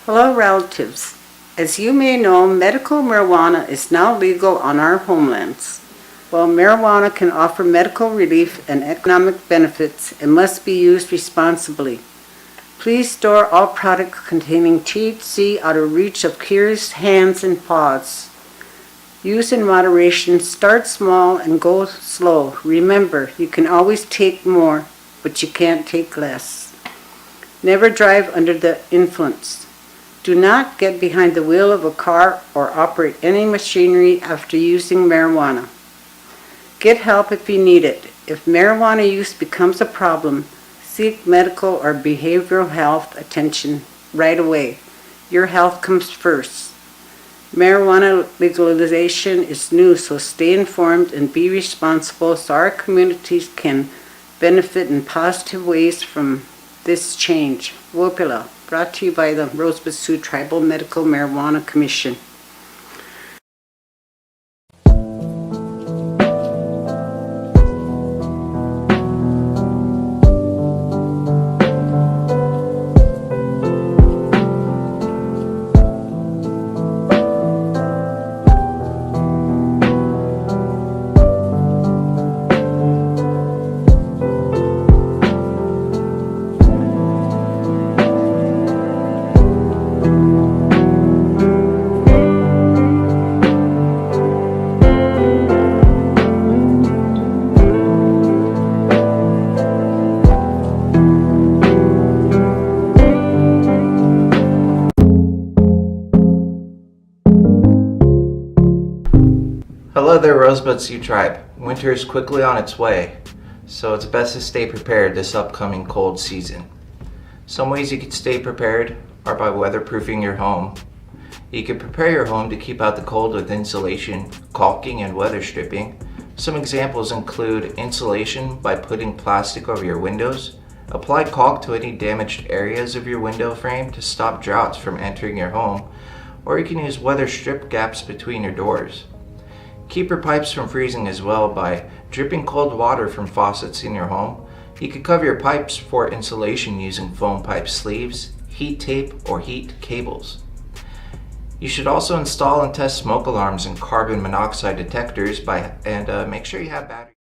Hello, relatives. As you may know, medical marijuana is now legal on our homelands. While marijuana can offer medical relief and economic benefits, it must be used responsibly. Please store all products containing THC out of reach of curious hands and paws. Use in moderation, start small and go slow. Remember, you can always take more, but you can't take less. Never drive under the influence. Do not get behind the wheel of a car or operate any machinery after using marijuana. Get help if you need it. If marijuana use becomes a problem, seek medical or behavioral health attention right away. Your health comes first. Marijuana legalization is new, so stay informed and be responsible so our communities can benefit in positive ways from this change. Wopila, brought to you by the Rosebud Sioux Tribal Medical Marijuana Commission. Hello there, Rosebud Sioux Tribe. Winter is quickly on its way, so it's best to stay prepared this upcoming cold season. Some ways you can stay prepared are by weatherproofing your home. You can prepare your home to keep out the cold with insulation, caulking, and weather stripping. Some examples include insulation by putting plastic over your windows, apply caulk to any damaged areas of your window frame to stop draughts from entering your home, or you can use weather strip gaps between your doors. Keep your pipes from freezing as well by dripping cold water from faucets in your home. You can cover your pipes for insulation using foam pipe sleeves, heat tape, or heat cables. You should also install and test smoke alarms and carbon monoxide detectors and make sure you have batteries.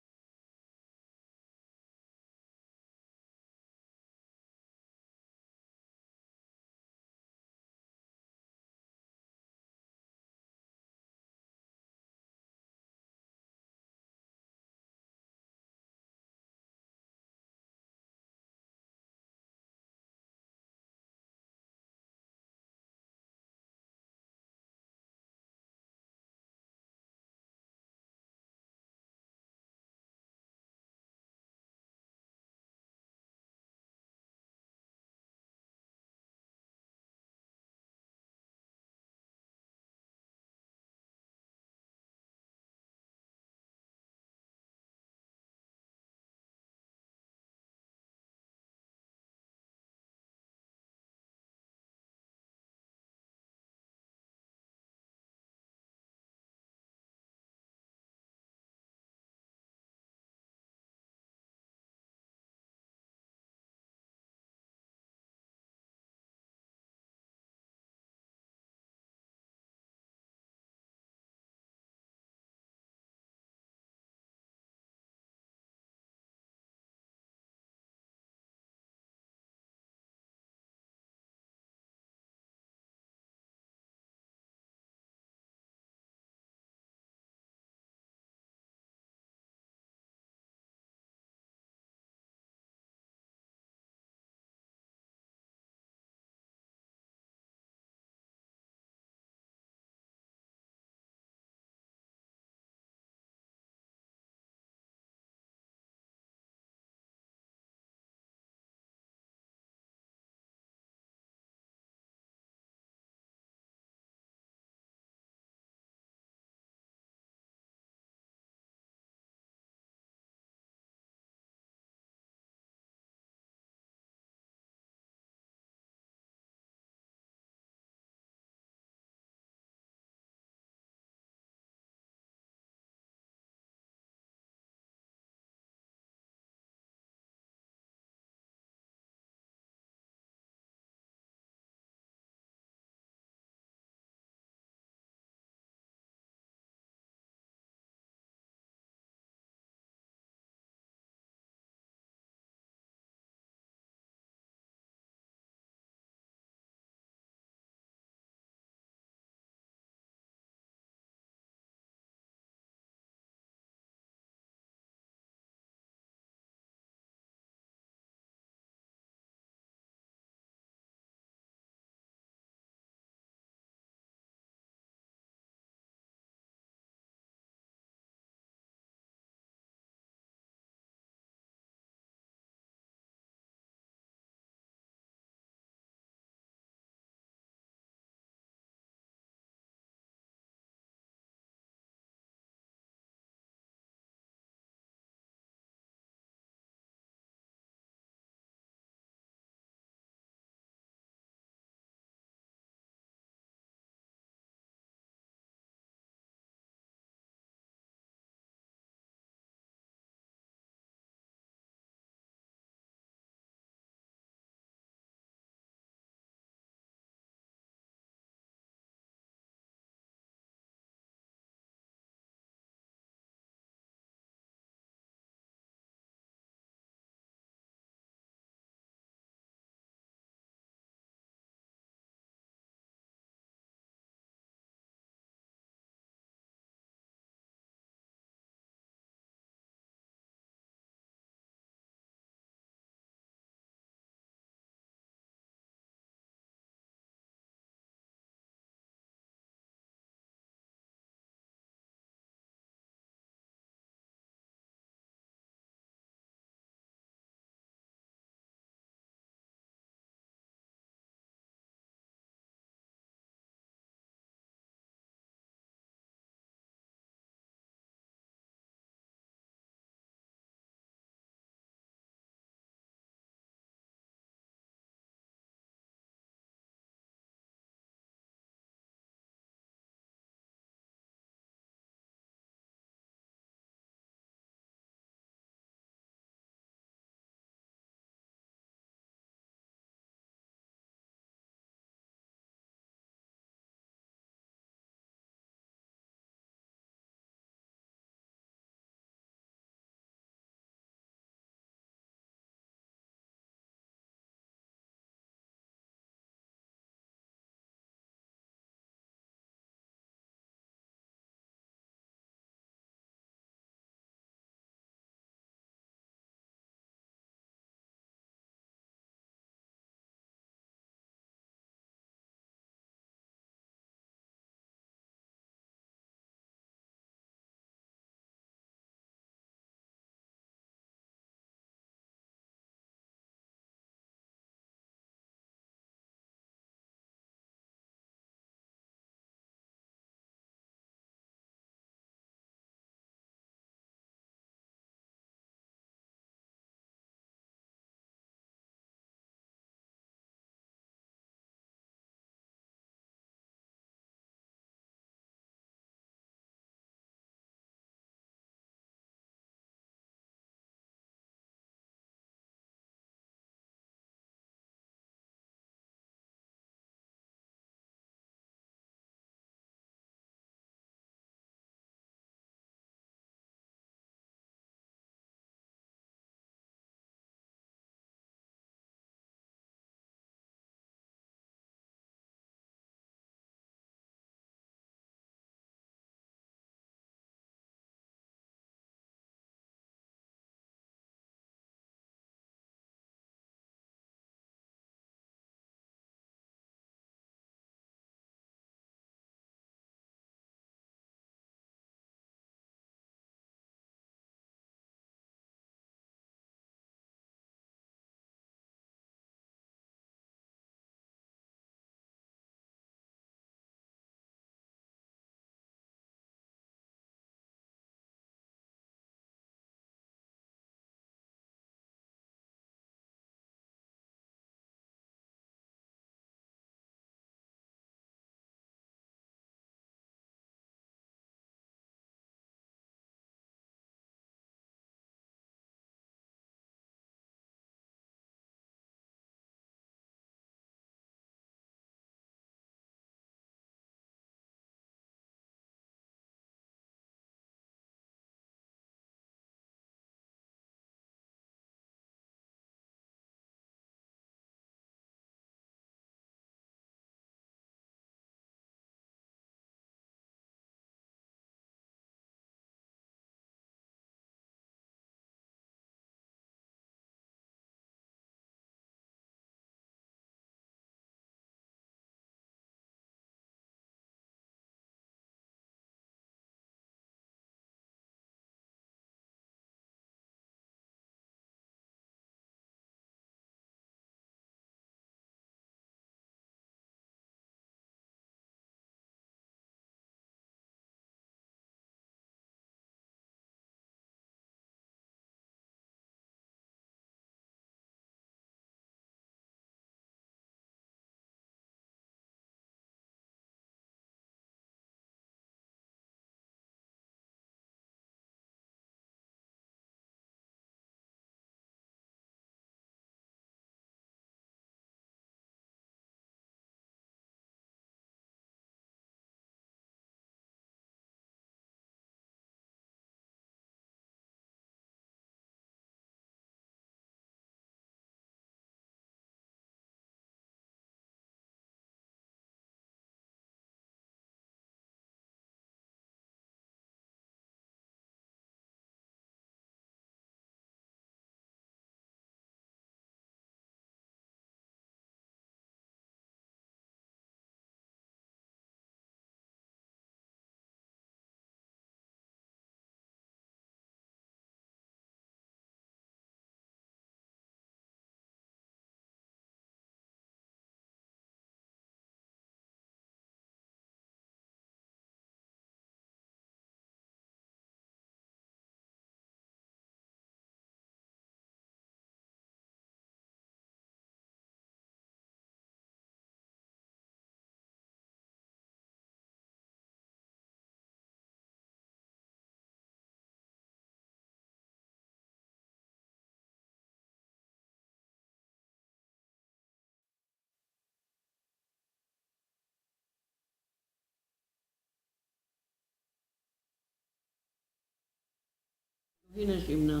Hina shimna.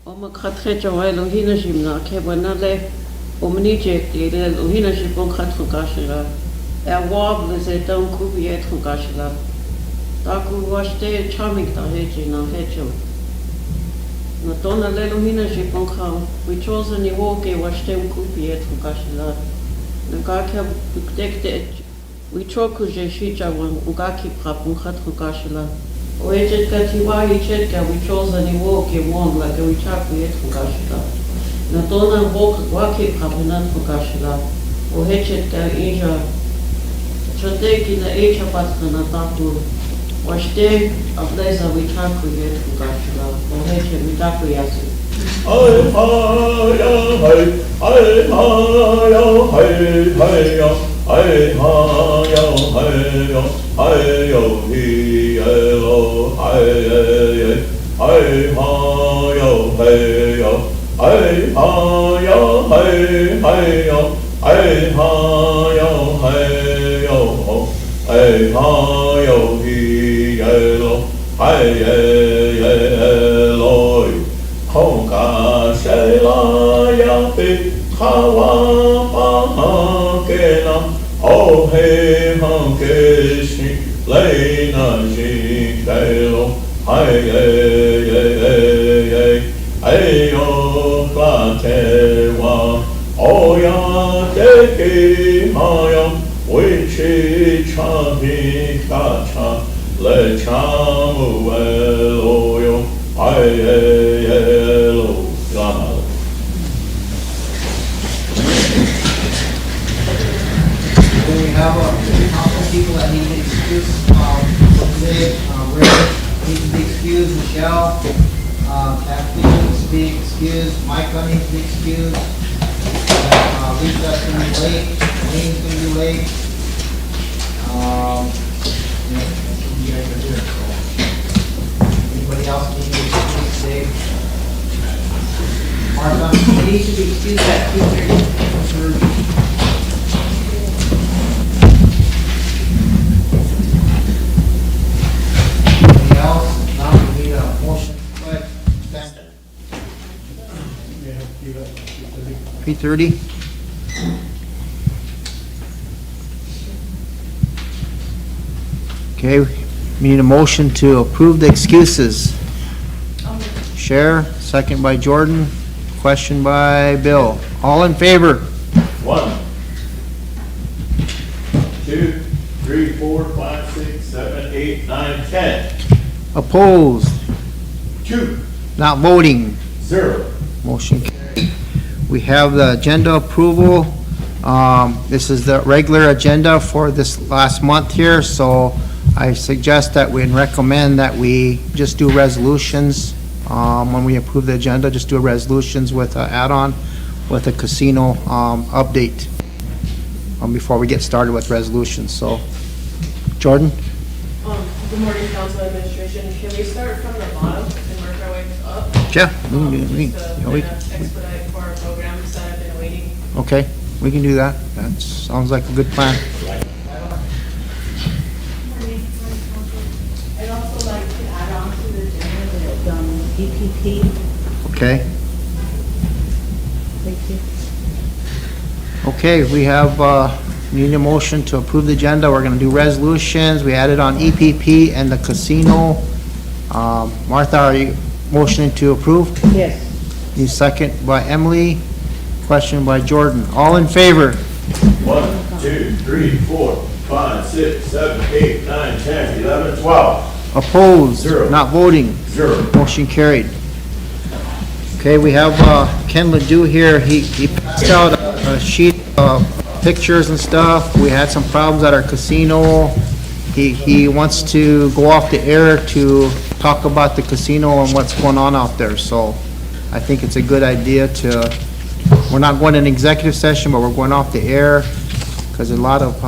Oma khatrecha wailo hina shimna. Kebana le. Omni jek le hina shipon khatru kashira. Wobble is a don't kubi et kashira. Taku washte chamik ta hechi na hecho. Na donna le hina shipon kha. We chose ni woke washte kubi et kashira. Na kakya buktekte. We choku je shicha wan ugaki prapun khatru kashira. Oechetka tiwa ichetka we chose ni woke won like we chaku et kashira. Na donna wake prapunat kashira. Oechetka inja. Чотеки на еча патка на таку. Ваште аблеза вичаку є кашла. Огече витаку ясу. Hey ha ya hey ha ya hey ya hey ha ya hey yo he lo hey ha ya hey ya hey ha ya hey ya hey ha ya hey yo hey ha yo he lo hey lo Hong Ka Shai La Ya Pi Kawa Pa Ke Nam O He Han Ke Shi Lei Na Ji Ke Lo Hai Ai Yo Kla Te Wa O Ya Te Ki Ha Ya Wi Chi Cha Pi Ka Cha Le Cha Mu E Lo Yo Hello, Lama. We have a couple people that need to be excused for today. Ray needs to be excused, Michelle, Kathleen needs to be excused, Micah needs to be excused, Lisa's gonna be late, Wayne's gonna be late. Yeah, you guys are here, so. Anybody else need to be excused today? Martha, you need to be excused at 2:30. Anybody else? Now we need a motion. Go ahead. Stand. 3:30. Okay, we need a motion to approve the excuses. Share, second by Jordan, question by Bill. All in favor? 1, 2, 3, 4, 5, 6, 7, 8, 9, 10. Opposed? 2, Not voting? 0. Motion carried. We have the agenda approval. This is the regular agenda for this last month here, so I suggest that we recommend that we just do resolutions. When we approve the agenda, just do resolutions with an add-on with a casino update before we get started with resolutions. So, Jordan? Good morning, council administration. Can we start from the bottom and work our way up? Yeah. Just to expedite for our programs that have been waiting. Okay, we can do that. That sounds like a good plan. I'd also like to add on to the agenda the EPP. Okay. Thank you. Okay, we have, need a motion to approve the agenda. We're gonna do resolutions. We added on EPP and the casino. Martha, are you motioning to approve? Yes. You second by Emily. Question by Jordan. All in favor? 1, 2, 3, 4, 5, 6, 7, 8, 9, 10, 11, 12. Opposed? Zero. Not voting? 0. Motion carried. Okay, we have Ken Ledoux here. He passed out a sheet of pictures and stuff. We had some problems at our casino. He wants to go off the air to talk about the casino and what's going on out there. So I think it's a good idea we're not going to an executive session, but we're going off the air because a lot of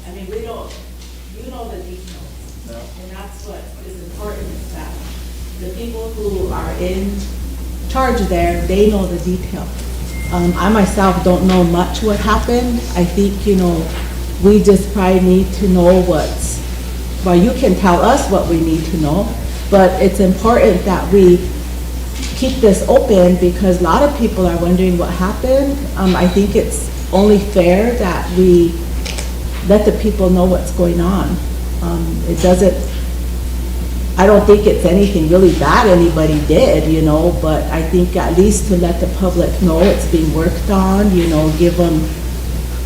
I mean, we don't, you know the details. And that's what is important, is that the people who are in charge there, they know the detail. I myself don't know much what happened. I think, you know, we just probably need to know well, you can tell us what we need to know, but it's important that we keep this open because a lot of people are wondering what happened. I think it's only fair that we let the people know what's going on. I don't think it's anything really bad anybody did, you know, but I think at least to let the public know it's being worked on, you know, give them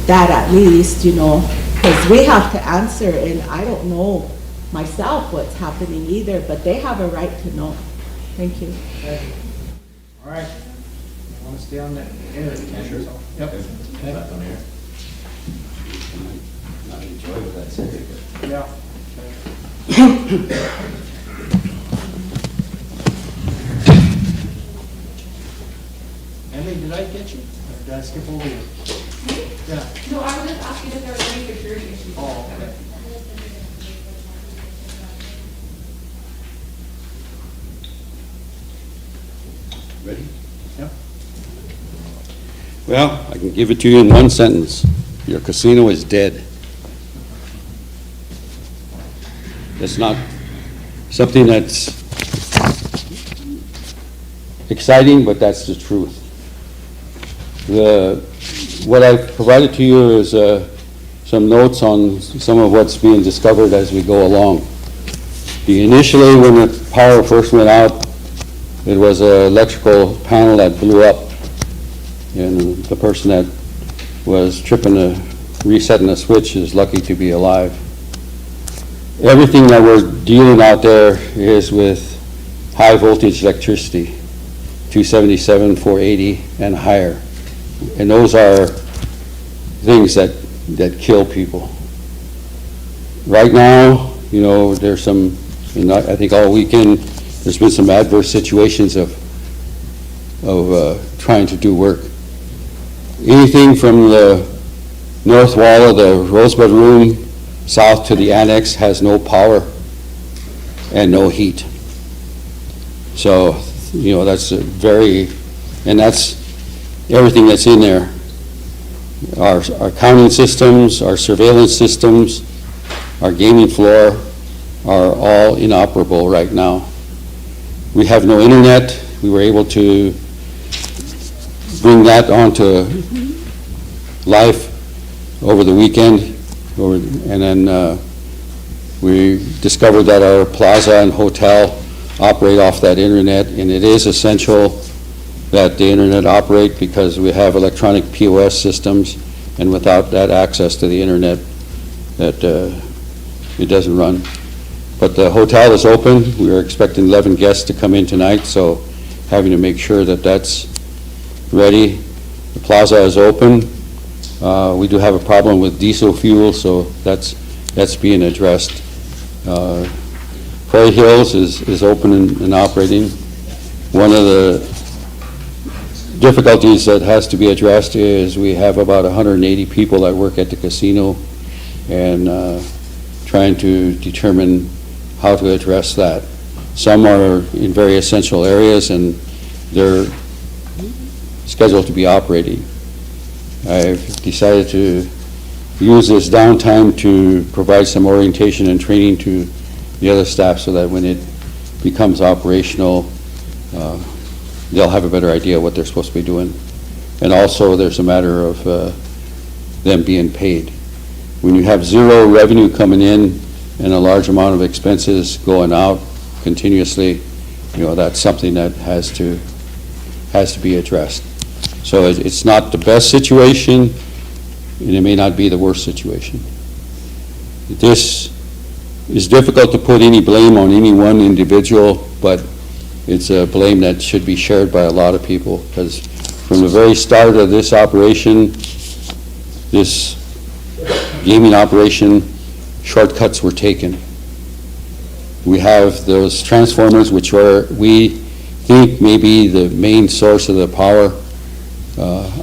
that at least, you know, because we have to answer, and I don't know myself what's happening either, but they have a right to know. Thank you. All right. You want to stay on the air? Sure. Yep. Okay. I enjoy what that said. Yeah. Emily, did I get you? Or did I skip over you? Yeah. No, I was just asking if there were any security issues. Oh, okay. Ready? Yep. Well, I can give it to you in one sentence. Your casino is dead. It's not something that's exciting, but that's the truth. What I've provided to you is some notes on some of what's being discovered as we go along. Initially, when the power first went out, it was an electrical panel that blew up, and the person that was resetting the switch is lucky to be alive. Everything that we're dealing out there is with high voltage electricity, 277, 480, and higher. And those are things that kill people. Right now, you know, there's some, I think all weekend, there's been some adverse situations of trying to do work. Anything from the north wall of the Rosebud room south to the annex has no power and no heat. So, you know, that's and that's everything that's in there. Our counting systems, our surveillance systems, our gaming floor are all inoperable right now. We have no internet. We were able to bring that onto life over the weekend, and then we discovered that our plaza and hotel operate off that internet, and it is essential that the internet operate because we have electronic POS systems, and without that access to the internet, that it doesn't run. But the hotel is open. We are expecting 11 guests to come in tonight, so having to make sure that that's ready. The plaza is open. We do have a problem with diesel fuel, so that's being addressed. Prairie Hills is open and operating. One of the difficulties that has to be addressed is we have about 180 people that work at the casino, and trying to determine how to address that. Some are in very essential areas, and they're scheduled to be operating. I've decided to use this downtime to provide some orientation and training to the other staff so that when it becomes operational, they'll have a better idea what they're supposed to be doing. And also, there's a matter of them being paid. When you have zero revenue coming in and a large amount of expenses going out continuously, you know, that's something that has to be addressed. So it's not the best situation, and it may not be the worst situation. This is difficult to put any blame on any one individual, but it's a blame that should be shared by a lot of people, because from the very start of this operation, this gaming operation, shortcuts were taken. We have those transformers, which we think may be the main source of the power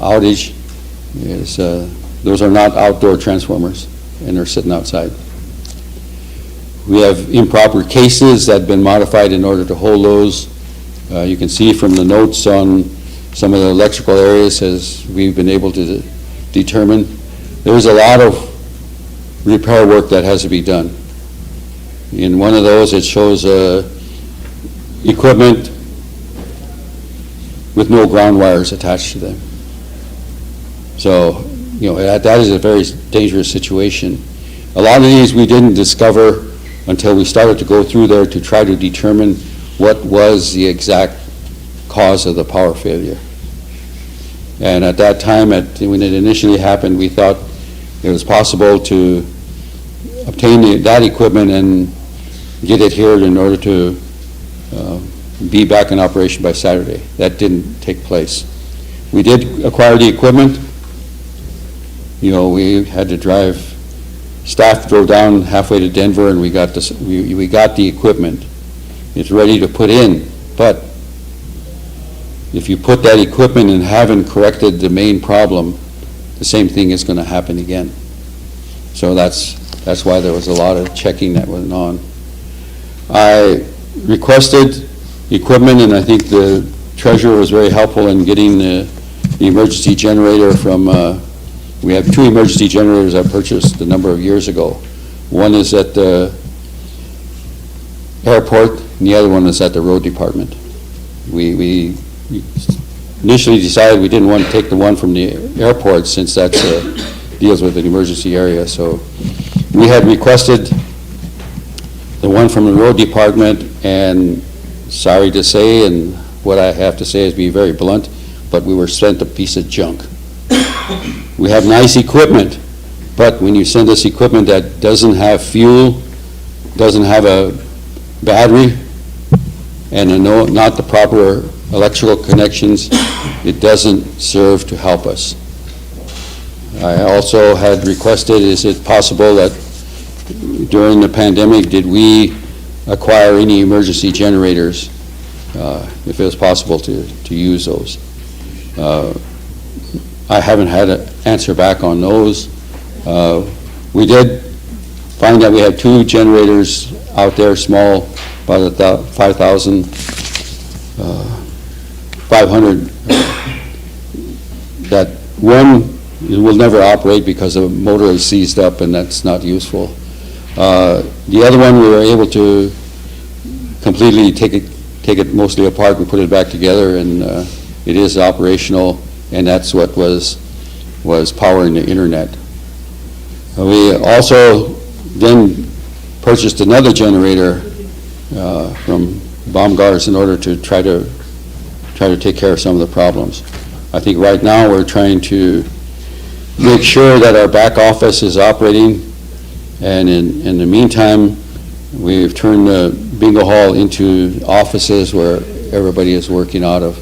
outage. Those are not outdoor transformers. and they're sitting outside. We have improper cases that have been modified in order to hold those. You can see from the notes on some of the electrical areas as we've been able to determine. There's a lot of repair work that has to be done. In one of those, it shows equipment with no ground wires attached to them. So, that is a very dangerous situation. A lot of these we didn't discover until we started to go through there to try to determine what was the exact cause of the power failure. And at that time, when it initially happened, we thought it was possible to obtain that equipment and get it here in order to be back in operation by Saturday. That didn't take place. We did acquire the equipment. We had to drive, staff drove down halfway to Denver and we got the equipment. It's ready to put in, but if you put that equipment and haven't corrected the main problem, the same thing is going to happen again. So that's why there was a lot of checking that went on. I requested equipment, and I think the treasurer was very helpful in getting the emergency generator from, we have 2 emergency generators I purchased a number of years ago. One is at the airport, and the other one is at the road department. We initially decided we didn't want to take the one from the airport since that deals with an emergency area. So we had requested the one from the road department, and sorry to say, and what I have to say is be very blunt, but we were sent a piece of junk. We have nice equipment, but when you send us equipment that doesn't have fuel, doesn't have a battery, and not the proper electrical connections, it doesn't serve to help us. I also had requested, is it possible that during the pandemic, did we acquire any emergency generators, if it was possible to use those? I haven't had an answer back on those. We did find that we had 2 generators out there, small, about 500, that one will never operate because the motor is seized up and that's not useful. The other one we were able to completely take it mostly apart and put it back together, and it is operational, and that's what was powering the internet. We also then purchased another generator from Baumgars in order to try to take care of some of the problems. I think right now we're trying to make sure that our back office is operating, and in the meantime, we've turned the bingo hall into offices where everybody is working out of,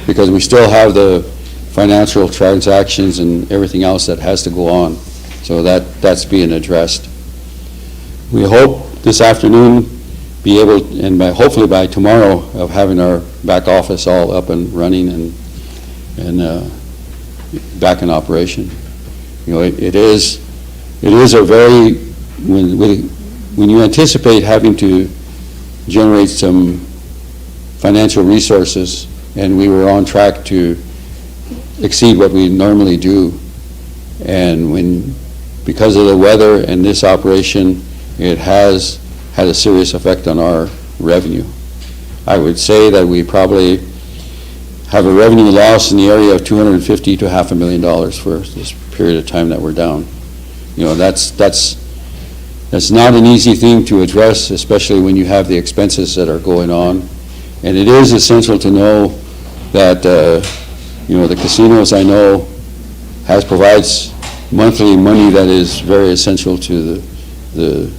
because we still have the financial transactions and everything else that has to go on. So that's being addressed. We hope this afternoon be able, and hopefully by tomorrow, of having our back office all up and running and back in operation. It is a very, when you anticipate having to generate some financial resources, and we were on track to exceed what we normally do, and because of the weather and this operation, it has had a serious effect on our revenue. I would say that we probably have a revenue loss in the area of $250,000 to $500,000 for this period of time that we're down. That's not an easy thing to address, especially when you have the expenses that are going on. And it is essential to know that the casinos, I know, provides monthly money that is very essential to the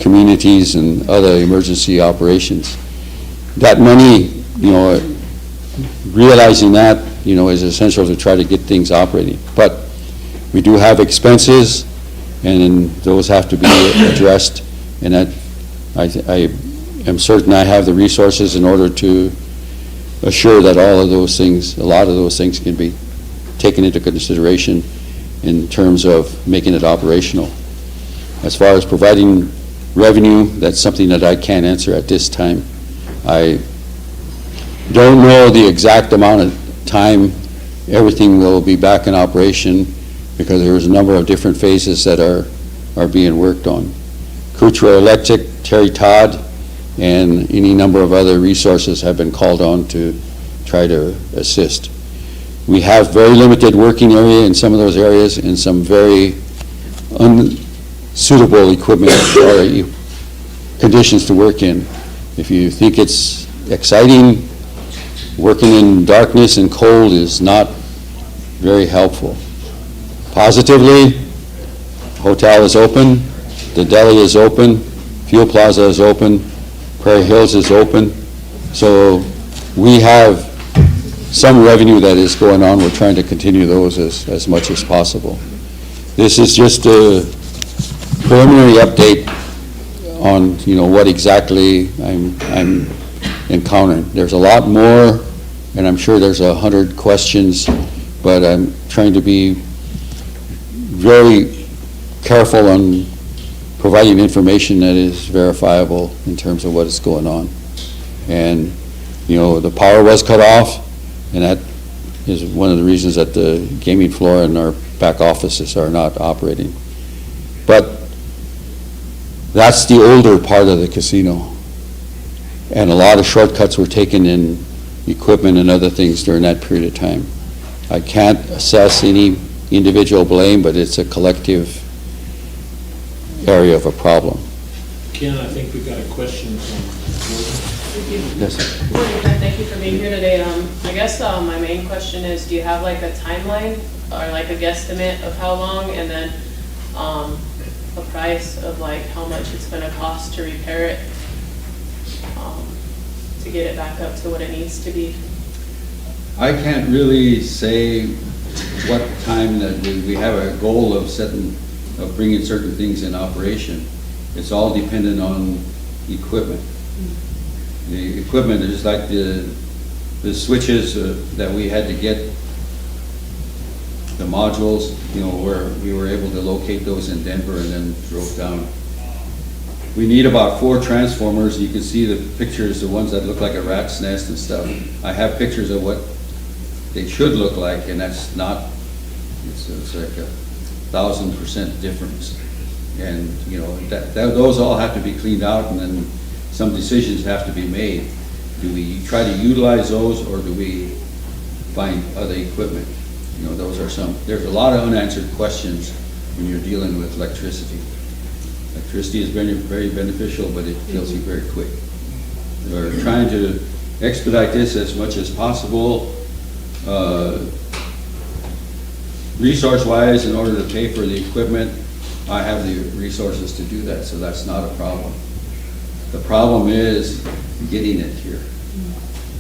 communities and other emergency operations. That money, realizing that, is essential to try to get things operating. But we do have expenses, and those have to be addressed, and that I am certain I have the resources in order to assure that a lot of those things can be taken into consideration in terms of making it operational. As far as providing revenue, that's something that I can't answer at this time. I don't know the exact amount of time everything will be back in operation, because there's a number of different phases that are being worked on. Kuchra Electric, Terry Todd, and any number of other resources have been called on to try to assist. We have very limited working area in some of those areas and some very unsuitable equipment or conditions to work in. If you think it's exciting, working in darkness and cold is not very helpful. Positively, hotel is open, the deli is open, Fuel Plaza is open, Prairie Hills is open. So we have some revenue that is going on. We're trying to continue those as much as possible. This is just a preliminary update on, what exactly I'm encountering. There's a lot more, and I'm sure there's 100 questions, but I'm trying to be very careful on providing information that is verifiable in terms of what is going on. And, the power was cut off, and that is one of the reasons that the gaming floor and our back offices are not operating. But that's the older part of the casino. And a lot of shortcuts were taken in equipment and other things during that period of time. I can't assess any individual blame, but it's a collective area of a problem. Ken, I think we've got a question from Thank you. Yes. Good morning, Ken. Thank you for being here today. I guess my main question is, do you have like a timeline or like a guesstimate of how long, and then a price of like how much it's going to cost to repair it, to get it back up to what it needs to be? I can't really say what time that we have a goal of bringing certain things in operation. It's all dependent on equipment. The equipment is like the switches that we had to get, the modules, where we were able to locate those in Denver and then drove down. We need about 4 transformers. You can see the pictures, the ones that look like a rat's nest and stuff. I have pictures of what they should look like, and that's not, it's like 1,000% difference. And, those all have to be cleaned out, and then some decisions have to be made. Do we try to utilize those, or do we find other equipment? There's a lot of unanswered questions when you're dealing with electricity. Electricity is very, very beneficial, but it kills you very quick. We're trying to expedite this as much as possible. Resource-wise, in order to pay for the equipment, I have the resources to do that, so that's not a problem. The problem is getting it here.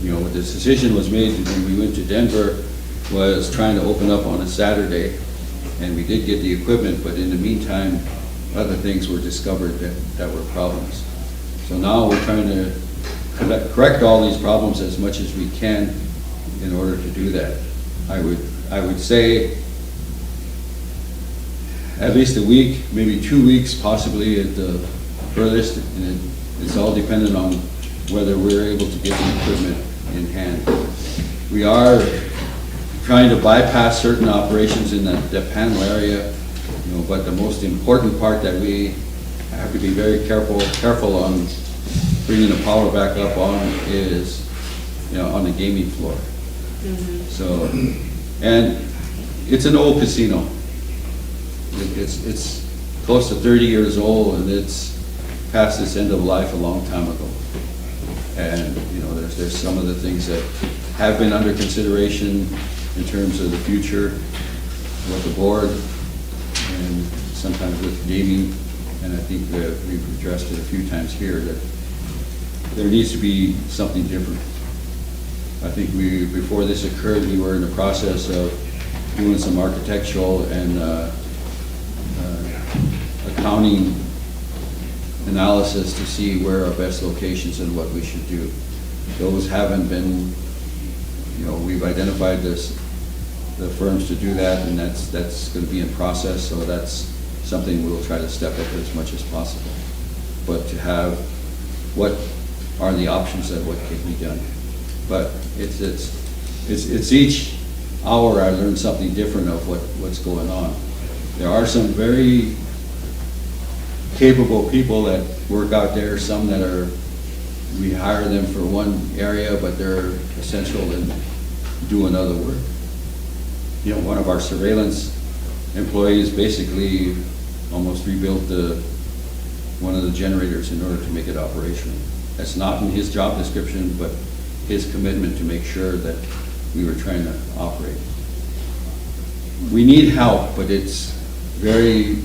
The decision was made when we went to Denver was trying to open up on a Saturday, and we did get the equipment, but in the meantime, other things were discovered that were problems. So now we're trying to correct all these problems as much as we can in order to do that. I would say at least a week, maybe 2 weeks, possibly at the furthest, and it's all dependent on whether we're able to get the equipment in hand. We are trying to bypass certain operations in the panel area, but the most important part that we have to be very careful on bringing the power back up on is, on the gaming floor. So, and it's an old casino. It's close to 30 years old, and it's past its end of life a long time ago. And there's some of the things that have been under consideration in terms of the future with the board and sometimes with gaming, and I think that we've addressed it a few times here, that there needs to be something different. I think before this occurred, we were in the process of doing some architectural and accounting analysis to see where our best locations and what we should do. Those haven't been, we've identified the firms to do that, and that's going to be in process, so that's something we'll try to step up as much as possible. But to have, what are the options that what can be done? But it's each hour I learn something different of what's going on. There are some very capable people that work out there, some that are, we hire them for one area, but they're essential in doing other work. You know, one of our surveillance employees basically almost rebuilt one of the generators in order to make it operational. That's not in his job description, but his commitment to make sure that we were trying to operate. We need help, but it's very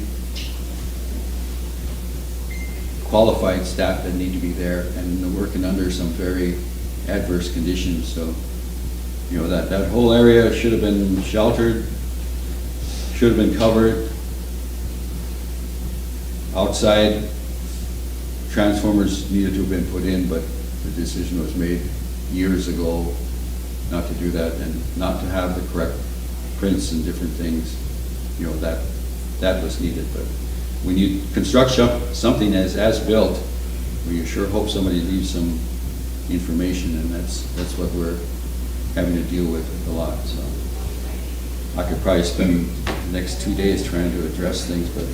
qualified staff that need to be there, and they're working under some very adverse conditions. So, you know, that whole area should have been sheltered, should have been covered. Outside transformers needed to have been put in, but the decision was made years ago not to do that and not to have the correct prints and different things. You know, that was needed, but when you construct something as built, we sure hope somebody leaves some information, and that's what we're having to deal with a lot. So I could probably spend the next 2 days trying to address things, but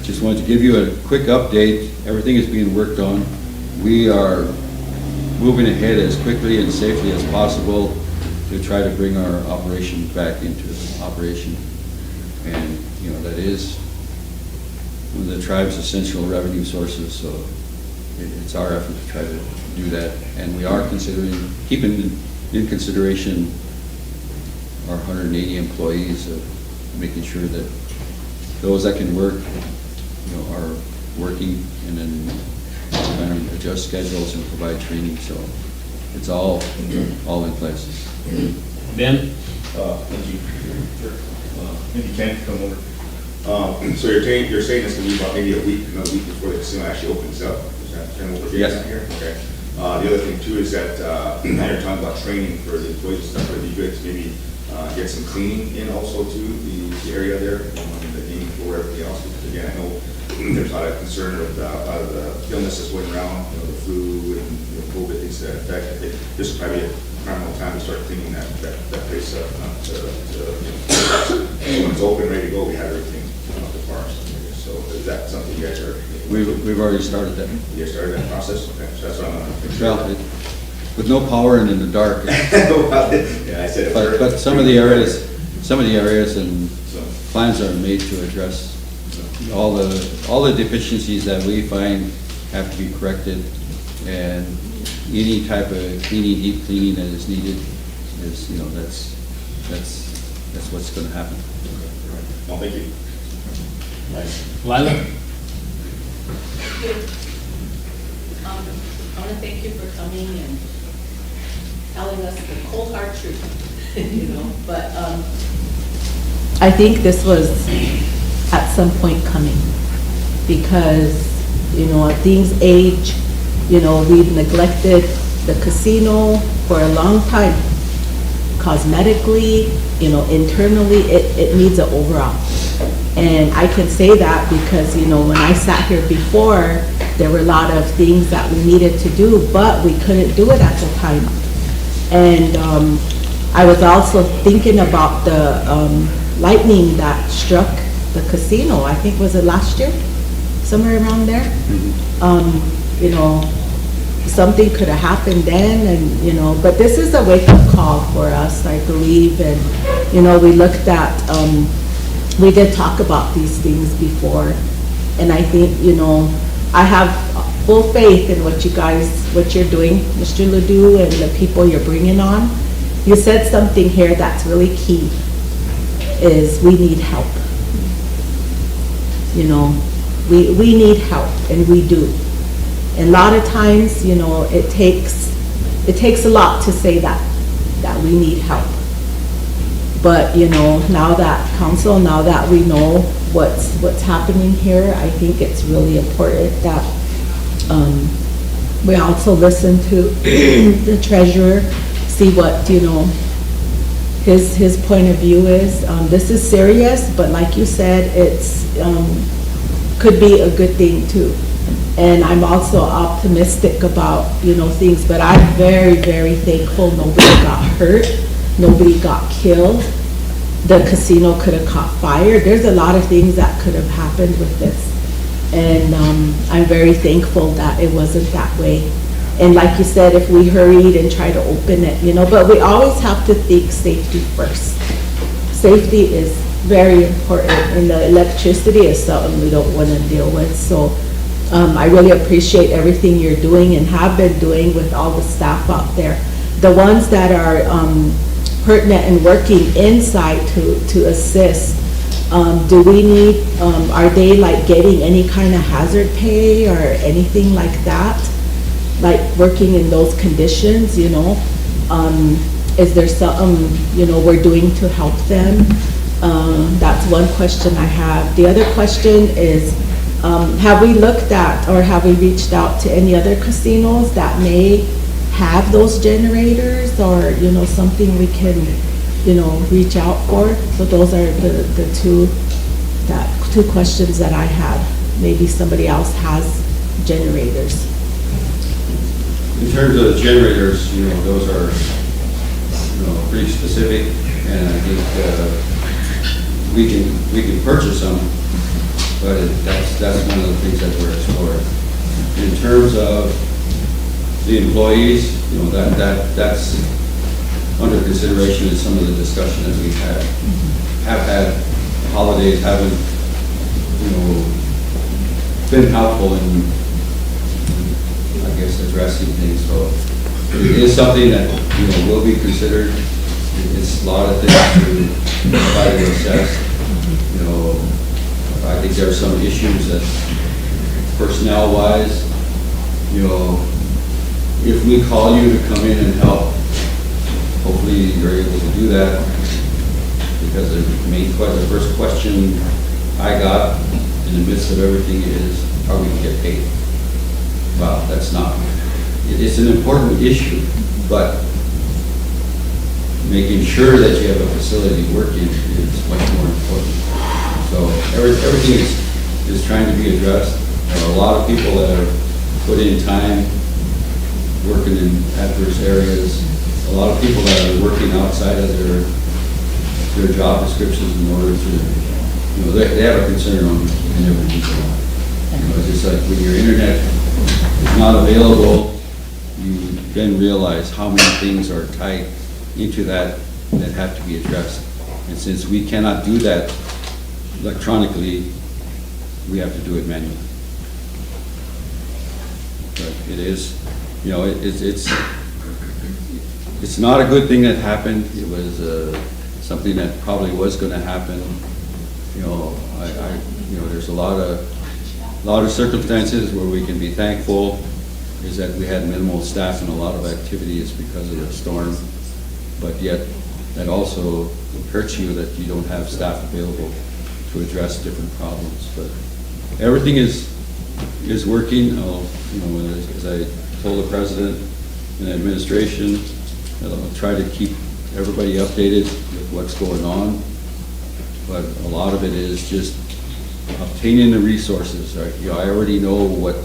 just wanted to give you a quick update. Everything is being worked on. We are moving ahead as quickly and safely as possible to try to bring our operation back into operation. And, you know, that is one of the tribe's essential revenue sources, so it's our effort to try to do that. And we are keeping in consideration our 180 employees, of making sure that those that can work, you know, are working, and then trying to adjust schedules and provide training. So it's all in place. Ben? Thank you. Maybe Ken can come over. So you're saying it's going to be about maybe another week before the casino actually opens up? Is that kind of what we're getting at here? Okay. The other thing too is that now you're talking about training for the employees and stuff. Would it be good to maybe get some cleaning in also to the area there, and the gaming floor, everything else? Because again, I know there's a lot of concern with a lot of the illnesses going around, you know, the flu and COVID, things to that effect. I think this is probably a primal time to start cleaning that place up. When it's open, ready to go, we have everything up to par. So is that something you guys are? We've already started that. You guys started that process? Okay, so that's what I'm going to. Well, with no power and in the dark. Yeah, I said it. But some of the areas and plans are made to address all the deficiencies that we find have to be corrected, and any type of deep cleaning that is needed is, you know, that's what's going to happen. Well, thank you. Lila? Thank you. I want to thank you for coming and telling us the cold hard truth, you know, but I think this was at some point coming, because, you know, things age. You know, we've neglected the casino for a long time. Cosmetically, you know, internally, it needs an overhaul. And I can say that because, you know, when I sat here before, there were a lot of things that we needed to do, but we couldn't do it at the time. And I was also thinking about the lightning that struck the casino. I think, was it last year? Somewhere around there? You know, something could have happened then, and, you know, but this is a wake-up call for us, I believe. And, you know, we looked at, we did talk about these things before, and I think, you know, I have full faith in what you're doing, Mr. Ledoux, and the people you're bringing on. You said something here that's really key, is we need help. You know, we need help, and we do. And a lot of times, you know, it takes a lot to say that we need help. But, you know, now that we know what's happening here, I think it's really important that we also listen to the treasurer, see what, you know, his point of view is. This is serious, but like you said, it's, could be a good thing too. And I'm also optimistic about, things, but I'm very, very thankful nobody got hurt, nobody got killed. The casino could have caught fire. There's a lot of things that could have happened with this. And I'm very thankful that it wasn't that way. And like you said, if we hurried and tried to open it, but we always have to think safety first. Safety is very important, and the electricity is something we don't want to deal with. So I really appreciate everything you're doing and have been doing with all the staff out there. The ones that are pertinent and working inside to assist, do we need, are they like getting any kind of hazard pay or anything like that? Like working in those conditions, is there something, we're doing to help them? That's one question I have. The other question is, have we looked at or have we reached out to any other casinos that may have those generators or, something we can, reach out for? So those are the two questions that I have. Maybe somebody else has generators. In terms of the generators, those are, pretty specific, and I think we can purchase them, but that's one of the things that we're exploring. In terms of the employees, that's under consideration in some of the discussion that we've had. Have had holidays haven't, been helpful in, I guess, addressing things. So it is something that, will be considered. It's a lot of things to try to assess. I think there are some issues that personnel-wise, if we call you to come in and help, hopefully you're able to do that. Because the first question I got in the midst of everything is, are we going to get paid? Well, that's not. It's an important issue, but making sure that you have a facility working is much more important. So everything is trying to be addressed. There are a lot of people that have put in time working in adverse areas. A lot of people that are working outside of their job descriptions in order to, they have a concern on everything. It's just like when your internet is not available, you then realize how many things are tied into that have to be addressed. And since we cannot do that electronically, we have to do it manually. But it is, it's not a good thing that happened. It was something that probably was going to happen. There's a lot of circumstances where we can be thankful is that we had minimal staff and a lot of activities because of the storm. But yet, that also hurts you that you don't have staff available to address different problems. But everything is working. As I told the president and the administration, I'll try to keep everybody updated with what's going on. But a lot of it is just obtaining the resources. Right? I already know what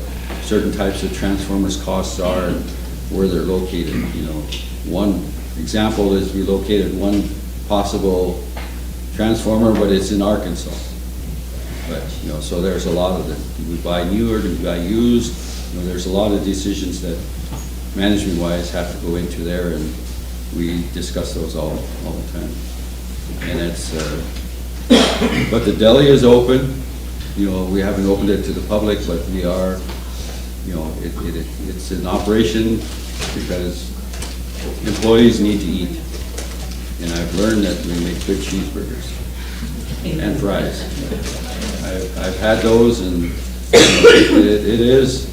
certain types of transformers costs are and where they're located. One example is we located one possible transformer, but it's in Arkansas. But, so there's a lot of it. Do we buy new or do we buy used? There's a lot of decisions that management-wise have to go into there, and we discuss those all the time. And it's, but the deli is open. We haven't opened it to the public, but we are, it's an operation because employees need to eat. And I've learned that we make good cheeseburgers and fries. I've had those, and it is,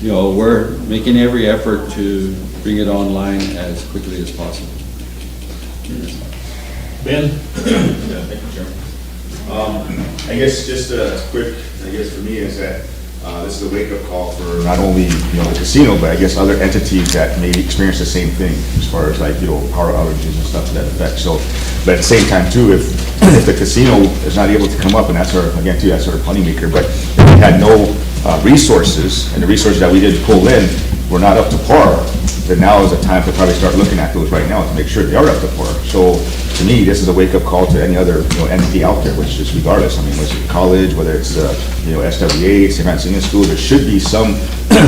we're making every effort to bring it online as quickly as possible. Ben? Yeah, thank you, Chairman. I guess just a quick, for me is that This is a wake-up call for not only, the casino, but I guess other entities that may experience the same thing as far as like, power outages and stuff to that effect. So, but at the same time too, if the casino is not able to come up, and that's our, again too, that's our moneymaker, but if we had no resources, and the resources that we did pull in were not up to par, then now is the time to probably start looking at those right now to make sure they are up to par. So to me, this is a wake-up call to any other entity out there, which is regardless. I mean, whether it's college, whether it's SWA, St. Francis School, there should be some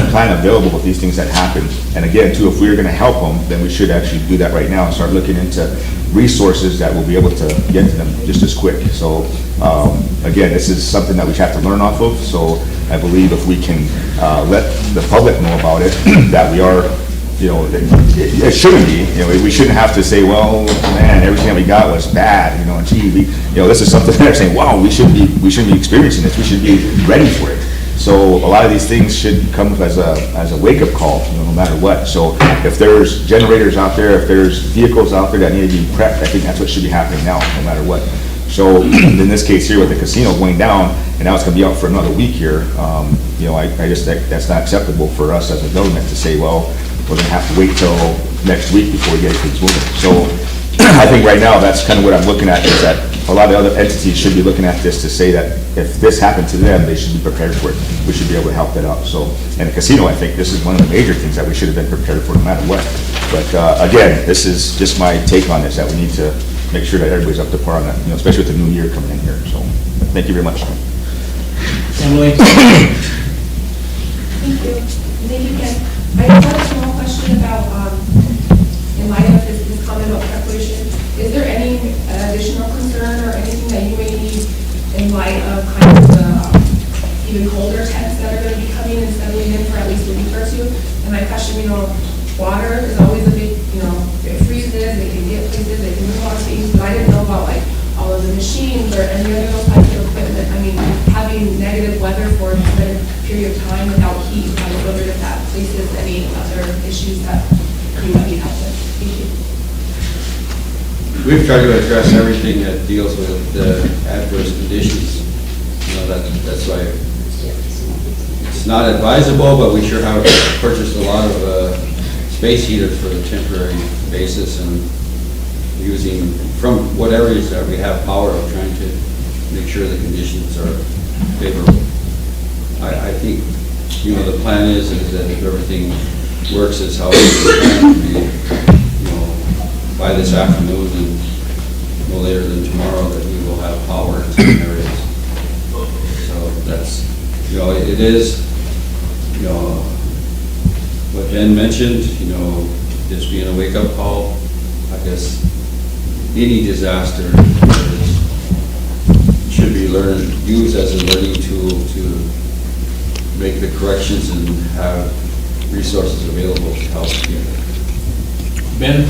plan available with these things that happen. And again, too, if we're going to help them, then we should actually do that right now and start looking into resources that will be able to get to them just as quick. So again, this is something that we have to learn off of. So I believe if we can let the public know about it, that we are, it shouldn't be, we shouldn't have to say, well, man, everything that we got was bad, and gee, this is something that they're saying, wow, we shouldn't be experiencing this, we should be ready for it. So a lot of these things should come as a wake-up call, no matter what. So if there's generators out there, if there's vehicles out there that need to be prepped, I think that's what should be happening now, no matter what. So in this case here with the casino going down, and now it's gonna be out for another week here, I just think that's not acceptable for us as a government to say, well, we're gonna have to wait till next week before we get things moving. So I think right now, that's kind of what I'm looking at, is that a lot of other entities should be looking at this to say that if this happened to them, they should be prepared for it. We should be able to help that out. So, and the casino, I think this is one of the major things that we should have been prepared for no matter what. But again, this is just my take on this, that we need to make sure that everybody's up to par on that, especially with the new year coming in here. So, thank you very much. Emily? Thank you. Thank you, Ken. I just have a small question about, in light of this comment about preparation, is there any additional concern or anything that you may need in light of kind of the even colder temps that are going to be coming and settling in for at least a week or two? And my question, water is always a big, it freezes, they can get places, they can move on things, but I didn't know about like all of the machines or any other those types of equipment. I mean, having negative weather for an extended period of time without heat, I was wondering if that faces any other issues that you might need help with. Thank you. We've tried to address everything that deals with adverse conditions. That's why it's not advisable, but we sure have purchased a lot of space heaters for the temporary basis, and using from what areas that we have power of trying to make sure the conditions are favorable. I think, the plan is that if everything works as how it's planned to be, by this afternoon and no later than tomorrow, that we will have power in some areas. So that's, it is, what Ben mentioned, this being a wake-up call. I guess any disaster should be used as a learning tool to make the corrections and have resources available to help people. Ben?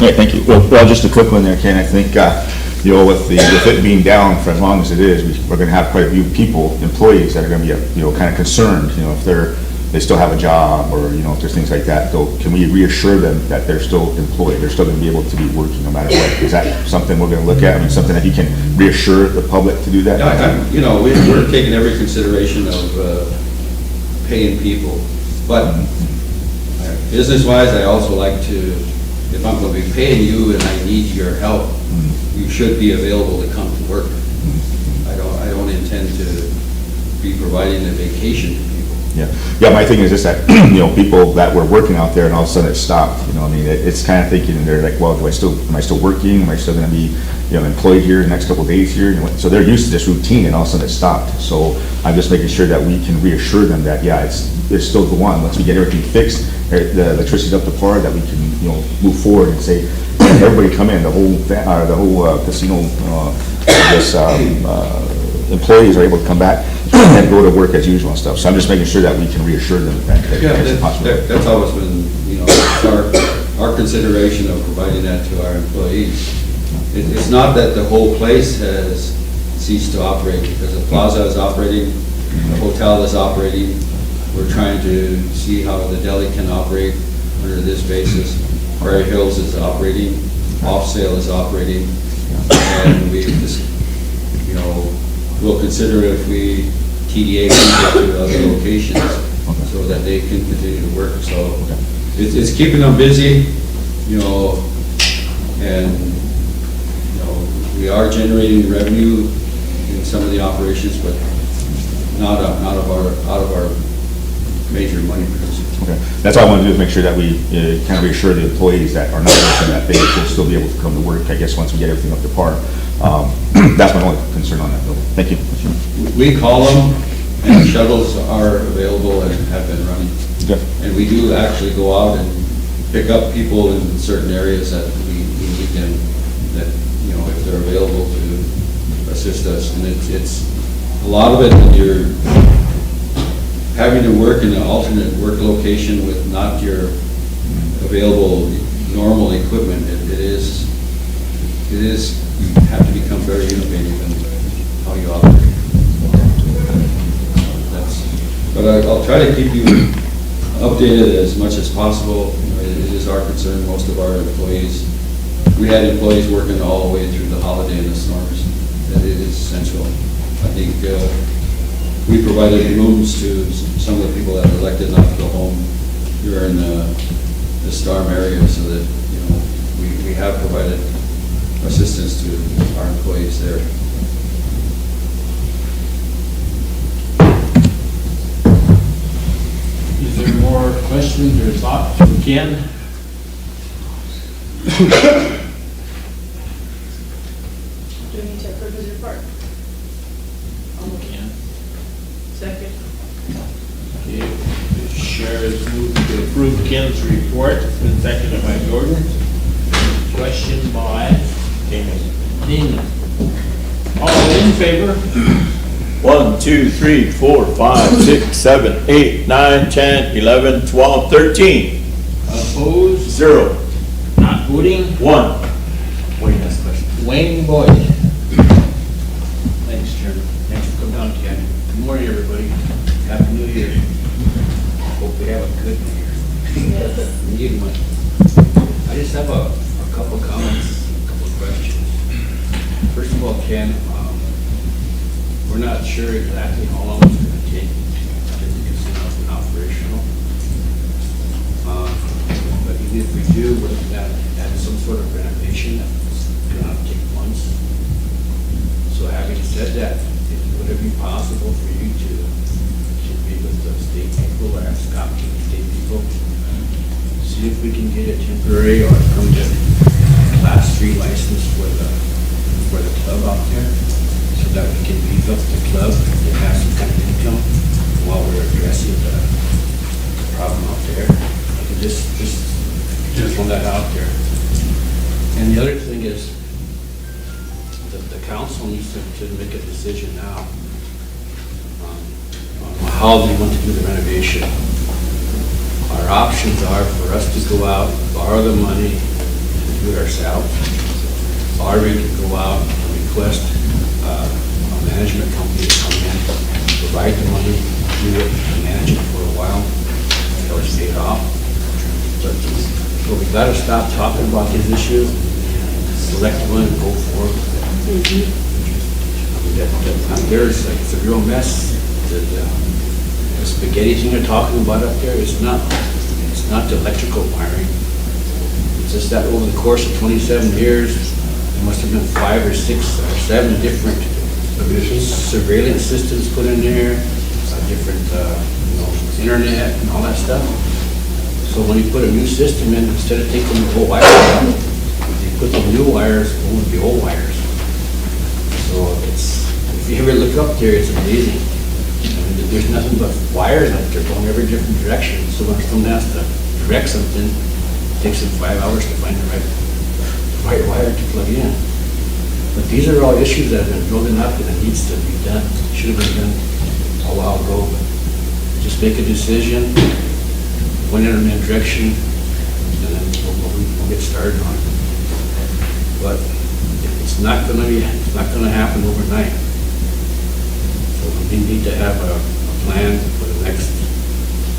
Yeah, thank you. Well, just a quick one there, Ken. I think, with it being down for as long as it is, we're going to have quite a few employees that are going to be, kind of concerned, if they still have a job, or, if there's things like that. So can we reassure them that they're still employed? They're still going to be able to be working no matter what? Is that something we're going to look at? I mean, something that you can reassure the public to do that? We're taking every consideration of paying people, but business-wise, I also like to, if I'm going to be paying you and I need your help, you should be available to come to work. I don't intend to be providing a vacation to people. Yeah, my thing is just that, people that were working out there and all of a sudden it stopped, it's kind of thinking, they're like, well, am I still working? Am I still going to be, employed here the next couple of days here? So they're used to this routine and all of a sudden it stopped. So I'm just making sure that we can reassure them that, yeah, it's still go on. Once we get everything fixed, the electricity's up to par, that we can, move forward and say, everybody come in, the whole casino, employees are able to come back and go to work as usual and stuff. So I'm just making sure that we can reassure them that it's possible. That's always been, our consideration of providing that to our employees. It's not that the whole place has ceased to operate, because the plaza is operating, the hotel is operating. We're trying to see how the deli can operate under this basis. Prairie Hills is operating, Off Sale is operating, and we just, we'll consider if we TDA people to other locations so that they can continue to work. So it's keeping them busy, you know, and, you know, we are generating revenue in some of the operations, but not out of our major money producers. Okay, that's all I want to do is make sure that we kind of reassure the employees that are not working that they will still be able to come to work, I guess, once we get everything up to par. That's my only concern on that, Bill. Thank you. We call them, and shuttles are available and have been running. Okay. And we do actually go out and pick up people in certain areas that we need them, that, you know, if they're available to assist us. And it's a lot of it that you're having to work in an alternate work location with not your available normal equipment. It is, you have to become very innovative in how you operate. But I'll try to keep you updated as much as possible. You know, it is our concern, most of our employees. We had employees working all the way through the holiday and the storms. That it is essential. I think we provided rooms to some of the people that elected not to go home during the storm area, so that, you know, we have provided assistance to our employees there. Is there more questions or thoughts from Ken? Do we need to approve his report? Ken. Second. Okay, the chair has moved to approve Ken's report. It's been seconded by Gordon. Question by Damon. All in favor? 1, 2, 3, 4, 5, 6, 7, 8, 9, 10, 11, 12, 13. Opposed? 0. Not voting? 1. Wayne has a question. Wayne Boyd. Thanks, Chairman. Thanks for coming down, Ken. Good morning, everybody. Happy New Year. Hope we have a good New Year. Need one. I just have a couple comments, a couple questions. First of all, Ken, we're not sure exactly how long it's going to take to get the casino up and operational. But even if we do, we're looking at some sort of renovation that's going to take months. So having said that, would it be possible for you to meet with the state people or ask Scott to the state people, see if we can get a temporary or permanent class 3 license for the club out there, so that we can beef up the club and have some kind of income while we're addressing the problem out there. I can just throw that out there. And the other thing is that the council needs to make a decision now on how they want to do the renovation. Our options are for us to go out, borrow the money, and do it ourselves, or we can go out and request a management company to come in, provide the money, do it, and manage it for a while until it's paid off. But we've got to stop talking about these issues, select one and go forward with it. It's a real mess. The spaghetti thing they're talking about up there, it's not the electrical wiring. It's just that over the course of 27 years, there must have been 5 or 6 or 7 different surveillance systems put in there, different internet and all that stuff. So when you put a new system in, instead of taking the whole wire out, they put the new wires over the old wires. So if you ever look up there, it's amazing. I mean, there's nothing but wires up there going every different direction. So when someone has to direct something, it takes them 5 hours to find the right wire to plug in. But these are all issues that have been building up and it needs to be done. It should have been done a while ago, but just make a decision, went in that direction, and then we'll get started on it. But it's not gonna happen overnight. So we need to have a plan for the next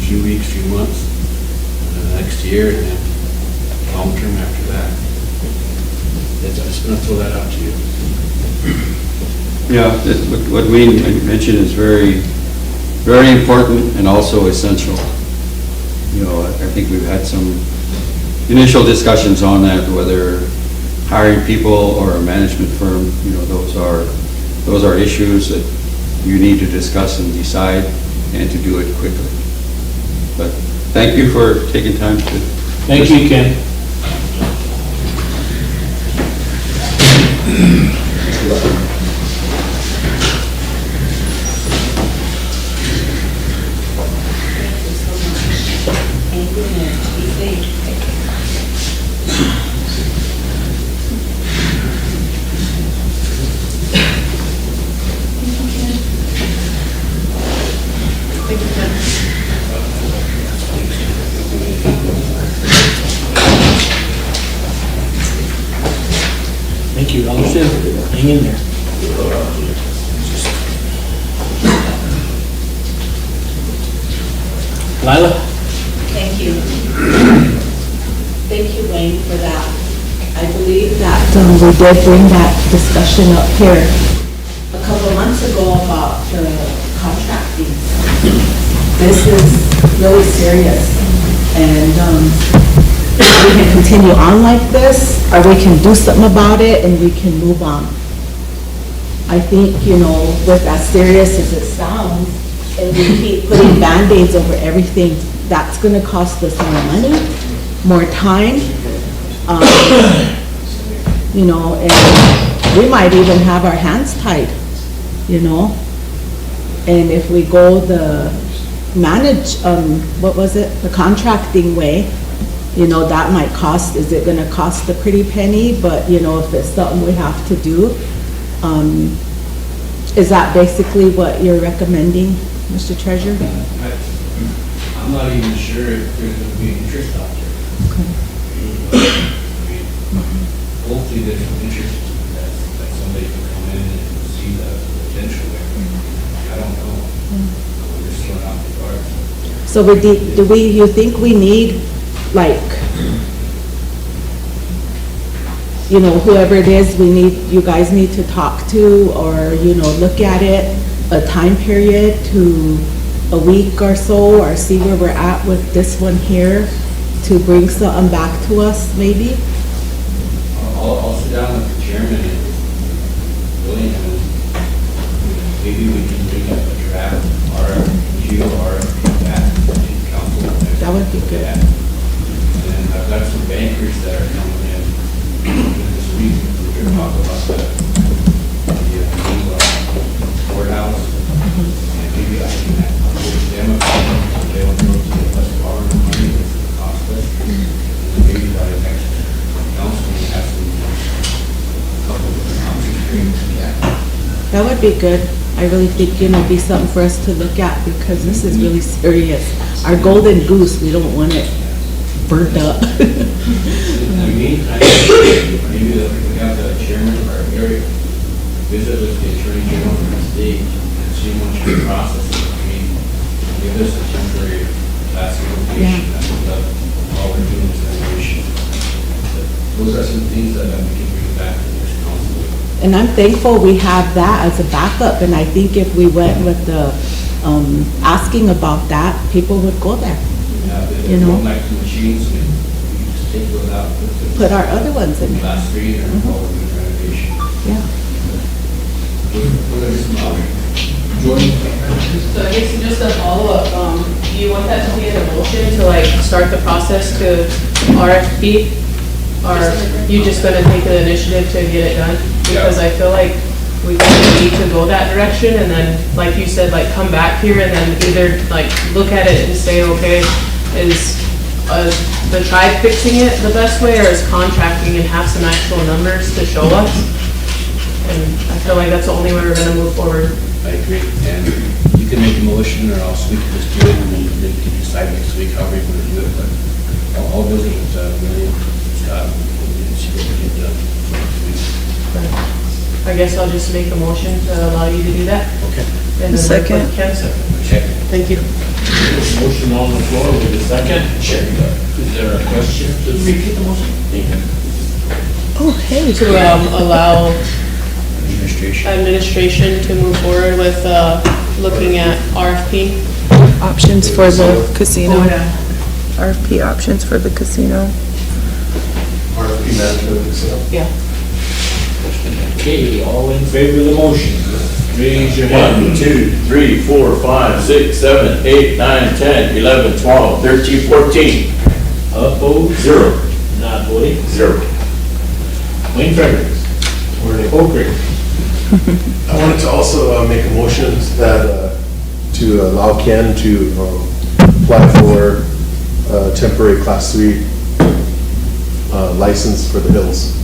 few weeks, few months, and then the next year, and then long term after that. I'm just gonna throw that out to you. Yeah, what Wayne mentioned is very very important and also essential. You know, I think we've had some initial discussions on that, whether hiring people or a management firm, you know, those are issues that you need to discuss and decide and to do it quickly. But thank you for taking time to. Thank you, Ken. Thank you, and be safe. Thank you, Allison. Hang in there. Lila? Thank you. Thank you, Wayne, for that. I believe that we did bring that discussion up here a couple of months ago about the contracting. This is really serious, and we can continue on like this, or we can do something about it and we can move on. I think, you know, with as serious as it sounds, and we keep putting Band-Aids over everything, that's gonna cost us more money, more time, you know, and we might even have our hands tied, you know? And if we go the the contracting way, you know, that might cost, is it gonna cost a pretty penny? But, you know, if it's something we have to do, is that basically what you're recommending, Mr. Treasurer? I'm not even sure if there's going to be interest out there. Hopefully there's some interest that somebody can come in and see the potential there. I don't know. We're just throwing out the cards. So you think we need, like, you know, whoever it is, you guys need to talk to, or, you know, look at it, a time period to a week or so, or see where we're at with this one here, to bring something back to us, maybe? I'll sit down with the chairman and William, and maybe we can bring up a draft RFQ or RFP back to the council. That would be good. And I've got some bankers that are coming in this week. We're going to talk about the courthouse. And maybe I can go to them if they want to go to the West Bar and money with the cost us. And maybe by the next council, we have some couple of different options. That would be good. I really think, you know, be something for us to look at, because this is really serious. Our golden goose, we don't want it burnt up. In the meantime, maybe we have the chairman of our area visit with the attorney general of the state and see much of the process. I mean, give us a temporary class location, and all we're doing is renovation. Those are some things that we can bring back to this council. And I'm thankful we have that as a backup, and I think if we went with the, asking about that, people would go there. Yeah, You know? like the machines, we just take those out. Put our other ones in there. Last 3 years, all we're doing renovation. Yeah. Jordan? So I guess just a follow-up, do you want that to be in a motion to like start the process to RFP? Or you just gonna take the initiative to get it done? Because I feel like we need to go that direction, and then, like you said, like come back here and then either like look at it and say, okay, is the tribe fixing it the best way, or is contracting and have some actual numbers to show us? And I feel like that's the only way we're gonna move forward. I agree, and you can make a motion, or else we can just do it, and then they can decide next week how we're gonna do it, but I'll visit with William, Scott, and see what we can do next week. I guess I'll just make a motion to allow you to do that. Okay. And then Second. Ken. Check. Thank you. Motion on the floor with a second. Check. Is there a question? Repeat the motion. Oh, hey. To allow Administration. administration to move forward with looking at RFP. Options for the casino. RFP options for the casino. RFP management casino. Yeah. Okay, all in favor of the motion, raise your hand. 1, 2, 3, 4, 5, 6, 7, 8, 9, 10, 11, 12, 13, 14. Opposed? 0. Not voting? 0. Wayne Fredericks. Oak Ridge. I wanted to also make a motion that, to allow Ken to apply for a temporary Class 3 license for the hills.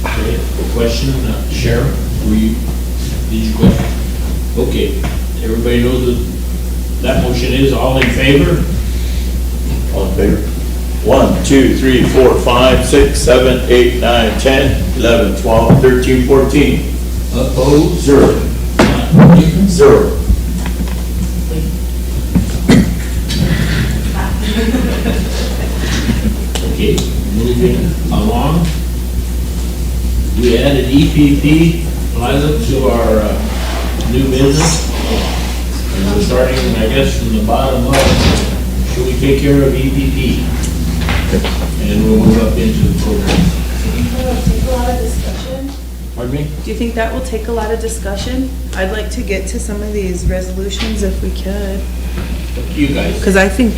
Okay, question, Sharon, did you question? Okay, everybody knows what that motion is, all in favor? All in favor? 1, 2, 3, 4, 5, 6, 7, 8, 9, 10, 11, 12, 13, 14. Opposed? 0. Not voting? 0. Okay, moving along. We added EPP, Liza, to our new business. And we're starting, I guess, from the bottom up. Should we take care of EPP? And we'll move up into the program. Do you think that will take a lot of discussion? Pardon me? Do you think that will take a lot of discussion? I'd like to get to some of these resolutions if we could. Up to you guys. Because I think,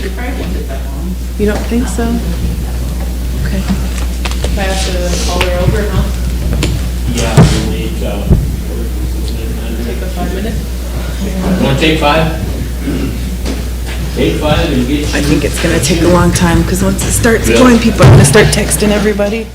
you don't think so? Okay. If I have to call her over, huh? Yeah, we'll need, Take a 5 minute? want to take 5? Take 5 and get you. I think it's gonna take a long time, because once it starts Yeah. going, people are gonna start texting everybody.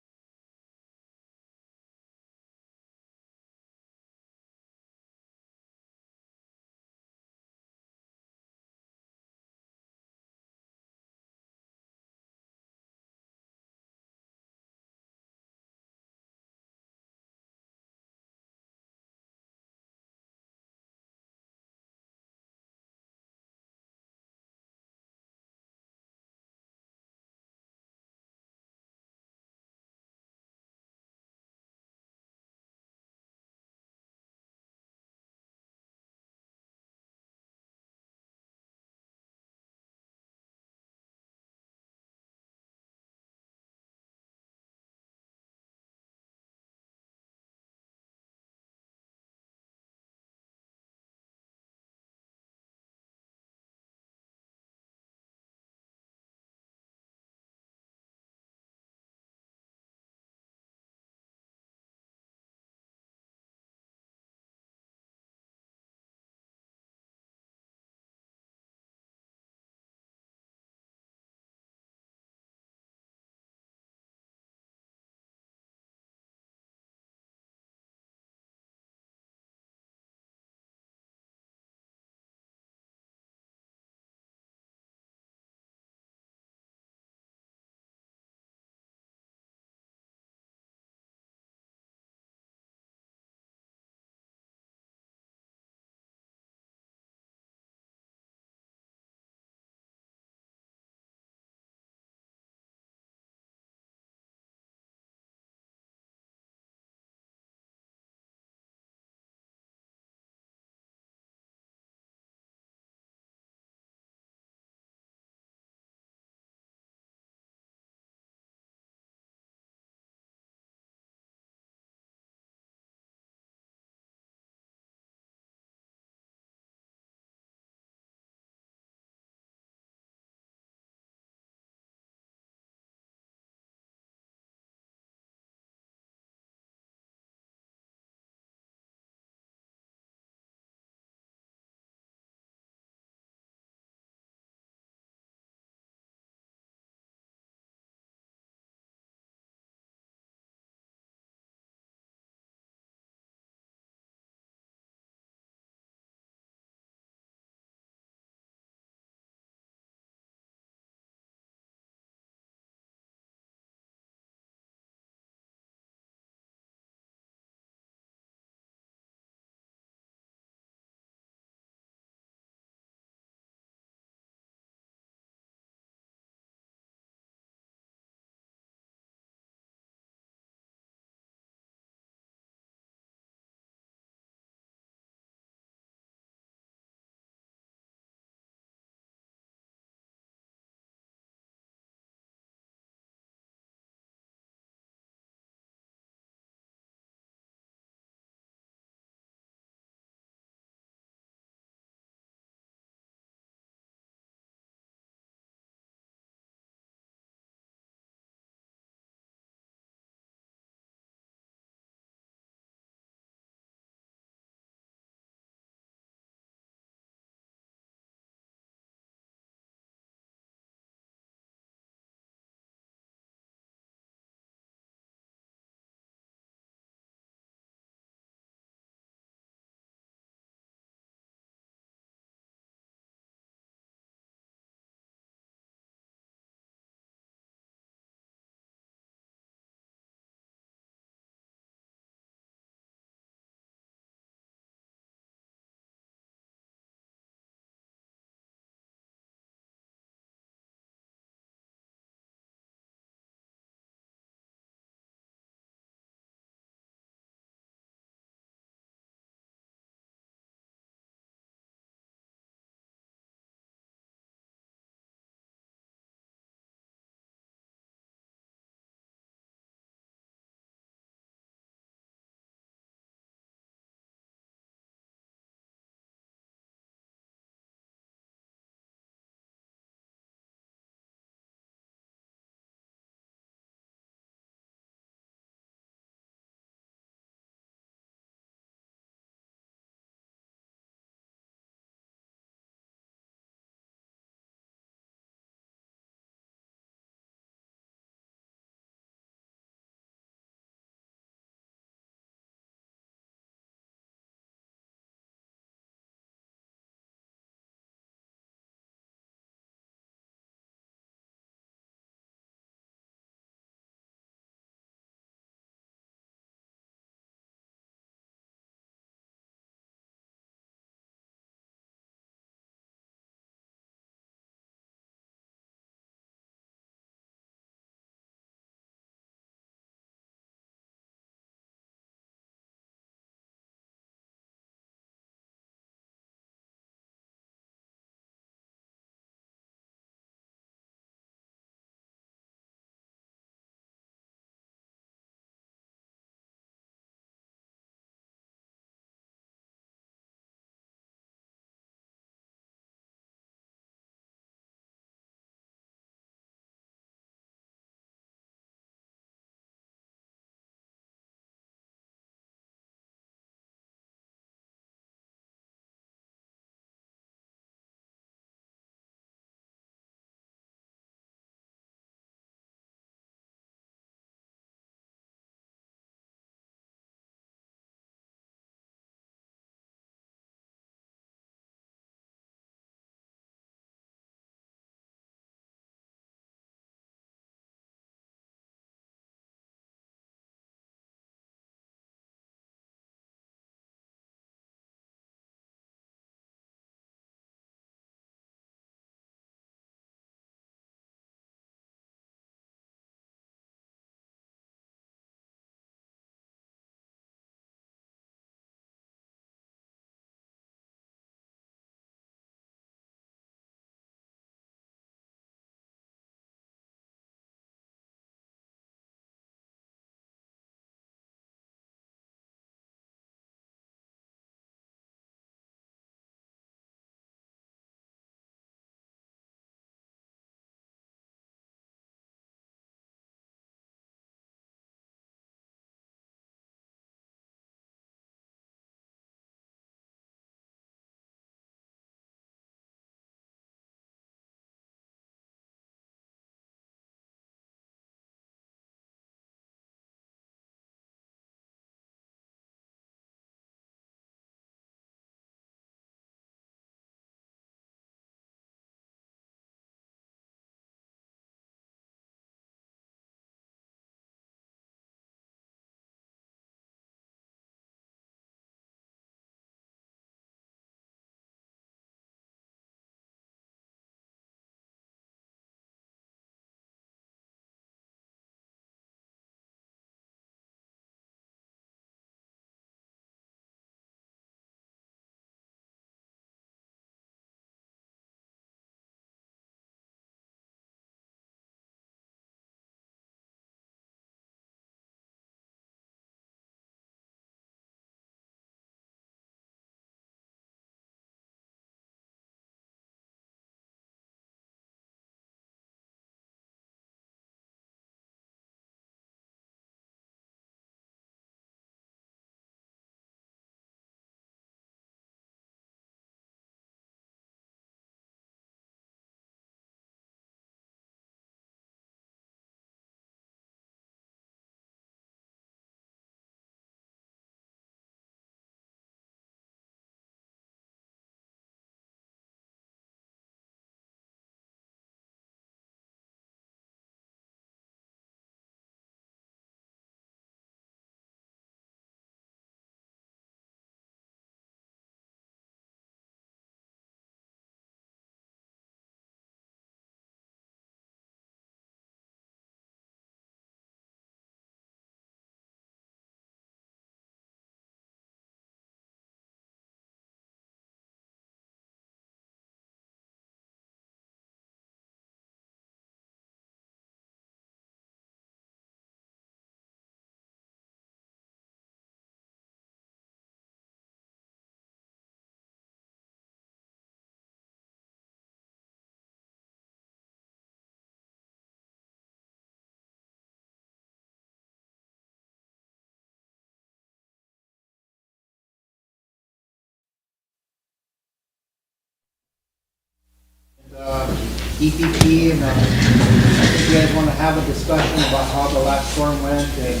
EPP, and I think you guys want to have a discussion about how the last storm went and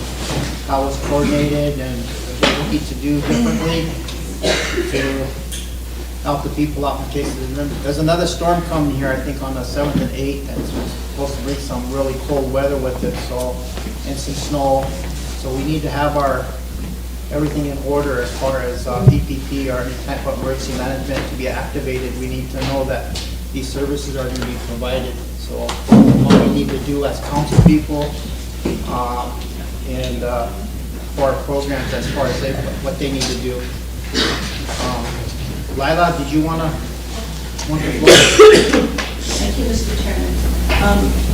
how it was coordinated and what we need to do differently to help the people out in case there's another storm coming here, I think on the 7th and 8th, and it's supposed to bring some really cold weather with it, so, and some snow. So we need to have everything in order as far as EPP or any type of emergency management to be activated. We need to know that these services are going to be provided. So what we need to do as council people and for our programs as far as what they need to do. Lila, did you want to floor? Thank you, Mr. Chairman.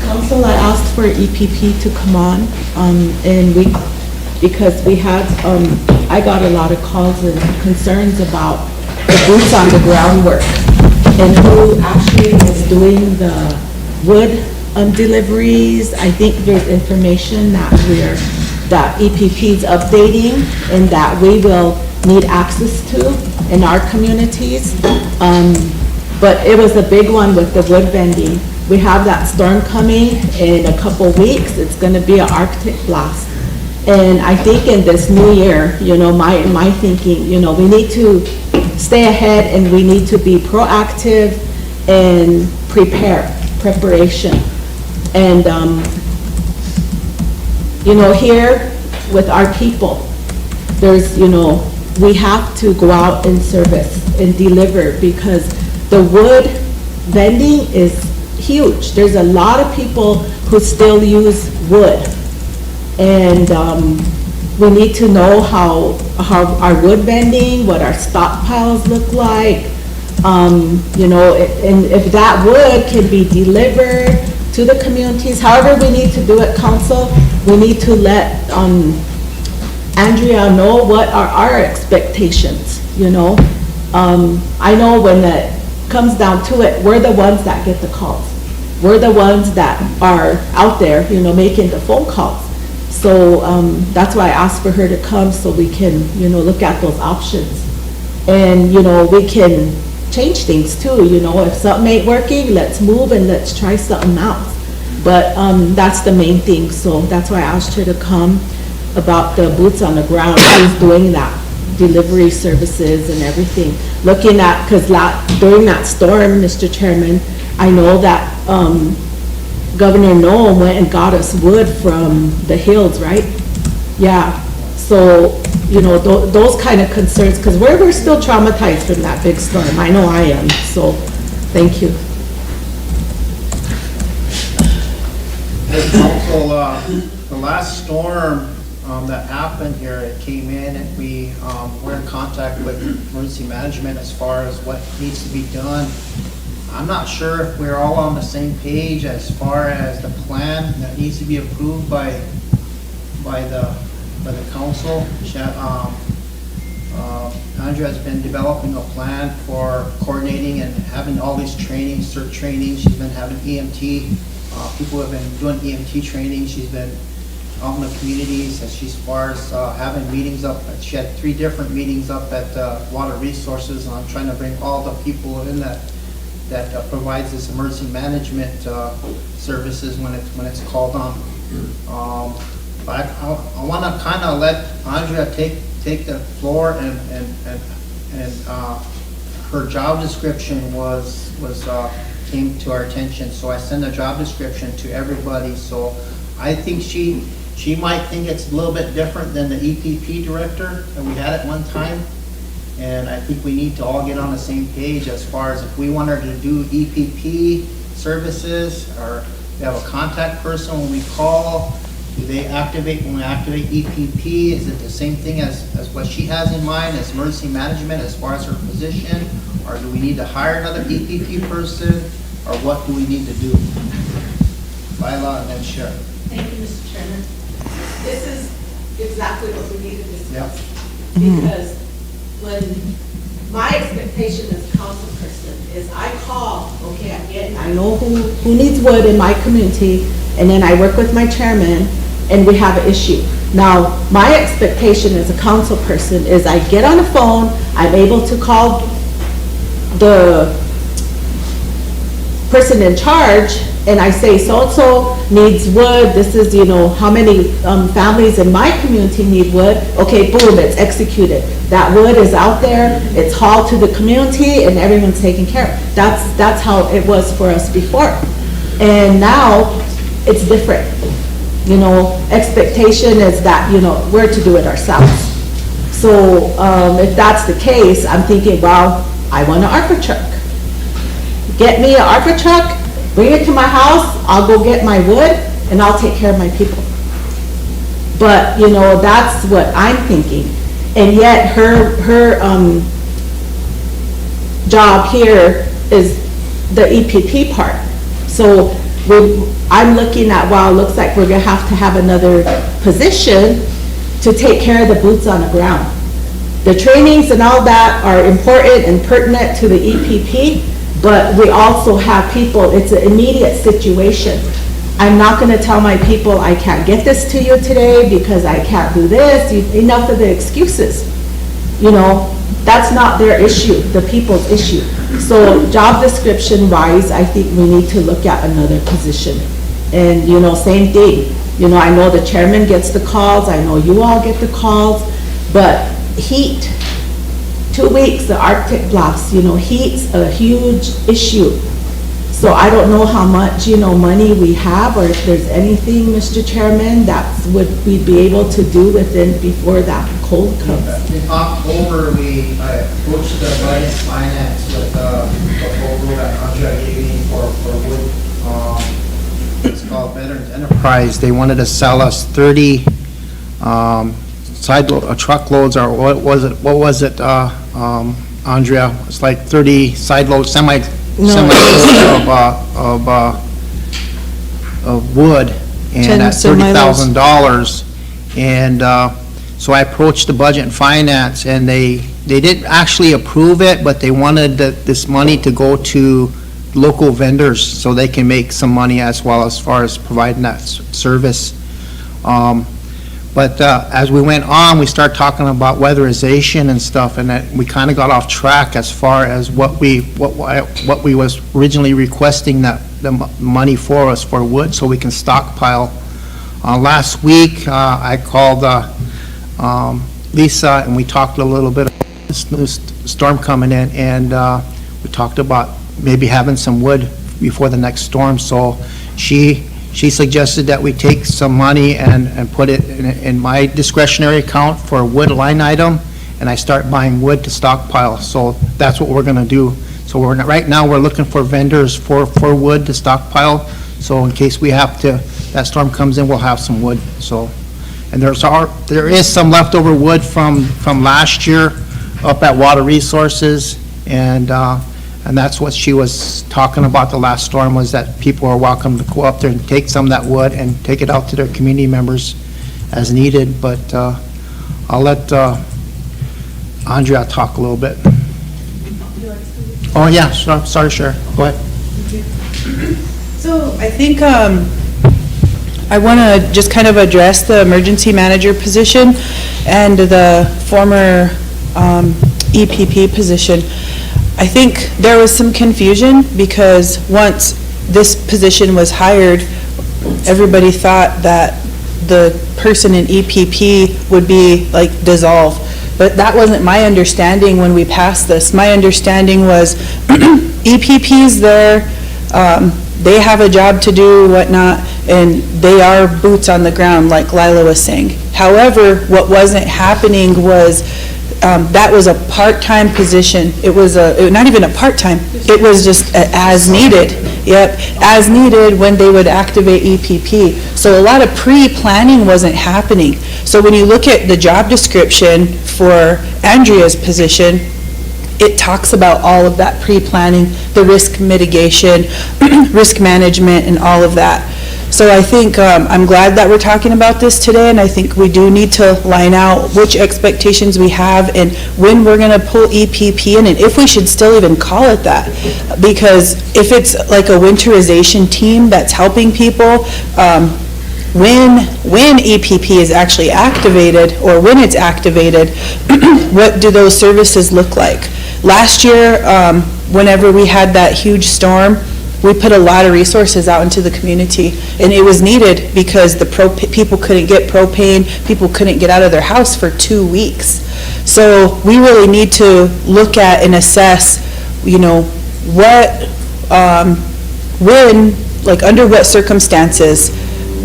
Council, I asked for EPP to come on, and because we had, I got a lot of calls and concerns about the boots on the ground work and who actually was doing the wood deliveries. I think there's information that that EPP is updating and that we will need access to in our communities. But it was a big one with the wood bending. We have that storm coming in a couple weeks. It's going to be an Arctic blast. And I think in this new year, my thinking, we need to stay ahead and we need to be proactive and preparation. And, here with our people, there's, we have to go out and service and deliver because the wood vending is huge. There's a lot of people who still use wood. And we need to know how our wood vending, what our stockpiles look like, and if that wood can be delivered to the communities. However we need to do it, council, we need to let Andrea know what are our expectations, I know when it comes down to it, we're the ones that get the calls. We're the ones that are out there, making the phone calls. So that's why I asked for her to come so we can, look at those options. And, we can change things too, if something ain't working, let's move and let's try something else. But that's the main thing. So that's why I asked her to come about the boots on the ground. Who's doing that, delivery services and everything. Looking at, because during that storm, Mr. Chairman, I know that Governor Noel went and got us wood from the hills, right? Yeah, so, those kind of concerns, because we're still traumatized from that big storm. I know I am, so, thank you. Hey, council, the last storm that happened here, it came in and we were in contact with emergency management as far as what needs to be done. I'm not sure if we're all on the same page as far as the plan that needs to be approved by the council. Andrea has been developing a plan for coordinating and having all these trainings, CERT training. She's been having EMT, people have been doing EMT training. She's been out in the communities as far as having meetings up. She had 3 different meetings up at Water Resources, and I'm trying to bring all the people in that provides this emergency management services when it's called on. But I want to kind of let Andrea take the floor and her job description came to our attention. So I sent a job description to everybody. So I think she might think it's a little bit different than the EPP director that we had at one time. And I think we need to all get on the same page as far as if we want her to do EPP services, or we have a contact person when we call. Do they activate when we activate EPP? Is it the same thing as what she has in mind as emergency management as far as her position? Or do we need to hire another EPP person? Or what do we need to do? Lila and then Sharon. Thank you, Mr. Chairman. This is exactly what we need to discuss. Yep. Because when my expectation as a council person is I call, okay, I know who needs wood in my community, and then I work with my chairman, and we have an issue. Now, my expectation as a council person is I get on the phone, I'm able to call the person in charge, and I say so-and-so needs wood, this is, how many families in my community need wood, okay, boom, it's executed. That wood is out there, it's hauled to the community, and everyone's taken care of. That's how it was for us before. And now, it's different. Expectation is that, we're to do it ourselves. So, if that's the case, I'm thinking, well, I want an ARPA truck. Get me an ARPA truck, bring it to my house, I'll go get my wood, and I'll take care of my people. But, that's what I'm thinking. And yet, her job here is the EPP part. So, I'm looking at, wow, it looks like we're gonna have to have another position to take care of the boots on the ground. The trainings and all that are important and pertinent to the EPP, but we also have people, it's an immediate situation. I'm not gonna tell my people, I can't get this to you today because I can't do this. Enough of the excuses. That's not their issue, the people's issue. So job description wise, I think we need to look at another position. And, same thing. I know the chairman gets the calls, I know you all get the calls, but heat, 2 weeks, the Arctic blast, heat's a huge issue. So I don't know how much, money we have, or if there's anything, Mr. Chairman, that we'd be able to do before that cold comes. In October, I approached the budget finance with a proposal that Andrea gave me for wood. It's called Veterans Enterprise. They wanted to sell us 30 truckloads, or what was it, Andrea? It's like 30 side loads, semi of wood, and at $30,000. And so I approached the budget and finance, and they didn't actually approve it, but they wanted this money to go to local vendors so they can make some money as well, as far as providing that service. But as we went on, we started talking about weatherization and stuff, and that we kind of got off track as far as what we was originally requesting, that the money for us for wood so we can stockpile. Last week, I called Lisa, and we talked a little bit about this new storm coming in, and we talked about maybe having some wood before the next storm. So she suggested that we take some money and put it in my discretionary account for a wood line item, and I start buying wood to stockpile. So that's what we're gonna do. So right now we're looking for vendors for wood to stockpile. So in case that storm comes in, we'll have some wood. So, and there is some leftover wood from last year up at Water Resources, and that's what she was talking about the last storm, was that people are welcome to go up there and take some of that wood and take it out to their community members as needed. But I'll let Andrea talk a little bit. Oh, yeah, sorry, sure. Go ahead. So I think I want to just kind of address the emergency manager position and the former EPP position. I think there was some confusion because once this position was hired, everybody thought that the person in EPP would be like dissolved. But that wasn't my understanding when we passed this. My understanding was EPP's there, they have a job to do, whatnot, and they are boots on the ground, like Lila was saying. However, what wasn't happening was that was a part-time position. It was not even a part-time, it was just as needed. Yep, as needed when they would activate EPP. So a lot of pre-planning wasn't happening. So when you look at the job description for Andrea's position, it talks about all of that pre-planning, the risk mitigation, risk management, and all of that. So I think I'm glad that we're talking about this today, and I think we do need to line out which expectations we have and when we're going to pull EPP in, and if we should still even call it that. Because if it's like a winterization team that's helping people, when EPP is actually activated, or when it's activated, what do those services look like? Last year, whenever we had that huge storm, we put a lot of resources out into the community, and it was needed because the people couldn't get propane, people couldn't get out of their house for 2 weeks. So we really need to look at and assess, you know, what, when, like under what circumstances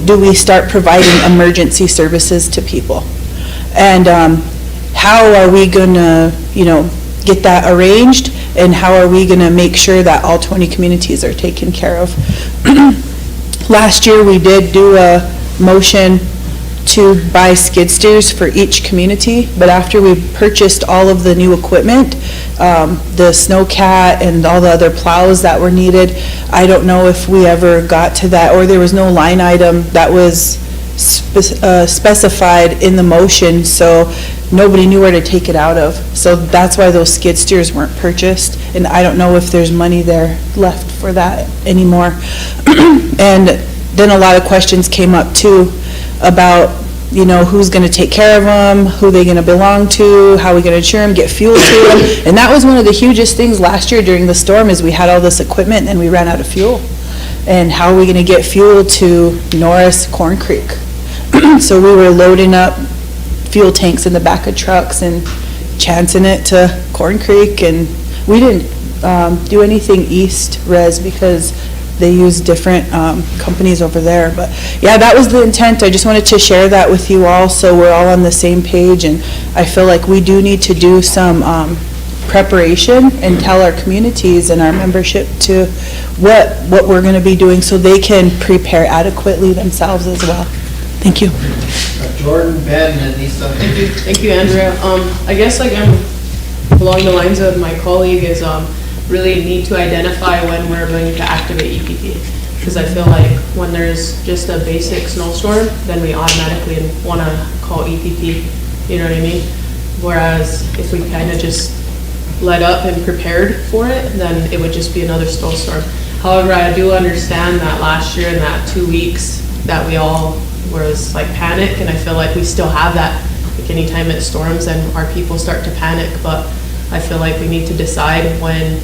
do we start providing emergency services to people? And how are we gonna, you know, get that arranged, and how are we gonna make sure that all 20 communities are taken care of? Last year, we did do a motion to buy skid steers for each community, but after we purchased all of the new equipment, the snowcat and all the other plows that were needed, I don't know if we ever got to that, or there was no line item that was specified in the motion, so nobody knew where to take it out of. So that's why those skid steers weren't purchased, and I don't know if there's money there left for that anymore. And then a lot of questions came up too about, you know, who's gonna take care of them, who they gonna belong to, how we gonna insure them, get fuel to them. And that was one of the hugest things last year during the storm, is we had all this equipment and we ran out of fuel. And how are we gonna get fuel to Norris, Corn Creek? So we were loading up fuel tanks in the back of trucks and chancing it to Corn Creek, and we didn't do anything east res because they use different companies over there. But yeah, that was the intent. I just wanted to share that with you all so we're all on the same page, and I feel like we do need to do some preparation and tell our communities and our membership to what we're going to be doing so they can prepare adequately themselves as well. Thank you. Jordan, Ben, and Lisa. Thank you, Andrea. I guess like I'm along the lines of my colleague is really need to identify when we're going to activate EPP. Because I feel like when there's just a basic snowstorm, then we automatically want to call EPP, you know what I mean? Whereas if we kind of just let up and prepared for it, then it would just be another snowstorm. However, I do understand that last year in that 2 weeks that we all was like panic, and I feel like we still have that. Like anytime it storms and our people start to panic, but I feel like we need to decide when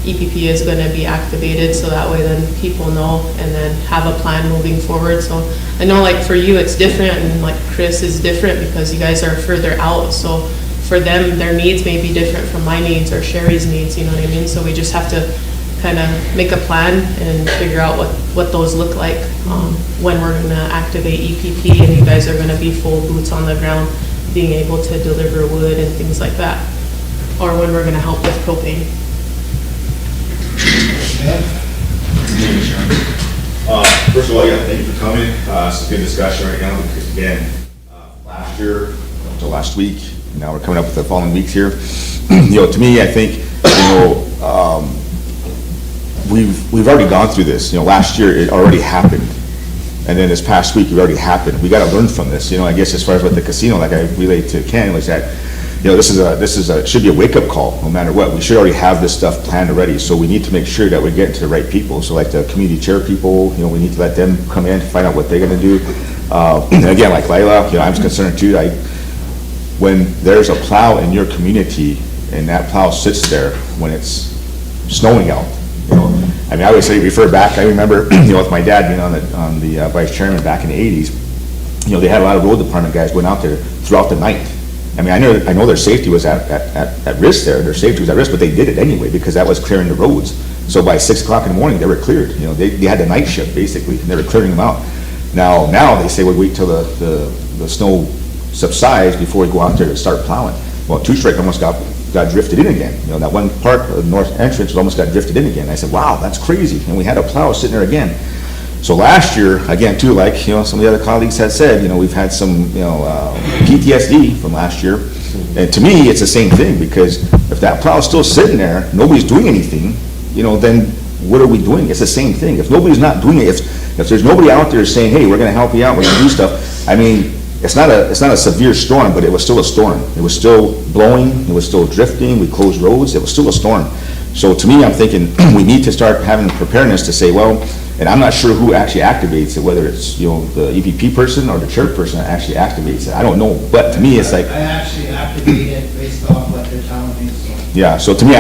EPP is going to be activated, so that way then people know and then have a plan moving forward. So I know like for you it's different, and like Chris is different because you guys are further out, so for them their needs may be different from my needs or Sherry's needs, you know what I mean? So we just have to kind of make a plan and figure out what those look like when we're going to activate EPP, and you guys are going to be full boots on the ground being able to deliver wood and things like that, or when we're going to help with propane. First of all, yeah, thank you for coming. It's a good discussion right now because again, last year to last week, now we're coming up with the following weeks here. You know, to me, I think, you know, we've already gone through this. You know, last year it already happened, and then this past week it already happened. We got to learn from this. You know, I guess as far as with the casino, like I relayed to Ken, was that, you know, this should be a wake-up call no matter what. We should already have this stuff planned already, so we need to make sure that we're getting to the right people. So like the community chair people, you know, we need to let them come in to find out what they're going to do. And again, like Lila, you know, I'm concerned too. When there's a plow in your community and that plow sits there when it's snowing out, you know, I mean, I always say refer back. I remember, you know, with my dad being on the vice chairman back in the 80s, you know, they had a lot of road department guys going out there throughout the night. I mean, I know their safety was at risk there. Their safety was at risk, but they did it anyway because that was clearing the roads. So by 6 o'clock in the morning, they were cleared. You know, they had the night shift basically, and they were clearing them out. Now they say we'll wait till the snow subsides before we go out there to start plowing. Well, Two Strike almost got drifted in again. You know, that one part of the north entrance almost got drifted in again. I said, wow, that's crazy. And we had a plow sitting there again. So last year, again, too, like, you know, some of the other colleagues had said, you know, we've had some, you know, PTSD from last year. And to me, it's the same thing, because if that plow is still sitting there, nobody's doing anything, you know, then what are we doing? It's the same thing. If nobody's not doing it, if there's nobody out there saying, hey, we're gonna help you out, we're gonna do stuff, I mean, it's not a severe storm, but it was still a storm. It was still blowing, it was still drifting, we closed roads, it was still a storm. So to me, I'm thinking we need to start having preparedness to say, well, and I'm not sure who actually activates it, whether it's, you know, the EPP person or the chairperson that actually activates it. I don't know, but to me, it's like. I actually activate it based off what they're telling me, so. Yeah, so to me,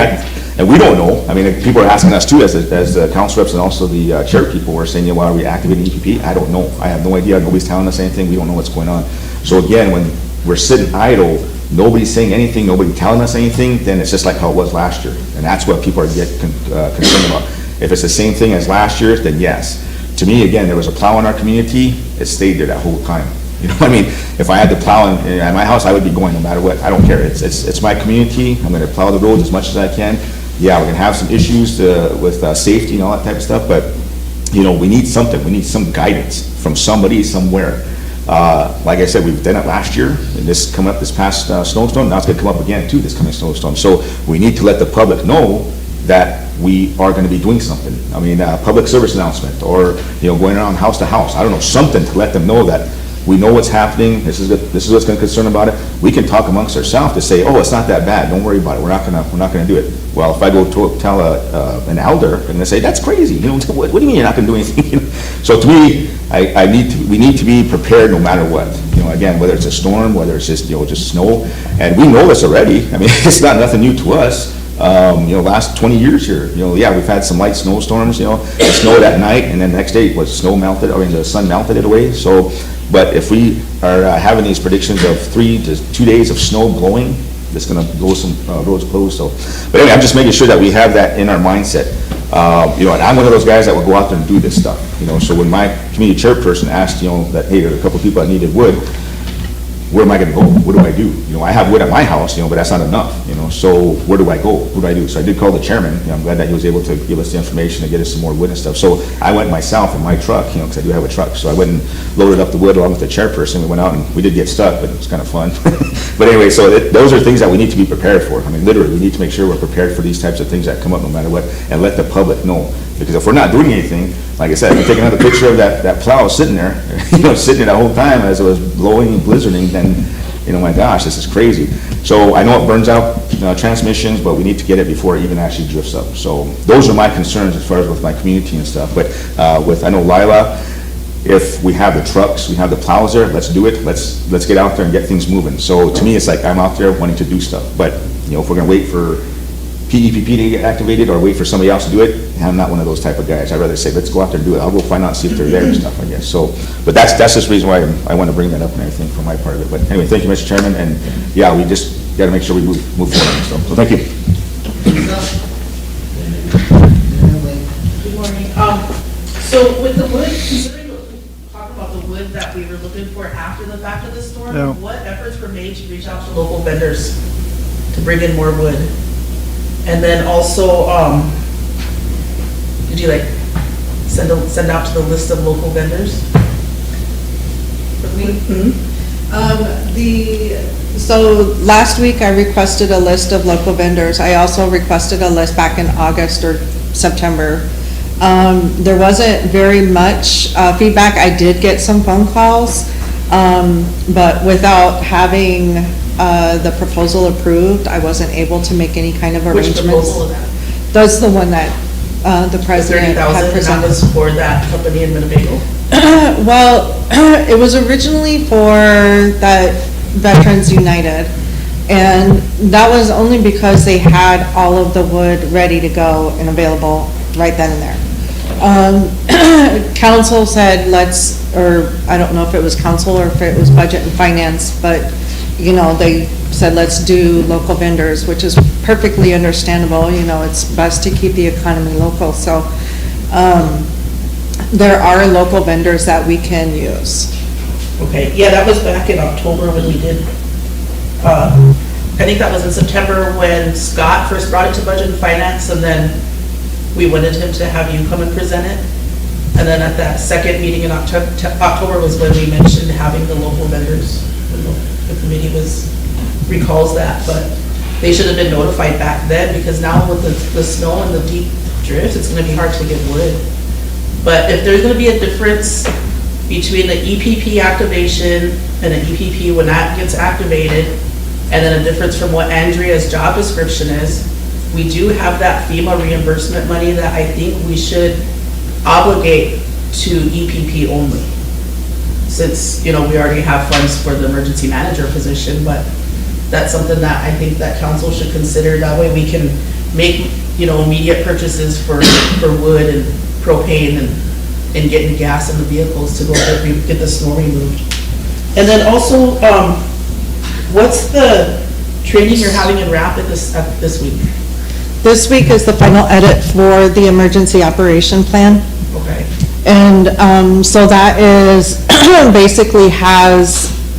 And we don't know. I mean, people are asking us too, as the council reps and also the chair people were saying, why are we activating EPP? I don't know. I have no idea. Nobody's telling us anything. We don't know what's going on. So again, when we're sitting idle, nobody's saying anything, nobody telling us anything, then it's just like how it was last year. And that's what people are concerned about. If it's the same thing as last year, then yes. To me, again, there was a plow in our community, it stayed there that whole time. You know what I mean? If I had to plow at my house, I would be going no matter what. I don't care. It's my community. I'm gonna plow the roads as much as I can. Yeah, we're gonna have some issues with safety and all that type of stuff, but you know, we need something. We need some guidance from somebody somewhere. Like I said, we've done it last year, and this come up this past snowstorm. Now it's gonna come up again too, this coming snowstorm. So we need to let the public know that we are gonna be doing something. I mean, public service announcement, or, you know, going around house to house. I don't know, something to let them know that we know what's happening. This is what's gonna concern about it. We can talk amongst ourselves to say, oh, it's not that bad. Don't worry about it. We're not gonna do it. Well, if I go tell an elder, they're gonna say, that's crazy. You know, what do you mean you're not gonna do anything? You know? So to me, we need to be prepared no matter what. You know, again, whether it's a storm, whether it's just, you know, just snow, and we know this already. I mean, it's not nothing new to us. You know, last 20 years here, you know, yeah, we've had some light snowstorms, you know, it snowed at night, and then the next day the sun melted it away. So, but if we are having these predictions of 3 to 2 days of snow blowing, it's gonna blow some roads closed. So, but anyway, I'm just making sure that we have that in our mindset. You know, and I'm one of those guys that will go out there and do this stuff. You know, so when my community chairperson asked, you know, that, hey, there are a couple of people that needed wood, where am I gonna go? What do I do? You know, I have wood at my house, you know, but that's not enough, you know, so where do I go? What do I do? So I did call the chairman. You know, I'm glad that he was able to give us the information and get us some more wood and stuff. So I went myself in my truck, you know, because I do have a truck. So I went and loaded up the wood along with the chairperson. We went out and we did get stuck, but it was kind of fun. But anyway, so those are things that we need to be prepared for. I mean, literally, we need to make sure we're prepared for these types of things that come up no matter what, and let the public know. Because if we're not doing anything, like I said, if you take another picture of that plow sitting there, you know, sitting there the whole time as it was blowing and blizzarding, then, you know, my gosh, this is crazy. So I know it burns out transmissions, but we need to get it before it even actually drifts up. So those are my concerns as far as with my community and stuff. But I know Lila, if we have the trucks, we have the plows there, let's do it. Let's get out there and get things moving. So to me, it's like I'm out there wanting to do stuff. But, you know, if we're gonna wait for PEPP to get activated or wait for somebody else to do it, I'm not one of those type of guys. I'd rather say, let's go out there and do it. I'll go find out and see if they're there and stuff, I guess. So, but that's just the reason why I want to bring that up and everything for my part of it. But anyway, thank you, Mr. Chairman, and yeah, we just got to make sure we move forward. So thank you. Good morning. So with the wood, considering talk about the wood that we were looking for after the fact of the storm, Yeah. what efforts were made to reach out to local vendors to bring in more wood? And then also, did you like send out to the list of local vendors? So last week I requested a list of local vendors. I also requested a list back in August or September. There wasn't very much feedback. I did get some phone calls, but without having the proposal approved, I wasn't able to make any kind of arrangements. Which proposal is that? That's the one that the president had 30,000, and that presented. was for that company in Winnebago? Well, it was originally for that Veterans United, and that was only because they had all of the wood ready to go and available right then and there. Council said or I don't know if it was council or if it was budget and finance, but, you know, they said, let's do local vendors, which is perfectly understandable. You know, it's best to keep the economy local. So, there are local vendors that we can use. Okay, yeah, that was back in October when we did, I think that was in September when Scott first brought it to Budget and Finance, and then we wanted him to have you come and present it. And then at that second meeting in October was when we mentioned having the local vendors. The committee recalls that, but they should have been notified back then, because now with the snow and the deep drifts, it's gonna be hard to get wood. But if there's gonna be a difference between the EPP activation and an EPP when that gets activated, and then a difference from what Andrea's job description is, we do have that FEMA reimbursement money that I think we should obligate to EPP only. Since, you know, we already have funds for the emergency manager position, but that's something that I think that council should consider. That way we can make immediate purchases for wood and propane and getting gas in the vehicles to go get the snow removed. And then also, what's the training you're having in Rapid this week? This week is the final edit for the emergency operation plan. Okay. And so that is basically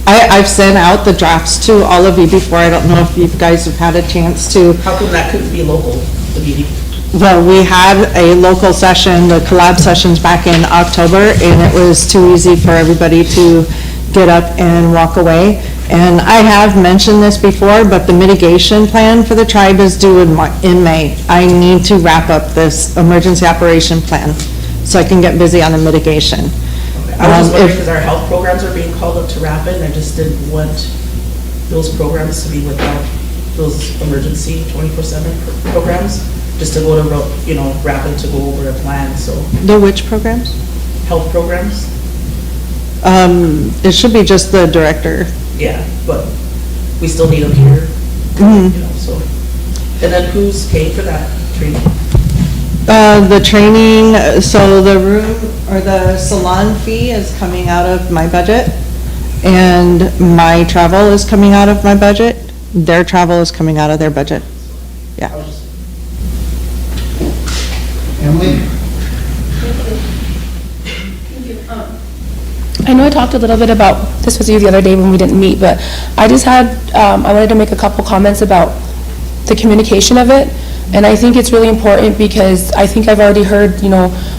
I've sent out the drafts to all of you before. I don't know if you guys have had a chance to. How come that couldn't be local, the meeting? Well, we had a local session, the collab sessions back in October, and it was too easy for everybody to get up and walk away. And I have mentioned this before, but the mitigation plan for the tribe is due in May. I need to wrap up this emergency operation plan so I can get busy on the mitigation. Okay. I was just wondering because our health programs are being called up to Rapid, and I just didn't want those programs to be without those emergency 24/7 programs. Just to go to, Rapid to go over a plan, so. The which programs? Health programs? It should be just the director. Yeah, but we still need them here, so. And then who's paying for that training? The training, so the room or the salon fee is coming out of my budget, and my travel is coming out of my budget. Their travel is coming out of their budget. Yeah. Emily? I know I talked a little bit about, this was you the other day when we didn't meet, but I just had, I wanted to make a couple comments about the communication of it. And I think it's really important because I think I've already heard,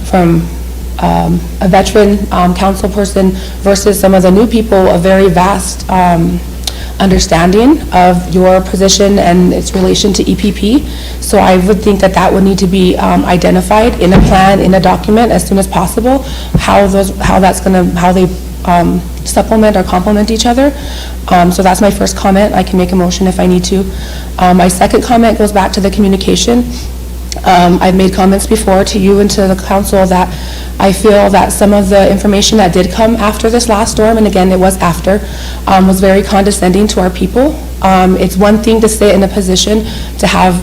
from a veteran council person versus some of the new people, a very vast understanding of your position and its relation to EPP. So I would think that that would need to be identified in a plan, in a document as soon as possible, how they supplement or complement each other. So that's my first comment. I can make a motion if I need to. My second comment goes back to the communication. I've made comments before to you and to the council that I feel that some of the information that did come after this last storm, and again, it was after, was very condescending to our people. It's one thing to sit in a position to have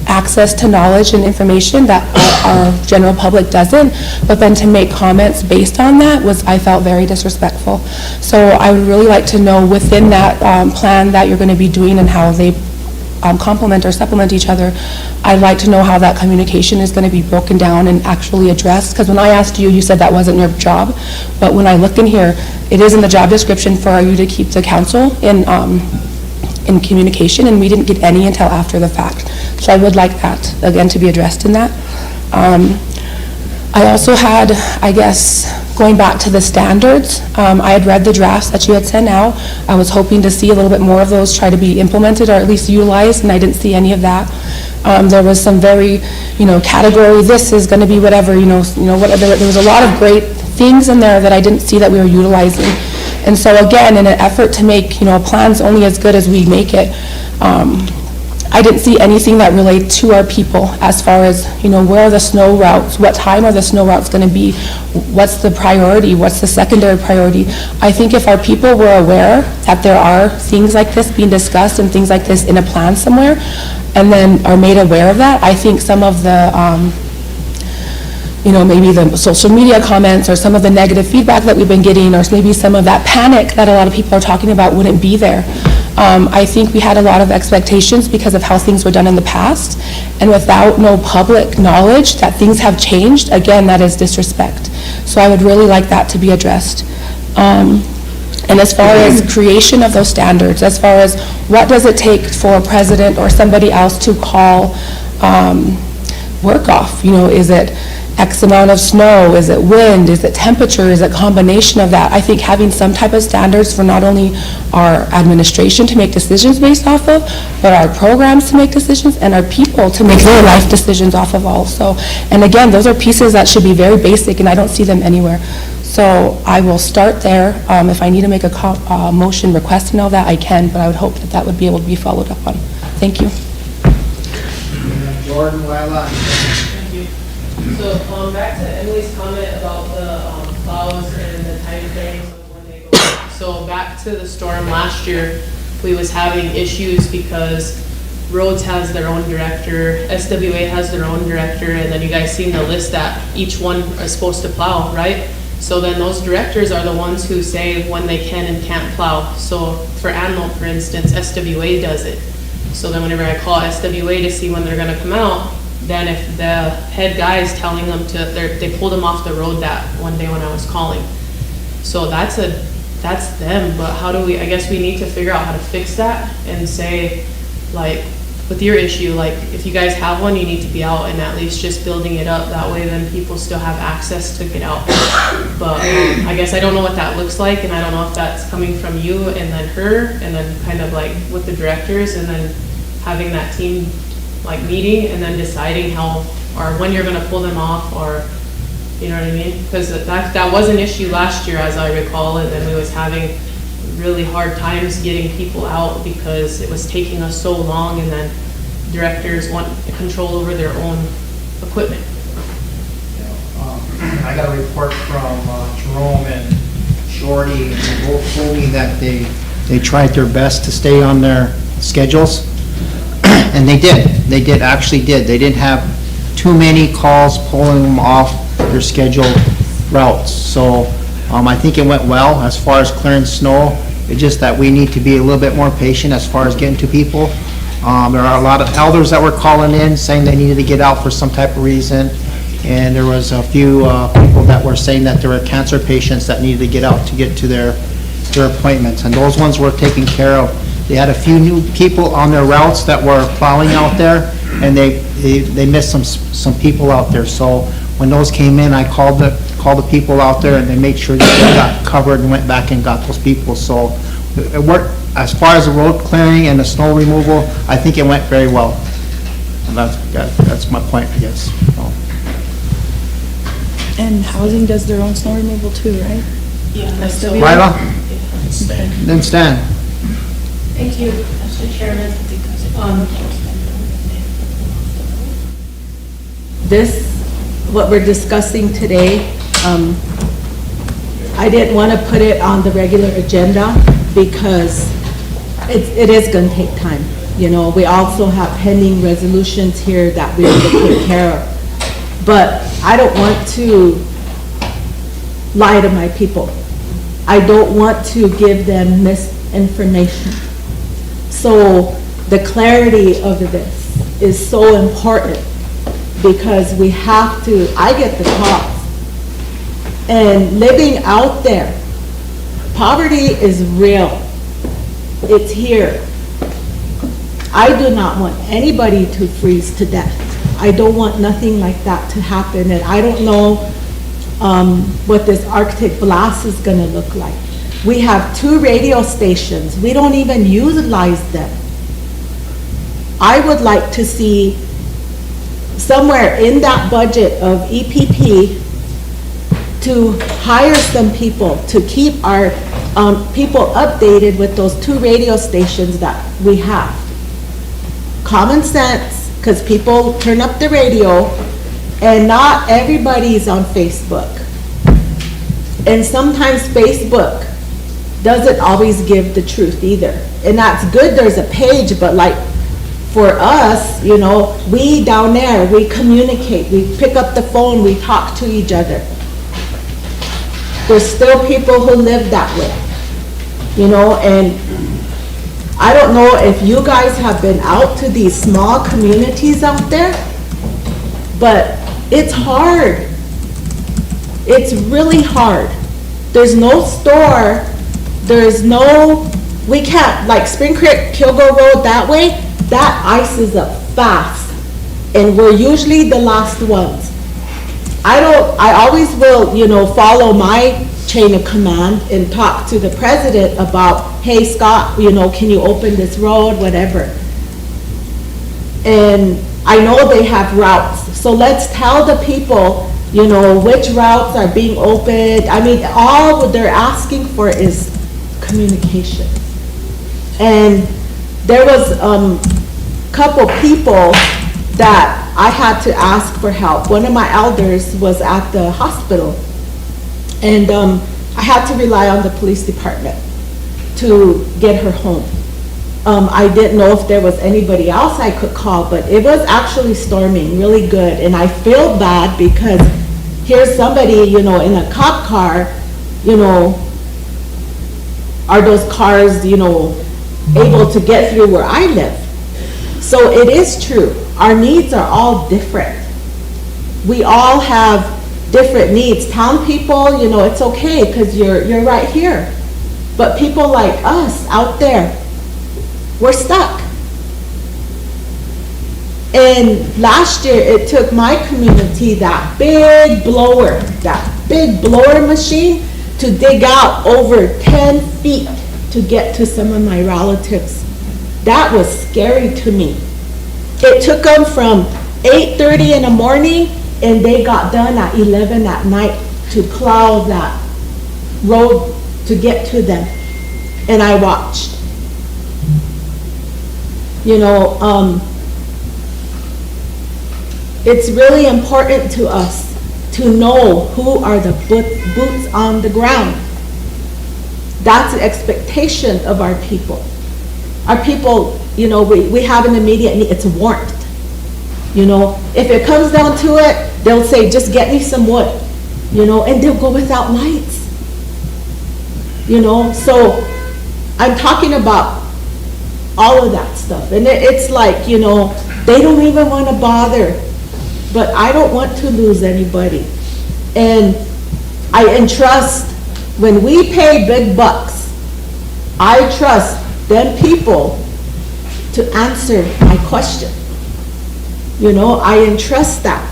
access to knowledge and information that our general public doesn't, but then to make comments based on that I felt very disrespectful. So I would really like to know within that plan that you're going to be doing and how they complement or supplement each other, I'd like to know how that communication is going to be broken down and actually addressed, because when I asked you, you said that wasn't your job, but when I looked in here, it is in the job description for you to keep the council in communication, and we didn't get any until after the fact. So I would like that, again, to be addressed in that. I also had, I guess, going back to the standards, I had read the drafts that you had sent out. I was hoping to see a little bit more of those try to be implemented or at least utilized, and I didn't see any of that. There was some very, category, this is going to be whatever, whatever. There was a lot of great things in there that I didn't see that we were utilizing. And so again, in an effort to make, plans only as good as we make it, I didn't see anything that related to our people as far as, where are the snow routes, what time are the snow routes going to be, what's the priority, what's the secondary priority. I think if our people were aware that there are things like this being discussed and things like this in a plan somewhere, and then are made aware of that, I think some of the, maybe the social media comments or some of the negative feedback that we've been getting, or maybe some of that panic that a lot of people are talking about wouldn't be there. I think we had a lot of expectations because of how things were done in the past, and without no public knowledge that things have changed, again, that is disrespect. So I would really like that to be addressed. And as far as creation of those standards, as far as what does it take for a president or somebody else to call work off? Is it X amount of snow? Is it wind? Is it temperature? Is it a combination of that? I think having some type of standards for not only our administration to make decisions based off of, but our programs to make decisions and our people to make their life decisions off of also. And again, those are pieces that should be very basic, and I don't see them anywhere. So I will start there. If I need to make a motion requesting all that, I can, but I would hope that that would be able to be followed up on. Thank you. Jordan, Wyla. So, back to Emily's comment about the plows and the time frames of when they go. So back to the storm last year, we was having issues because Roads has their own director, SWA has their own director, and then you guys seen the list that each one is supposed to plow, right? So then those directors are the ones who say when they can and can't plow. So for animal, for instance, SWA does it. So then whenever I call SWA to see when they're gonna come out, then if the head guy is telling them to, they pulled them off the road that one day when I was calling. So that's them, but how do we, I guess we need to figure out how to fix that and say, like, with your issue, like, if you guys have one, you need to be out and at least just building it up. That way then people still have access to get out. But I guess I don't know what that looks like, and I don't know if that's coming from you and then her, and then kind of like with the directors, and then having that team like meeting and then deciding how, or when you're gonna pull them off, or, you know what I mean? Because that was an issue last year, as I recall, and then we was having really hard times getting people out because it was taking us so long, and then directors want control over their own equipment. I got a report from Jerome and Shorty, and they both told me that they tried their best to stay on their schedules, and they actually did. They didn't have too many calls pulling them off their scheduled routes. So I think it went well as far as clearing snow. It's just that we need to be a little bit more patient as far as getting to people. There are a lot of elders that were calling in saying they needed to get out for some type of reason. And there was a few people that were saying that there were cancer patients that needed to get out to get to their appointments. And those ones were taken care of. They had a few new people on their routes that were plowing out there, and they missed some people out there. So when those came in, I called the people out there, and they made sure that they got covered and went back and got those people. So it worked. As far as the road clearing and the snow removal, I think it went very well. And that's my point, I guess. So. And housing does their own snow removal too, right? Yeah. SWA? Right on. Then Stan. Thank you, Mr. Chairman. What we're discussing today, I didn't want to put it on the regular agenda because it is going to take time. You know, we also have pending resolutions here that we need to take care of. But I don't want to lie to my people. I don't want to give them misinformation. So the clarity of this is so important because we have to, I get the calls. And living out there, poverty is real. It's here. I do not want anybody to freeze to death. I don't want nothing like that to happen, and I don't know what this Arctic blast is gonna look like. We have 2 radio stations. We don't even utilize them. I would like to see somewhere in that budget of EPP to hire some people to keep our people updated with those 2 radio stations that we have. Common sense, because people turn up the radio and not everybody's on Facebook. And sometimes Facebook doesn't always give the truth either. And that's good, there's a page, but like for us, you know, we down there, we communicate, we pick up the phone, we talk to each other. There's still people who live that way, you know, and I don't know if you guys have been out to these small communities out there, but it's hard. It's really hard. There's no store, there's no, we can't, like Spring Creek, Kilgo Road that way, that ices up fast. And we're usually the last ones. I always will, you know, follow my chain of command and talk to the president about, hey, Scott, you know, can you open this road, whatever. And I know they have routes. So let's tell the people, you know, which routes are being opened. I mean, all what they're asking for is communication. And there was a couple people that I had to ask for help. One of my elders was at the hospital, and I had to rely on the police department to get her home. I didn't know if there was anybody else I could call, but it was actually storming really good. And I feel bad because here's somebody, you know, in a cop car, you know, are those cars, you know, able to get through where I live? So it is true. Our needs are all different. We all have different needs. Town people, you know, it's okay because you're right here. But people like us out there, we're stuck. And last year, it took my community that big blower machine to dig out over 10 feet to get to some of my relatives. That was scary to me. It took them from 8:30 in the morning and they got done at 11 at night to plow that road to get to them. And I watched. You know, it's really important to us to know who are the boots on the ground. That's the expectation of our people. Our people, you know, we have an immediate need, it's warmth. You know, if it comes down to it, they'll say, just get me some wood, you know, and they'll go without lights. You know, so I'm talking about all of that stuff. And it's like, you know, they don't even want to bother. But I don't want to lose anybody. And I entrust, when we pay big bucks, I trust them people to answer my question. You know, I entrust that.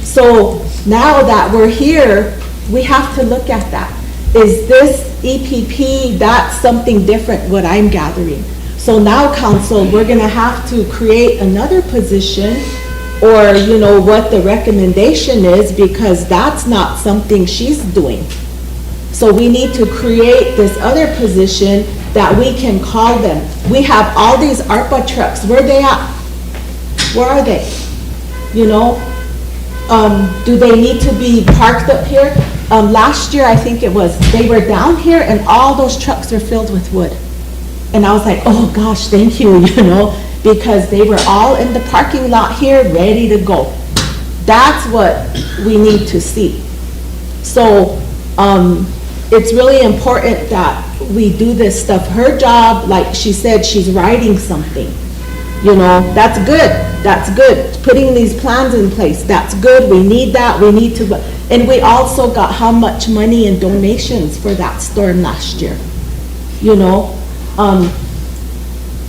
So now that we're here, we have to look at that. Is this EPP, that's something different what I'm gathering. So now, council, we're gonna have to create another position, or, you know, what the recommendation is, because that's not something she's doing. So we need to create this other position that we can call them. We have all these ARPA trucks. Where are they at? Where are they? You know, do they need to be parked up here? Last year, I think it was, they were down here and all those trucks are filled with wood. And I was like, oh gosh, thank you, you know, because they were all in the parking lot here, ready to go. That's what we need to see. So it's really important that we do this stuff. Her job, like she said, she's writing something. You know, that's good. That's good. Putting these plans in place, that's good. We need that. We need to. And we also got how much money in donations for that storm last year. You know,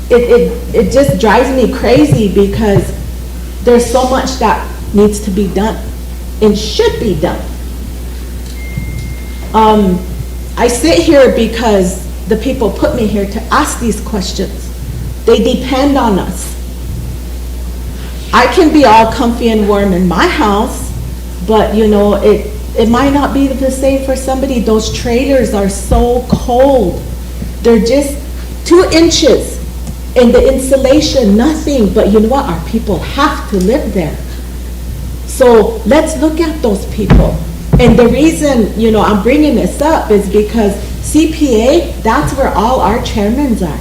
it just drives me crazy because there's so much that needs to be done and should be done. I sit here because the people put me here to ask these questions. They depend on us. I can be all comfy and warm in my house, but you know, it might not be the same for somebody. Those trailers are so cold. They're just 2 inches. And the insulation, nothing, but you know what? Our people have to live there. So let's look at those people. And the reason, you know, I'm bringing this up is because CPA, that's where all our chairmans are.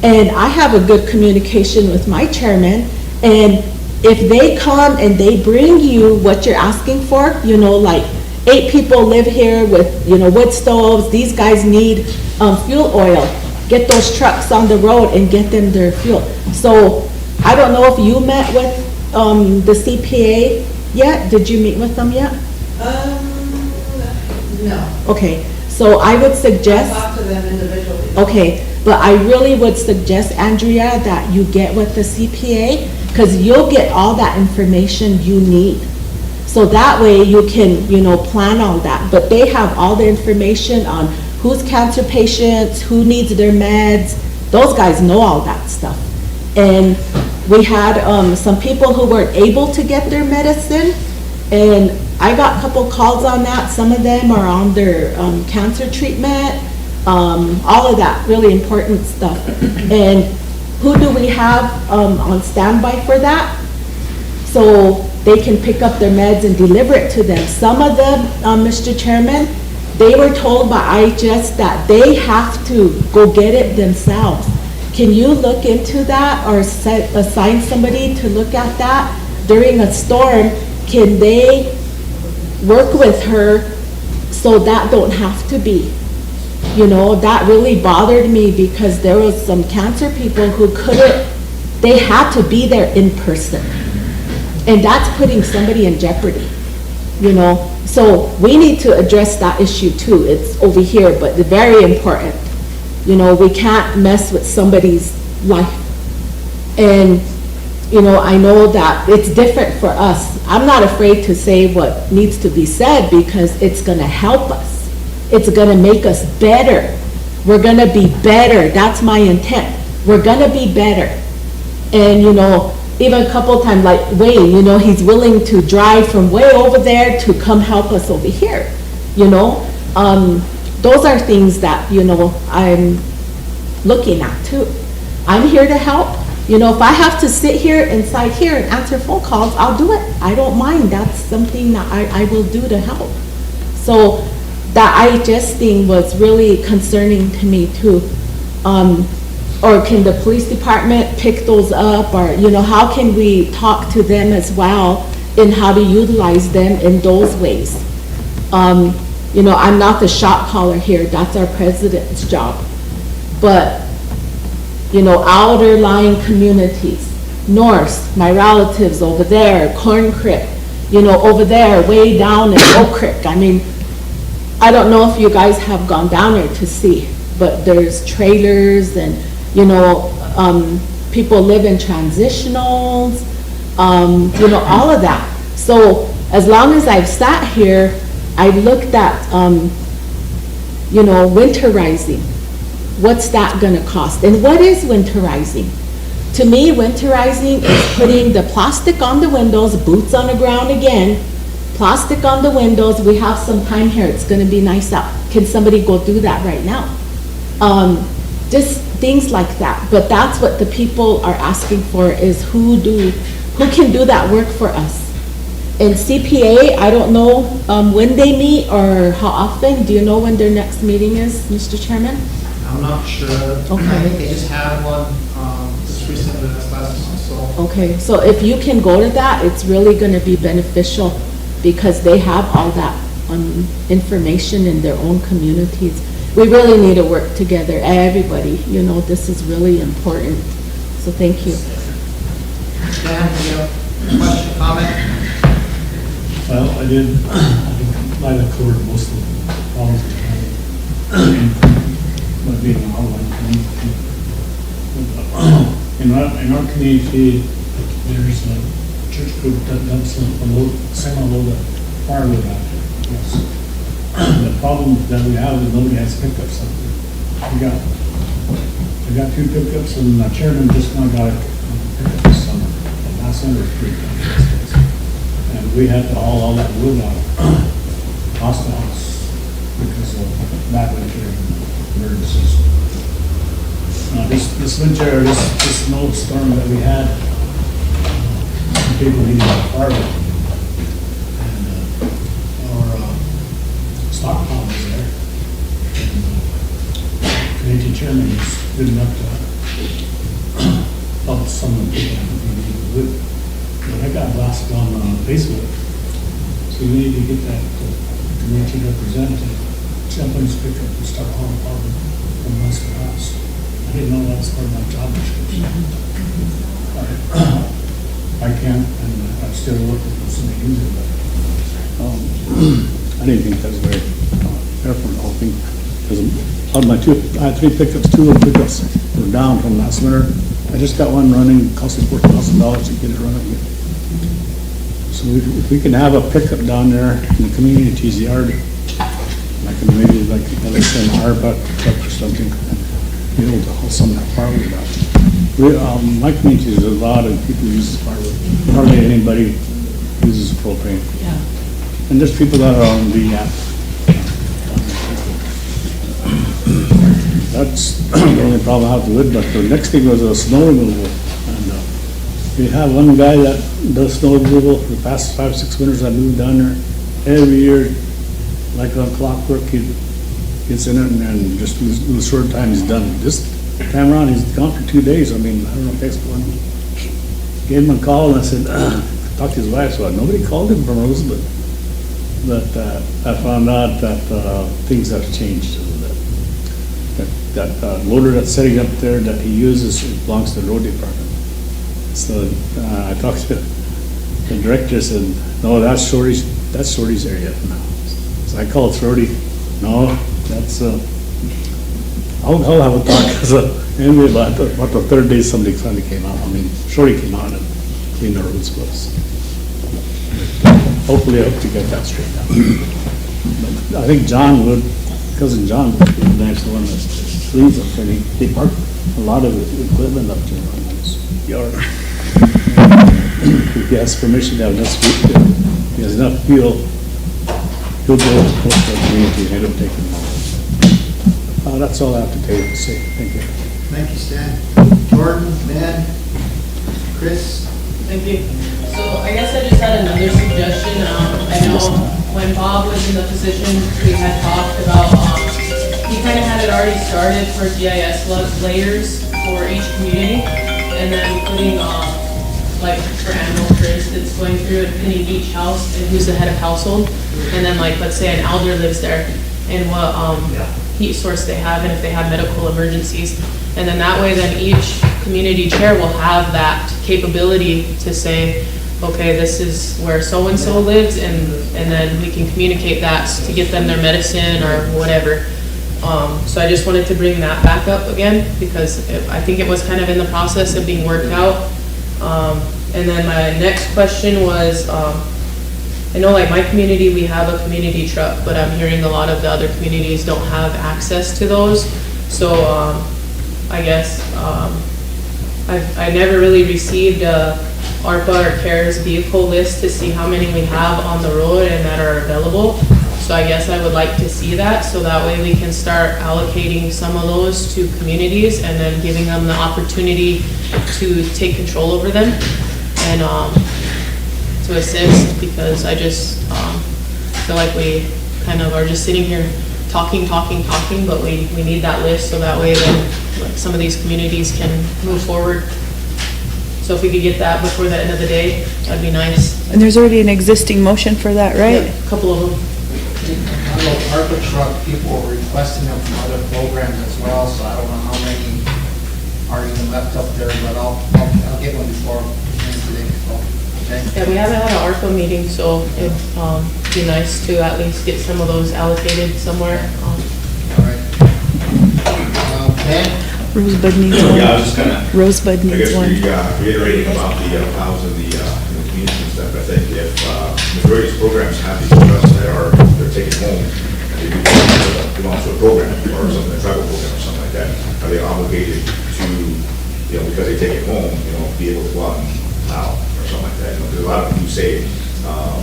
And I have a good communication with my chairman. And if they come and they bring you what you're asking for, you know, like 8 people live here with, you know, wood stoves, these guys need fuel oil. Get those trucks on the road and get them their fuel. So I don't know if you met with the CPA yet. Did you meet with them yet? No. Okay, so I would suggest. Talk to them individually. Okay, but I really would suggest, Andrea, that you get with the CPA, because you'll get all that information you need. So that way you can, you know, plan all that. But they have all the information on who's cancer patients, who needs their meds. Those guys know all that stuff. And we had some people who weren't able to get their medicine, and I got a couple calls on that. Some of them are on their cancer treatment, all of that really important stuff. And who do we have on standby for that? So they can pick up their meds and deliver it to them. Some of them, Mr. Chairman, they were told by IHS that they have to go get it themselves. Can you look into that or assign somebody to look at that during a storm? Can they work with her so that don't have to be? You know, that really bothered me because there was some cancer people who couldn't, they had to be there in person. And that's putting somebody in jeopardy, you know? So we need to address that issue too. It's over here, but it's very important. You know, we can't mess with somebody's life. And, you know, I know that it's different for us. I'm not afraid to say what needs to be said because it's gonna help us. It's gonna make us better. We're gonna be better. That's my intent. We're gonna be better. And, you know, even a couple times, like Wayne, you know, he's willing to drive from way over there to come help us over here, you know? Those are things that, you know, I'm looking at too. I'm here to help. You know, if I have to sit here inside here and answer phone calls, I'll do it. I don't mind. That's something that I will do to help. So that IHS thing was really concerning to me too. Or can the police department pick those up, or, you know, how can we talk to them as well in how to utilize them in those ways? You know, I'm not the shot caller here, that's our president's job. But, you know, outer lying communities, North, my relatives over there, Corn Creek, you know, over there, way down in Oak Creek. I mean, I don't know if you guys have gone down there to see, but there's trailers and, you know, people live in transitionals, you know, all of that. So as long as I've sat here, I've looked at, you know, winterizing. What's that gonna cost? And what is winterizing? To me, winterizing is putting the plastic on the windows, boots on the ground again, plastic on the windows. We have some time here, it's gonna be nice out. Can somebody go do that right now? Just things like that. But that's what the people are asking for, is who can do that work for us? And CPA, I don't know when they meet or how often. Do you know when their next meeting is, Mr. Chairman? I'm not sure. Okay. I think they just had one, just recently, this last month, so. Okay, so if you can go to that, it's really gonna be beneficial because they have all that information in their own communities. We really need to work together, everybody, you know, this is really important. So thank you. Dan, do you have a question, comment? Well, I might have covered most of the problems we have. But being an outline community. In our community, there's a church group that dumps semi-load of firewood out there. Yes. The problem that we have is nobody has pickups up there. We got 2 pickups, and the chairman just now got a pickup this summer, the last summer, 3 pickups. And we had to haul all that wood out, house to house, because of bad winter and emergencies. This winter, this snowstorm that we had, people needed firewood. Stockpile was there. And committee chairman was good enough to help some of the people who needed wood. But I got blasted on Facebook, so we need to get that community representative, jump in his pickup and start hauling firewood from house to house. I didn't know that was part of my job description. I can't, and I'm still working with somebody using it. I didn't think that was very fair for the whole thing, because on my I had 3 pickups, 2 of the pickups were down from last winter. I just got one running, costing $4,000 to get it running again. So if we can have a pickup down there in the community's yard, I can maybe like send an RBUT truck or something, and be able to haul some of that firewood out. My community is a lot of people use firewood. Hardly anybody uses propane. Yeah. And there's people that are on the app. That's the only problem I have with it, but the next thing was snow removal. And we have one guy that does snow removal for the past 5-6 winters. I moved down there every year, like on clockwork. He gets in it and just in a short time he's done. This time around, he's gone for 2 days. I mean, I don't know if that's one. Gave him a call and I said, talked to his wife, so nobody called him from Rosebud. But I found out that things have changed a little bit. That loader that's sitting up there that he uses belongs to the road department. So I talked to the director, said, no, that's Shorty's area now. So I called Shorty, no, that's, I'll have a talk. Anyway, about the third day, somebody finally came out. I mean, Shorty came out and cleaned the roads for us. Hopefully, I hope to get that straightened out. But I think John would, cousin John would be the next one that cleans up there. They park a lot of equipment up there on his yard. If he has permission to have this, if he has enough fuel, he'll go to the community and it'll take him long. That's all I have to tell you to say. Thank you. Thank you, Stan. Jordan, Ben, Chris? Thank you. So I guess I just had another suggestion. I know when Bob was in the position, we had talked about, he kind of had it already started for GIS layers for each community, and then putting, like for animals, for instance, going through and pinning each house and who's the head of household, and then like, let's say an elder lives there, and what heat source they have, and if they have medical emergencies. And then that way, then each community chair will have that capability to say, okay, this is where so-and-so lives, and then we can communicate that to get them their medicine or whatever. So I just wanted to bring that back up again, because I think it was kind of in the process of being worked out. And then my next question was, I know like my community, we have a community truck, but I'm hearing a lot of the other communities don't have access to those. So I guess I never really received a ARPA or CARES vehicle list to see how many we have on the road and that are available. So I guess I would like to see that, so that way we can start allocating some of those to communities and then giving them the opportunity to take control over them and to assist, because I just feel like we kind of are just sitting here talking, but we need that list so that way then like some of these communities can move forward. So if we could get that before the end of the day, that'd be nice. And there's already an existing motion for that, right? Yeah, a couple of them. I know ARPA truck, people are requesting them from other programs as well, so I don't know how many are even left up there, but I'll get one before today. Okay? Yeah, we haven't had an ARPA meeting, so it'd be nice to at least get some of those allocated somewhere. All right. Ben? Rosebud needs one. Yeah, I was just kind of, Rosebud I needs guess, one. reiterating about the powers of the community and stuff. I think if majority of these programs have these trucks that they're taken home, they belong to a program or something, a tribal program or something like that, are they obligated to, because they take it home, be able to go out and plow or something like that? There's a lot of them who say, oh,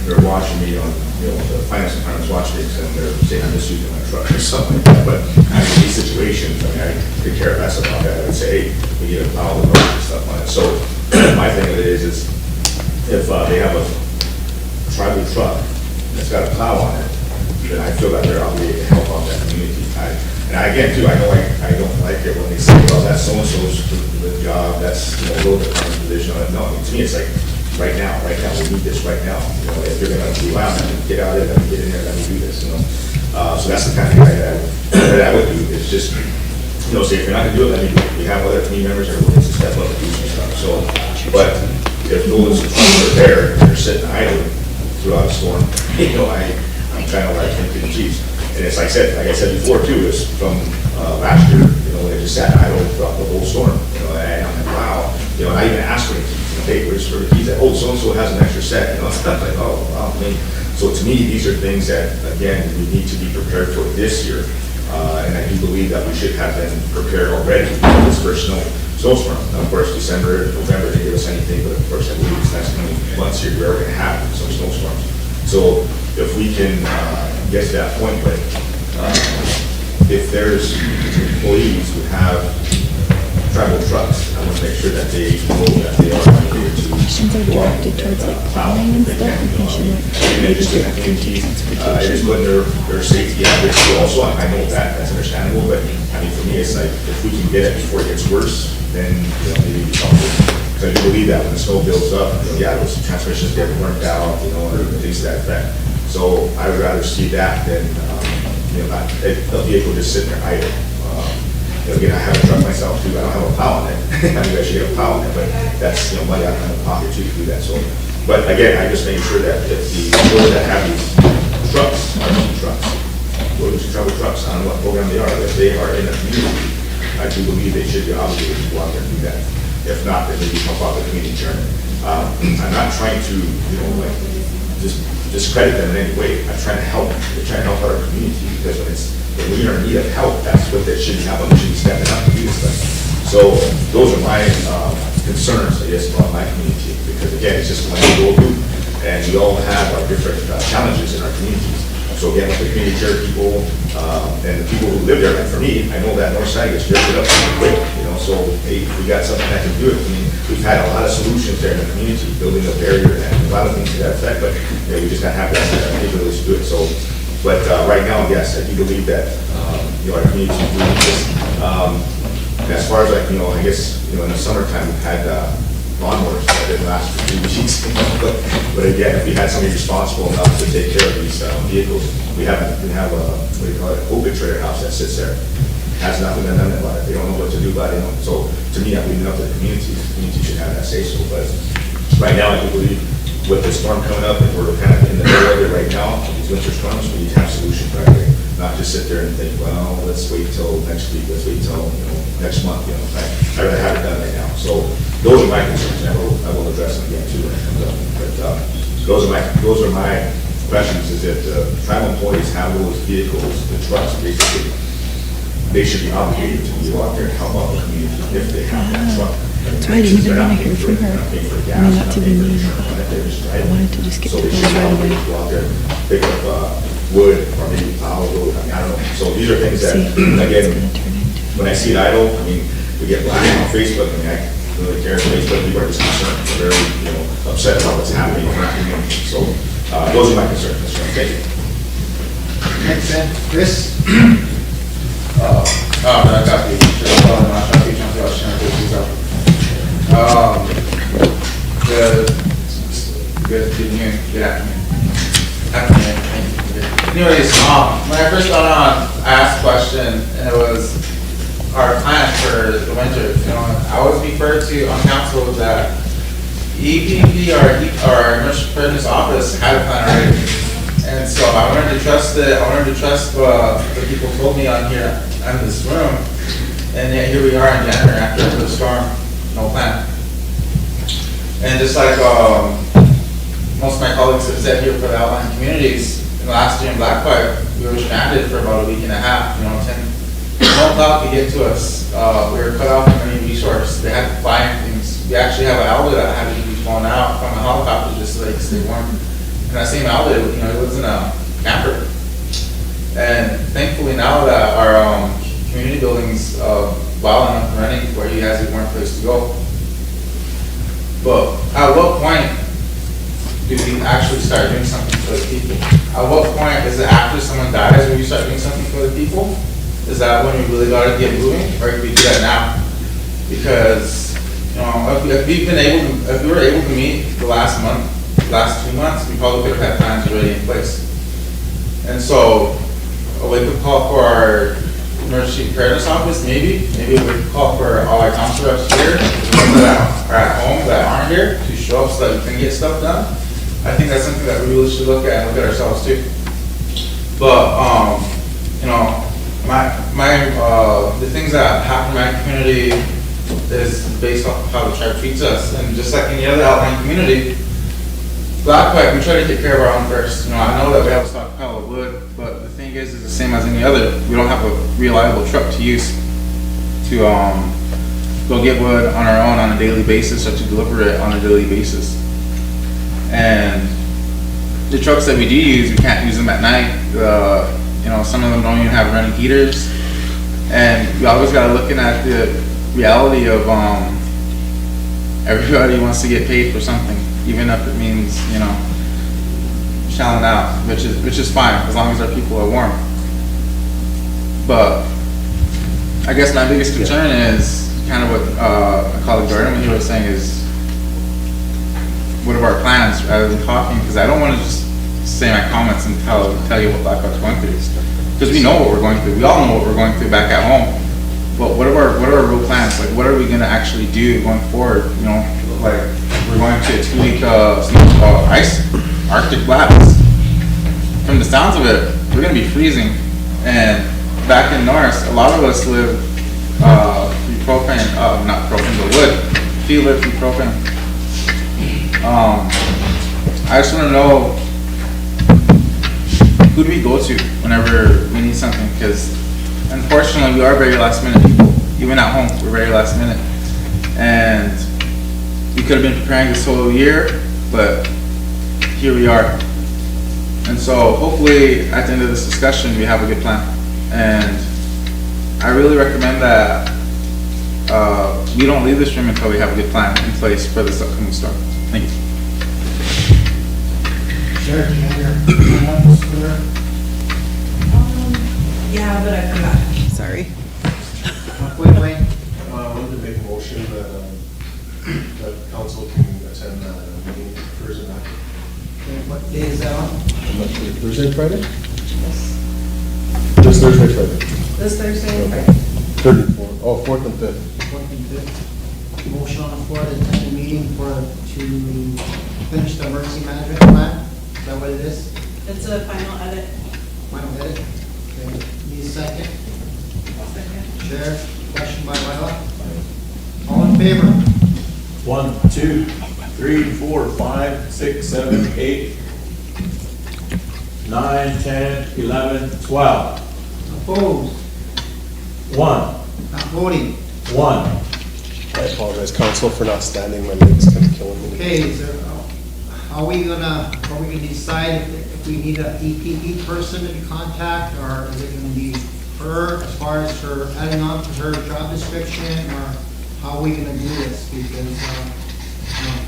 they're watching me on, the finance department's watching me, and they're saying I'm misusing my truck or something like that. But in these situations, I could care less about that. I would say, hey, we need to plow the road and stuff on it. So my thing of it is if they have a tribal truck that's got a plow on it, then I feel that they're obligated to help out that community. And again, too, I know I don't like it when they say, well, that's so-and-so's job, that's, road department position. No, I mean, to me, it's like, right now, we need this right now. If you're gonna be loud, get out of it, let me get in there, let me do this, So that's the kind of thing that I would do, is just, say if you're not gonna do it, let me do it. We have other community members that are willing to step up and do some stuff. So, but if those trucks are there, and they're sitting idle throughout a storm, I'm kind of like thinking, geez. And it's like I said before too, is from last year, when they just sat idle throughout the whole storm, and I'm like, wow, and I even asked for papers for the keys that, so-and-so has an extra set, stuff like, oh, wow, So to me, these are things that, again, we need to be prepared for this year. And I do believe that we should have them prepared already for this first snowstorm. Now, of course, December, November, they give us anything, but of course, I believe this next coming months here, we're going to have some snowstorms. So if we can get to that point, but if there's employees who have tribal trucks, I want to make sure that they know that they are obligated to. Questions are directed towards like plowing and stuff, I think should like maybe direct them to It transportation. is when their safety habits also, I know that's understandable, but I mean, for me, it's like, if we can get it before it gets worse, then, maybe we talk. Because I do believe that when the snow builds up, those transmissions get burnt out, or things to that effect. So I would rather see that than, not a vehicle just sitting there idle. Again, I have a truck myself too, I don't have a plow on it. I mean, I should get a plow on it, but that's, money out of my pocket too to do that, so. But again, I just make sure that if the people that have these trucks, RC trucks, road travel trucks, I don't know what program they are, if they are in a community, I do believe they should be obligated to go out there and do that. If not, then maybe help out the community journey. I'm not trying to, just discredit them in any way. I'm trying to help. They're trying to help our community, because when we are in need of help, that's what they should happen. We should be stepping up to do this thing. So those are my concerns, I guess, about my community, because again, it's just like we go through, and we all have our different challenges in our communities. So again, with the community care people, and the people who live there, like for me, I know that north side gets drifted up pretty quick, so hey, if we got something that can do it, I mean, we've had a lot of solutions there in the community, building a barrier and a lot of things to that effect, but we just don't have that ability to do it. So, but right now, yes, I do believe that, our community is doing this. As far as like, I guess, in the summertime, we've had lawnmowers that didn't last for 2 weeks. But again, if we had somebody responsible enough to take care of these vehicles, we have a, what do you call it, open trailer house that sits there. Has nothing been done about it. They don't know what to do about it. So to me, I'm leaving it up to the community. The community should have that say so. But right now, I do believe with the storm coming up, and we're kind of in the middle of it right now, these winter storms, we need to have solutions right away. Not just sit there and think, well, let's wait till next week, let's wait till, next month, I'd rather have it done right now. So those are my concerns, and I will address them again too when it comes up. But those are my questions, is that tribal employees have those vehicles, the trucks, basically, they should be obligated to go out there and help out the community if they have that truck. That's why I didn't even want to hear from her. I mean, not to be mean. I wanted to just get to those right away. Go out there, pick up wood, or maybe plow, I mean, I don't know. So these are things that, again, when I see it idle, I mean, we get black on Facebook, I mean, I don't really care. Facebook people are just concerned, they're very, upset about what's happening in our community. So those are my concerns, Mr. Chairman. Thank you. Next, then, Chris. Good afternoon. Anyways, when I first got on, I asked a question, and it was our plan for the winter. I always refer to on council that EPP, our emergency preparedness office, had a plan already. And so I wanted to trust it. I wanted to trust what the people told me on here in this room. And yet here we are in January after the storm, no plan. And just like most of my colleagues have said here for the outlying communities, last year in Black Pipe, we were stranded for about a week and a half. No plow could get to us. We were cut off from any resource. They had to fly things. We actually have an outlet that had to be flown out from a helicopter just so they could stay warm. And that same outlet, it was in a camper. And thankfully now that our community building's well enough and running where he has a warm place to go. But at what point do we actually start doing something for the people? At what point is it after someone dies when you start doing something for the people? Is that when we really got to get moving, or can we do that now? Because if we were able to meet the last 2 months, we probably could have had plans already in place. And so a wake-up call for our emergency preparedness office, maybe a wake-up call for all our council reps here, the ones that are at home that aren't here, to show up so that we can get stuff done. I think that's something that we really should look at and look at ourselves too. But the things that happen in my community is based off of how the tribe treats us, and just like any other outlying community, Black Pipe, we try to take care of our own first. I know that we have a stockpile of wood, but the thing is the same as any other. We don't have a reliable truck to use to go get wood on our own on a daily basis, or to deliver it on a daily basis. And the trucks that we do use, we can't use them at night. Some of them don't even have running heaters. And we always got to look at the reality of everybody wants to get paid for something, even if it means, you know, shelling out, which is fine, as long as our people are warm. But I guess my biggest concern is kind of what my colleague Jordan when he was saying is, what are our plans rather than talking? Because I don't want to just say my comments and tell you what Black Buck's going through. Because we know what we're going through. We all know what we're going through back at home. But what are our real plans? Like, what are we going to actually do going forward? You know, like, we're going to a 2-week ice Arctic blast. From the sounds of it, we're going to be freezing. And back in Norris, a lot of us live through propane, not propane, but wood. We live through propane. I just want to know, who do we go to whenever we need something? Because unfortunately, we are very last minute people. Even at home, we're very last minute. And we could have been preparing this whole year, but here we are. And so hopefully at the end of this discussion, we have a good plan. And I really recommend that we don't leave this room until we have a good plan in place for this upcoming storm. Thank you. Sheriff, you have your Yeah, but I forgot. Sorry. Wait. I wanted to make a motion that council can attend that meeting Thursday night. What day is that on? Thursday and Friday? Just Thursday, Friday. This Thursday? Okay. 3rd and 4th. Oh, 4th and 5th. 4th and 5th. Motion on the floor to attend the meeting to finish the emergency management plan. Is that what it is? It's a final edit. Final edit? Okay. Need a second? Second. Sheriff, question by Lila. All in favor? 1, 2, 3, 4, 5, 6, 7, 8, 9, 10, 11, 12. Opposed? 1. Not voting? 1. I apologize, council, for not standing. My leg's kind of killing me. Okay, is there, are we gonna decide if we need an EPP person to contact, or is it gonna be her as far as her adding on to her job description, or how are we gonna do this? Because,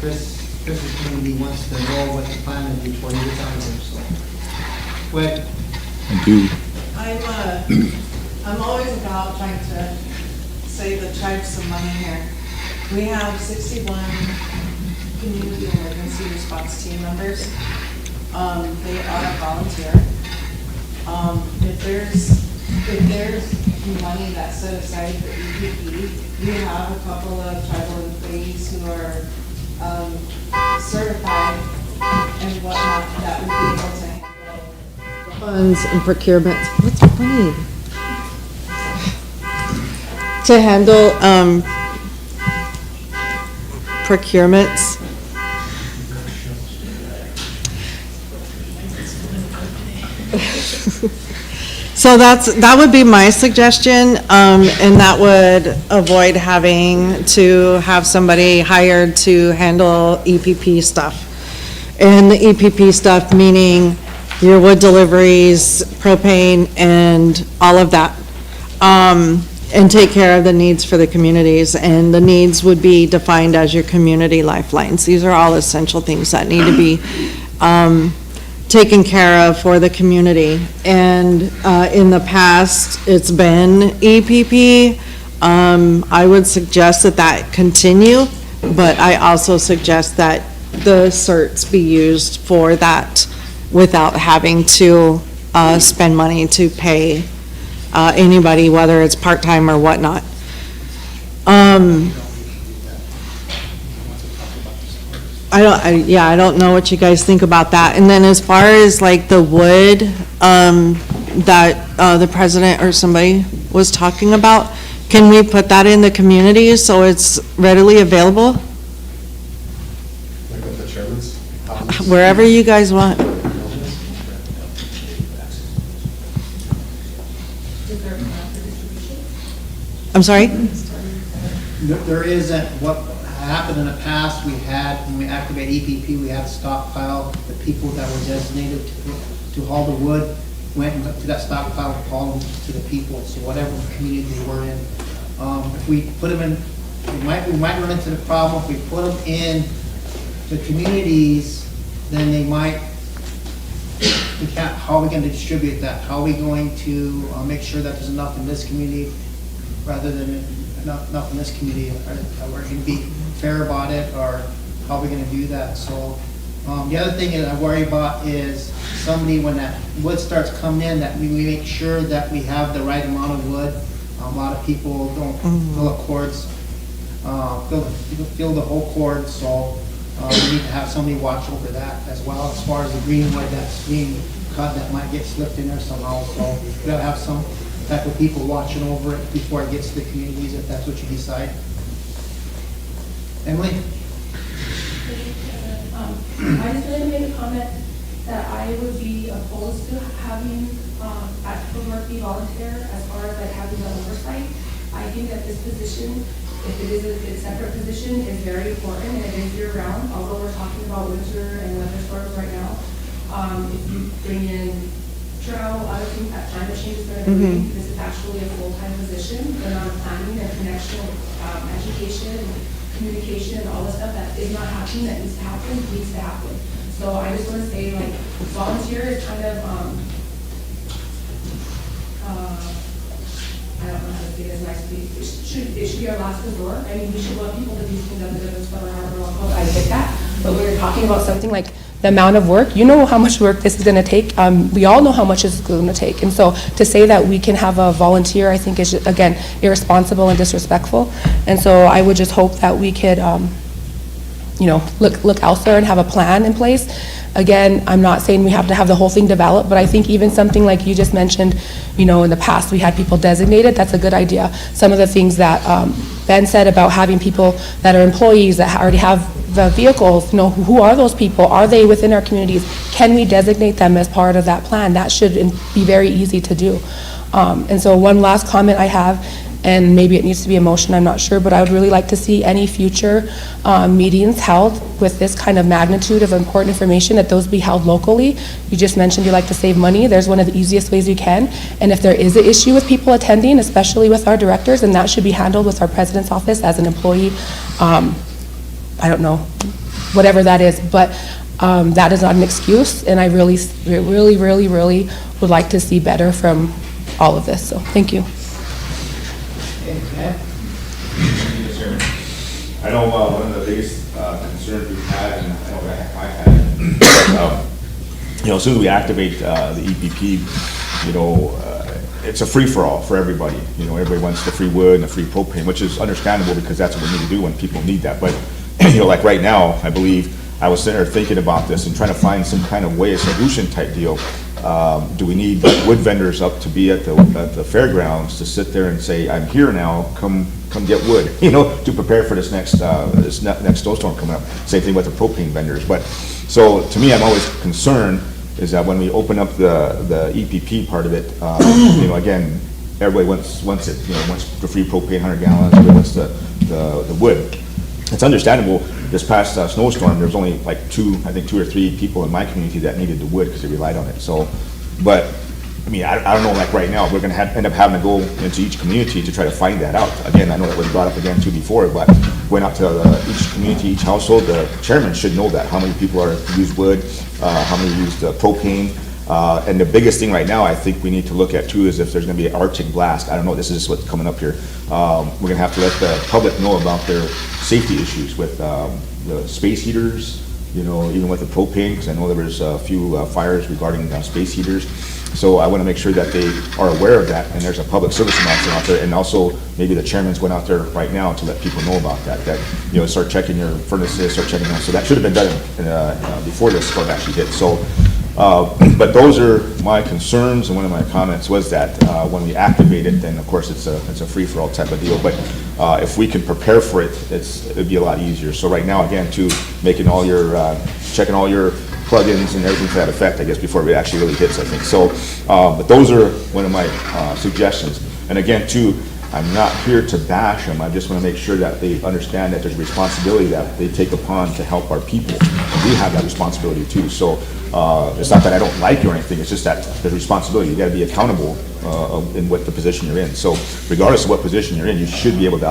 Chris is gonna be wants to know what the plan is before he gets out of here, so. Quick. I do. I'm always about trying to save the tribe some money here. We have 61 community emergency response team members. They are volunteer. If there's money that's set aside for EPP, we have a couple of tribal employees who are certified and whatnot that would be able to handle funds and procurement. What's funny? To handle procurements. So that would be my suggestion, and that would avoid having to have somebody hired to handle EPP stuff. And the EPP stuff meaning your wood deliveries, propane, and all of that. And take care of the needs for the communities, and the needs would be defined as your community lifelines. These are all essential things that need to be taken care of for the community. And in the past, it's been EPP. I would suggest that continue, but I also suggest that the certs be used for that without having to spend money to pay anybody, whether it's part-time or whatnot. I don't know what you guys think about that. And then as far as like the wood that the president or somebody was talking about, can we put that in the community so it's readily available? Like at the chairman's office? Wherever you guys want. I'm sorry? There isn't. What happened in the past, we had, when we activate EPP, we had a stockpile. The people that were designated to haul the wood went to that stockpile and hauled them to the people, so whatever community they were in. If we put them in we might run into the problem if we put them in the communities, then they might, how are we going to distribute that? How are we going to make sure that there's enough in this community rather than enough in this community? Are we going to be fair about it, or how are we going to do that? So the other thing that I worry about is somebody, when that wood starts coming in, that we make sure that we have the right amount of wood. A lot of people don't fill up cords, fill the whole cord, so we need to have somebody watch over that as well, as far as the green wood that's being cut that might get slipped in there somehow. So we gotta have some type of people watching over it before it gets to the communities, if that's what you decide. Emily? I just wanted to make a comment that I would be opposed to having actual work be volunteer as far as like having an oversight. I think that this position, if it is a separate position, is very important, and it is year round, although we're talking about winter and weather storms right now. If you bring in drought, other things, that climate change is going to bring, this is actually a full-time position, and on planning and connection, education, communication, and all the stuff that is not happening, that needs to happen. So I just want to say, like, volunteer is kind of, I don't know how to say this nicely. It should be our last resort. I mean, we should want people to do things other than spend an hour long. I get that. But when you're talking about something Something like the amount of work, you know how much work this is going to take. We all know how much it's going to take. And so to say that we can have a volunteer, I think is, again, irresponsible and disrespectful. And so I would just hope that we could, look elsewhere and have a plan in place. Again, I'm not saying we have to have the whole thing developed, but I think even something like you just mentioned, in the past we had people designated, that's a good idea. Some of the things that Ben said about having people that are employees that already have the vehicles, who are those people? Are they within our communities? Can we designate them as part of that plan? That should be very easy to do. And so one last comment I have, and maybe it needs to be a motion, I'm not sure, but I would really like to see any future meetings held with this kind of magnitude of important information, that those be held locally. You just mentioned you like to save money. There's one of the easiest ways you can. And if there is an issue with people attending, especially with our directors, then that should be handled with our president's office as an employee. I don't know, whatever that is, but that is not an excuse, and I really, really, really, really would like to see better from all of this, so thank you. I know one of the biggest concerns we've had, and I know that I've had, as soon as we activate the EPP, it's a free-for-all for everybody. Everybody wants the free wood and the free propane, which is understandable because that's what we need to do when people need that. But like right now, I believe I was sitting there thinking about this and trying to find some kind of way, a solution type deal. Do we need wood vendors up to be at the fairgrounds to sit there and say, I'm here now, come get wood, to prepare for this next snowstorm coming up. Same thing with the propane vendors. But so to me, I'm always concerned is that when we open up the EPP part of it, again, everybody wants it, wants the free propane 100 gallons, everybody wants the wood. It's understandable. This past snowstorm, there was only like two or three people in my community that needed the wood because they relied on it. So, but I don't know, like right now, we're going to end up having to go into each community to try to find that out. Again, I know that was brought up again too before, but going out to each community, each household, the chairman should know that, how many people use wood, how many use the propane. And the biggest thing right now I think we need to look at too is if there's going to be an Arctic blast. I don't know, this is just what's coming up here. We're going to have to let the public know about their safety issues with the space heaters, even with the propane, because I know there was a few fires regarding space heaters. So I want to make sure that they are aware of that, and there's a public service announcement out there, and also maybe the chairman's going out there right now to let people know about that, start checking your furnaces, start checking that. So that should have been done before this storm actually hit. So, but those are my concerns, and one of my comments was that when we activate it, then of course it's a free-for-all type of deal. But if we can prepare for it, it'd be a lot easier. So right now, again, checking all your plugins and everything to that effect, I guess, before it actually really hits, I think. So, but those are one of my suggestions. And again, too, I'm not here to bash them. I just want to make sure that they understand that there's a responsibility that they take upon to help our people. And we have that responsibility too. So It's not that I don't like you or anything, it's just that there's responsibility. You gotta be accountable in what the position you're in. So regardless of what position you're in, you should be able to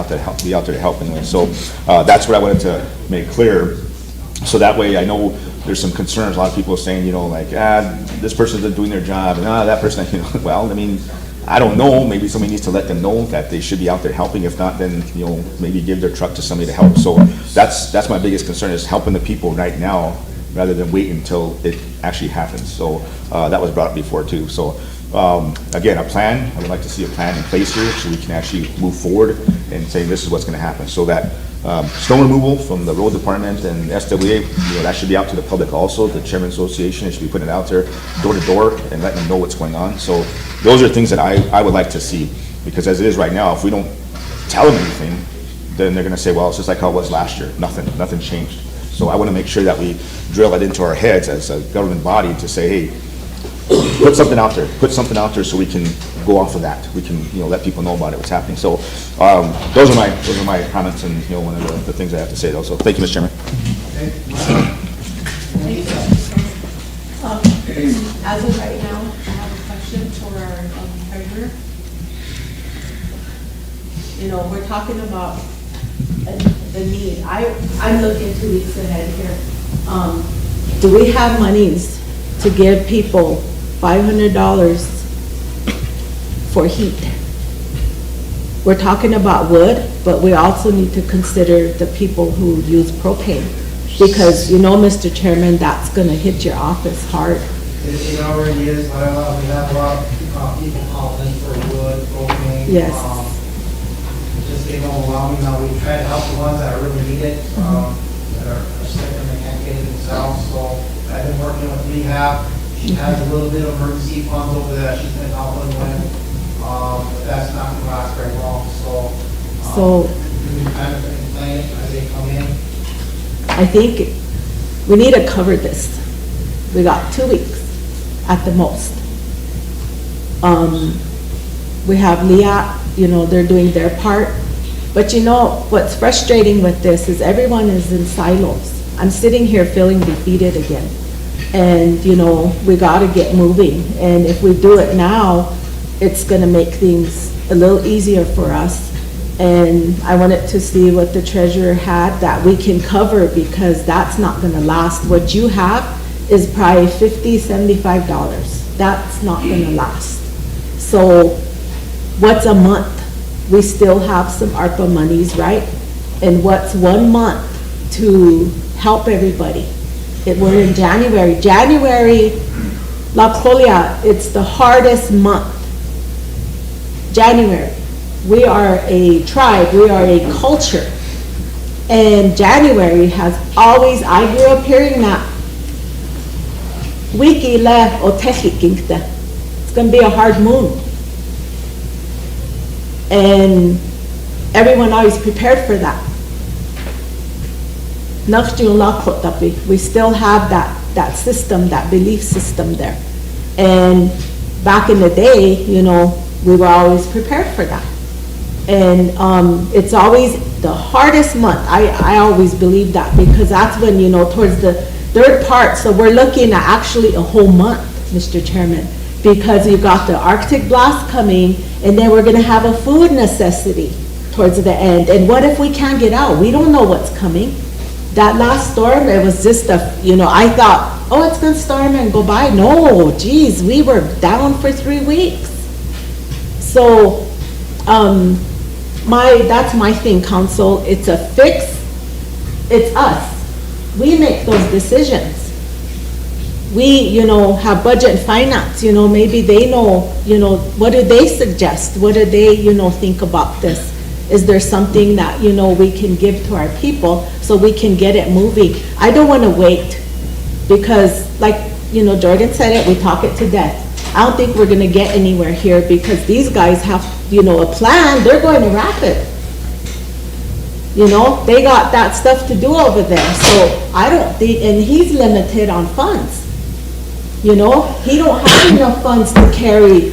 be out there to help anyway. So that's what I wanted to make clear. So that way I know there's some concerns. A lot of people are saying, you know, like, this person isn't doing their job, and that person, you know, well, I mean, I don't know, maybe somebody needs to let them know that they should be out there helping. If not, then, you know, maybe give their truck to somebody to help. So that's my biggest concern, is helping the people right now rather than waiting until it actually happens. So that was brought up before too. So again, a plan, I would like to see a plan in place here so we can actually move forward and say this is what's gonna happen. So that snow removal from the road department and SWA, you know, that should be out to the public also. The Chairman Association, it should be putting it out there door to door and letting them know what's going on. So those are things that I would like to see, because as it is right now, if we don't tell them anything, then they're gonna say, well, it's just like how it was last year. Nothing changed. So I wanna make sure that we drill it into our heads as a government body to say, hey, put something out there so we can go off of that. We can, you know, let people know about it, what's happening. So those are my comments, and, you know, one of the things I have to say though. So thank you, Mr. Chairman. As of right now, I have a question for our treasurer. You know, we're talking about the need. I'm looking 2 weeks ahead here. Do we have monies to give people $500 for heat? We're talking about wood, but we also need to consider the people who use propane. Because, you know, Mr. Chairman, that's gonna hit your office hard. It already is, but we have a lot of people calling in for wood, propane. Yes. Just getting overwhelming. Now, we try to help the ones that really need it, that are sick and they can't get it themselves. So I've been working with Rehab. She has a little bit of emergency funds over there that she's been helping with. But that's not gonna last very long, so. We can kind of explain it as they come in. I think we need to cover this. We got 2 weeks at the most. We have LEAT, you know, they're doing their part. But you know, what's frustrating with this is everyone is in silos. I'm sitting here feeling defeated again. And, you know, we gotta get moving. And if we do it now, it's gonna make things a little easier for us. And I wanted to see what the treasurer had that we can cover, because that's not gonna last. What you have is probably $50, $75. That's not gonna last. So what's a month? We still have some ARPA monies, right? And what's 1 month to help everybody? We're in January. January, La Colia, it's the hardest month. January. We are a tribe, we are a culture. And January has always, I grew up hearing that. Wiki le otehikingte. It's gonna be a hard moon. And everyone always prepared for that. We still have that system, that belief system there. And back in the day, you know, we were always prepared for that. And it's always the hardest month. I always believe that, because that's when, you know, towards the third part, so we're looking at actually a whole month, Mr. Chairman, because you got the Arctic blast coming, and then we're gonna have a food necessity towards the end. And what if we can't get out? We don't know what's coming. That last storm, it was just you know, I thought, oh, it's gonna storm and go by. No, geez, we were down for 3 weeks. So, that's my thing, council. It's a fix. It's us. We make those decisions. We, you know, have budget and finance, you know, maybe they know, you know, what do they suggest? What do they, you know, think about this? Is there something that, you know, we can give to our people so we can get it moving? I don't want to wait, because like, you know, Jordan said it, we talk it to death. I don't think we're going to get anywhere here, because these guys have, you know, a plan. They're going to wrap it. You know, they got that stuff to do over there. So I don't think, and he's limited on funds. You know, he don't have enough funds to carry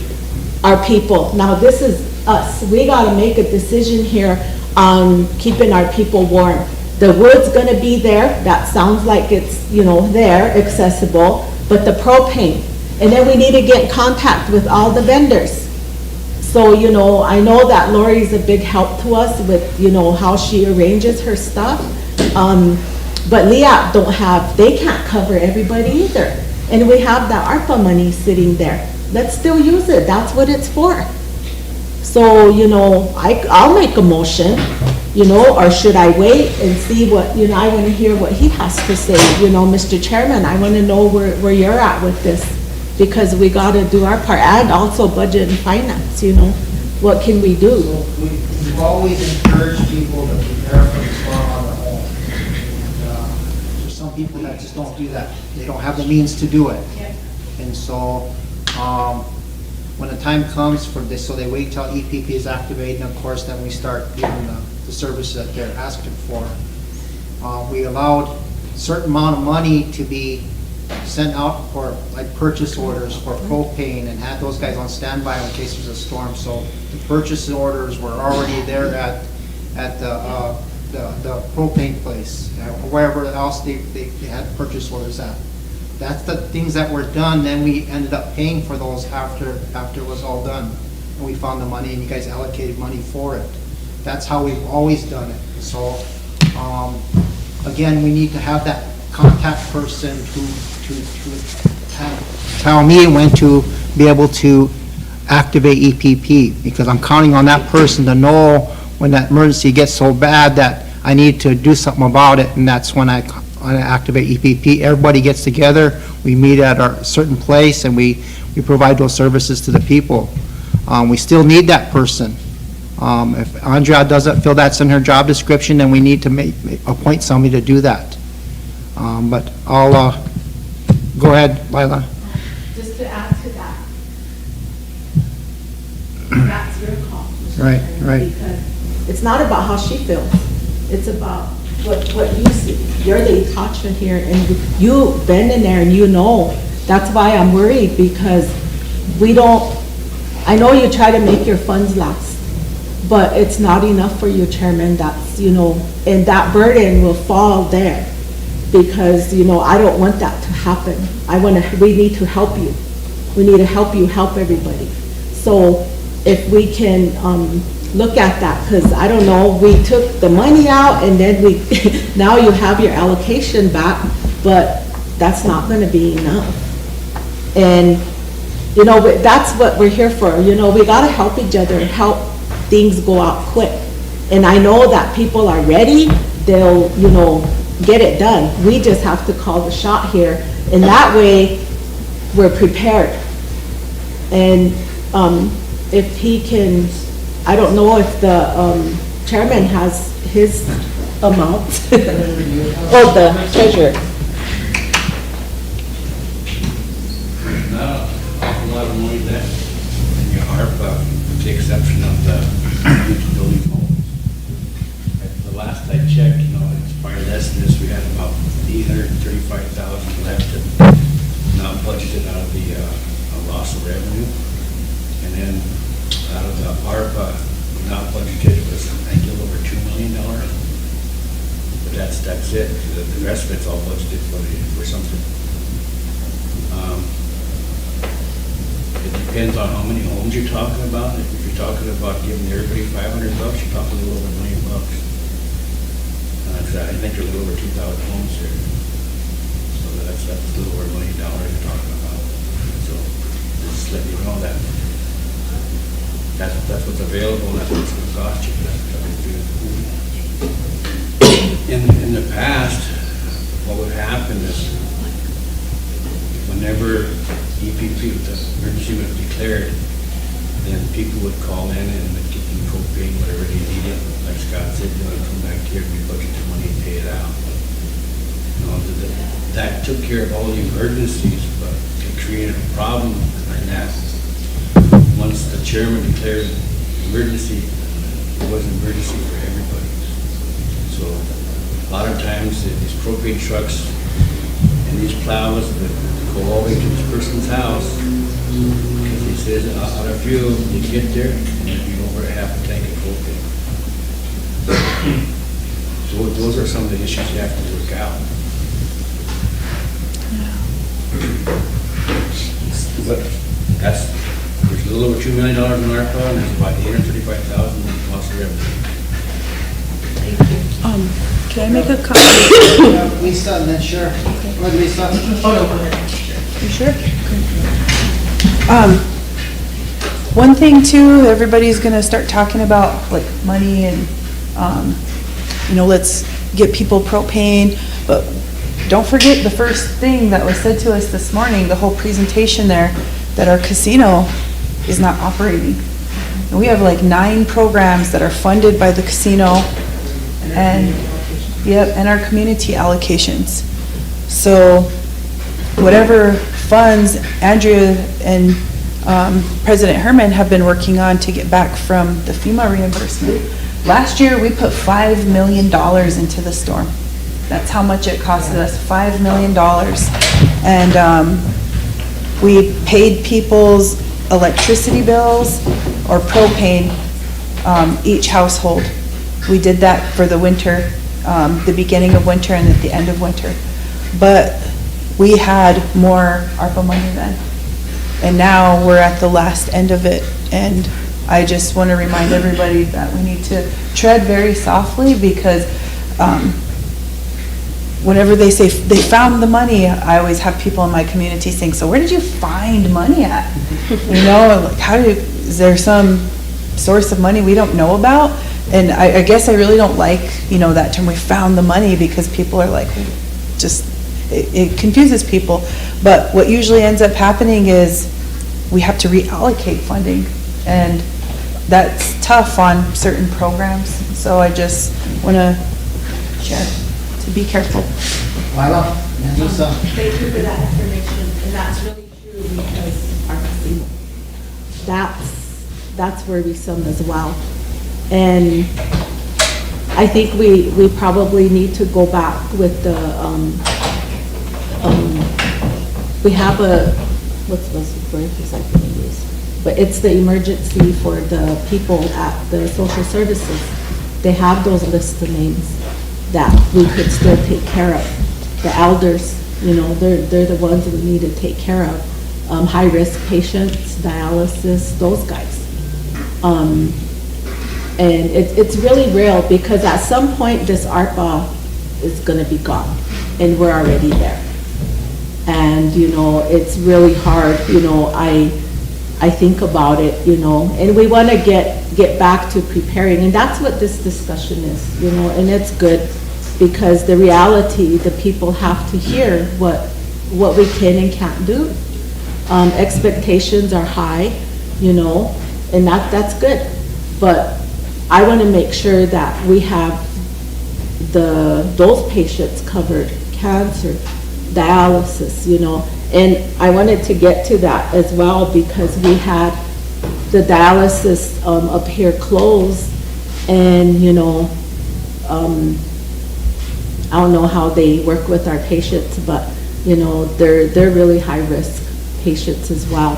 our people. Now this is us. We got to make a decision here on keeping our people warm. The wood's going to be there. That sounds like it's, you know, there, accessible. but the propane. And then we need to get in contact with all the vendors. So, you know, I know that Lori's a big help to us with, you know, how she arranges her stuff. But LEAP they can't cover everybody either. And we have the ARPA money sitting there. Let's still use it, that's what it's for. So, you know, I'll make a motion, you know, or should I wait and see what, you know, I want to hear what he has to say. You know, Mr. Chairman, I want to know where you're at with this, because we got to do our part, and also budget and finance, you know. What can we do? So we've always encouraged people to prepare for the storm on their own. And, there's some people that just don't do that. They don't have the means to do it. And so, when the time comes for this, so they wait till EPP is activated, and of course then we start giving the services that they're asking for. We allowed a certain amount of money to be sent out for like purchase orders for propane, and had those guys on standby in case there's a storm. So the purchase orders were already there at the propane place, or wherever else they had purchase orders at. That's the things that were done. Then we ended up paying for those after it was all done, and we found the money, and you guys allocated money for it. That's how we've always done it. So again, we need to have that contact person to tell me when to be able to activate EPP, because I'm counting on that person to know when that emergency gets so bad that I need to do something about it, and that's when I activate EPP. Everybody gets together, we meet at a certain place, and we provide those services to the people. We still need that person. If Andrea doesn't feel that's in her job description, then we need to appoint somebody to do that. But I'll, go ahead, Lila. Just to add to that, that's your call. Mr. Right, Chairman, right. Because it's not about how she feels, it's about what you see. You're the attachment here, and you've been in there and you know. That's why I'm worried, because I know you try to make your funds last, but it's not enough for you, Chairman. That's, you know, and that burden will fall there, because, you know, I don't want that to happen. We need to help you. We need to help you help everybody. So if we can look at that, because I don't know, we took the money out and then now you have your allocation back, but that's not going to be enough. And, you know, that's what we're here for. You know, we got to help each other and help things go out quick. And I know that people are ready. They'll, you know, get it done. We just have to call the shot here. And that way, we're prepared. And if he can, I don't know if the chairman has his amount. Oh, the treasurer. Not a lot of money left in your ARPA, with the exception of the building homes. The last I checked, you know, it's probably less than this. We had about $835,000 left, not budgeted out of the loss of revenue. And then out of the ARPA, not budgeted was, I think, a little over $2 million. But that's it. The rest of it's all budgeted for something. It depends on how many homes you're talking about. If you're talking about giving everybody $500, you're talking a little over $1 million. I think there's a little over 2,000 homes here. So that's a little over $1 million you're talking about. So just let you know that. That's what's available, and that's what's going to cost you. In the past, what would happen is whenever EPP, the emergency was declared, then people would call in and they'd get the propane, whatever they needed. Like Scott said, you know, come back here, we budget the money and pay it out. You know, that took care of all the emergencies, but it created a problem in that. Once the chairman declared emergency, it was an emergency for everybody. So a lot of times these propane trucks and these plows would go all the way to this person's house, because he says out of fuel, you get there and it'd be over a half a tank of propane. So those are some of the issues you have to work out. But that's, there's a little over $2 million in ARPA, and there's about $835,000 in lost revenue. Can I make a comment? Lisa, and then sure. Let Lisa. Oh, no, go ahead. You sure? One thing too, everybody's gonna start talking about like money and, let's get people propane, but don't forget the first thing that was said to us this morning, the whole presentation there, that our casino is not operating. And we have like 9 programs that are funded by the casino and, and our community allocations. So whatever funds Andrea and President Herman have been working on to get back from the FEMA reimbursement. Last year, we put $5 million into the storm. That's how much it costed us, $5 million. And we paid people's electricity bills or propane, each household. We did that for the winter, the beginning of winter and at the end of winter. But we had more ARPA money then. And now we're at the last end of it. And I just want to remind everybody that we need to tread very softly, because whenever they say they found the money, I always have people in my community saying, so where did you find money at? Like is there some source of money we don't know about? And I guess I really don't like, that term, we found the money, because people are like, it confuses people. But what usually ends up happening is we have to reallocate funding, and that's tough on certain programs. So I just want to share to be careful. Lila, and Lisa. Thank you for that information, and that's really true, because our casino, that's worrisome as well. And I think we probably need to go back with the, we have a, what's the word I can use? But it's the emergency for the people at the social services. They have those lists of names that we could still take care of. The elders, they're the ones that we need to take care of. High-risk patients, dialysis, those guys. And it's really real, because at some point this ARPA is going to be gone, and we're already there. And it's really hard. I think about it, and we want to get back to preparing, and that's what this discussion is, and it's good, because the reality, the people have to hear what we can and can't do. Expectations are high, and that's good, but I want to make sure that we have those patients covered, cancer, dialysis, and I wanted to get to that as well, because we had the dialysis up here closed, and I don't know how they work with our patients, but they're really high risk patients as well,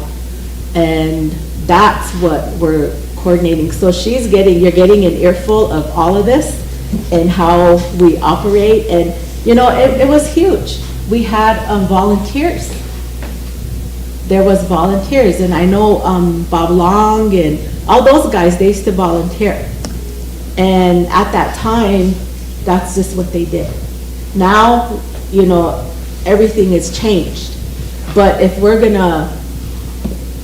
and that's what we're coordinating. So you're getting an earful of all of this and how we operate, and it was huge. We had volunteers. There was volunteers, and I know Bob Long and all those guys, they used to volunteer. And at that time, that's just what they did. Now, everything has changed. But if we're gonna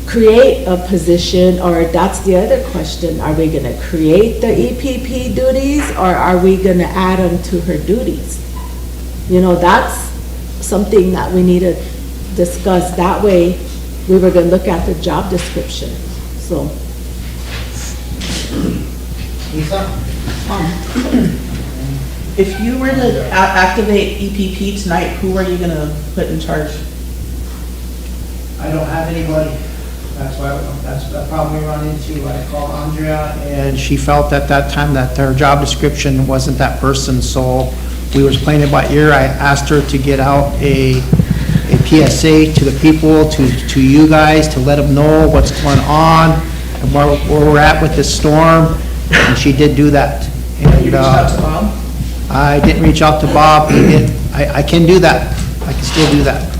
create a position, or that's the other question, are we gonna create the EPP duties, or are we gonna add them to her duties? That's something that we need to discuss. That way, we were gonna look at the job description, so. Lisa? If you were to activate EPP tonight, who are you gonna put in charge? I don't have anybody. That's the problem we run into. I called Andrea, and she felt at that time that her job description wasn't that person, so we was playing it by ear. I asked her to get out a PSA to the people, to you guys, to let them know what's going on and where we're at with this storm, and she did do that. And You reached out to Bob? I didn't reach out to Bob. I can do that. I can still do that.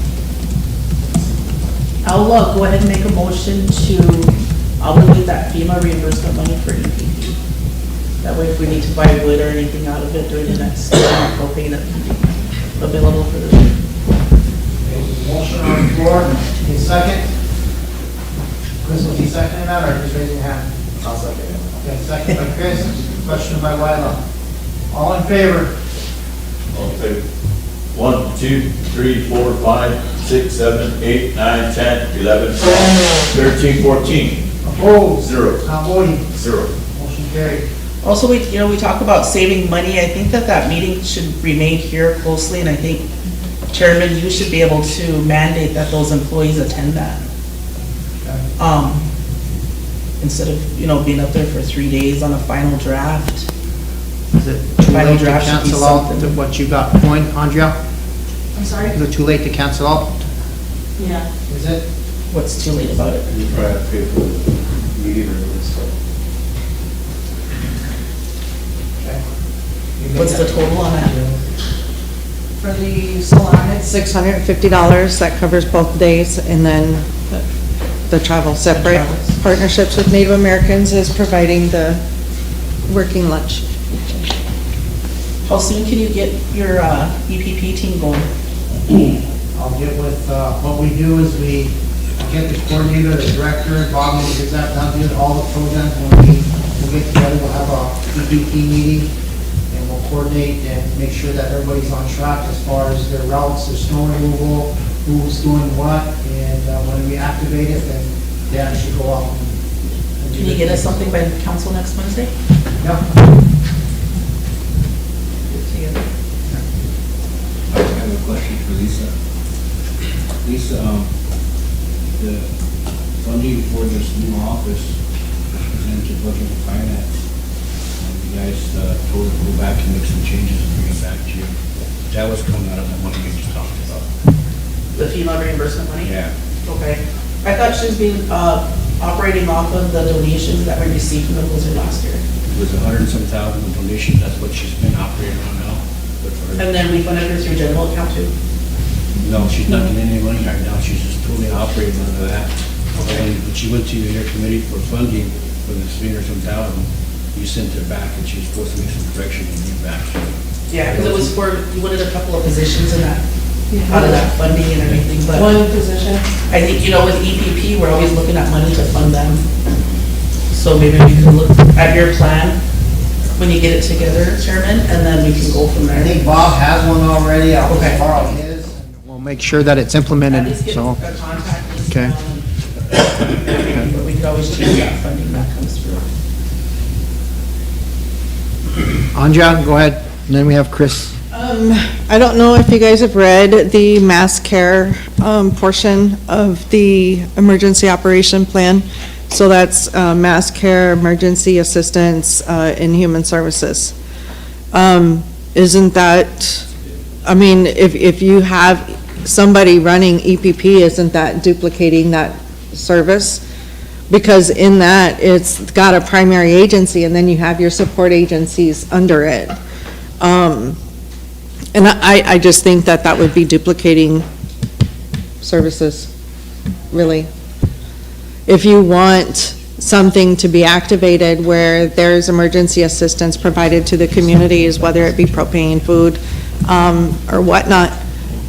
I'll go ahead and make a motion to obligate that FEMA reimbursement money for EPP. That way if we need to buy wood or anything out of it during the next propane that can be available for the year. Motion on the floor, a second. Chris, will you second that, or just raise your hand? I'll second it. Okay, second by Chris, question by Wyla. All in favor? All in favor? 1, 2, 3, 4, 5, 6, 7, 8, 9, 10, 11, 12, 13, 14. Opposed? 0. Not voting? 0. Motion carried. Also, we talk about saving money. I think that meeting should remain here closely, and I think, Chairman, you should be able to mandate that those employees attend that. Instead of, being up there for 3 days on a final draft. Is it too Final late to draft should be cancel out something. what you got going, Andrea? I'm sorry? Is it too late to cancel out? Yeah. Is it? What's too late about it? You probably have to pay for the meeting room and stuff. What's the total on that? For the salon, it's $650. That covers both days, and then the travel separate. Partnerships with Native Americans is providing the working lunch. How soon can you get your EPP team going? I'll get with, what we do is we get the coordinator, the director, Bob will get that done, do all the programs. When we'll get together, we'll have a EPP meeting, and we'll coordinate and make sure that everybody's on track as far as their routes, their snow removal, who's doing what, and when we activate it, then they actually go off. and do Can you the get us thing. something by council next Wednesday? Yeah. I have a question for Lisa. Lisa, the funding for this new office was presented to Budget and Finance. You guys told her to go back and make some changes and bring it back to you. That was coming out of the money you just talked about. The FEMA reimbursement money? Yeah. Okay. I thought she was being, operating off of the donations that we received from the Blizzard last year. It was 100 and some thousand in donations, that's what she's been operating on now. But for- And then we funded her through general account too. No, she's not getting any money right now, she's just totally operating under that. And when she went to your committee for funding for the 300 some thousand, you sent her back and she was supposed to make some corrections and get back to you. Yeah, because it was for, you wanted a couple of positions in that, out of that funding and everything, but. One position. I think, with EPP, we're always looking at money to fund them. So maybe we can look at your plan when you get it together, Chairman, and then we can go from there. I think Bob has one already, I'll Okay. borrow his. We'll make sure that it's implemented, At least get so. a contact list Okay. down and- But we could always change that funding that comes through. Anja, go ahead, and then we have Chris. I don't know if you guys have read the mass care portion of the emergency operation plan. So that's mass care, emergency assistance, and human services. Isn't that, if you have somebody running EPP, isn't that duplicating that service? Because in that, it's got a primary agency, and then you have your support agencies under it. And I just think that that would be duplicating services, really. If you want something to be activated where there's emergency assistance provided to the communities, whether it be propane, food, or whatnot,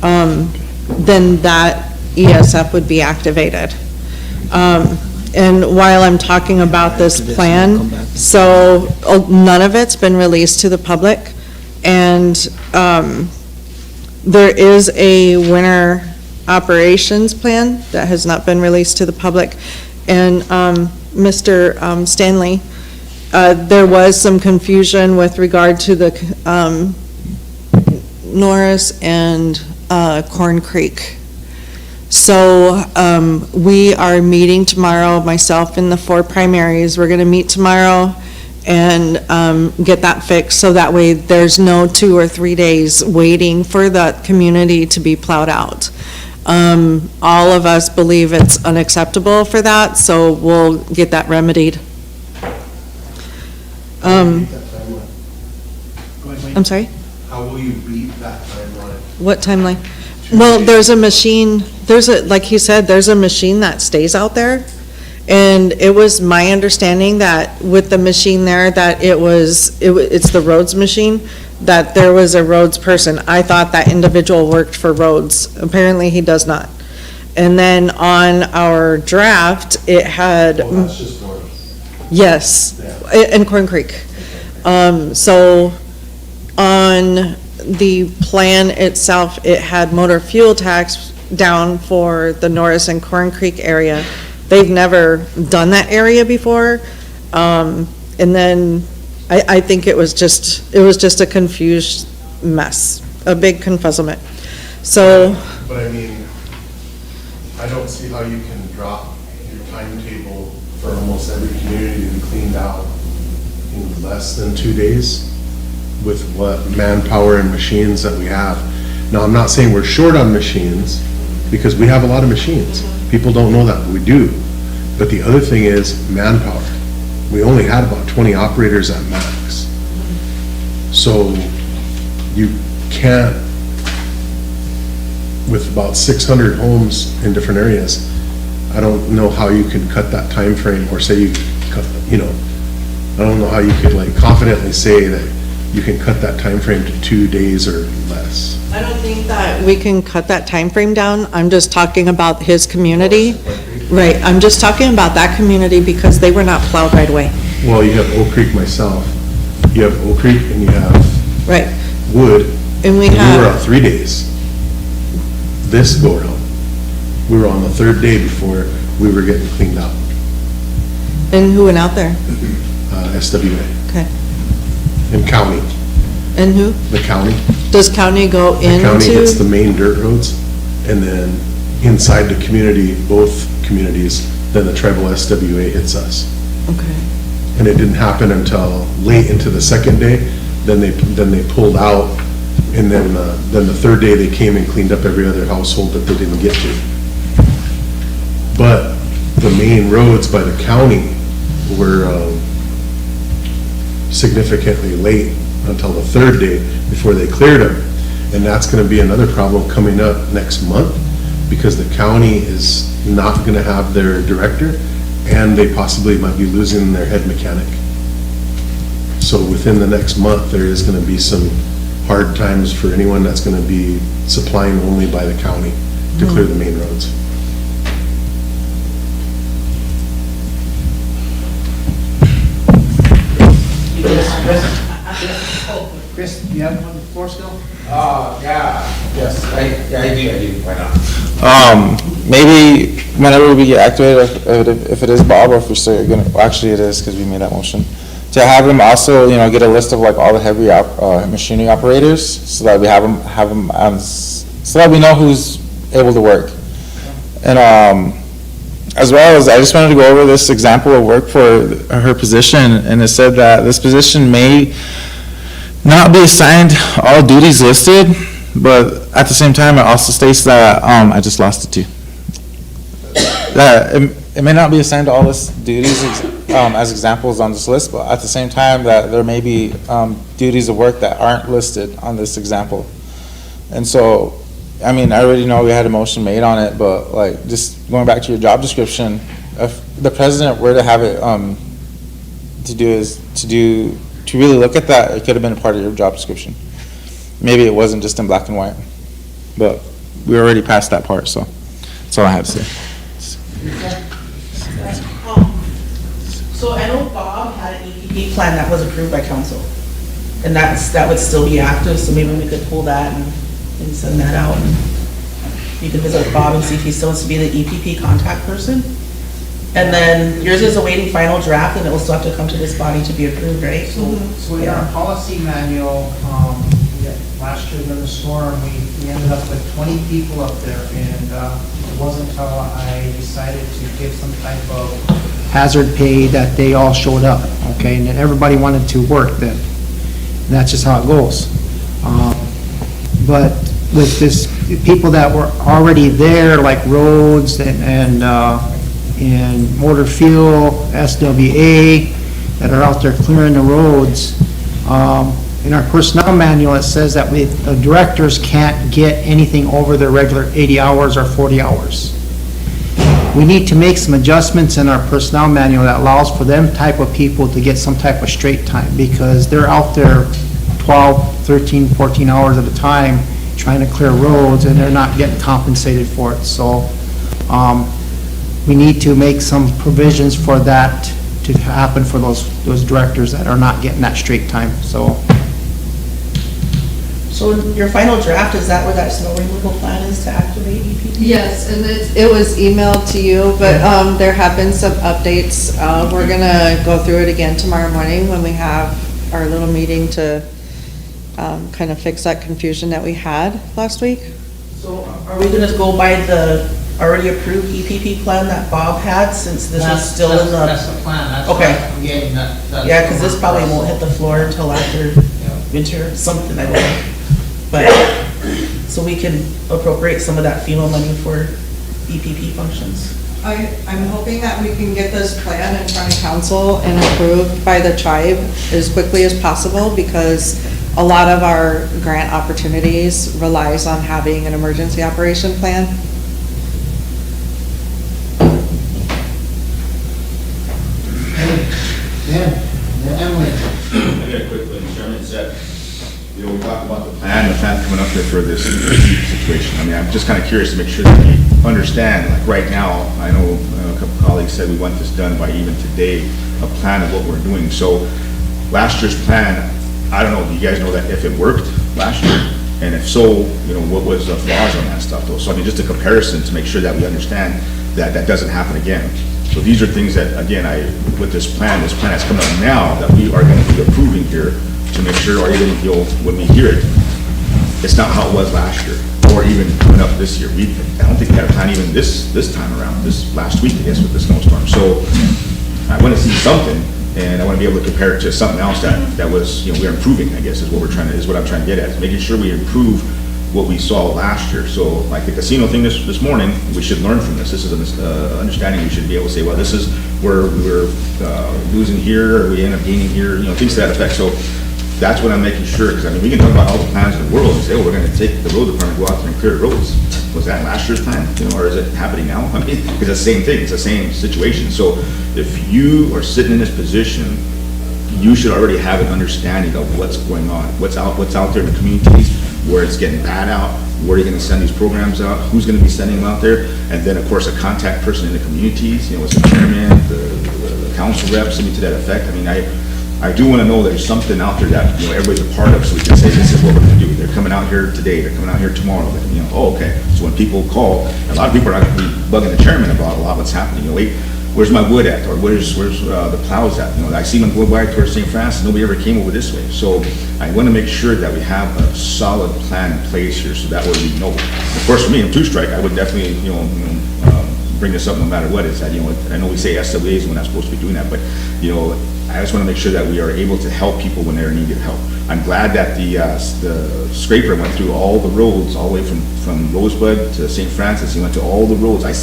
then that ESF would be activated. And while I'm talking about this plan, so none of it's been released to the public. And there is a winter operations plan that has not been released to the public. And Mr. Stanley, there was some confusion with regard to the Norris and Corn Creek. So we are meeting tomorrow, myself and the 4 primaries. We're going to meet tomorrow and get that fixed, so that way there's no 2 or 3 days waiting for that community to be plowed out. All of us believe it's unacceptable for that, so we'll get that remedied. I'm sorry? How will you beat that timeline? What timeline? Well, there's a machine, like he said, there's a machine that stays out there. And it was my understanding that with the machine there, that it's the roads machine, that there was a roads person. I thought that individual worked for roads. Apparently he does not. And then on our draft, it had. Oh, that's just one. Yes, in Corn Creek. So on the plan itself, it had motor fuel tax down for the Norris and Corn Creek area. They've never done that area before. And then I think it was just a confused mess, a big confuzzlement. So. But I mean, I don't see how you can drop your timetable for almost every community to be cleaned out in less than 2 days with what manpower and machines that we have. Now, I'm not saying we're short on machines, because we have a lot of machines. People don't know that, but we do. But the other thing is manpower. We only had about 20 operators at max. So you can't, with about 600 homes in different areas, I don't know how you can cut that time frame, or say I don't know how you could like confidently say that you can cut that time frame to 2 days or less. I don't think that we can cut that time frame down. I'm just talking about his community. Right, I'm just talking about that community because they were not plowed right away. Well, you have Oak Creek myself, you have Oak Creek, and you have Right. Wood. And we were have, out 3 days. This go around, we were on the third day before we were getting cleaned out. and who went out there? SWA. Okay. And county, And who? the county. Does county go The county hits the into? main dirt roads, and then inside the community, both communities, then the tribal SWA hits us. Okay. And it didn't happen until late into the second day, then they pulled out, and then the third day they came and cleaned up every other household that they didn't get to. But the main roads by the county were significantly late until the third day before they cleared them. And that's gonna be another problem coming up next month, because the county is not gonna have their director, and they possibly might be losing their head mechanic. So within the next month, there is gonna be some hard times for anyone that's gonna be supplying only by the county to clear the main roads. Chris, do you have one before still? Yeah, yes, I do, why not? Maybe whenever we get activated, if it is Bob, or if we're still gonna, well, actually it is, because we made that motion, to have him also, get a list of like all the heavy machinery operators, so that we have them, so that we know who's able to work. And as well as, I just wanted to go over this example of work for her position, and it said that this position may not be assigned all duties listed, but at the same time, it also states that, I just lost it too. That it may not be assigned to all this duties as examples on this list, but at the same time, that there may be duties of work that aren't listed on this example. And so, I mean, I already know we had a motion made on it, but like, just going back to your job description, if the president were to have it, to really look at that, it could have been a part of your job description. Maybe it wasn't just in black and white, but we're already past that part, so that's all I have to say. So I know Bob had an EPP plan that was approved by council, and that would still be active, so maybe we could pull that and send that out. And you could visit with Bob and see if he still wants to be the EPP contact person. And then yours is awaiting final draft, and it will still have to come to this body to be approved, right? So in our policy manual, last year during the storm, we ended up with 20 people up there, and it wasn't until I decided to give some type of hazard pay that they all showed up, okay? And then everybody wanted to work then. And that's just how it goes. But with this, people that were already there, like roads and motor fuel, SWA, that are out there clearing the roads, in our personnel manual, it says that the directors can't get anything over their regular 80 hours or 40 hours. We need to make some adjustments in our personnel manual that allows for them type of people to get some type of straight time, because they're out there 12, 13, 14 hours at a time trying to clear roads, and they're not getting compensated for it. So we need to make some provisions for that to happen for those directors that are not getting that straight time. So your final draft, is that where that snow removal plan is to activate EPP? Yes, and it was emailed to you, but there have been some updates. We're gonna go through it again tomorrow morning when we have our little meeting to kind of fix that confusion that we had last week. So are we gonna go by the already approved EPP plan that Bob had, since this is still in the? That's the plan, that's Okay. why I'm getting that. Yeah, because this probably won't hit the floor until after winter or something, I don't know. But, so we can appropriate some of that FEMA money for EPP functions. I'm hoping that we can get this plan in front of council and approved by the tribe as quickly as possible, because a lot of our grant opportunities relies on having an emergency operation plan. Emily. I got a quick thing, Chairman said, we talked about the plan coming up there for this situation. I mean, I'm just kind of curious to make sure that we understand, like right now, I know a couple colleagues said we want this done by even today, a plan of what we're doing. So last year's plan, I don't know, do you guys know that if it worked last year? And if so, what was the flaws on that stuff though? So I mean, just a comparison to make sure that we understand that that doesn't happen again. So these are things that, again, with this plan that's coming up now, that we are going to be approving here to make sure, or even, when we hear it, it's not how it was last year, or even coming up this year. I don't think we had a plan even this time around, this last week, I guess, with the snowstorm. So I want to see something, and I want to be able to compare it to something else that was, we're improving, I guess, is what I'm trying to get at, making sure we improve what we saw last year. So like the casino thing this morning, we should learn from this. This is an understanding we should be able to say, well, this is where we're losing here, or we end up gaining here, things to that effect. So that's what I'm making sure, because I mean, we can talk about all the plans in the world and say, oh, we're going to take the road department, go out there and clear the roads. Was that last year's plan, or is it happening now? I mean, it's the same thing, it's the same situation. So if you are sitting in this position, you should already have an understanding of what's going on, what's out there in the communities, where it's getting bad out, where are you going to send these programs out, who's going to be sending them out there, and then of course a contact person in the communities, it's the chairman, the council reps, something to that effect. I mean, I do want to know there's something out there that everybody's a part of, so we can say this is what we're going to do. They're coming out here today, they're coming out here tomorrow, but, oh, okay. So when people call, a lot of people are not going to be bugging the chairman about a lot of what's happening. Wait, where's my wood at, or where's the plows at? I see them go by towards St. Francis, nobody ever came over this way. So I want to make sure that we have a solid plan in place here, so that way we know. Of course, for me, in two-strike, I would definitely, bring this up no matter what. It's that, I know we say SWAs, we're not supposed to be doing that, but, I just want to make sure that we are able to help people when they're in need of help. I'm glad that the scraper went through all the roads, all the way from Rosebud to St. Francis. He went to all the roads. You've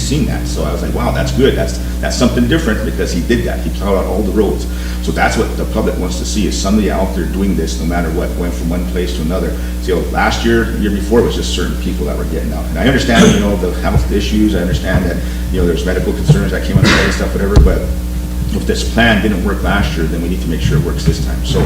seen that. So I was like, wow, that's good. That's something different, because he did that. He plowed out all the roads. So that's what the public wants to see, is somebody out there doing this no matter what, going from one place to another. So last year, the year before, it was just certain people that were getting out. And I understand, the health issues. I understand that, there's medical concerns that came up and stuff, whatever, but if this plan didn't work last year, then we need to make sure it works this time. So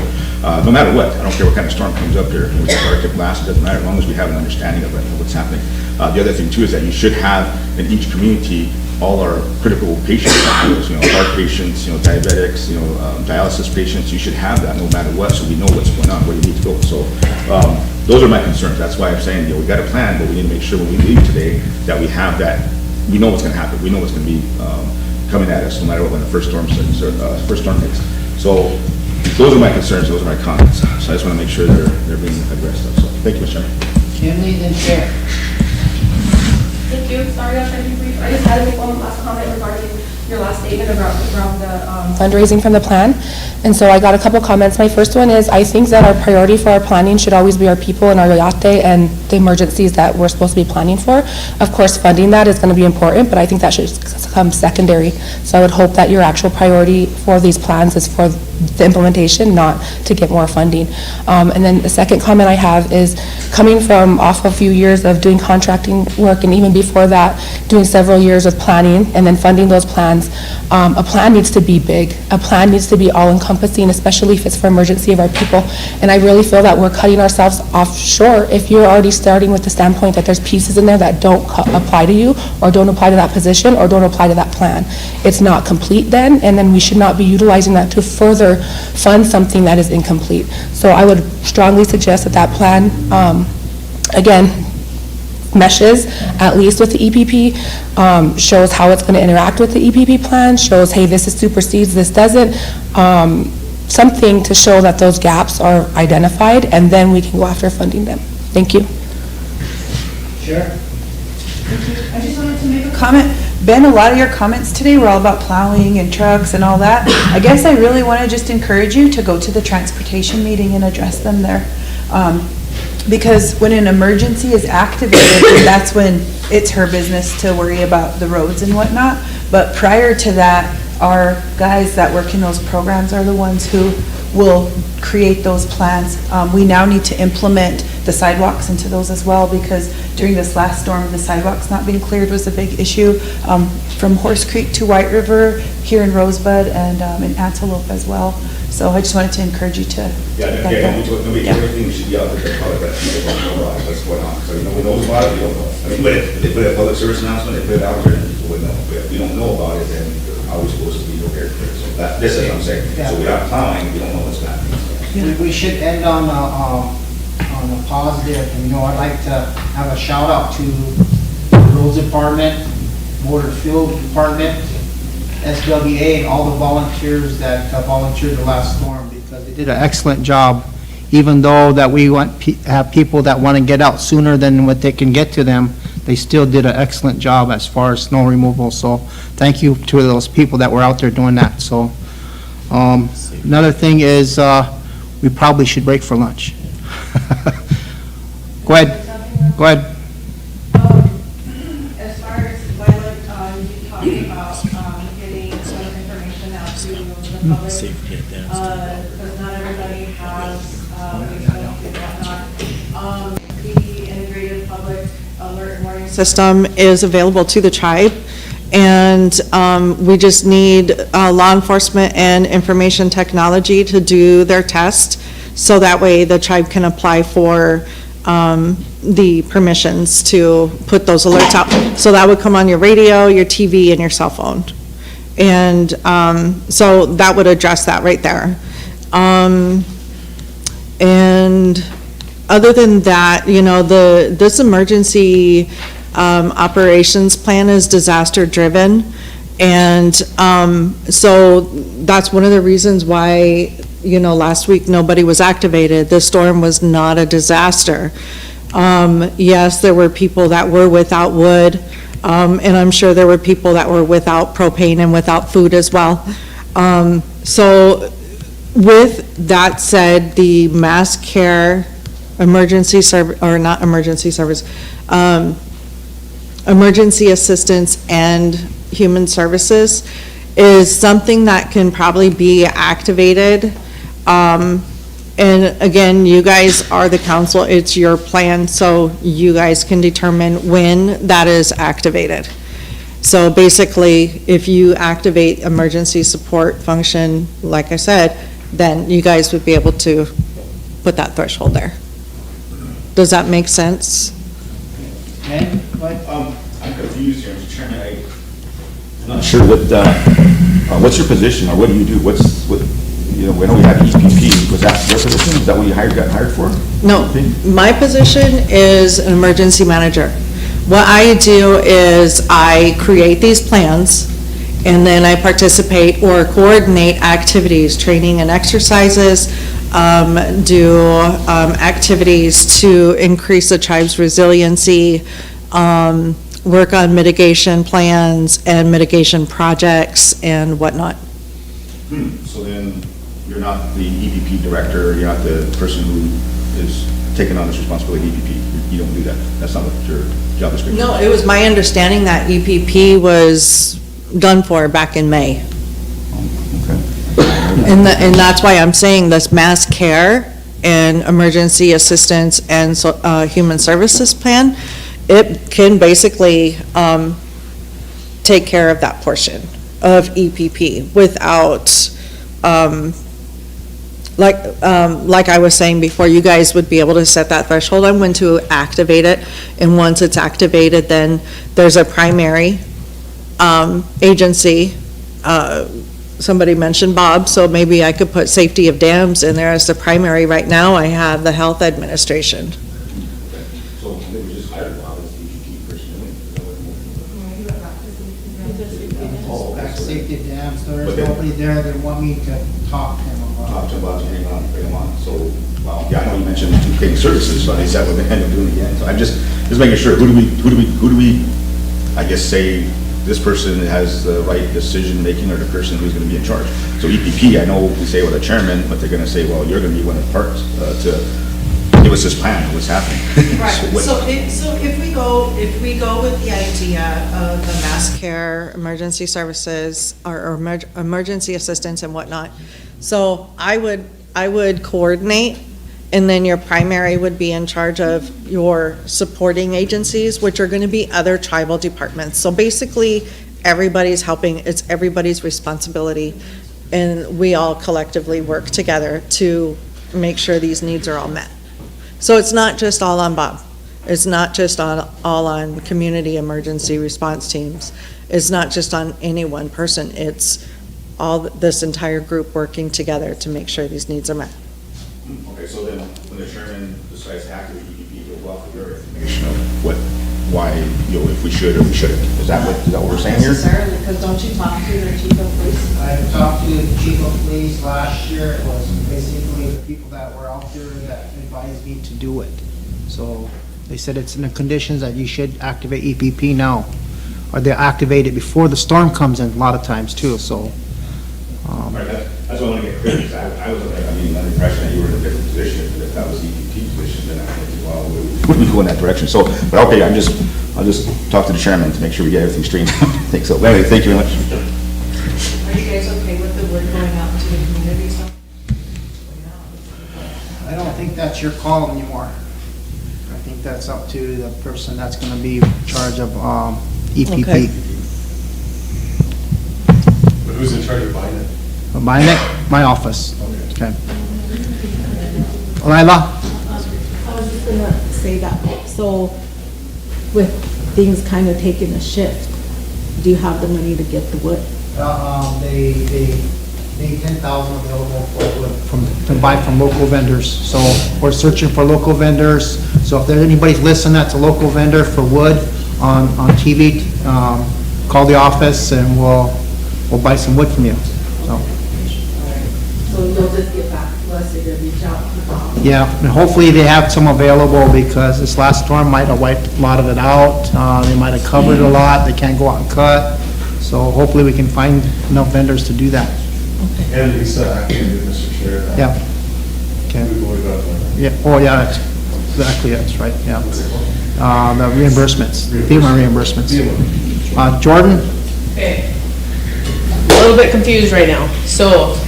no matter what, I don't care what kind of storm comes up here, we get Arctic blast, it doesn't matter, as long as we have an understanding of what's happening. The other thing too is that you should have in each community all our critical patients, heart patients, diabetics, dialysis patients. You should have that no matter what, so we know what's going on, where you need to go. So those are my concerns. That's why I'm saying, we got a plan, but we need to make sure when we leave today that we have that, we know what's going to happen, we know what's going to be coming at us, no matter what, when the first storm hits. So those are my concerns, those are my comments. So I just want to make sure they're being addressed. So thank you, Mr. Chairman. Kenley, then Chair. Thank you. Sorry, I'll try to be brief. I just had to make one last comment regarding your last statement around the fundraising from the plan. And so I got a couple comments. My first one is, I think that our priority for our planning should always be our people and our yate and the emergencies that we're supposed to be planning for. Of course, funding that is going to be important, but I think that should come secondary. So I would hope that your actual priority for these plans is for the implementation, not to get more funding. And then the second comment I have is coming from off a few years of doing contracting work, and even before that, doing several years of planning and then funding those plans. A plan needs to be big. A plan needs to be all-encompassing, especially if it's for emergency of our people. And I really feel that we're cutting ourselves off short if you're already starting with the standpoint that there's pieces in there that don't apply to you, or don't apply to that position, or don't apply to that plan. It's not complete then, and then we should not be utilizing that to further fund something that is incomplete. So I would strongly suggest that that plan, again, meshes at least with the EPP, shows how it's going to interact with the EPP plan, shows, hey, this is supersedes, this doesn't, something to show that those gaps are identified, and then we can go after funding them. Thank you. Sure. I just wanted to make a comment. Ben, a lot of your comments today were all about plowing and trucks and all that. I guess I really want to just encourage you to go to the transportation meeting and address them there. Because when an emergency is activated, that's when it's her business to worry about the roads and whatnot. But prior to that, our guys that work in those programs are the ones who will create those plans. We now need to implement the sidewalks into those as well, because during this last storm, the sidewalks not being cleared was a big issue, from Horse Creek to White River, here in Rosebud, and in Antelope as well. So I just wanted to encourage you to. Everything we should be out there to public, that people don't know about what's going on. So, we know about it, we don't know. I mean, but if they put a public service announcement, they put it out there, and people would know. But if we don't know about it, then how are we supposed to be prepared for it? So this is what I'm saying. Yeah. So without plowing, we don't know what's happening. We should end on a positive, and I'd like to have a shout out to the Roads Department, Motor Fuel Department, SWA, and all the volunteers that volunteered the last storm, because they did an excellent job. Even though that we have people that want to get out sooner than what they can get to them, they still did an excellent job as far as snow removal. So thank you to those people that were out there doing that. So another thing is we probably should break for lunch. Go ahead. As far as Violet, you talking about getting some information out to the public, because not everybody has Facebook and whatnot. The integrated public alert and warning system is available to the tribe, and we just need law enforcement and information technology to do their test, so that way the tribe can apply for the permissions to put those alerts out. So that would come on your radio, your TV, and your cell phone. And so that would address that right there. And other than that, this emergency operations plan is disaster driven. And so that's one of the reasons why last week nobody was activated. The storm was not a disaster. Yes, there were people that were without wood, and I'm sure there were people that were without propane and without food as well. So with that said, the mass care emergency service, or not emergency service, emergency assistance and human services is something that can probably be activated. And again, you guys are the council, it's your plan, so you guys can determine when that is activated. So basically, if you activate emergency support function, like I said, then you guys would be able to put that threshold there. Does that make sense? I'm confused here, Mr. Chairman. I'm not sure what's your position, or what do you do? We know we have EPP. Was that your position? Is that what you got hired for? No, my position is an emergency manager. What I do is I create these plans, and then I participate or coordinate activities, training and exercises, do activities to increase the tribe's resiliency, work on mitigation plans and mitigation projects and whatnot. So then you're not the EPP director, you're not the person who is taking on this responsibility, EPP. You don't do that. That's not what your job description is. No, it was my understanding that EPP was done for back in May. Okay. And that's why I'm saying this mass care and emergency assistance and human services plan, it can basically take care of that portion of EPP without, like I was saying before, you guys would be able to set that threshold on when to activate it. And once it's activated, then there's a primary agency. Somebody mentioned Bob, so maybe I could put safety of dams in there as the primary. Right now, I have the health administration. So they were just hired Bob as the EPP person. Back safety dams, But there's then- nobody there that want me to talk to him about. Talk to him about bring him on. So, well, yeah, I know you mentioned paying services, but is that what they end up doing again? So I'm just making sure, who do we, I guess, say this person has the right decision-making or the person who's gonna be in charge? So EPP, I know we say with a chairman, but they're gonna say, well, you're gonna be one of the parts to give us this plan, what's happening. Right, what- so if we go with the idea of the mass care, emergency services, or emergency assistance and whatnot, so I would coordinate, and then your primary would be in charge of your supporting agencies, which are gonna be other tribal departments. So basically, everybody's helping, it's everybody's responsibility, and we all collectively work together to make sure these needs are all met. So it's not just all on Bob. It's not just all on community emergency response teams. It's not just on any one person. It's all this entire group working together to make sure these needs are met. Okay, so then when the chairman decides to activate EPP, he'll go off of your information of why, if we should or we shouldn't. Is that what we're saying here? Necessarily, because don't you talk to the chief of police? I talked to the chief of police last year. It was basically the people that were out there that advised me to do it. So they said it's in the conditions that you should activate EPP now. Or they activate it before the storm comes in a lot of times too, so. Right, that's what I want to get clear, because I was under the impression that you were in a different position, but if that was EPP position, then I think, well, we go in that direction. So, but okay, I'll just talk to the chairman to make sure we get everything straightened out. I think so. Anyway, thank you very much. Are you guys okay with the wood going out to the community? I don't think that's your call anymore. I think that's up to the person that's gonna be in charge of, EPP. Okay. But who's in charge of buying it? My office. Okay. Lila? I was just gonna say that, so with things kind of taking a shift, do you have the money to get the wood? They made 10,000 available to buy from local vendors. So we're searching for local vendors. So if there's anybody's listening that's a local vendor for wood on TV, call the office and we'll buy some wood from you. So. So you'll just get back to us if you reach out to Bob? Yeah, and hopefully they have some available because this last storm might have wiped a lot of it out. They might have covered a lot. They can't go out and cut. So hopefully we can find enough vendors to do that. And Lisa activated Mr. Chair. Yeah. Okay. Yeah, oh yeah, that's exactly, that's right, yeah. The reimbursements, FEMA reimbursements. Jordan? Okay. A little bit confused right now. So,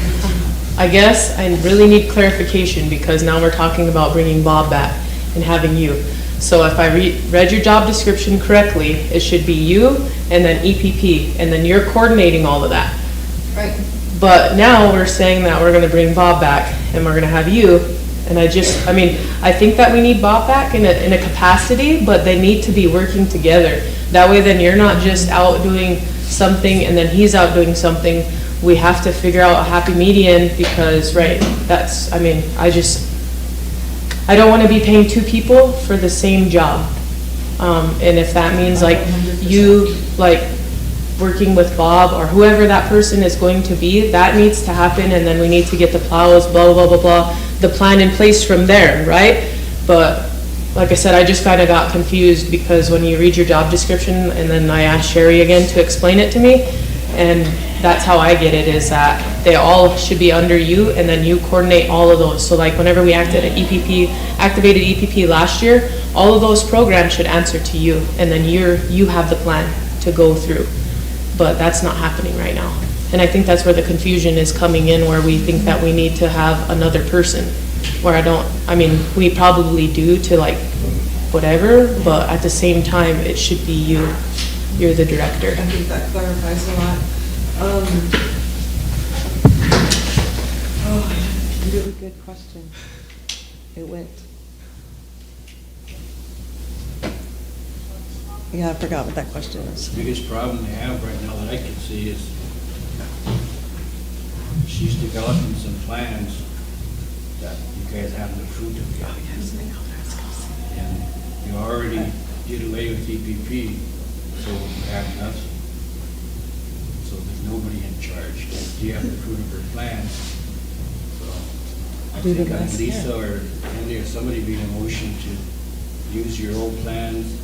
I guess I really need clarification because now we're talking about bringing Bob back and having you. So if I read your job description correctly, it should be you and then EPP, and then you're coordinating all of that. Right. But now we're saying that we're gonna bring Bob back and we're gonna have you, and I think that we need Bob back in a capacity, but they need to be working together. That way then you're not just out doing something and then he's out doing something. We have to figure out a happy median because, right, I don't wanna be paying two people for the same job. And if that means like you, like, working with Bob or whoever that person is going to be, that needs to happen, and then we need to get the plows, blah, blah, blah, blah, the plan in place from there, right? But like I said, I just kind of got confused because when you read your job description, and then I asked Sherry again to explain it to me, and that's how I get it, is that they all should be under you, and then you coordinate all of those. So like whenever we activated EPP last year, all of those programs should answer to you, and then you have the plan to go through. but that's not happening right now. And I think that's where the confusion is coming in, where we think that we need to have another person, where I mean, we probably do to like whatever, but at the same time, it should be you. You're the director. I think that clarifies a lot. Really good question. It went. Yeah, I forgot what that question is. The biggest problem they have right now that I can see is she's developing some plans that you guys haven't approved of yet. And you already did away with EPP, so you have nothing. So there's nobody in charge. You have to approve of her plans. So I Do the think best, Lisa yeah. or Andy or somebody be in a motion to use your old plans,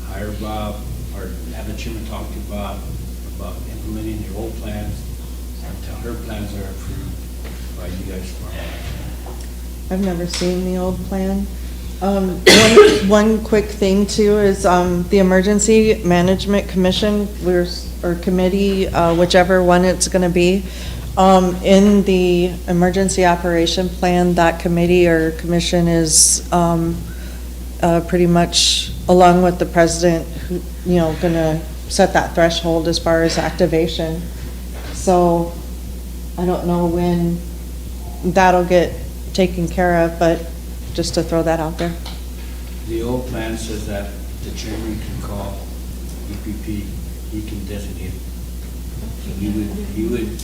hire Bob, or have the chairman talk to Bob about implementing your old plans until her plans are approved by you guys tomorrow. I've never seen the old plan. One quick thing too is, the Emergency Management Commission, or committee, whichever one it's gonna be, in the emergency operation plan, that committee or commission is, pretty much along with the president, gonna set that threshold as far as activation. So I don't know when that'll get taken care of, but just to throw that out there. The old plan says that the chairman can call EPP, he can designate. So he would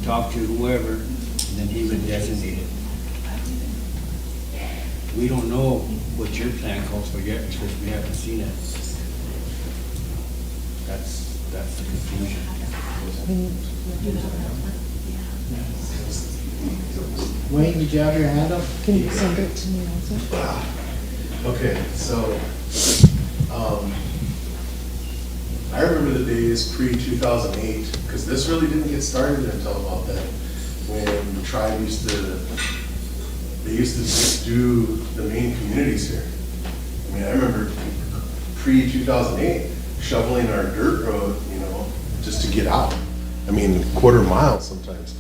talk to whoever, and then he would designate it. We don't know what your plan calls for yet because we haven't seen it. That's the confusion. Wayne, did you have your hand up? Can you send it to me also? Okay, so, I remember the days pre-2008, because this really didn't get started until about then, when the tribe used to just do the main communities here. I mean, I remember pre-2008 shoveling our dirt road, just to get out. I mean, quarter mile sometimes,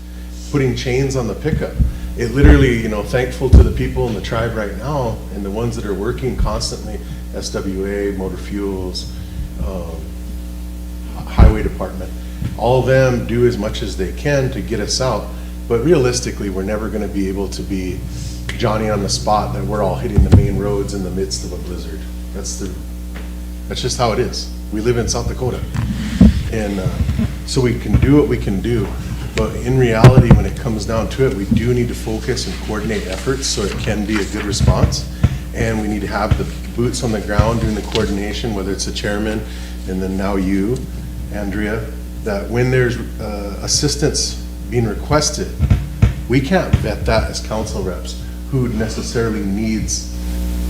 putting chains on the pickup. It literally, thankful to the people in the tribe right now and the ones that are working constantly, SWA, motor fuels, highway department, all of them do as much as they can to get us out. But realistically, we're never gonna be able to be Johnny on the spot that we're all hitting the main roads in the midst of a blizzard. That's just how it is. We live in South Dakota. And so we can do what we can do. But in reality, when it comes down to it, we do need to focus and coordinate efforts so it can be a good response. And we need to have the boots on the ground doing the coordination, whether it's the chairman and then now you, Andrea, that when there's assistance being requested, we can't vet that as council reps who necessarily needs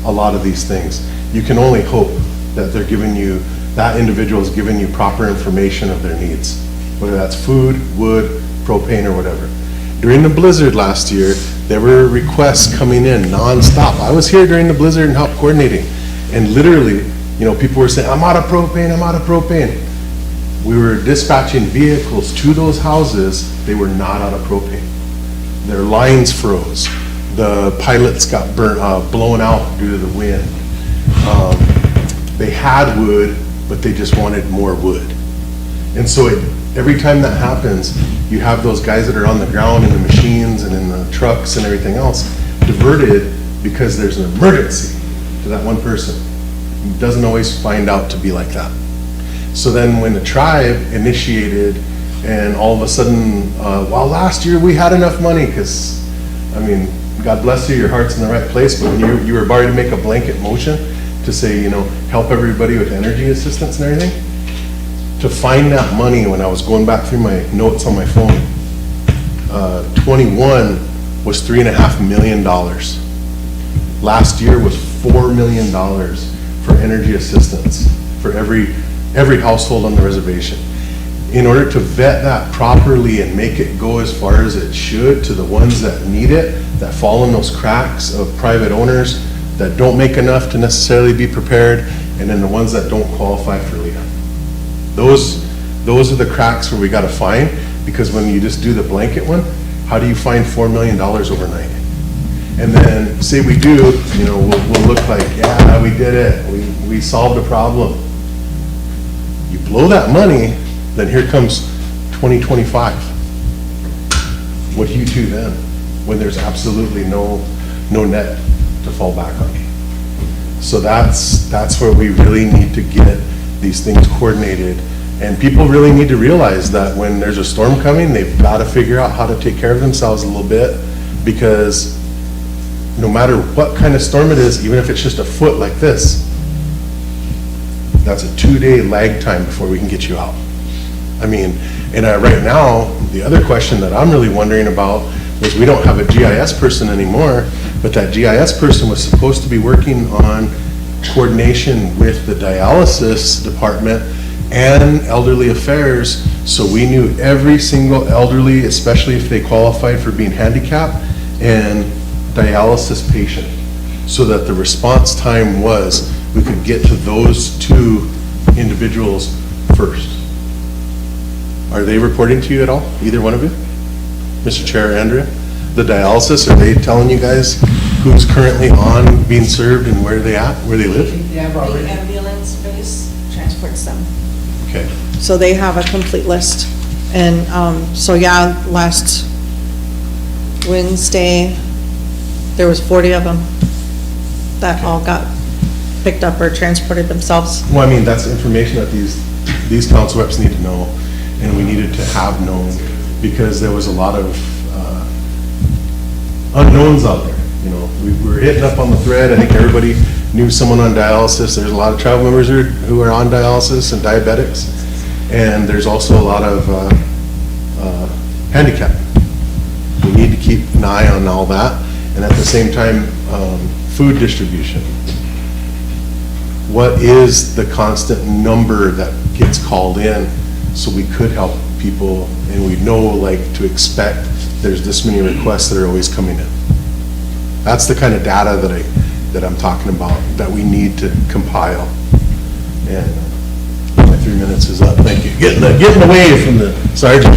a lot of these things. You can only hope that they're giving you, that individual is giving you proper information of their needs, whether that's food, wood, propane, or whatever. During the blizzard last year, there were requests coming in nonstop. I was here during the blizzard and helped coordinating. And literally, people were saying, I'm out of propane, I'm out of propane. We were dispatching vehicles to those houses, they were not out of propane. Their lines froze. The pilots got blown out due to the wind. They had wood, but they just wanted more wood. And so every time that happens, you have those guys that are on the ground in the machines and in the trucks and everything else diverted because there's an emergency to that one person. It doesn't always find out to be like that. So then when the tribe initiated and all of a sudden, last year we had enough money because, God bless you, your heart's in the right place, but when you were about to make a blanket motion to say, help everybody with energy assistance and everything, to find that money when I was going back through my notes on my phone, 21 was $3.5 million. Last year was $4 million for energy assistance for every household on the reservation. In order to vet that properly and make it go as far as it should to the ones that need it, that fall in those cracks of private owners that don't make enough to necessarily be prepared, and then the ones that don't qualify for LEA. Those those are the cracks where we gotta find, because when you just do the blanket one, how do you find $4 million overnight? And then, say we do, you know, we'll look like, yeah, we did it, we solved a problem. You blow that money, then here comes 2025. What do you do then, when there's absolutely no net to fall back on? So that's where we really need to get these things coordinated. And people really need to realize that when there's a storm coming, they've got to figure out how to take care of themselves a little bit, because no matter what kind of storm it is, even if it's just a foot like this, that's a 2-day lag time before we can get you out. I mean, and right now, the other question that I'm really wondering about is we don't have a GIS person anymore, but that GIS person was supposed to be working on coordination with the dialysis department and elderly affairs, so we knew every single elderly, especially if they qualified for being handicapped, and dialysis patient, so that the response time was we could get to those two individuals first. Are they reporting to you at all, either one of you? Mr. Chair, Andrea? The dialysis, are they telling you guys who's currently on being served and where they at, where they live? The ambulance base transports them. Okay. So they have a complete list. And, so yeah, last Wednesday, there was 40 of them that all got picked up or transported themselves. Well, I mean, that's information that these council reps need to know, and we needed to have known, because there was a lot of unknowns out there. You know, we were hitting up on the thread. I think everybody knew someone on dialysis. There's a lot of tribal members who are on dialysis and diabetics, and there's also a lot of handicap. We need to keep an eye on all that, and at the same time, food distribution. What is the constant number that gets called in, so we could help people, and we know, like, to expect there's this many requests that are always coming in. That's the kind of data that I'm talking about, that we need to compile. And my 3 minutes is up. Thank you. Getting away from the sergeant.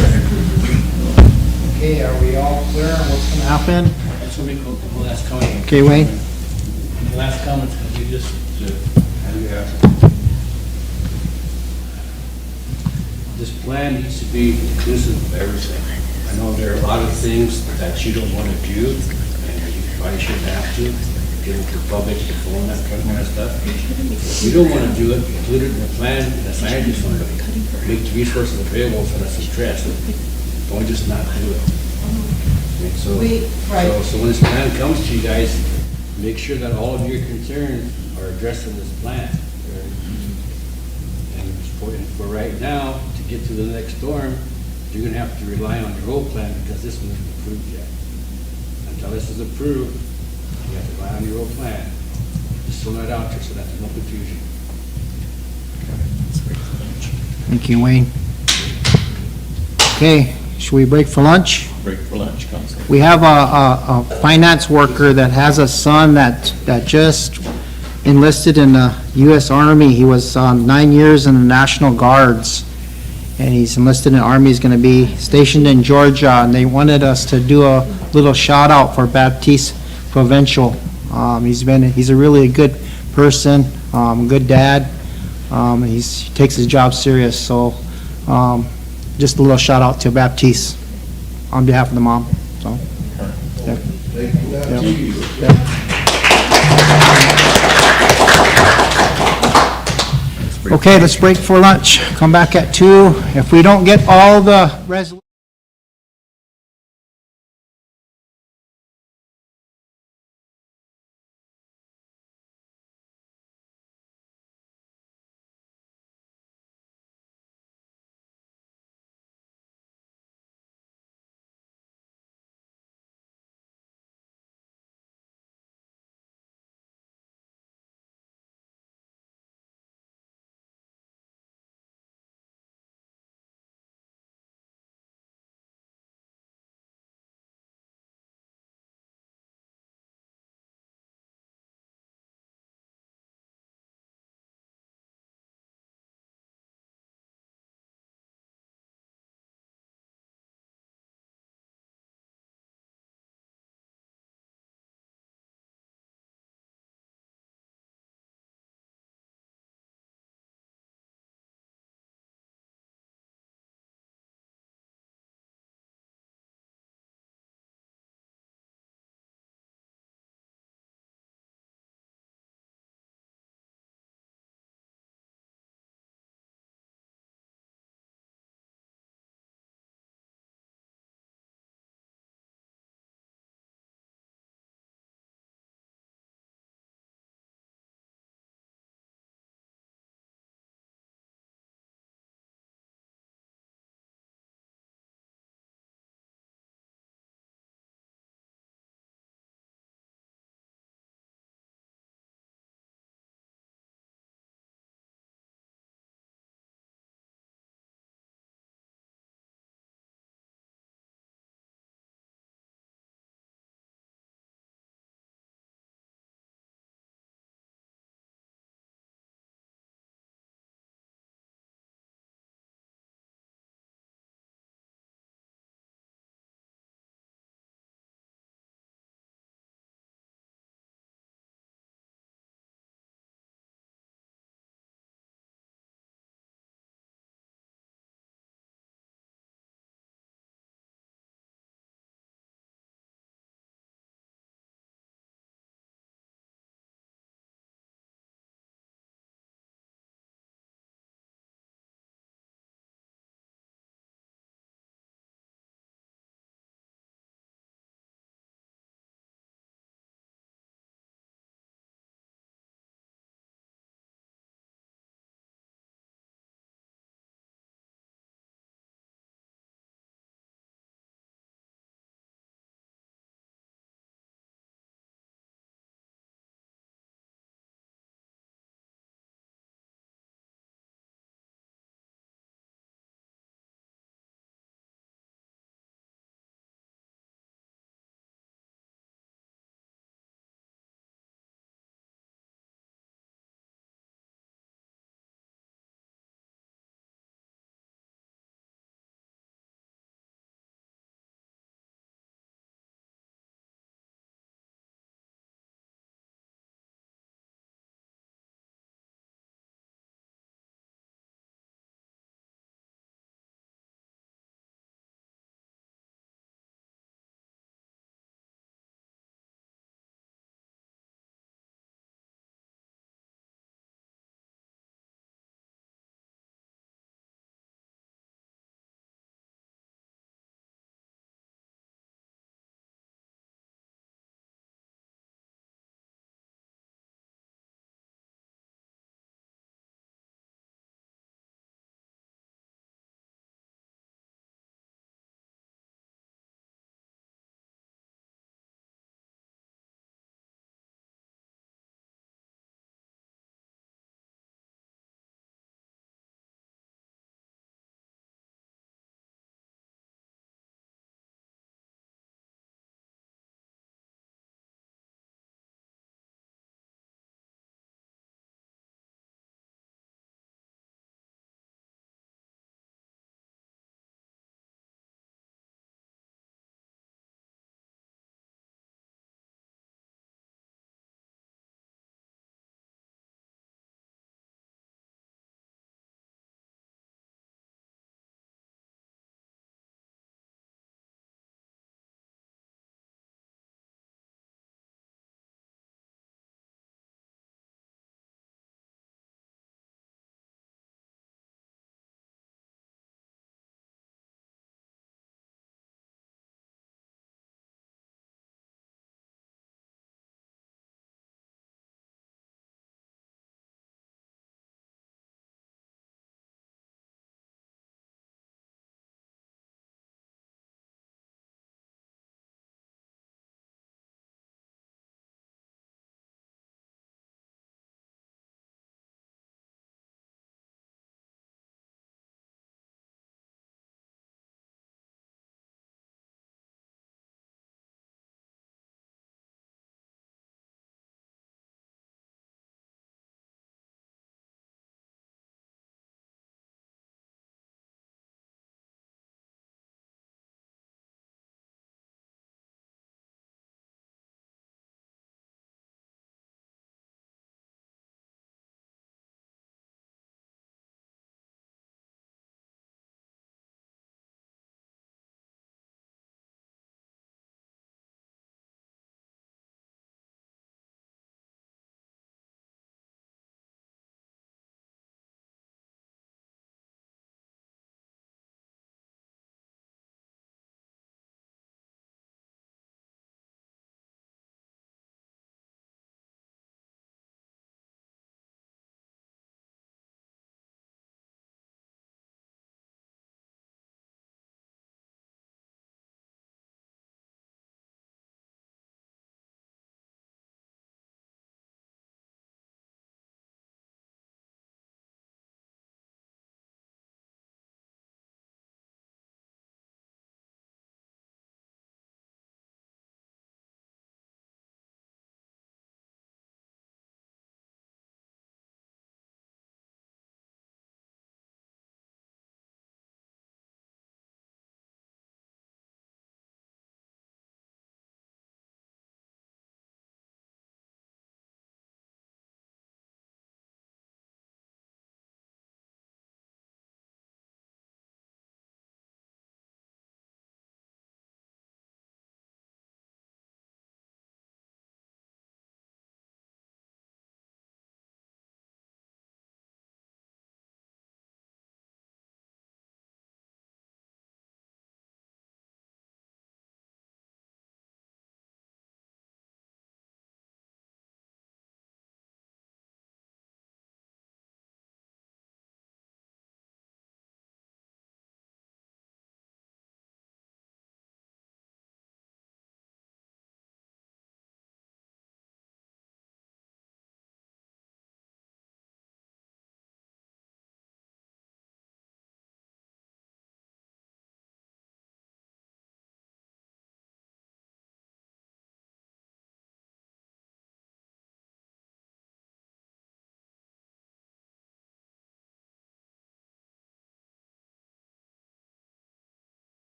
Okay, are we all clear on what's gonna happen? That's what we call the last comment. Okay, Wayne? The last comment's gonna be just this plan needs to be inclusive of everything. I know there are a lot of things that you don't want to do, and you probably shouldn't have to, give it to the public, the phone, that kind of stuff. If you don't want to do it, include it in the plan, and the scientists want to make the resources available for us to address. Don't just not do it. Okay, so when this plan comes to you guys, make sure that all of your concerns are addressed in this plan. And for right now, to get to the next storm, you're gonna have to rely on your old plan, because this one isn't approved yet. Until this is approved, you have to rely on your old plan. Just throw that out there so that there's no confusion. Thank you, Wayne. Okay, should we break for lunch? Break for lunch, Council. We have a finance worker that has a son that just enlisted in the U.S. Army. He was 9 years in the National Guards, and he's enlisted in the Army. He's going to be stationed in Georgia, and they wanted us to do a little shout out for Baptiste Provincial. He's a really good person, good dad. He takes his job serious, so just a little shout out to Baptiste on behalf of the mom. So, okay, let's break for lunch. Come back at 2. If we don't get all the resolutions.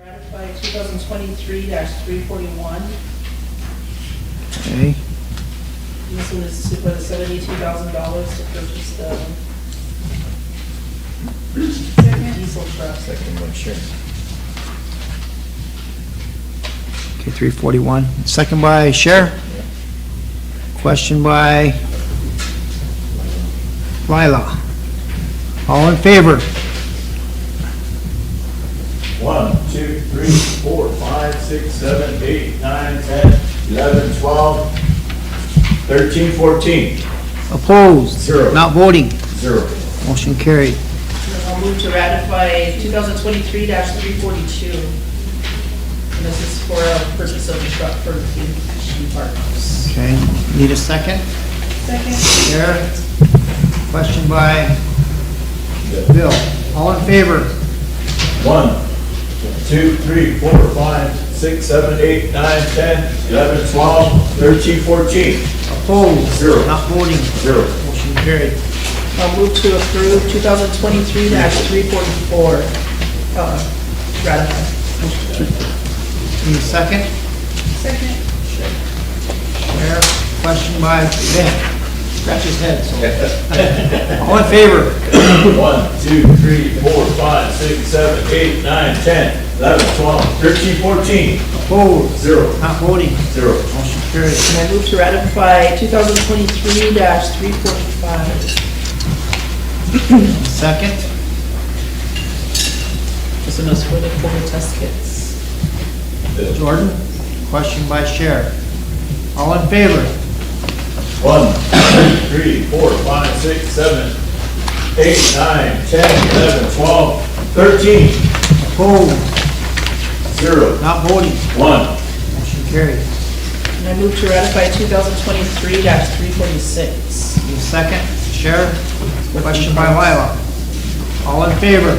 Ratify 2023-341. Okay, This one is to put $72,000 to purchase the diesel truck. second by Sheriff. Okay, 341. Second by Sheriff. Question by Lila. All in favor? 1, 2, 3, 4, 5, 6, 7, 8, 9, 10, 11, 12, 13, 14. Opposed? Zero. Not voting? 0. Motion carried. I'll move to ratify 2023-342. And this is for a purchase of the truck for the departments. Okay, need a second? Second. Sheriff. Question by Bill. All in favor? 1, 2, 3, 4, 5, 6, 7, 8, 9, 10, 11, 12, 13, 14. Opposed? 0. Not voting? 0. Motion carried. I'll move to approve 2023-344. Ratify. Need a second? Second. Sheriff. Question by Ben. Scratch his head, so. All in favor? 1, 2, 3, 4, 5, 6, 7, 8, 9, 10, 11, 12, 13, 14. Opposed? 0. Not voting? 0. Motion carried. And I move to ratify 2023-345. Second? This one is for the COVID test kits. Jordan. Question by Sheriff. All in favor? 1, 2, 3, 4, 5, 6, 7, 8, 9, 10, 11, 12, 13. Opposed? 0. Not voting? 1. Motion carried. And I move to ratify 2023-346. Need a second? Sheriff. Question by Lila. All in favor?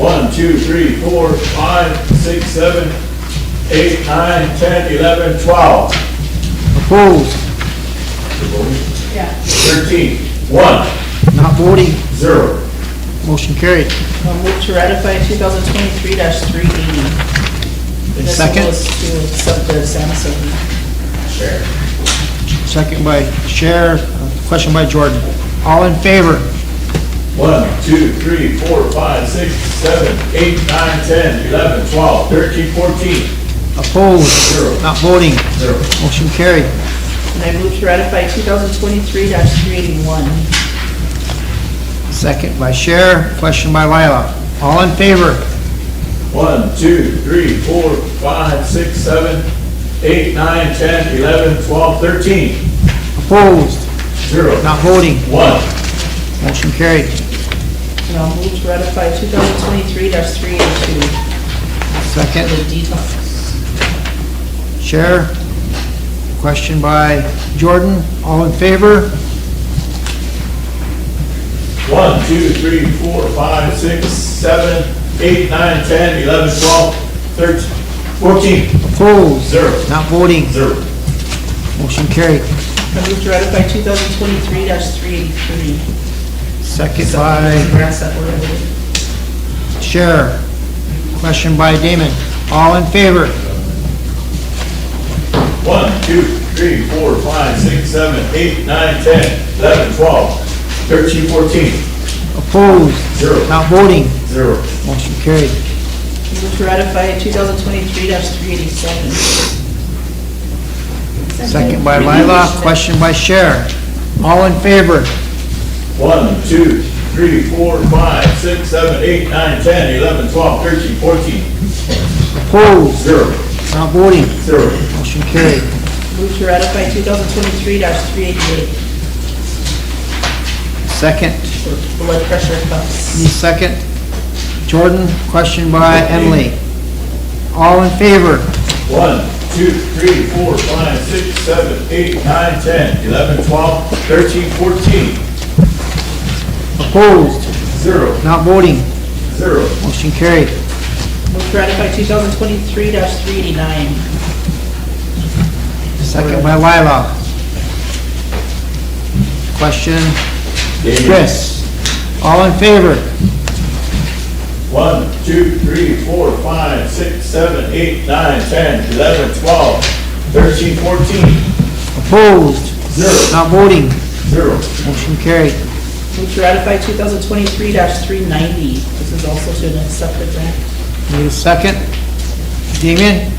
1, 2, 3, 4, 5, 6, 7, 8, 9, 10, 11, 12. Opposed? Yeah. 13. 1. Not voting? 0. Motion carried. I'll move to ratify 2023-380. And this Second? one was to accept the Samsung. Sure. Second by Sheriff. Question by Jordan. All in favor? 1, 2, 3, 4, 5, 6, 7, 8, 9, 10, 11, 12, 13, 14. Opposed? 0. Not voting? 0. Motion carried. And I move to ratify 2023-381. Second by Sheriff. Question by Lila. All in favor? 1, 2, 3, 4, 5, 6, 7, 8, 9, 10, 11, 12, 13. Opposed? 0. Not voting? 1. Motion carried. And I'll move to ratify 2023-382. Second. For the detox. Sheriff. Question by Jordan. All in favor? 1, 2, 3, 4, 5, 6, 7, 8, 9, 10, 11, 12, 13, 14. Opposed? 0. Not voting? 0. Motion carried. I move to ratify 2023-383. Second by Grants that were related. Sheriff. Question by Damon. All in favor? 1, 2, 3, 4, 5, 6, 7, 8, 9, 10, 11, 12, 13, 14. Opposed? 0. Not voting? 0. Motion carried. Move to ratify 2023-387. Second by Lila. Question by Sheriff. All in favor? 1, 2, 3, 4, 5, 6, 7, 8, 9, 10, 11, 12, 13, 14. Opposed? 0. Not voting? 0. Motion carried. Move to ratify 2023-388 Second. for blood pressure cuffs. Need second? Jordan. Question by Emily. All in favor? 1, 2, 3, 4, 5, 6, 7, 8, 9, 10, 11, 12, 13, 14. Opposed? 0. Not voting? 0. Motion carried. Move to ratify 2023-389. Second by Lila. Question, Chris. All in favor? 1, 2, 3, 4, 5, 6, 7, 8, 9, 10, 11, 12, 13, 14. Opposed? 0. Not voting? 0. Motion carried. Move to ratify 2023-390. This is also to accept the grant. Need a second? Damien?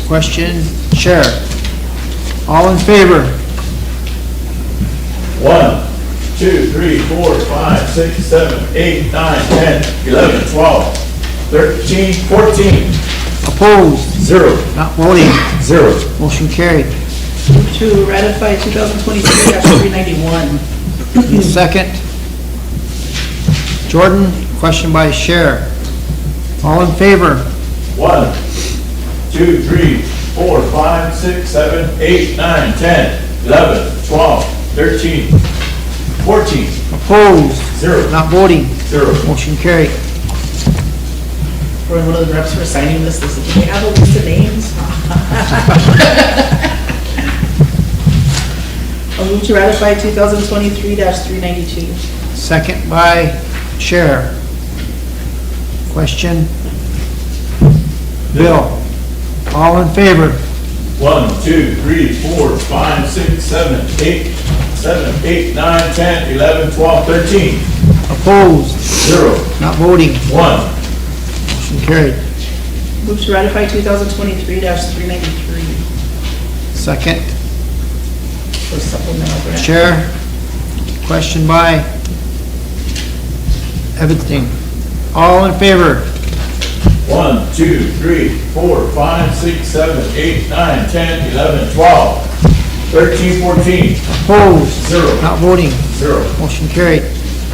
Question, Chair. All in favor? 1, 2, 3, 4, 5, 6, 7, 8, 9, 10, 11, 12, 13, 14. Opposed? 0. Not voting? 0. Motion carried. Move to ratify 2023-391. Need a second? Jordan, question by Chair. All in favor? 1, 2, 3, 4, 5, 6, 7, 8, 9, 10, 11, 12, 13, 14. Opposed? 0. Not voting? 0. Motion carried. For one of the reps for signing this, do we have a list of names? I'll move to ratify 2023-392. Second by Chair. Question? Bill? All in favor? 1, 2, 3, 4, 5, 6, 7, 8, 9, 10, 11, 12, 13. Opposed? 0. Not voting? 1. Motion carried. Move to ratify 2023-393 Second, for supplemental grant. Chair. Question by Evinsting. All in favor? 1, 2, 3, 4, 5, 6, 7, 8, 9, 10, 11, 12, 13, 14. Opposed? 0. Not voting? 0. Motion carried.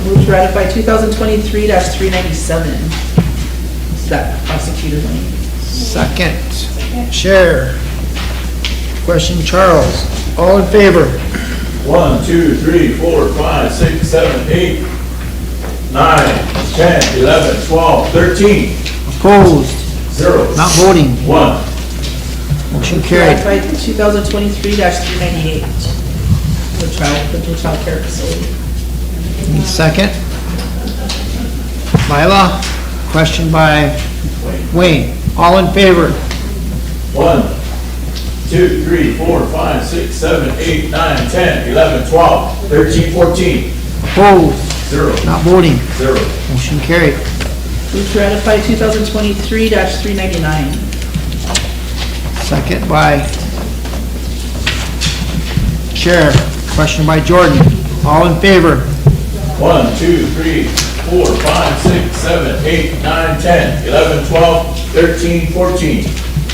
Move to ratify 2023-397. Is that prosecutor money? Second, Chair. Question Charles. All in favor? 1, 2, 3, 4, 5, 6, 7, 8, 9, 10, 11, 12, 13. Opposed? 0. Not voting? 1. Motion carried. Ratify 2023-398. The child care facility. Need a second? Lila? Question by Wayne. All in favor? 1, 2, 3, 4, 5, 6, 7, 8, 9, 10, 11, 12, 13, 14. Opposed? 0. Not voting? 0. Motion carried. Move to ratify 2023-399. Second by Chair. Question by Jordan. All in favor? 1, 2, 3, 4, 5, 6, 7, 8, 9, 10, 11, 12, 13, 14.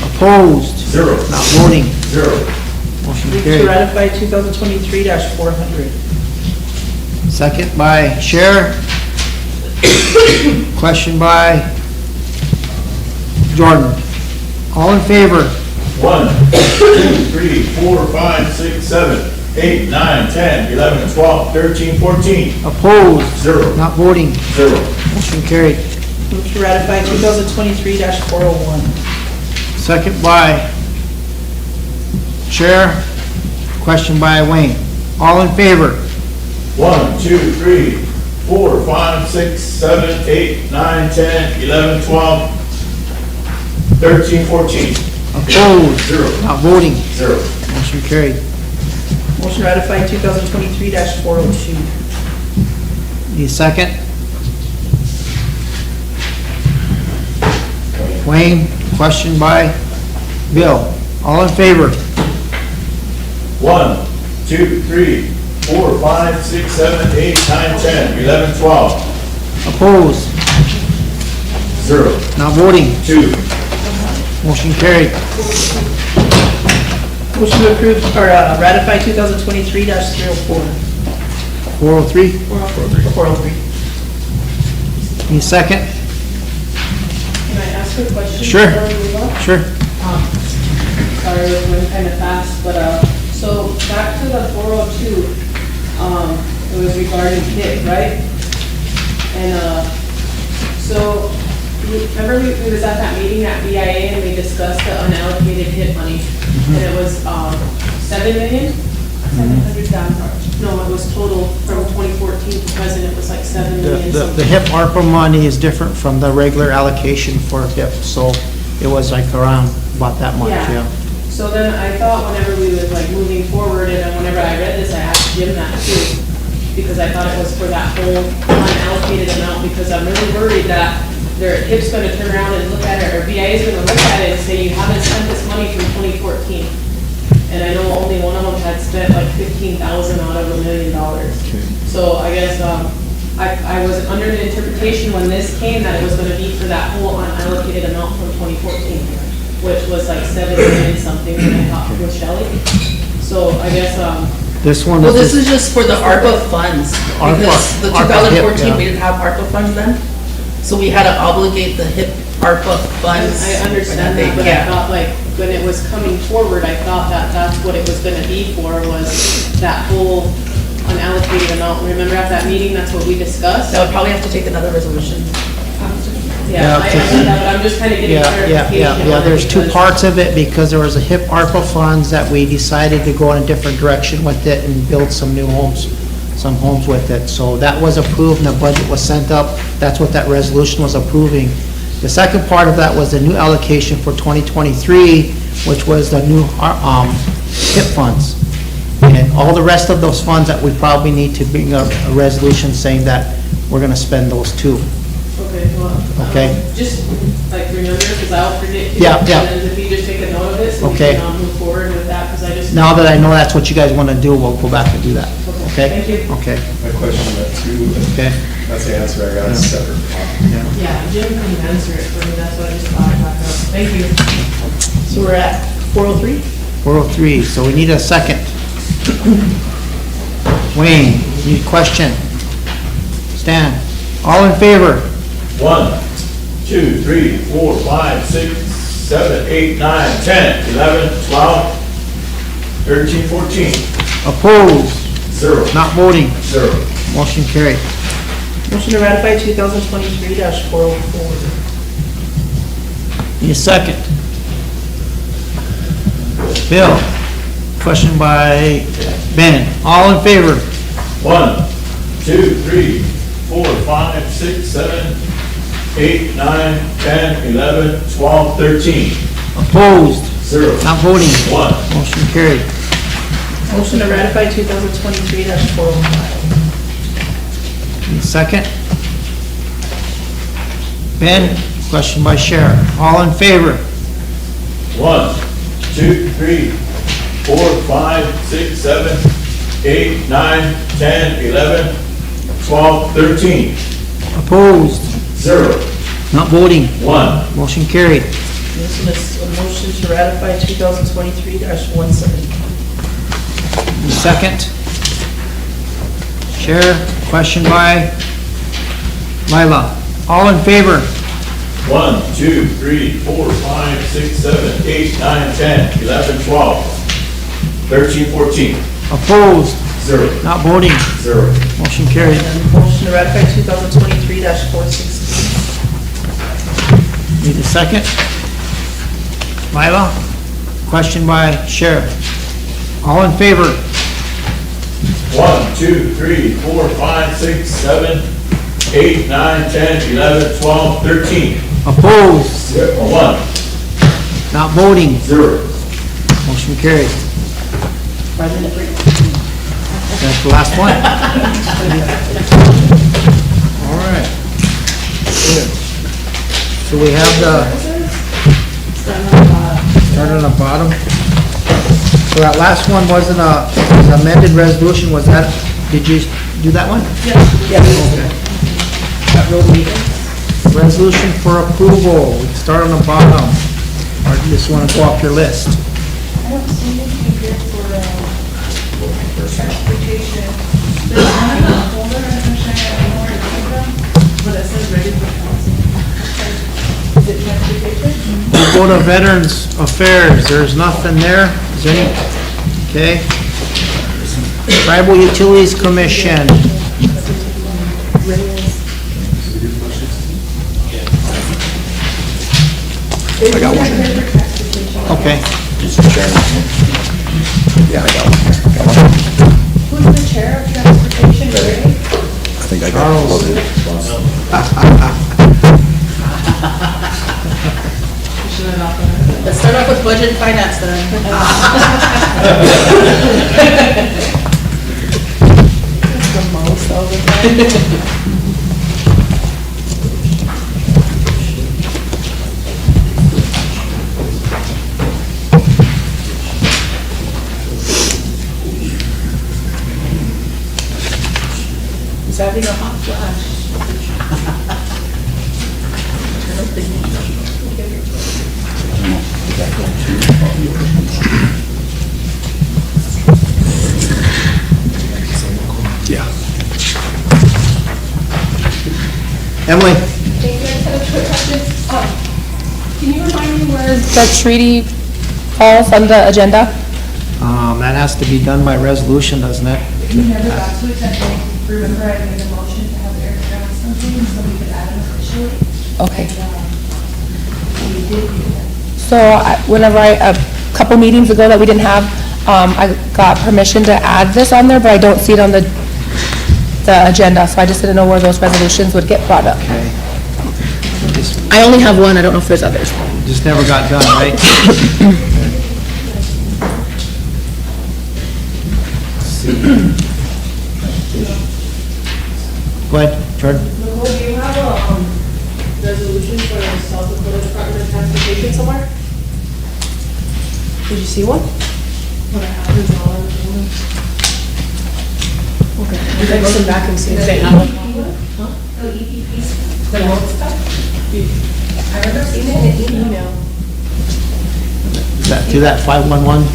Opposed? 0. Not voting? 0. Motion Move to carried. ratify 2023-400. Second by Chair. Question by Jordan. All in favor? 1, 2, 3, 4, 5, 6, 7, 8, 9, 10, 11, 12, 13, 14. Opposed? 0. Not voting? 0. Motion carried. Move to ratify 2023-401. Second by Chair. Question by Wayne. All in favor? 1, 2, 3, 4, 5, 6, 7, 8, 9, 10, 11, 12, 13, 14. Opposed? 0. Not voting? 0. Motion carried. Motion to ratify 2023-402. Need a second? Wayne, question by Bill. All in favor? 1, 2, 3, 4, 5, 6, 7, 8, 9, 10, 11, 12. Opposed? 0. Not voting? 2. Motion carried. Motion to approve or ratify 2023-304. 403? 403. Need a second? Can I ask a question? Sure. before we move on? Sure. Sorry, it went kind of fast, but, so back to the 402, it was regarding HIT, right? And, so, remember we was at that meeting at BIA and we discussed the unallocated HIT money? And it was, 7 million? 700,000. No, it was total from 2014 to present, it was like 7 million The something. HIP ARPA money is different from the regular allocation for HIP, so it was like around about that much, yeah. So then I thought whenever we was like moving forward, and then whenever I read this, I asked Jim that too, because I thought it was for that whole unallocated amount, because I'm really worried that their HIP's gonna turn around and look at it, or BIA is gonna look at it and say, you haven't spent this money from 2014. And I know only one of them had spent like 15,000 out of $1 million. So I guess, I was under the interpretation when this came that it was gonna be for that whole unallocated amount from 2014, which was like 7 million something when I talked with Shelley. So I guess, This one Well, is. this is just for the ARPA funds, because the ARPA HIP, 2014, yeah. we didn't have ARPA funds then. So we had to obligate the HIP ARPA funds. I understand that, but I thought like, when it was coming forward, I thought that that's what it was gonna be for, was that whole unallocated amount. Remember at that meeting, that's what we discussed? That would probably have to take another resolution. Yeah, I understand that, but I'm just kinda getting Yeah, clarification. on it there's two because- parts of it, because there was a HIP ARPA funds that we decided to go in a different direction with it and build some new homes, some homes with it. So that was approved and the budget was sent up. That's what that resolution was approving. The second part of that was the new allocation for 2023, which was the new HIP funds. And all the rest of those funds that we probably need to bring up a resolution saying that we're gonna spend those too. Okay, well. Okay. Just like remember, because I'll forget. Yeah. And then if you just take a note of it, so we Okay. can move forward with that, because I just. Now that I know that's what you guys wanna do, we'll go back and do that. Okay? Thank you. Okay. My question on that too, Okay. that's the answer, I got a separate copy. Yeah, Jim can answer it for me, that's what I just thought back up. Thank you. So we're at 403? 403, so we need a second. Wayne, need a question? Stan, all in favor? 1, 2, 3, 4, 5, 6, 7, 8, 9, 10, 11, 12, 13, 14. Opposed? 0. Not voting? 0. Motion carried. Motion to ratify 2023-404. Need a second. Bill, question by Ben, all in favor? 1, 2, 3, 4, 5, 6, 7, 8, 9, 10, 11, 12, 13. Opposed? 0. Not voting? 1. Motion carried. Motion to ratify 2023-405. Need a second. Ben, question by Sheriff, all in favor? 1, 2, 3, 4, 5, 6, 7, 8, 9, 10, 11, 12, 13. Opposed? 0. Not voting? 1. Motion carried. This is a motion to ratify 2023-170. Need a second. Sheriff, question by Lila, all in favor? 1, 2, 3, 4, 5, 6, 7, 8, 9, 10, 11, 12, 13, 14. Opposed? 0. Not voting? 0. Motion carried. And motion to ratify 2023-416. Need a second. Lila, question by Sheriff, all in favor? 1, 2, 3, 4, 5, 6, 7, 8, 9, 10, 11, 12, 13. Opposed? 1. Not voting? 0. Motion carried. 5-minute break. That's the last one. All right. So we have the, start on the bottom. So that last one wasn't a, was amended resolution, was that, did you do that one? Yes. Okay. That road meeting. Resolution for approval, we start on the bottom. Or do you just want to go off your list? I don't see anything here for transportation. There's one in the folder, I'm not sure I know where it came from, but it says ready for council. Is it transportation? We go to Veterans Affairs, there's nothing there, is there any? Okay. Tribal Utilities Commission, I got one. Okay. okay. Yeah, I got one. Who's the chair of transportation, Ray? I think I got Let's start off with budget and finance then. The most over He's having a hot flash. Turn up the Yeah. Emily? Thank you, I just had a quick question. Can you remind me where The treaty falls on the agenda? That has to be done by resolution, doesn't it? We never got to it, I think, remember I made a motion to have Eric draft something so we could add it officially. Okay. And, we did do that. So whenever a couple meetings ago that we didn't have, I got permission to add this on there, but I don't see it on the agenda, so I just didn't know where those resolutions would get brought up. Okay. I only have one, I don't know if there's others. Just never got done, right? Go ahead, Jordan. Nicole, do you have a resolution for the South Dakota Department of Transportation somewhere? Did you see one? What I have is all in the Okay, we can go back and see if they have it. Huh? The EPPs, the road stuff. I remember seeing it in an email. Is that through that 511?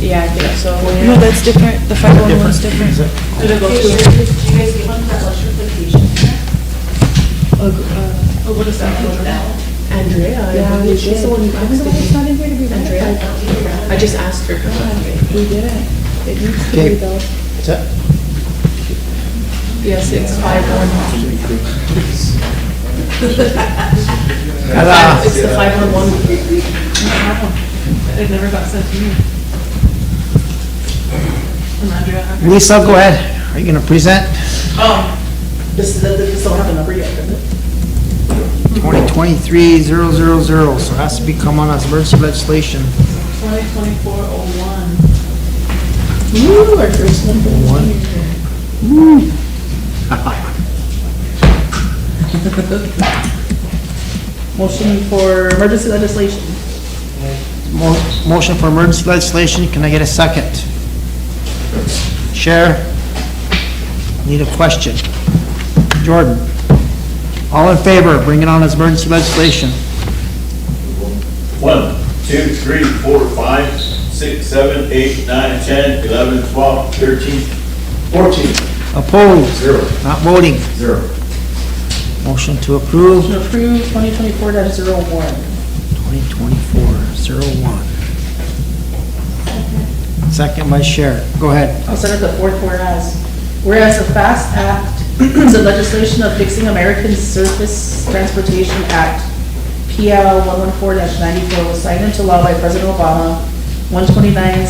Yeah, I think so. No, that's different, the 511's different. Is it? Did it go Do to? you guys get one for electrification? What is that? Andrea, Yeah, we she's the one who texted me. not in here to be Andrea, I just asked her. We did it. It needs to Okay. be though. Is that? Yes, it's 511. It's the 511. It never got sent to me. And Andrea. Lisa, go ahead. Are you gonna present? This don't have a number yet, does it? 2023-000, so it has to become on as emergency legislation. 2024-01. Ooh, our first number. Motion for emergency legislation. Motion for emergency legislation, can I get a second? Chair, need a question. Jordan, all in favor of bringing on as emergency legislation? 1, 2, 3, 4, 5, 6, 7, 8, 9, 10, 11, 12, 13, 14. Opposed? 0. Not voting? 0. Motion to approve? Motion approved, 2024-01. 2024-01. Second by Sheriff. Go ahead. I'll start at the fourth whereas. Whereas the FAST Act is the legislation of Fixing American Surface Transportation Act, PL 114-94, was signed into law by President Obama, 129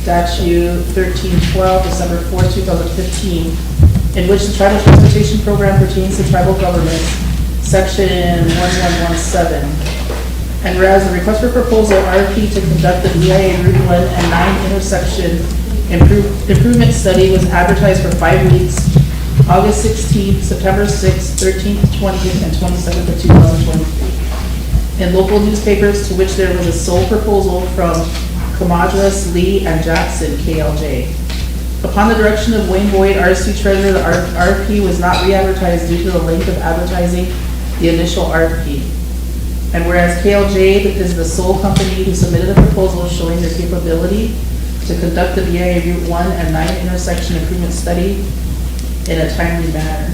Statute 1312, December 4, 2015, in which the Tribal Transportation Program pertains to tribal governments, Section 1117. And whereas the request for proposal, RFP, to conduct the VIA Route 1 and 9 intersection improvement study was advertised for 5 weeks, August 16th, September 6th, 13th, 20th, and 27th of 2023. In local newspapers, to which there was a sole proposal from Comadras, Lee, and Jackson, KLJ. Upon the direction of Wayne Boyd, RST Treasurer, the RFP was not re-advertised due to the length of advertising the initial RFP. And whereas KLJ is the sole company who submitted a proposal showing their capability to conduct the VIA Route 1 and 9 intersection improvement study in a timely manner.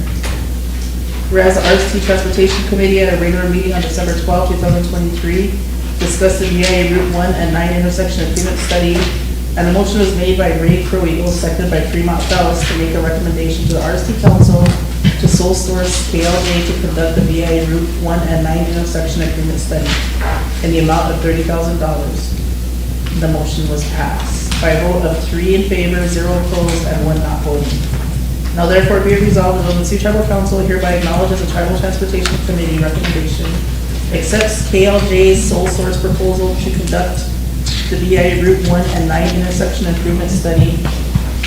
Whereas the RST Transportation Committee at a regular meeting on December 12, 2023 discussed the VIA Route 1 and 9 intersection improvement study, and the motion was made by Ray Crowe, seconded by Fremont Fells, to make a recommendation to the RST Council to sole source KLJ to conduct the VIA Route 1 and 9 intersection improvement study in the amount of $30,000. The motion was passed. by a vote of 3 in favor, 0 opposed, and 1 not voting. Now therefore be it resolved, the Rosebud Sioux Tribal Council hereby acknowledges the Tribal Transportation Committee recommendation, accepts KLJ's sole source proposal to conduct the VI Route 1 and 9 intersection improvement study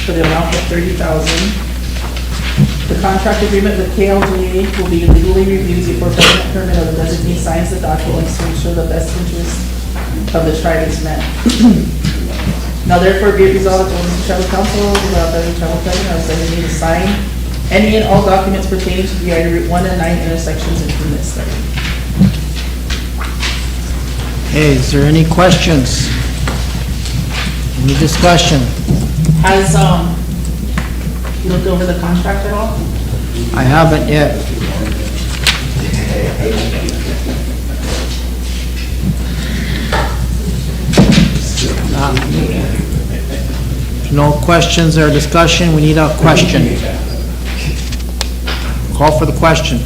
for the amount of $30,000. The contract agreement with KLJ will be legally reviewed before government permit of the designee signs the documents to ensure the best interest of the tribe is met. Now therefore be it resolved that the Rosebud Tribal Council will authorize the tribal president or designee to sign any and all documents pertaining to the Route 1 and 9 intersections improvement study. Hey, is there any questions? Any discussion? Has, you looked over the contract at all? I haven't yet. No questions or discussion, we need a question. Call for the question.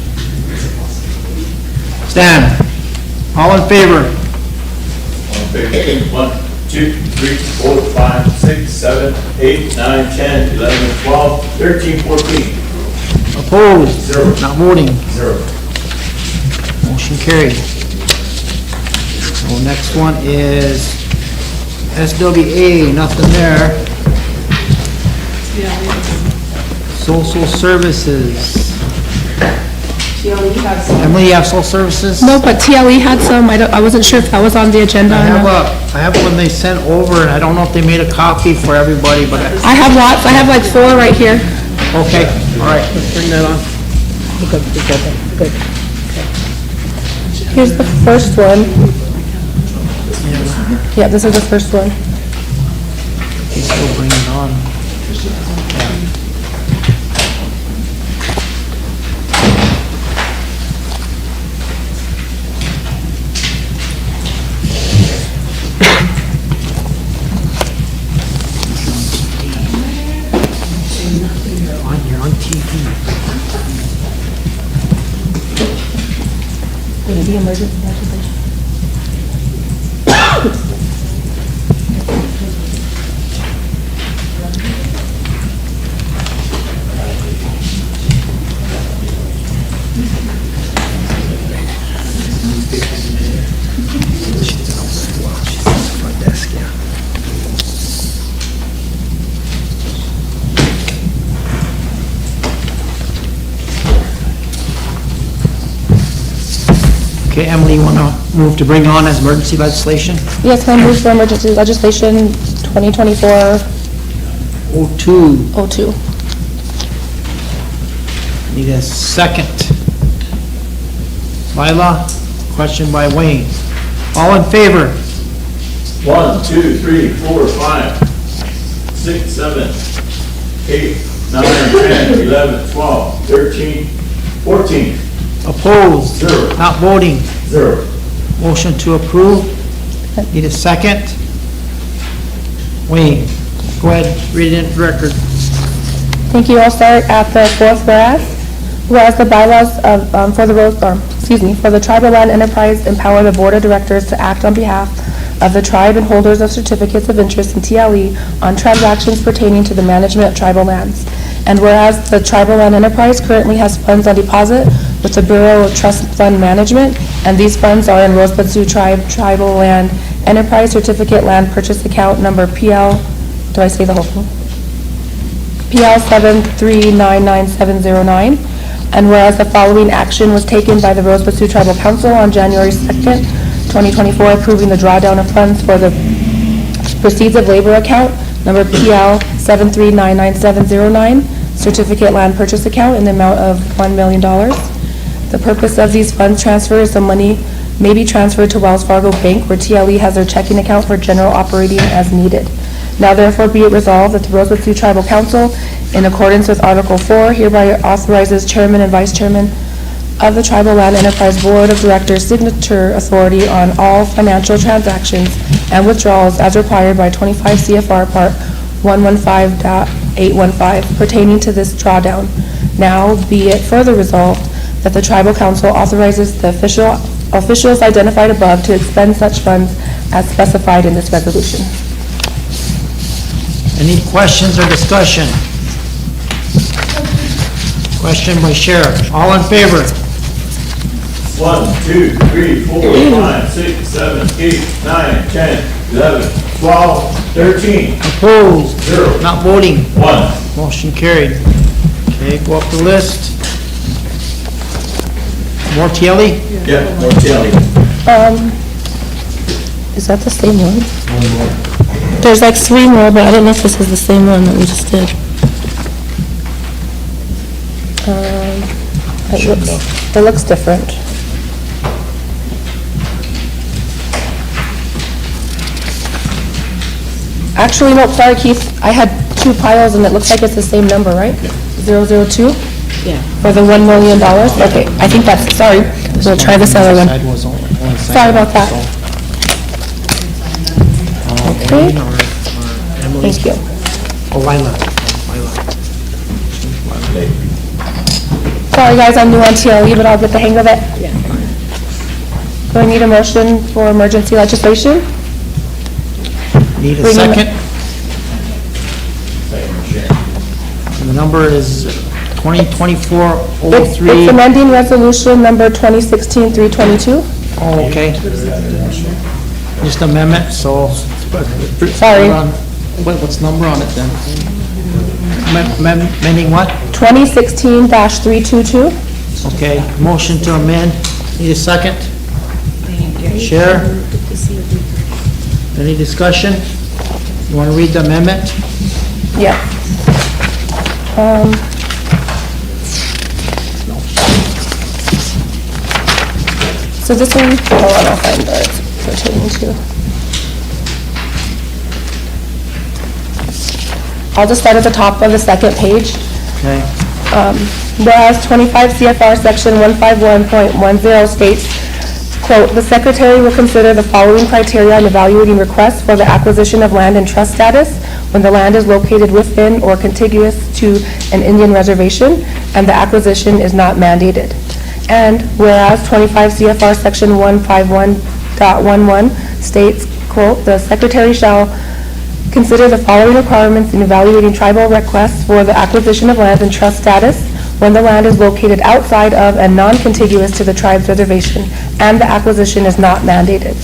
Stan, all in favor? 1, 2, 3, 4, 5, 6, 7, 8, 9, 10, 11, 12, 13, 14. Opposed? 0. Not voting? 0. Motion carried. So next one is SWA, nothing there. Social services. Emily, you have social services? No, but TLE had some, I wasn't sure if that was on the agenda. I have one they sent over, and I don't know if they made a copy for everybody, but. I have lots, I have like 4 right here. Okay, all right, let's bring that on. Good. Here's the first one. Yeah, this is the first one. He's still bringing it on. You're on TV. Would it be emergency legislation? Okay, Emily, you want to move to bring on as emergency legislation? Yes, can I move for emergency legislation 2024-02? 02. Need a second. Lila, question by Wayne. All in favor? 1, 2, 3, 4, 5, 6, 7, 8, 9, 10, 11, 12, 13, 14. Opposed? 0. Not voting? 0. Motion to approve. Need a second. Wayne, go ahead, read it into record. Thank you. I'll start at the 4th whereas. Whereas the bylaws of, for the Tribal Land Enterprise empower the Board of Directors to act on behalf of the tribe and holders of certificates of interest in TLE on transactions pertaining to the management of tribal lands. And whereas the Tribal Land Enterprise currently has funds on deposit with the Bureau of Trust Fund Management, and these funds are in Rosebud Sioux Tribal Land Enterprise Certificate Land Purchase Account number PL, do I say the whole thing? PL 7399709. And whereas the following action was taken by the Rosebud Sioux Tribal Council on January 2nd, 2024, approving the drawdown of funds for the Proceeds of Labor Account, number PL 7399709, Certificate Land Purchase Account in the amount of $1 million. The purpose of these funds transfer is the money may be transferred to Wells Fargo Bank, where TLE has their checking account for general operating as needed. Now therefore be it resolved that the Rosebud Sioux Tribal Council, in accordance with Article 4, hereby authorizes Chairman and Vice Chairman of the Tribal Land Enterprise Board of Directors signature authority on all financial transactions and withdrawals as required by 25 CFR Part 115.815 pertaining to this drawdown. Now be it further resolved that the Tribal Council authorizes the officials identified above to expend such funds as specified in this resolution. Any questions or discussion? Question by Sheriff. All in favor? 1, 2, 3, 4, 5, 6, 7, 8, 9, 10, 11, 12, 13. Opposed? 0. Not voting? 1. Motion carried. Okay, go up the list. Mortielli? Yeah, Mortielli. Is that the same one? There's like 3 more, but I don't know if this is the same one that we just did. It looks different. Actually, no, sorry, Keith, I had 2 piles and it looks like it's the same number, right? 002? Yeah. For the $1 million? Okay, I think that's, sorry, we'll try this other one. Sorry about that. Okay. Thank you. Oh, Lila. Sorry, guys, I'm new on TLE, but I'll get the hang of it. Do I need a motion for emergency legislation? Need a Bring them- second? And the number is 2024-03. It's amending resolution number 2016-322. Oh, okay. Just amendment, so. Sorry. What's number on it then? Amending what? 2016-322. Okay, motion to amend. Need a second? Share? Any discussion? You want to read the amendment? Yeah. So this one, hold on, I'll find where it's pertaining to. I'll just start at the top of the second page. Okay. Whereas 25 CFR Section 151.10 states, quote, "The Secretary will consider the following criteria in evaluating requests for the acquisition of land in trust status when the land is located within or contiguous to an Indian reservation and the acquisition is not mandated." And whereas 25 CFR Section 151.11 states, quote, "The Secretary shall consider the following requirements in evaluating tribal requests for the acquisition of land in trust status when the land is located outside of and non-contiguous to the tribe's reservation and the acquisition is not mandated."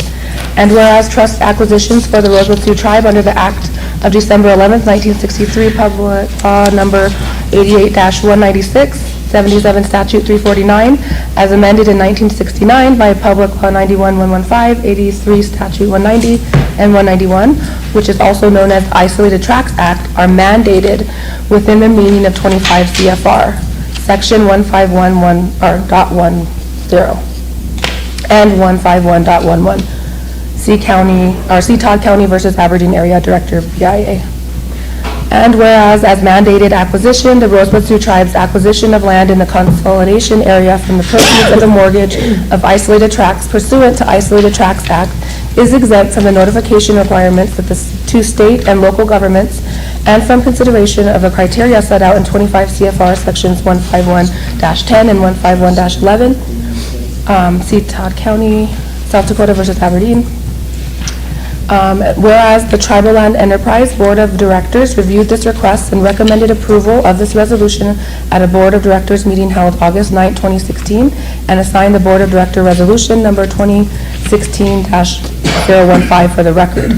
And whereas trust acquisitions for the Rosebud Sioux tribe under the Act of December 11th, 1963, Public Law Number 88-196, 77 Statute 349, as amended in 1969 by Public Law 91-115, 83 Statute 190 and 191, which is also known as Isolated Tracts Act, are mandated within the meaning of 25 CFR, Section 151.10 and 151.11. See Todd County versus Aberdeen Area Director, BIA. And whereas as mandated acquisition, the Rosebud Sioux Tribe's acquisition of land in the consolidation area from the proceeds of the mortgage of isolated tracts pursuant to Isolated Tracts Act is exempt from the notification requirements of the 2 state and local governments and from consideration of the criteria set out in 25 CFR Sections 151-10 and 151-11. See Todd County, South Dakota versus Aberdeen. Whereas the Tribal Land Enterprise Board of Directors reviewed this request and recommended approval of this resolution at a Board of Directors meeting held August 9, 2016, and assigned the Board of Director Resolution number 2016-015 for the record.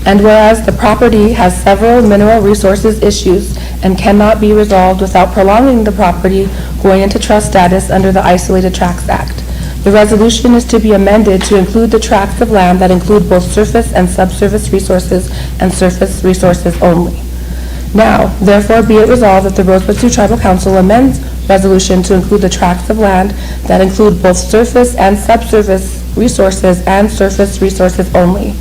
And whereas the property has several mineral resources issues and cannot be resolved without prolonging the property going into trust status under the Isolated Tracts Act. The resolution is to be amended to include the tracts of land that include both surface and subsurface resources and surface resources only. Now, therefore, be it resolved that the Rosebud Sioux Tribal Council amends resolution to include the tracts of land that include both surface and subsurface resources and surface resources only.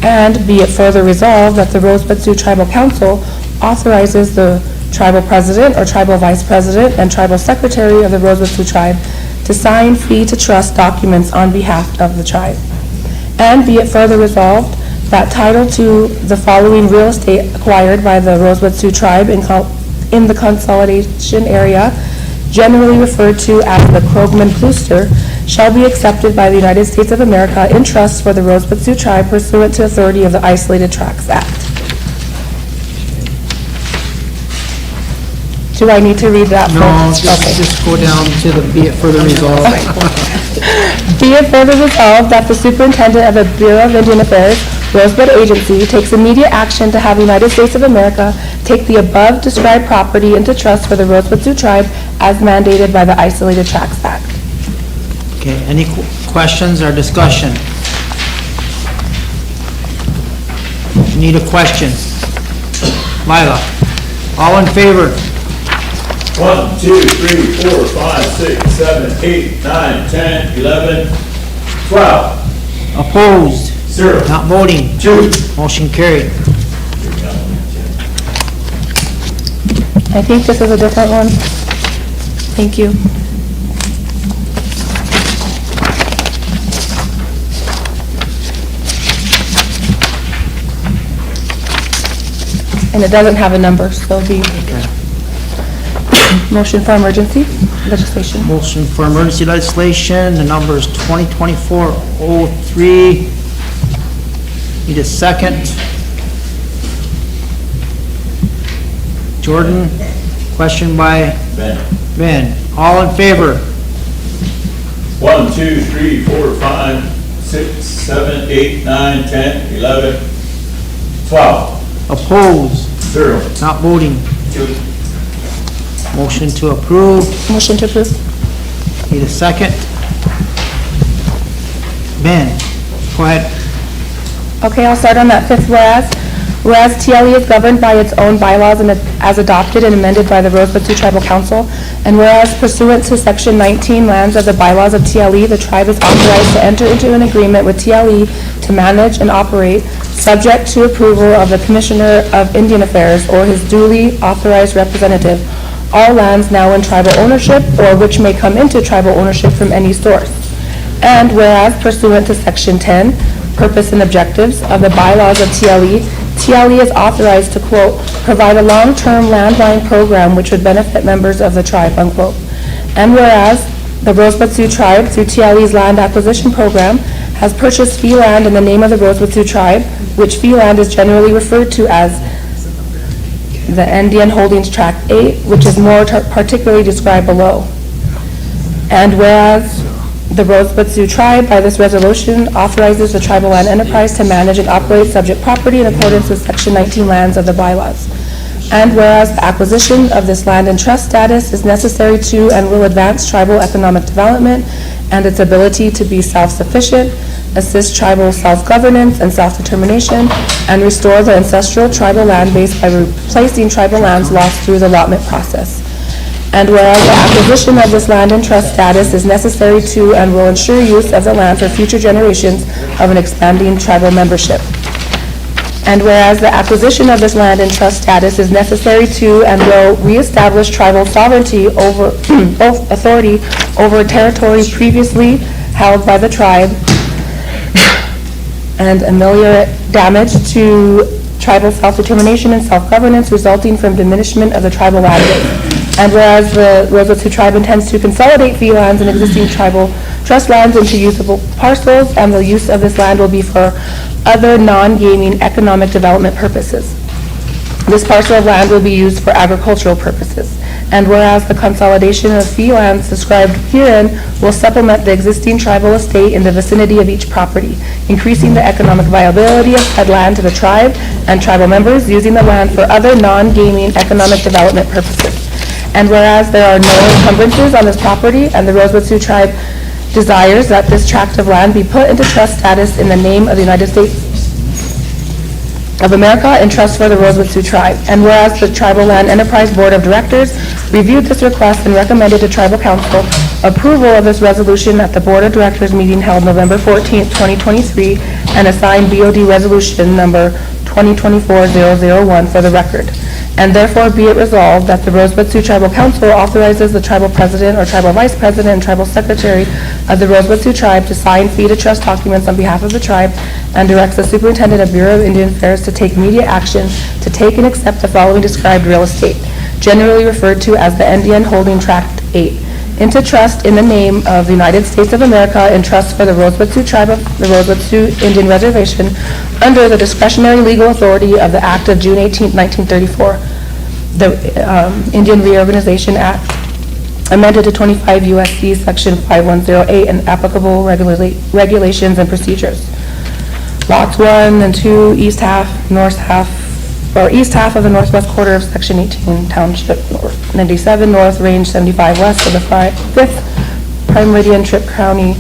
And be it further resolved that the Rosebud Sioux Tribal Council authorizes the tribal president or tribal vice president and tribal secretary of the Rosebud Sioux Tribe to sign fee to trust documents on behalf of the tribe. And be it further resolved that title to the following real estate acquired by the Rosebud Sioux Tribe in the consolidation area, generally referred to as the Krogman-Plooster, shall be accepted by the United States of America in trust for the Rosebud Sioux Tribe pursuant to authority of the Isolated Tracts Act. Do I need to read that No, first? just go down to the be it further resolved. Be it further resolved that the superintendent of the Bureau of Indian Affairs, Rosebud Agency, takes immediate action to have the United States of America take the above described property into trust for the Rosebud Sioux Tribe as mandated by the Isolated Tracts Act. Okay, any questions or discussion? Need a question? Lila, all in favor? 1, 2, 3, 4, 5, 6, 7, 8, 9, 10, 11, 12. Opposed? 0. Not voting? 2. Motion carried. I think this is a different one. Thank you. And it doesn't have a number, so it'll be motion for emergency legislation. Motion for emergency legislation, the number is 2024-03. Need a second. Jordan, question by Ben. All in favor? 1, 2, 3, 4, 5, 6, 7, 8, 9, 10, 11, 12. Opposed? 0. Not voting? 2. Motion to approve. Motion to approve. Need a second. Ben, go ahead. Okay, I'll start on that fifth whereas. Whereas TLE is governed by its own bylaws and as adopted and amended by the Rosebud Sioux Tribal Council, and whereas pursuant to Section 19 lands of the bylaws of TLE, the tribe is authorized to enter into an agreement with TLE to manage and operate, subject to approval of the Commissioner of Indian Affairs or his duly authorized representative, all lands now in tribal ownership or which may come into tribal ownership from any source. And whereas pursuant to Section 10, purpose and objectives of the bylaws of TLE, TLE is authorized to, quote, provide a long-term landline program which would benefit members of the tribe, unquote. And whereas the Rosebud Sioux Tribe, through TLE's land acquisition program, has purchased fee land in the name of the Rosebud Sioux Tribe, which fee land is generally referred to as the Indian Holdings Tract 8, which is more particularly described below. And whereas the Rosebud Sioux Tribe, by this resolution, authorizes the tribal land enterprise to manage and operate subject property in accordance with Section 19 lands of the bylaws. And whereas the acquisition of this land in trust status is necessary to and will advance tribal economic development and its ability to be self-sufficient, assist tribal self-governance and self-determination, and restore the ancestral tribal land base by replacing tribal lands lost through the allotment process. And whereas the acquisition of this land in trust status is necessary to and will ensure use of the land for future generations of an expanding tribal membership. And whereas the acquisition of this land in trust status is necessary to and will reestablish tribal sovereignty over authority over territory previously held by the tribe and ameliorate damage to tribal self-determination and self-governance resulting from diminishment of the tribal land base. And whereas the Rosebud Sioux Tribe intends to consolidate fee lands and existing tribal trust lands into usable parcels, and the use of this land will be for other non-gaming economic development purposes. This parcel of land will be used for agricultural purposes. And whereas the consolidation of fee lands described herein will supplement the existing tribal estate in the vicinity of each property, increasing the economic viability of said land to the tribe and tribal members using the land for other non-gaming economic development purposes. And whereas there are no encumbrances on this property and the Rosebud Sioux Tribe desires that this tract of land be put into trust status in the name of the United States of America in trust for the Rosebud Sioux Tribe. And whereas the Tribal Land Enterprise Board of Directors reviewed this request and recommended to Tribal Council approval of this resolution at the Board of Directors meeting held November 14th, 2023, and assigned BOD Resolution number 2024-001 for the record. And therefore be it resolved that the Rosebud Sioux Tribal Council authorizes the tribal president or tribal vice president and tribal secretary of the Rosebud Sioux Tribe to sign fee to trust documents on behalf of the tribe and directs the superintendent of Bureau of Indian Affairs to take immediate action to take and accept the following described real estate, generally referred to as the Indian Holding Tract 8, into trust in the name of the United States of America in trust for the Rosebud Sioux Tribe of the Rosebud Sioux Indian Reservation under the discretionary legal authority of the Act of June 18, 1934. the Indian Reorganization Act, amended to 25 USC Section 5108 and applicable regulations and procedures. Lots 1 and 2, east half, north half, or east half of the northwest quarter of Section 18, Township 97 North, Range 75 West of the 5th Prime Meridian, Tripp County,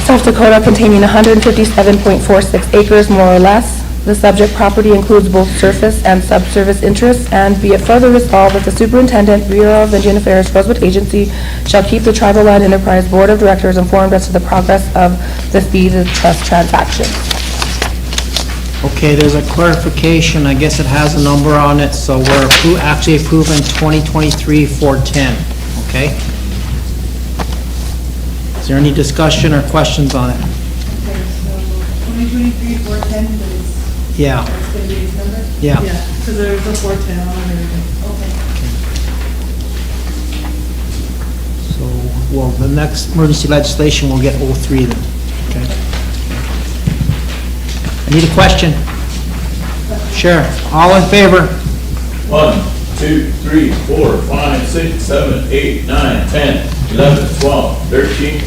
South Dakota, containing 157.46 acres, more or less. The subject property includes both surface and subsurface interests, and be it further resolved that the Superintendent, Bureau of Indian Affairs, Rosebud Agency, shall keep the Tribal Land Enterprise Board of Directors informed as to the progress of the deed of trust transaction. Okay, there's a clarification, I guess it has a number on it, so we're actually approving 2023-410, okay? Is there any discussion or questions on it? Okay, so 2023-410, but it's, Yeah, it's gonna be his number? Yeah. Yeah, because there's a 410 on everything. Okay. so, well, the next emergency legislation will get 03 then, okay? I need a question. Sure, all in favor? 1, 2, 3, 4, 5, 6, 7, 8, 9, 10, 11, 12, 13,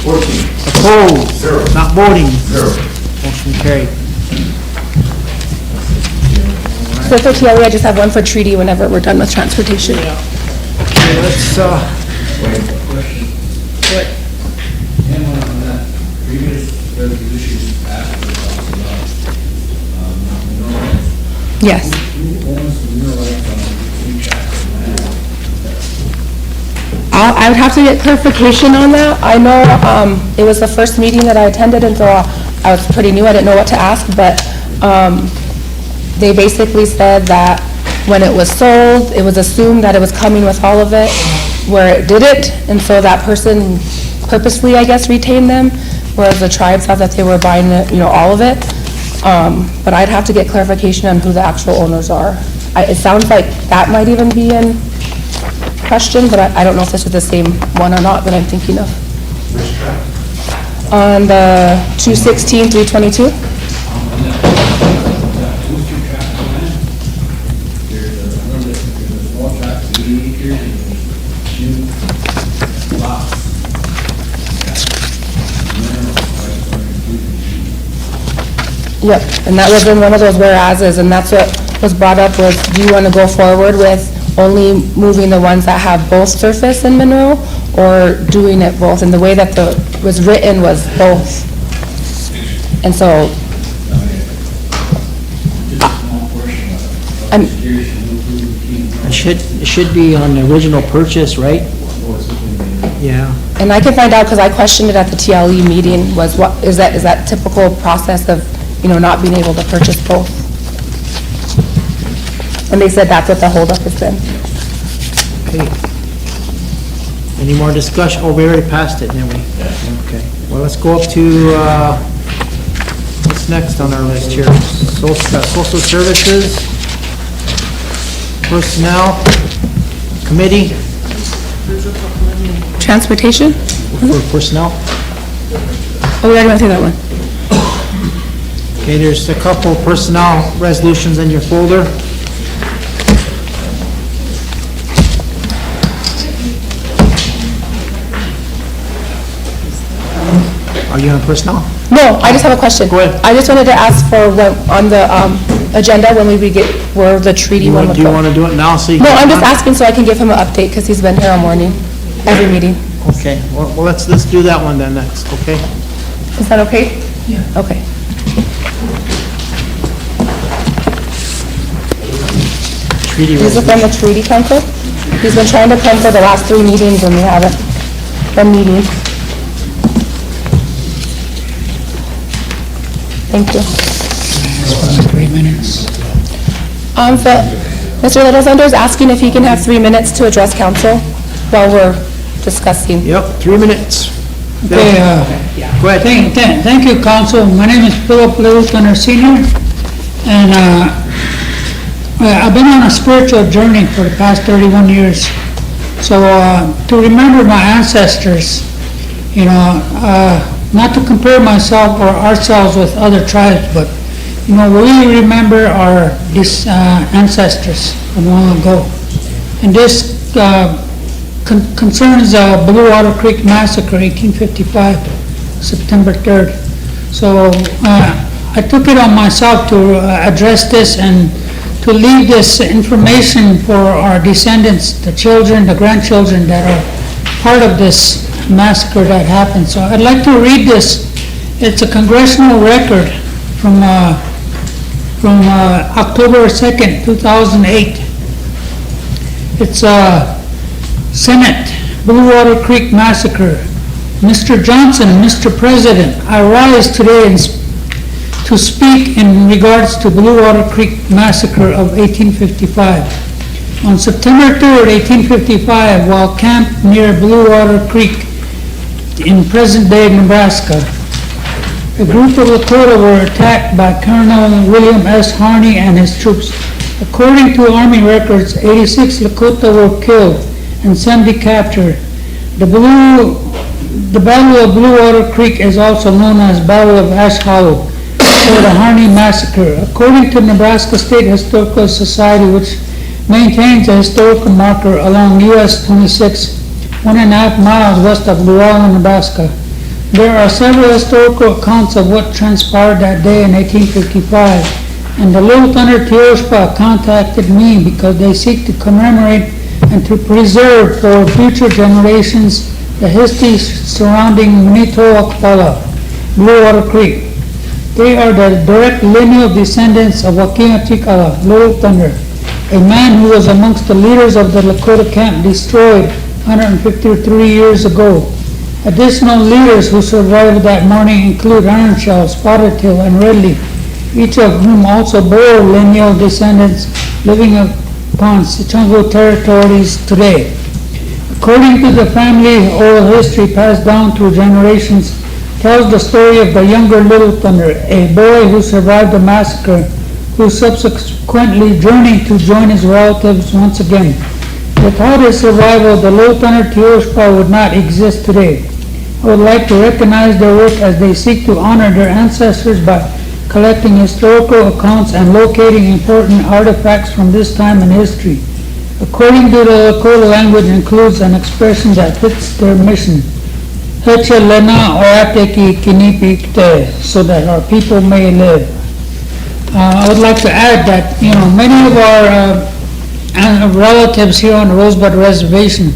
14. Opposed? 0. Not voting? 0. Motion carried. So for TLE, I just have one for treaty whenever we're done with transportation. Okay, let's, Wait, question. What? And on that previous resolution passed, we talked about, mineral rights. Yes. Who owns the mineral rights on each tract of land? I would have to get clarification on that. I know it was the first meeting that I attended, and so I was pretty new, I didn't know what to ask, but they basically said that when it was sold, it was assumed that it was coming with all of it, where it didn't, and so that person purposely, I guess, retained them, whereas the tribe thought that they were buying it, all of it. But I'd have to get clarification on who the actual owners are. It sounds like that might even be in question, but I don't know if this is the same one or not that I'm thinking of. On the 216, 322? Yep, and that was in one of those whereases, and that's what was brought up was, do you want to go forward with only moving the ones that have both surface and mineral, or doing it both? And the way that was written was both. And so, it should be on the original purchase, right? Yeah. and I can find out, because I questioned it at the TLE meeting, was what, is that typical process of, not being able to purchase both? And they said that's what the holdup has been. Okay. Any more discussion? Oh, we already passed it, didn't we? Okay. Well, let's go up to, what's next on our list here? Social Services, Personnel, Committee. Transportation? For Personnel. Oh, we already went through that one. Okay, there's a couple personnel resolutions in your folder. Are you on personnel? No, I just have a question. Go ahead. I just wanted to ask for when, on the agenda, when we get, where the treaty one would Do you go. want to do it now so you No, can? I'm just asking so I can give him an update, because he's been here all morning, every meeting. Okay, well, let's do that one then next, okay? Is that okay? Yeah. Okay. Treaty These are from the Treaty Council. He's been trying to come for the last 3 meetings, and we haven't been meeting. Thank you. 3 minutes. So, Mr. Littlefunder's asking if he can have 3 minutes to address council while we're discussing. Yep, 3 minutes. Okay, Go ahead. thank you, council. My name is Philip Littlefunder Senior, and I've been on a spiritual journey for the past 31 years. So to remember my ancestors, not to compare myself or ourselves with other tribes, but you know, we remember our ancestors from long ago. And this concerns Blue Water Creek Massacre, 1855, September 3rd. So I took it on myself to address this and to leave this information for our descendants, the children, the grandchildren that are part of this massacre that happened. So I'd like to read this. It's a congressional record from October 2nd, 2008. It's Senate, Blue Water Creek Massacre. Mr. Johnson, Mr. President, I rise today to speak in regards to Blue Water Creek Massacre of 1855. On September 3rd, 1855, while camped near Blue Water Creek in present-day Nebraska, a group of Lakota were attacked by Colonel William S. Harney and his troops. According to Army records, 86 Lakota were killed and 70 captured. The Battle of Blue Water Creek is also known as Battle of Ash Hollow or the Harney Massacre. According to Nebraska State Historical Society, which maintains a historical marker along US 26, 1.5 miles west of Llewellyn, Nebraska, there are several historical accounts of what transpired that day in 1855, and the Little Thunder Teoshpa contacted me because they seek to commemorate and to preserve for future generations the history surrounding Manitowoc-Pala, Blue Water Creek. They are the direct lineal descendants of Wakina Chikala, Little Thunder, a man who was amongst the leaders of the Lakota camp destroyed 153 years ago. Additional leaders who survived that morning include Ironshell, Spotted Tail, and Redleaf, each of whom also bore lineal descendants living upon Sichongo territories today. According to the family, oral history passed down through generations tells the story of the younger Little Thunder, a boy who survived the massacre, who subsequently journeyed to join his relatives once again. Without his survival, the Little Thunder Teoshpa would not exist today. I would like to recognize their work as they seek to honor their ancestors by collecting historical accounts and locating important artifacts from this time in history. According to the Lakota language, includes an expression that fits their mission, so that our people may live. I would like to add that, many of our relatives here on the Rosebud Reservation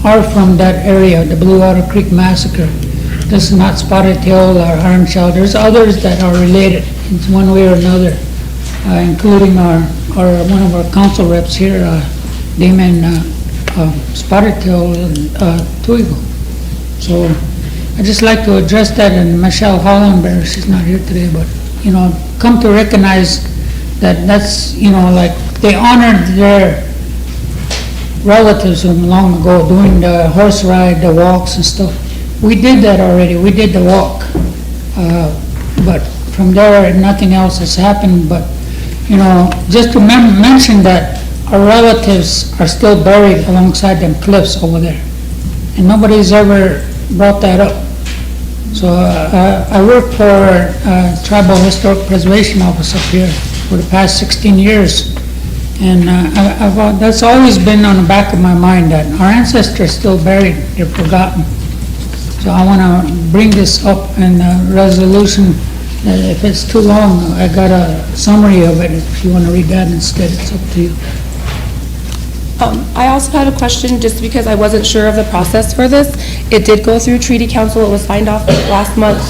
are from that area, the Blue Water Creek Massacre. This is not Spotted Tail or Ironshell. There's others that are related in one way or another, including one of our council reps here, Damon Spotted Tail Tuigo. So I'd just like to address that, and Michelle Hollenberg, she's not here today, but, come to recognize that that's, like they honored their relatives from long ago doing the horse ride, the walks and stuff. We did that already. We did the walk. But from there, nothing else has happened. But, just to mention that our relatives are still buried alongside them cliffs over there. And nobody's ever brought that up. So I worked for Tribal Historic Preservation Office up here for the past 16 years. And that's always been on the back of my mind, that our ancestors are still buried, they're forgotten. So I want to bring this up in a resolution. If it's too long, I got a summary of it. If you want to read that instead, it's up to you. I also had a question, just because I wasn't sure of the process for this. It did go through Treaty Council, it was signed off last month,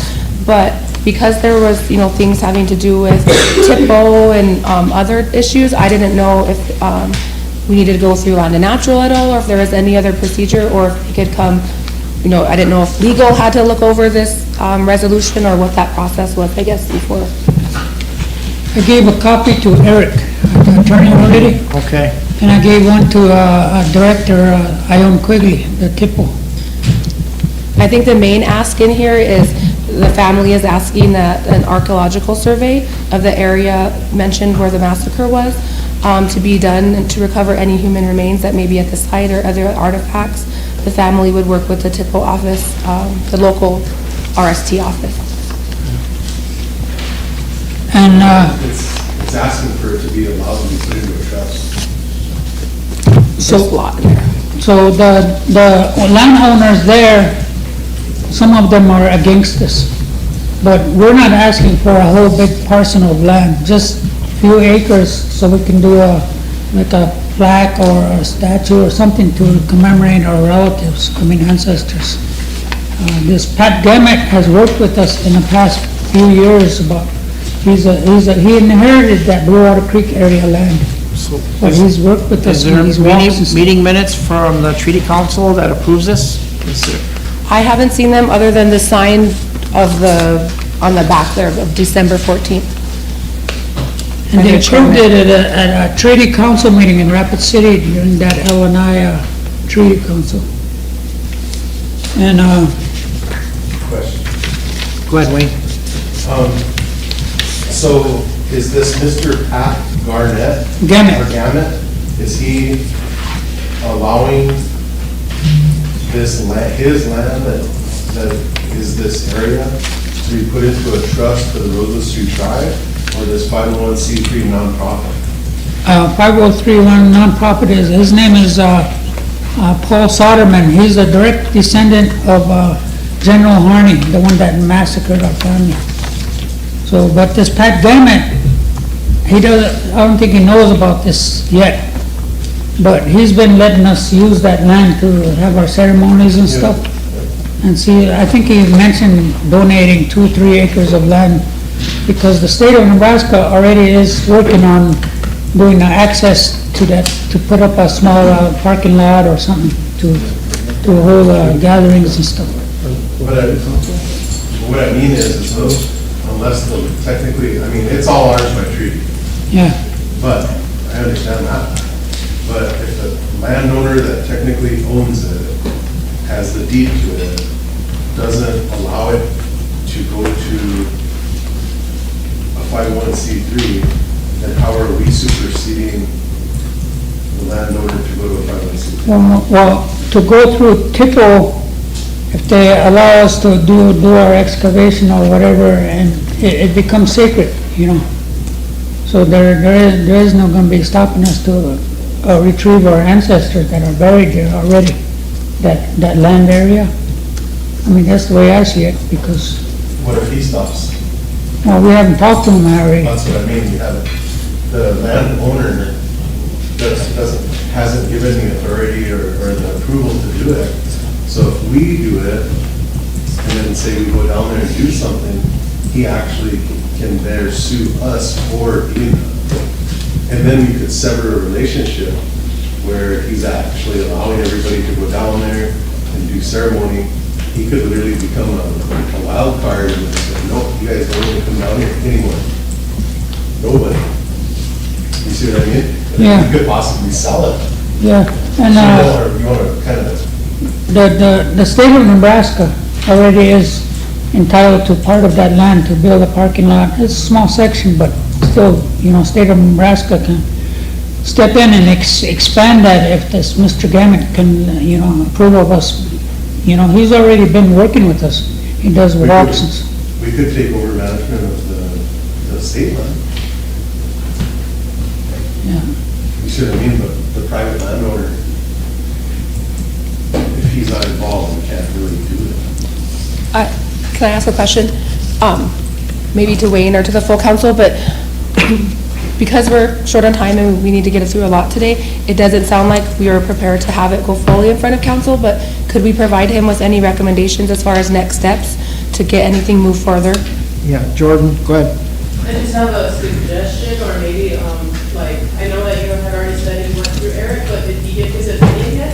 but because there was, things having to do with TIPO and other issues, I didn't know if we needed to go through Land and Natural at all, or if there was any other procedure, or if it could come, I didn't know if legal had to look over this resolution, or what that process was, I guess, before. I gave a copy to Eric, the attorney already. Okay. And I gave one to Director Ione Quigley, the TIPO. I think the main ask in here is the family is asking that an archaeological survey of the area mentioned where the massacre was to be done and to recover any human remains that may be at the site or other artifacts. The family would work with the TIPO office, the local RST office. And, It's asking for it to be allowed to be put into a trust. so the landowners there, some of them are against this. But we're not asking for a whole big parcel of land, just a few acres so we can do like a plaque or a statue or something to commemorate our relatives, ancestors. This Pat Gamet has worked with us in the past few years about, he inherited that Blue Water Creek area land. But he's worked with us Is there on these walks and stuff. meeting minutes from the treaty council that approves this? I haven't seen them other than the sign of on the back there of December 14th. And they approved it at a treaty council meeting in Rapid City during that LNI treaty council. And, Question. Go ahead, Wayne. So is this Mr. Pat Garnett? Gamet. Or Gamet? Is he allowing this land, his land that is this area to be put into a trust for the Rosebud Sioux tribe, or this 501c3 nonprofit? 5031 nonprofit his name is Paul Soderman. He's a direct descendant of General Harney, the one that massacred our family. So, but this Pat Gamet, I don't think he knows about this yet. But he's been letting us use that land to have our ceremonies and stuff. And see, I think he mentioned donating 2-3 acres of land because the state of Nebraska already is working on doing access to that, to put up a small parking lot or something to hold gatherings and stuff. What I mean is though, unless technically, I mean, it's all ours by treaty. Yeah. But, I understand that. But if the landowner that technically owns it, has the deed to it, doesn't allow it to go to a 501c3, then how are we superseding the landowner to go to a 501c3? Well, to go through TIPO, if they allow us to do our excavation or whatever, and it becomes sacred, So there is no going to be stopping us to retrieve our ancestors that are buried there already, that land area. I mean, that's the way I see it, because... What if he stops? Well, we haven't talked to him already. That's what I mean, you haven't, the landowner hasn't given the authority or the approval to do it. So if we do it, and then say we go down there and do something, he actually can there sue us for doing that. And then we could sever a relationship where he's actually allowing everybody to go down there and do ceremony. He could literally become a wild card and say, no, you guys don't want to come down here anymore. Nobody. You see what I mean? And Yeah. You could possibly sell it. Yeah, and Or you want to kind of, the state of Nebraska already is entitled to part of that land to build a parking lot. It's a small section, but still, state of Nebraska can step in and expand that if this Mr. Gamet can, approve of us. He's already been working with us. He does walks. we could take over management of the state land. Yeah. You see what I mean? But the private landowner, if he's not involved, we can't really do it. Can I ask a question? Maybe to Wayne or to the full council, but because we're short on time and we need to get it through a lot today, it doesn't sound like we are prepared to have it go fully in front of council, but could we provide him with any recommendations as far as next steps to get anything moved further? Yeah, Jordan, go ahead. I just have a suggestion, or maybe, I know that you had already said you went through Eric, but did he get his opinion yet?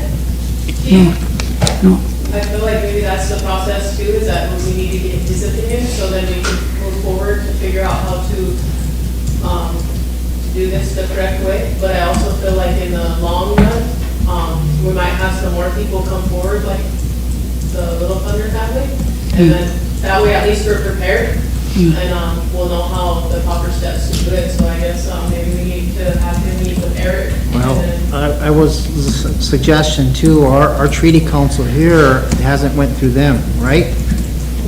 No. I feel like maybe that's the process too, is that we need to get his opinion, so then we can move forward to figure out how to, do this the correct way. But I also feel like in the long run, we might have some more people come forward, like the Little Thunder family, and then that way at least we're prepared. And we'll know how the proper steps to do it, so I guess maybe we need to have him meet with Eric. Well, I was, suggestion too, our treaty council here hasn't went through them, right?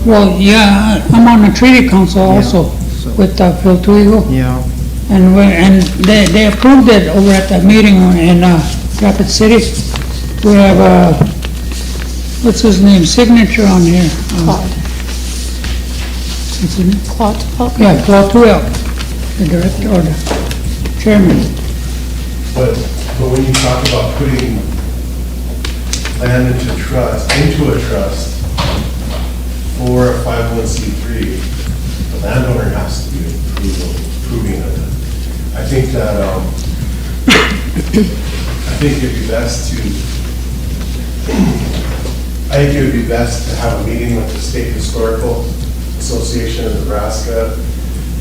Well, yeah, I'm on the treaty council also. so. with Phil Twigo. Yeah. And they approved it over at the meeting in Rapid City. We have, what's his name, signature on here. Claude. What's his name? Claude. Yeah, Claude Twigo, the director or the chairman. But when you talk about putting land into a trust for a 501c3, the landowner has to be approving of it. I think that, I think it would be best to have a meeting with the State Historical Association of Nebraska,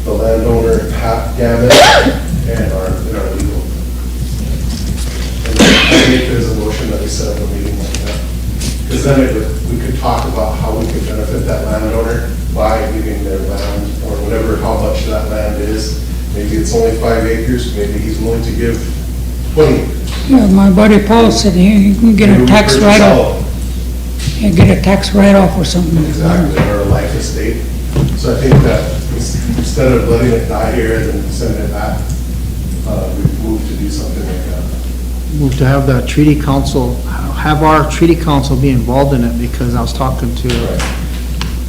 the landowner, Pat Gammon, and our legal. And I think there's a motion that we set up a meeting like that. Because then we could talk about how we could benefit that landowner by giving their land, or whatever, how much that land is. Maybe it's only 5 acres, maybe he's willing to give 20 acres. Yeah, my buddy Paul said he can get a tax write-off. Yeah, get a tax write-off or something. Exactly, or a life estate. So I think that instead of letting it die here and then sending it back, we've moved to do something like that. Move to have the treaty council, have our treaty council be involved in it, because I was talking to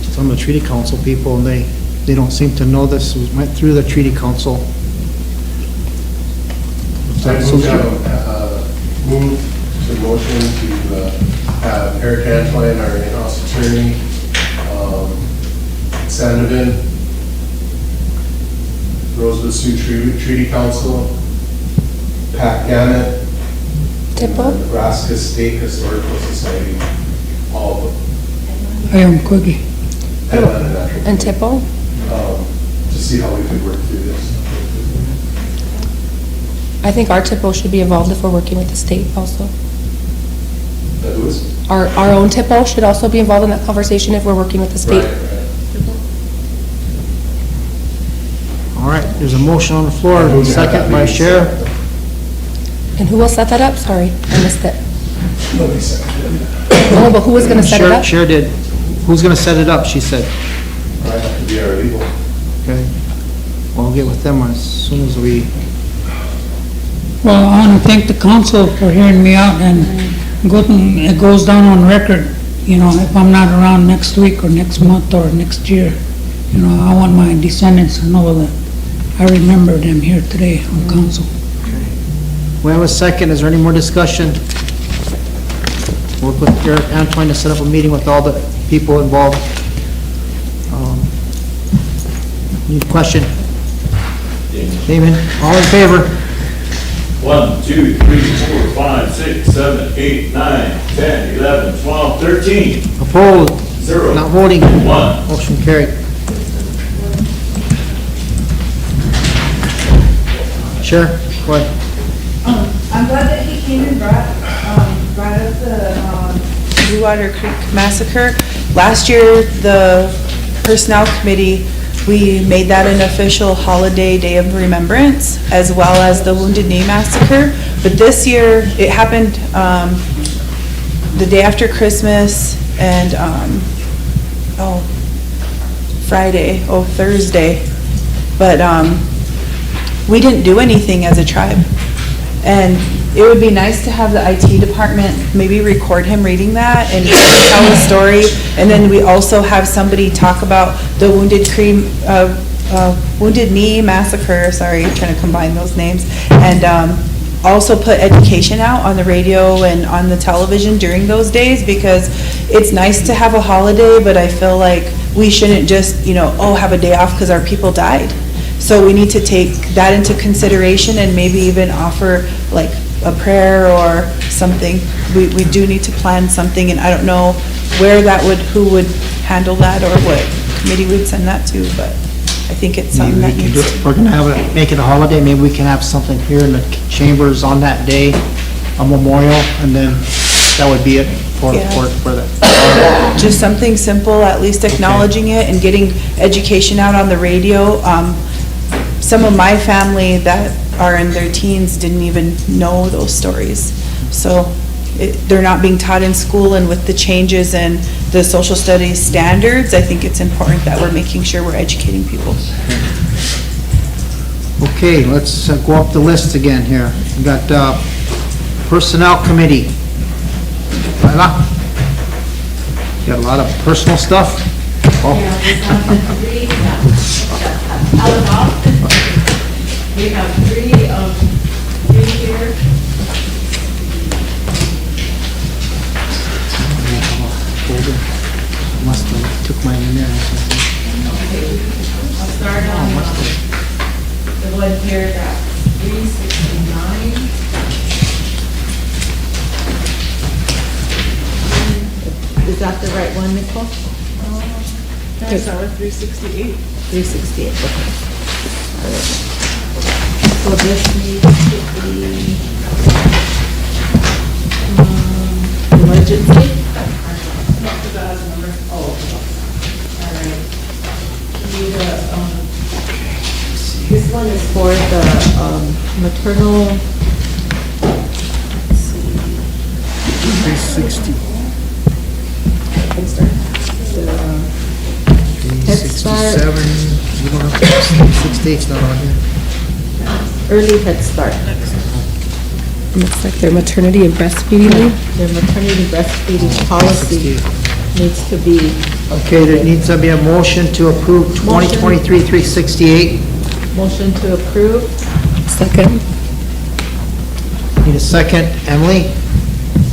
some of the treaty council people, and they don't seem to know this. We went through the treaty council. Move to motion to have Eric Antoine, our in-house attorney, Sandovan, Rosebud Sioux Treaty Council, Pat Gannett, Tipple, Nebraska State Historical Society, all of them. I am Quiggy. and Tipple. To see how we could work through this. I think our TIPO should be involved if we're working with the state also. That was? Our own TIPO should also be involved in that conversation if we're working with the state. All right, there's a motion on the floor, second by Chair. And who will set that up? Sorry, I missed it. Nobody seconded it. Oh, but who was gonna set it up? Chair did. Who's gonna set it up, she said. I have to be our legal. Okay. Well, I'll get with them as soon as we. Well, I want to thank the council for hearing me out, and it goes down on record, you know, if I'm not around next week or next month or next year, you know, I want my descendants to know that I remember them here today on council. We have a second. Is there any more discussion? Work with Eric Antoine to set up a meeting with all the people involved. Any question? Damon, all in favor? 1, 2, 3, 4, 5, 6, 7, 8, 9, 10, 11, 12, 13. Opposed? 0. Not voting? 1. Motion carried. Sure, go ahead. I'm glad that he came and brought up the Blue Water Creek Massacre. Last year, the Personnel Committee, we made that an official holiday day of remembrance, as well as the Wounded Knee Massacre. But this year, it happened the day after Christmas and, Thursday. But we didn't do anything as a tribe. And it would be nice to have the IT department maybe record him reading that and tell the story. And then we also have somebody talk about the Wounded Knee Massacre, sorry, trying to combine those names. And also put education out on the radio and on the television during those days, because it's nice to have a holiday, but I feel like we shouldn't just, have a day off because our people died. So we need to take that into consideration and maybe even offer like a prayer or something. We do need to plan something, and I don't know who would handle that or what committee we'd send that to, but I think it's something that needs to. We're gonna make it a holiday, maybe we can have something here in the chambers on that day, a memorial, and then that would be it for that. Just something simple, at least acknowledging it and getting education out on the radio. Some of my family that are in their teens didn't even know those stories. So they're not being taught in school, and with the changes in the social studies standards, I think it's important that we're making sure we're educating people. Okay, let's go up the list again here. We got Personnel Committee. Lila? Got a lot of personal stuff? Oh. We have three here. Must have took mine in there. I'll start on the one here that's 369. Is that the right one, Nicole? Can I start with 368? 368, okay. All right. So this needs to be emergency? Oh, all right. Need a, this one is for the maternal, let's see. 360. Head Start. Head Start. 367. You don't have to, 68's not on here. Early Head Start. Looks like their maternity and breastfeeding leave. Their maternity breastfeeding policy needs to be. Okay, there needs to be a motion to approve 2023-368. Motion to approve. Second. Need a second. Emily?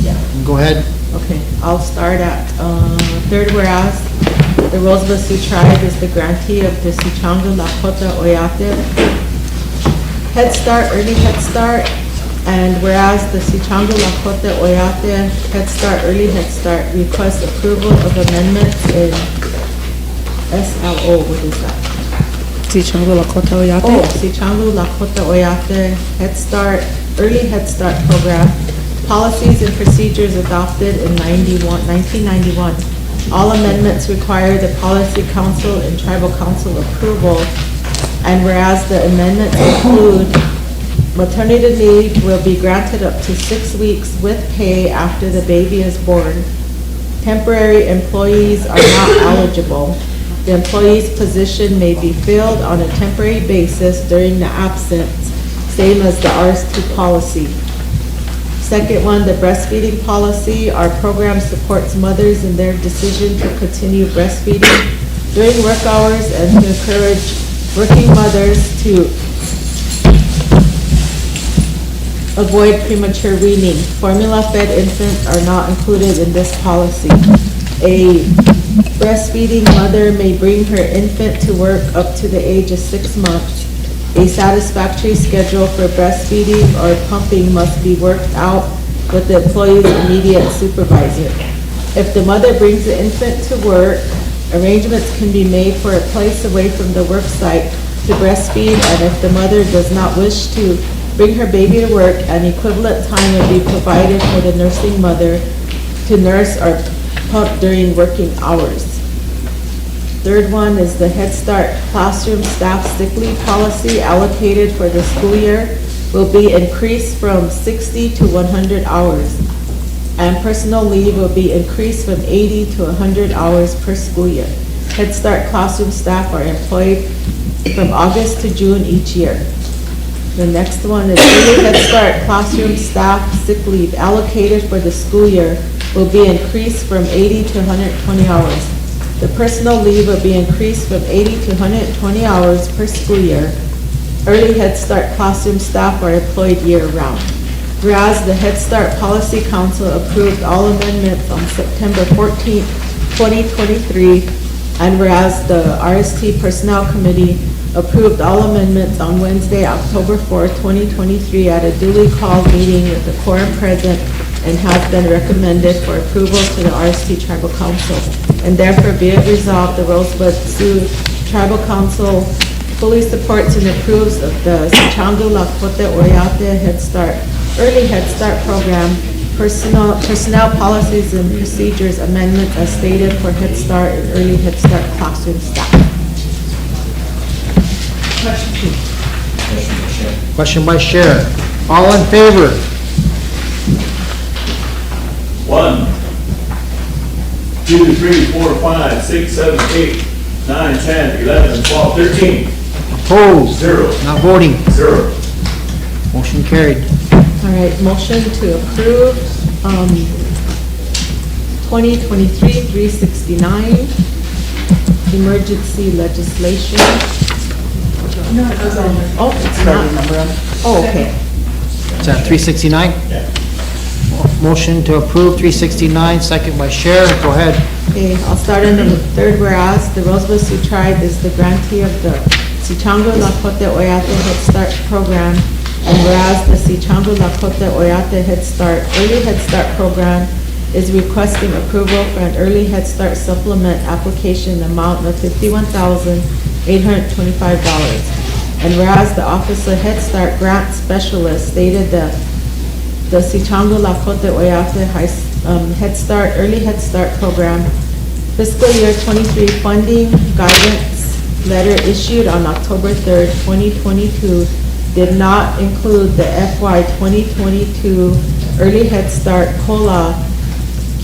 Yeah. Go ahead. Okay, I'll start at third whereas. The Rosebud Sioux Tribe is the grantee of the Sichango Lakota Oyate Head Start, Early Head Start. And whereas the Sichango Lakota Oyate Head Start, Early Head Start requests approval of amendments in SLO, what is that? Sichango Lakota Oyate. Oh, Sichango Lakota Oyate Head Start, Early Head Start program, policies and procedures adopted in 1991. All amendments require the Policy Council and Tribal Council approval. And whereas the amendments include maternity leave will be granted up to 6 weeks with pay after the baby is born. Temporary employees are not eligible. The employee's position may be filled on a temporary basis during the absence, same as the RST policy. Second one, the breastfeeding policy. Our program supports mothers in their decision to continue breastfeeding during work hours and to encourage working mothers to avoid premature weaning. Formula-fed infants are not included in this policy. A breastfeeding mother may bring her infant to work up to the age of 6 months. A satisfactory schedule for breastfeeding or pumping must be worked out with the employee's immediate supervisor. If the mother brings the infant to work, arrangements can be made for a place away from the work site to breastfeed, and if the mother does not wish to bring her baby to work, an equivalent time will be provided for the nursing mother to nurse or pump during working hours. Third one is the Head Start classroom staff sick leave policy allocated for the school year will be increased from 60 to 100 hours. And personal leave will be increased from 80 to 100 hours per school year. Head Start classroom staff are employed from August to June each year. The next one is Early Head Start classroom staff sick leave allocated for the school year will be increased from 80 to 120 hours. The personal leave will be increased from 80 to 120 hours per school year. Early Head Start classroom staff are employed year-round. Whereas the Head Start Policy Council approved all amendments on September 14, 2023, and whereas the RST Personnel Committee approved all amendments on Wednesday, October 4, 2023, at a duly called meeting with the quorum present and has been recommended for approval to the RST Tribal Council. And therefore be it resolved, the Rosebud Sioux Tribal Council fully supports and approves of the Sichango Lakota Oyate Head Start, Early Head Start program, personnel policies and procedures amendments as stated for Head Start and Early Head Start classroom staff. Question by Sharon. All in favor? 1, 2, 3, 4, 5, 6, 7, 8, 9, 10, 11, 12, 13. Opposed? 0. Not voting? 0. Motion carried. All right, motion to approve, 2023-369, emergency legislation. No, it goes on. Oh, it's not. Oh, okay. Is that 369? Yeah. Motion to approve 369, second by Sheriff. Go ahead. Okay, I'll start in the third whereas. The Rosebud Sioux Tribe is the grantee of the Sichango Lakota Oyate Head Start program. And whereas the Sichango Lakota Oyate Head Start, Early Head Start program is requesting approval for an Early Head Start supplement application amount of $51,825. And whereas the Office of Head Start Grant Specialist stated the Sichango Lakota Oyate Head Start, Early Head Start program fiscal year 23 funding guidance letter issued on October 3rd, 2022 did not include the FY 2022 Early Head Start COLA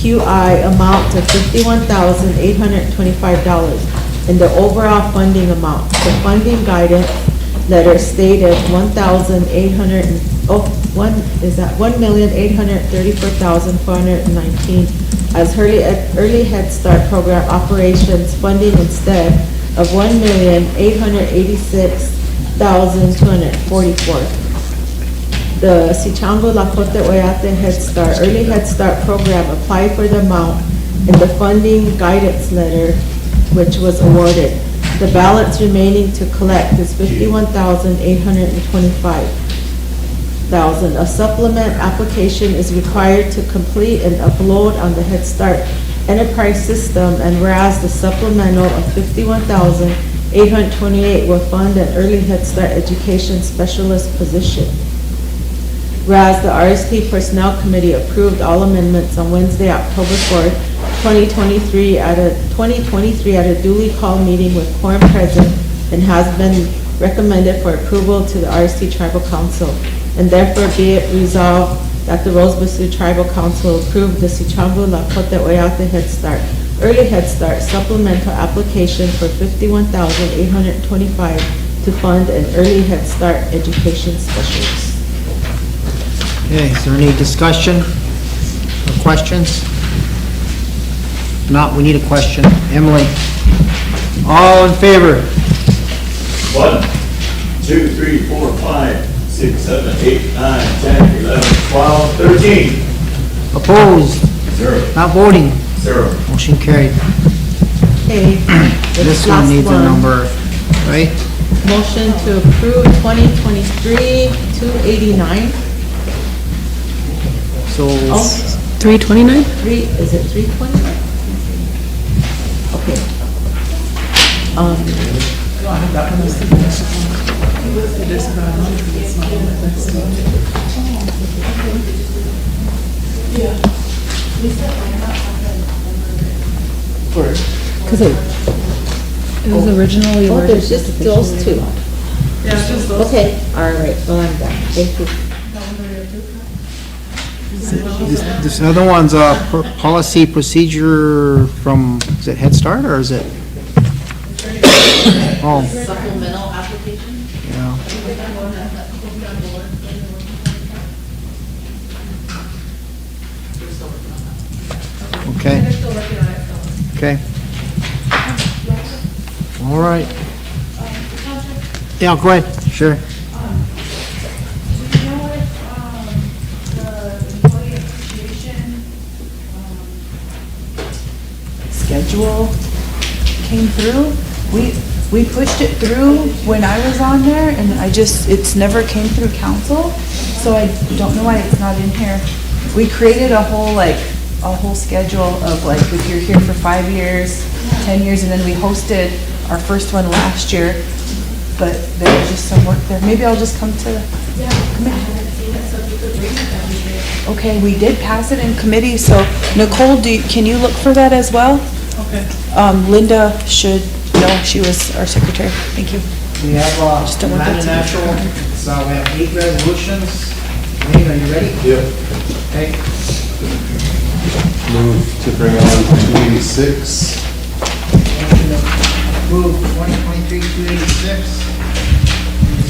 QI amount of $51,825 in the overall funding amount. The funding guidance letter stated $1,834,419 as Early Head Start program operations funding instead of $1,886,244. The Sichango Lakota Oyate Head Start Early Head Start program applied for the amount in the funding guidance letter, which was awarded. The balance remaining to collect is $51,825. A supplement application is required to complete and upload on the Head Start enterprise system, and whereas the supplemental of $51,828 will fund an Early Head Start education specialist position. Whereas the RST Personnel Committee approved all amendments on Wednesday, October 4th, 2023 at a duly called meeting with quorum present and has been recommended for approval to the RST Tribal Council. And therefore be it resolved that the Rosebud Sioux Tribal Council approve the Sichango Lakota Oyate Head Start Early Head Start supplemental application for $51,825 to fund an Early Head Start education specialist. Okay, is there any discussion or questions? If not, we need a question. Emily? All in favor? 1, 2, 3, 4, 5, 6, 7, 8, 9, 10, 11, 12, 13. Opposed? 0. Not voting? 0. Motion carried. Okay. This one last needs a number, right? Motion to approve 2023-289. So, 329? Is it 320? Okay. Because it was originally Oh, worded. there's just those two. Yeah, it's just those. Okay, all right, well, I'm done. Thank you. this other one's a policy procedure from, is it Head Start or is it? Oh, Supplemental application? yeah. Okay. Okay. All right. Yeah, go ahead. Sure. Do you know if, the employee appreciation, schedule came through? We pushed it through when I was on there, and it's never came through council, so I don't know why it's not in here. We created a whole schedule of like, if you're here for 5 years, 10 years, and then we hosted our first one last year, but there was just some work there. Maybe I'll just come to the committee. Okay, we did pass it in committee, so Nicole, can you look for that as well? Okay. Linda should know, she was our secretary. Thank you. We have, Just don't want that to be- natural, so we have 8 resolutions. Wayne, are you ready? Yeah. Okay. Move to bring on 286. Move 2023-286.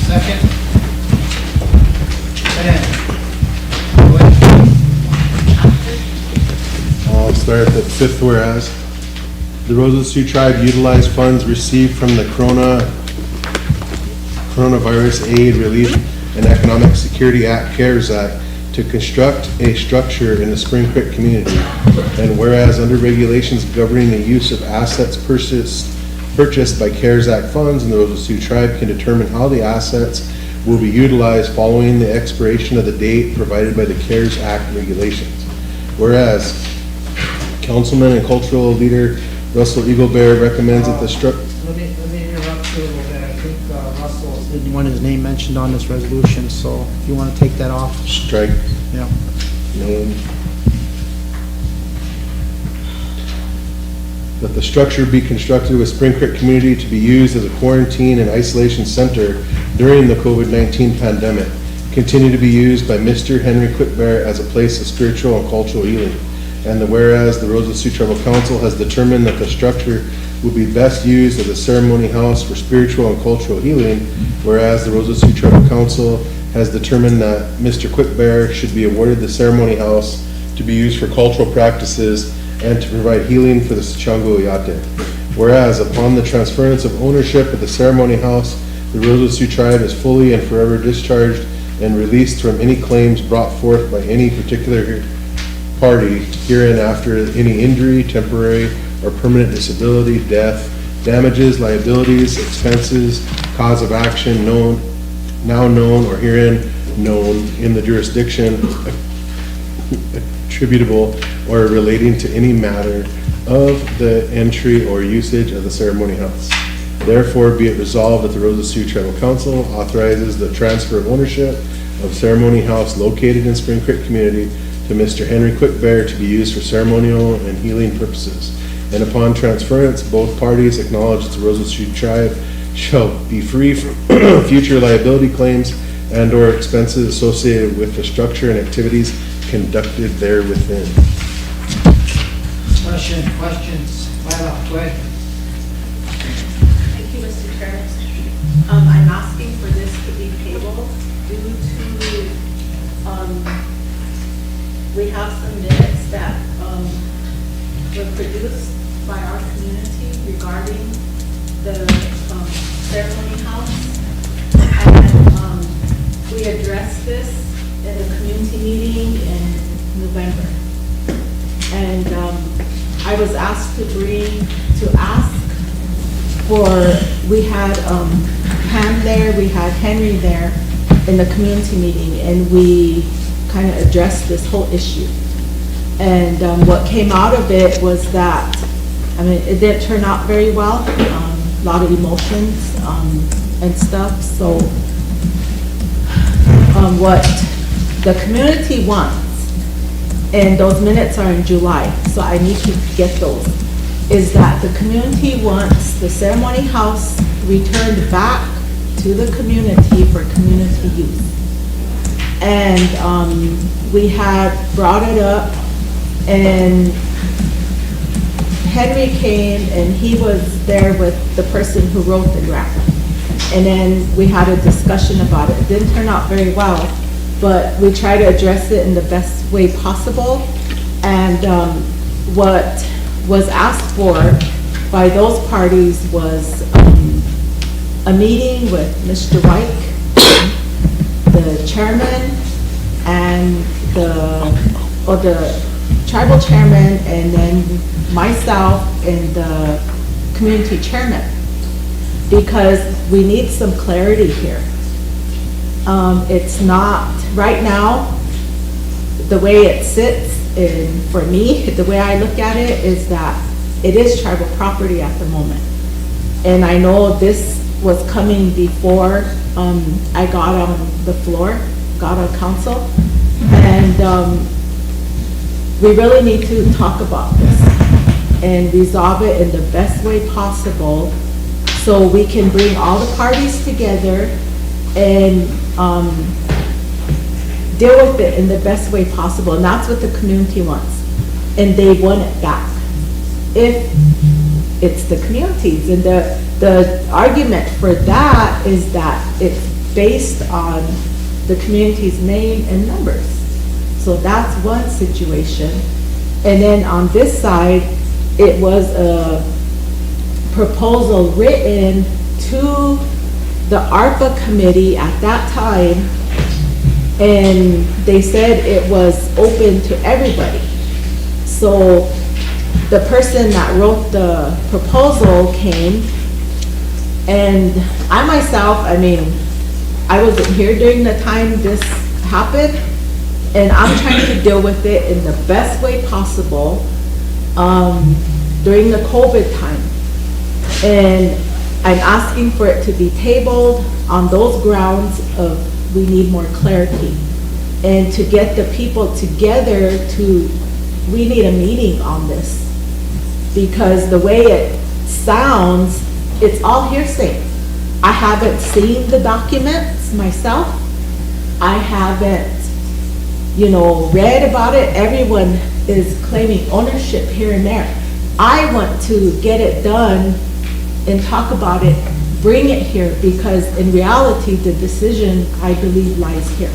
Second. I'll start at the fifth whereas. The Rosebud Sioux Tribe utilized funds received from the Coronavirus Aid, Relief, and Economic Security Act, CARES Act, to construct a structure in the Spring Creek community. And whereas under regulations governing the use of assets purchased by CARES Act funds, and the Rosebud Sioux Tribe can determine how the assets will be utilized following the expiration of the date provided by the CARES Act regulations. Whereas Councilman and Cultural Leader Russell Eaglebear recommends that the Let me interrupt you a little bit. I think Russell didn't want his name mentioned on this resolution, so if you want to take that off. Strike. Yeah. Name. That the structure be constructed with Spring Creek community to be used as a quarantine and isolation center during the COVID-19 pandemic. Continue to be used by Mr. Henry Quickbear as a place of spiritual and cultural healing. And whereas the Rosebud Sioux Tribal Council has determined that the structure will be best used as a ceremony house for spiritual and cultural healing, whereas the Rosebud Sioux Tribal Council has determined that Mr. Quickbear should be awarded the ceremony house to be used for cultural practices and to provide healing for the Sichango Oyate. Whereas upon the transference of ownership of the ceremony house, the Rosebud Sioux Tribe is fully and forever discharged and released from any claims brought forth by any particular party herein after any injury, temporary or permanent disability, death, damages, liabilities, expenses, cause of action now known or herein known in the jurisdiction attributable or relating to any matter of the entry or usage of the ceremony house. Therefore, be it resolved that the Rosebud Sioux Tribal Council authorizes the transfer of ownership of ceremony house located in Spring Creek community to Mr. Henry Quickbear to be used for ceremonial and healing purposes. And upon transference, both parties acknowledge that the Rosebud Sioux Tribe shall be free from future liability claims and or expenses associated with the structure and activities conducted there within. Questions? Go ahead. Thank you, Mr. Chair. I'm asking for this to be tabled due to, we have some minutes that were produced by our community regarding the ceremony house. And we addressed this in a community meeting in November. And I was asked to ask for, we had Pam there, we had Henry there in the community meeting, and we kind of addressed this whole issue. And what came out of it was that, I mean, it didn't turn out very well, a lot of emotions and stuff. So what the community wants, and those minutes are in July, so I need to get those, is that the community wants the ceremony house returned back to the community for community use. And we had brought it up, and Henry came and he was there with the person who wrote the draft. And then we had a discussion about it. It didn't turn out very well, but we tried to address it in the best way possible. And what was asked for by those parties was a meeting with Mr. White, the chairman, and the tribal chairman, and then myself and the community chairman, because we need some clarity here. It's not, right now, the way it sits, and for me, the way I look at it is that it is tribal property at the moment. And I know this was coming before I got on the floor, got on council, and we really need to talk about this and resolve it in the best way possible so we can bring all the parties together and deal with it in the best way possible. And that's what the community wants. and they want it back. If it's the communities, and the argument for that is that it's based on the community's name and numbers. So that's one situation. And then on this side, it was a proposal written to the ARPA committee at that time, and they said it was open to everybody. So the person that wrote the proposal came, and I myself, I mean, I wasn't here during the time this happened, and I'm trying to deal with it in the best way possible during the COVID time. And I'm asking for it to be tabled on those grounds of we need more clarity. And to get the people together we need a meeting on this. Because the way it sounds, it's all hearsay. I haven't seen the documents myself. I haven't, read about it. Everyone is claiming ownership here and there. I want to get it done and talk about it, bring it here, because in reality, the decision, I believe, lies here.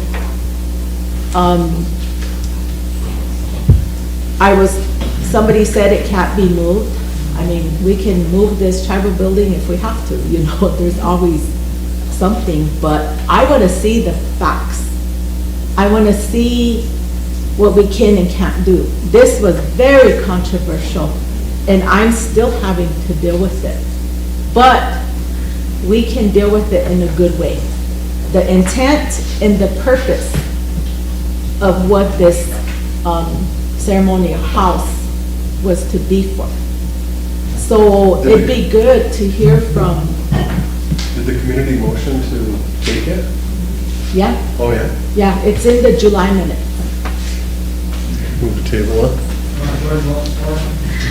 Somebody said it can't be moved. I mean, we can move this tribal building if we have to, there's always something, but I want to see the facts. I want to see what we can and can't do. This was very controversial, and I'm still having to deal with it. But we can deal with it in a good way. The intent and the purpose of what this ceremonial house was to be for. So it'd be good to hear from. Did the community motion to take it? Yeah. Oh, yeah? Yeah, it's in the July minute. Move the table up.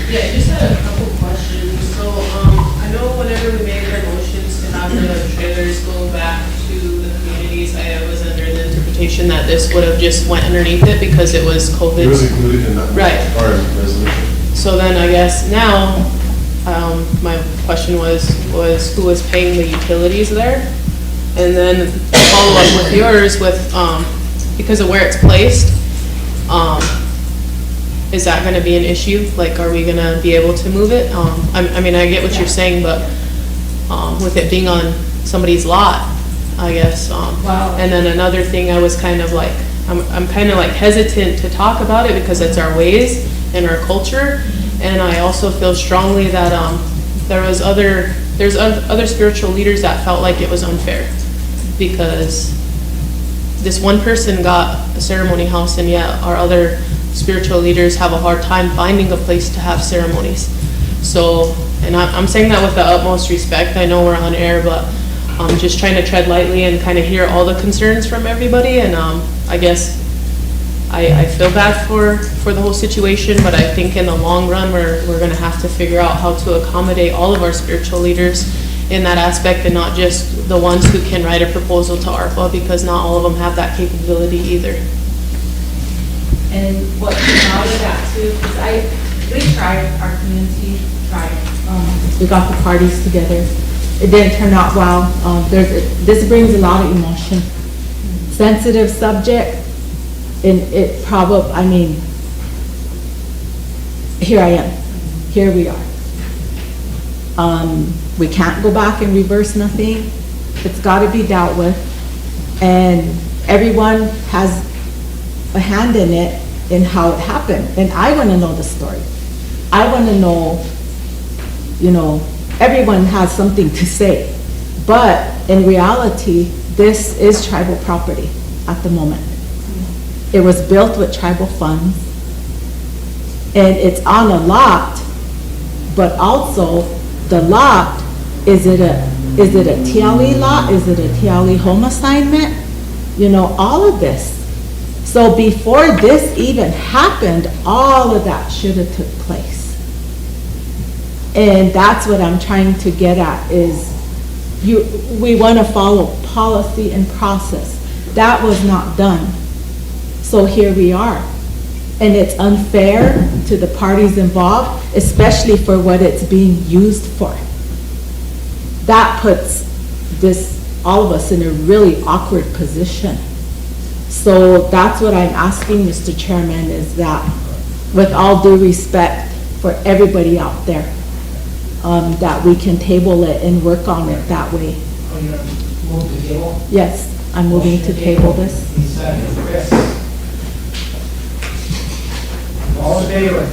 Yeah, I just had a couple questions. So, I know whenever we made the motions to have the trailers go back to the communities, I was under the interpretation that this would have just went underneath it because it was COVID. It was included in that. Right. Our resolution. So then I guess now, my question was who was paying the utilities there? And then follow up with yours with, because of where it's placed, is that gonna be an issue? Like, are we gonna be able to move it? I mean, I get what you're saying, but, with it being on somebody's lot, I guess, Wow. And then another thing I was kind of like, I'm kind of like hesitant to talk about it because it's our ways and our culture. And I also feel strongly that, there's other spiritual leaders that felt like it was unfair because this one person got a ceremony house, and yet our other spiritual leaders have a hard time finding a place to have ceremonies. So, and I'm saying that with the utmost respect. I know we're on air, but I'm just trying to tread lightly and kind of hear all the concerns from everybody. And I guess I feel bad for the whole situation, but I think in the long run, we're gonna have to figure out how to accommodate all of our spiritual leaders in that aspect, and not just the ones who can write a proposal to ARPA, because not all of them have that capability either. And what came out of that too, because we tried, our community tried, we got the parties together. It didn't turn out well. This brings a lot of emotion. Sensitive subject, and it probably, I mean, here I am, here we are. We can't go back and reverse nothing. It's gotta be dealt with. And everyone has a hand in it, in how it happened. And I wanna know the story. I wanna know, everyone has something to say. But in reality, this is tribal property at the moment. It was built with tribal funds. And it's on a lot, but also the lot, is it a TLE lot? Is it a TLE home assignment? All of this. So before this even happened, all of that should have took place. And that's what I'm trying to get at is we want to follow policy and process. That was not done. So here we are. and it's unfair to the parties involved, especially for what it's being used for. That puts all of us in a really awkward position. So that's what I'm asking, Mr. Chairman, is that with all due respect for everybody out there, that we can table it and work on it that way. Move to table? Yes, I'm moving to table this. All in favor?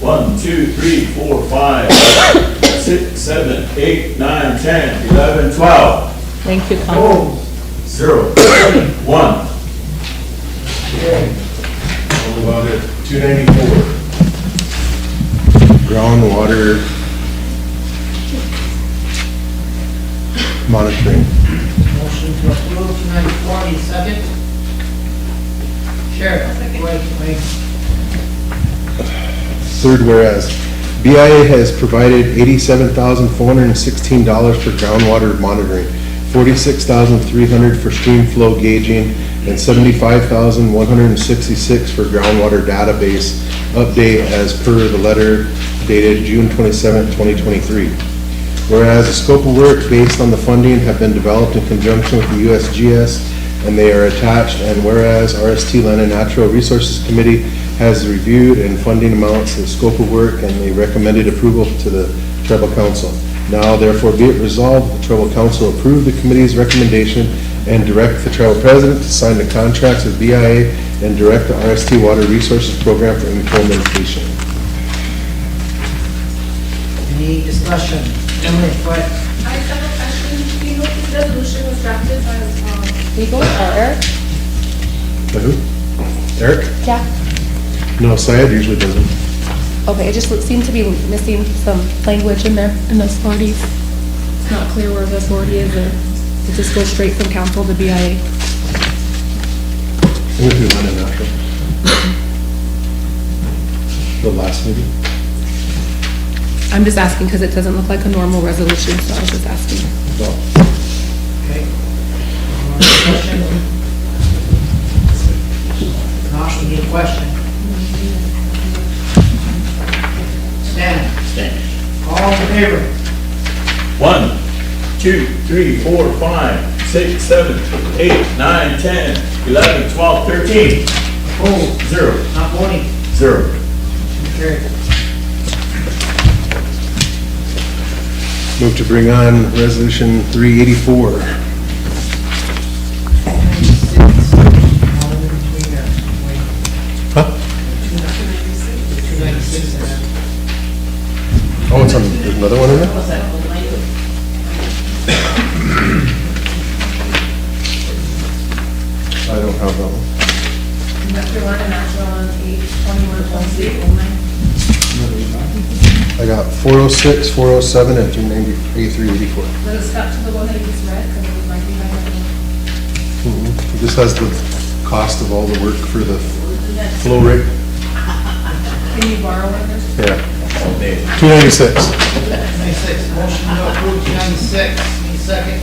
1, 2, 3, 4, 5, 6, 7, 8, 9, 10, 11, 12. Thank you, Council. 0, 1. What about it? 294. Groundwater monitoring. Motion to approve 294, need a second? Sheriff, wait. Third whereas, BIA has provided $87,416 for groundwater monitoring, $46,300 for stream flow gauging, and $75,166 for groundwater database update as per the letter dated June 27, 2023. Whereas the scope of work based on the funding have been developed in conjunction with the USGS and they are attached, and whereas RST Land and Natural Resources Committee has reviewed and funding amounts, the scope of work, and they recommended approval to the Tribal Council. Now therefore be it resolved, the Tribal Council approve the committee's recommendation and direct the Tribal President to sign the contracts with BIA and direct the RST Water Resources Program for implementation. Any discussion? Emily, go ahead. I have a question. Do you know if this resolution was drafted by, Legal or Eric? By who? Eric? Yeah. No, Syed usually doesn't. Okay, it just seemed to be missing some language in there, in the authorities. It's not clear where the authority is, or it just goes straight from council to BIA. I went through Land and Natural. The last meeting. I'm just asking because it doesn't look like a normal resolution, so I was just asking. Okay. Question? Josh, we need a question. Stan? All in favor? 1, 2, 3, 4, 5, 6, 7, 8, 9, 10, 11, 12, 13. Opposed? 0. Not voting? 0. Carried. Move to bring on resolution 384. Huh? 296 in there. Oh, it's on, there's another one in there? What's that? I don't have that one. Industrial Land and Natural on 821 only? I got 406, 407, and 384. But it's got to the one that you just read, because it was right behind it. This has the cost of all the work for the flow rate. Can you borrow one or something? Yeah. 296. 296, motion to approve 296, need a second?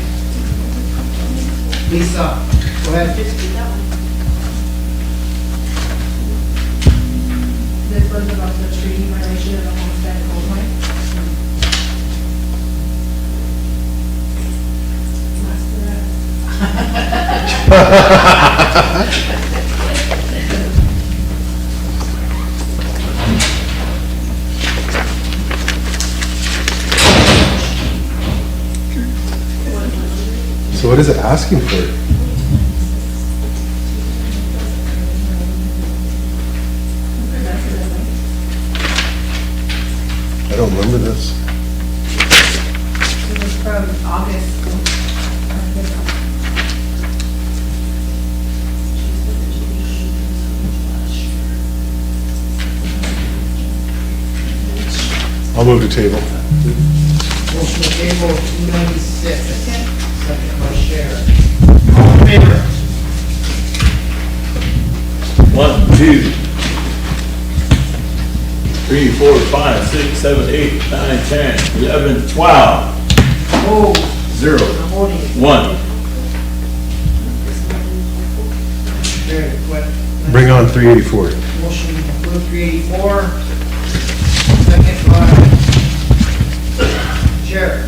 Lisa, go ahead. This was about the treaty violation of the homestead gold mine. So what is it asking for? I don't remember this. It was from August. I'll move to table. Motion to table 296, second by Sheriff. All in favor? 1, 2, 3, 4, 5, 6, 7, 8, 9, 10, 11, 12. Opposed? 0. Not voting? 1. Sheriff, go ahead. Bring on 384. Motion approved 384. Second by Sheriff.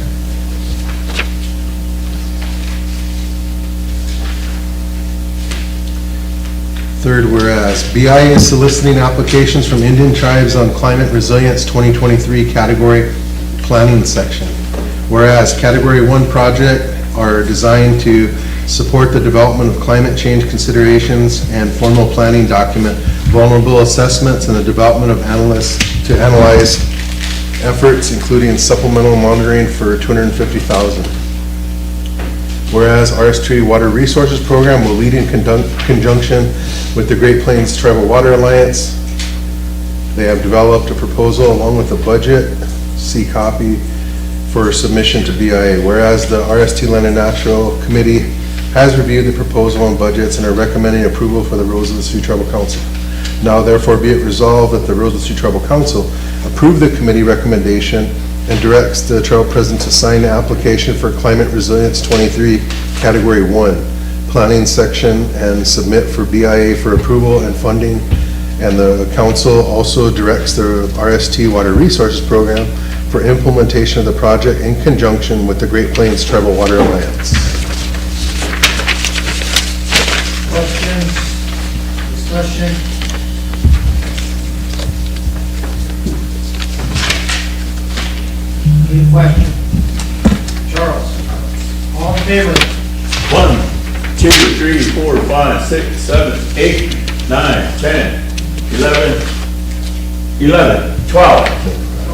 Third, whereas BIA is soliciting applications from Indian tribes on climate resilience 2023 category planning section. Whereas Category 1 projects are designed to support the development of climate change considerations and formal planning document, vulnerable assessments, and the development of analysts to analyze efforts, including supplemental monitoring for $250,000. Whereas RST Water Resources Program will lead in conjunction with the Great Plains Tribal Water Alliance. They have developed a proposal along with a budget, see copy, for submission to BIA. Whereas the RST Land and Natural Committee has reviewed the proposal and budgets and are recommending approval for the Rosebud Sioux Tribal Council. Now therefore be it resolved that the Rosebud Sioux Tribal Council approve the committee recommendation and directs the tribal president to sign the application for Climate Resilience 23 Category 1 Planning Section and submit for BIA for approval and funding. And the council also directs the RST Water Resources Program for implementation of the project in conjunction with the Great Plains Tribal Water Alliance. Questions, discussion? Any question? Charles, all in favor? 1, 2, 3, 4, 5, 6, 7, 8, 9, 10, 11, 12.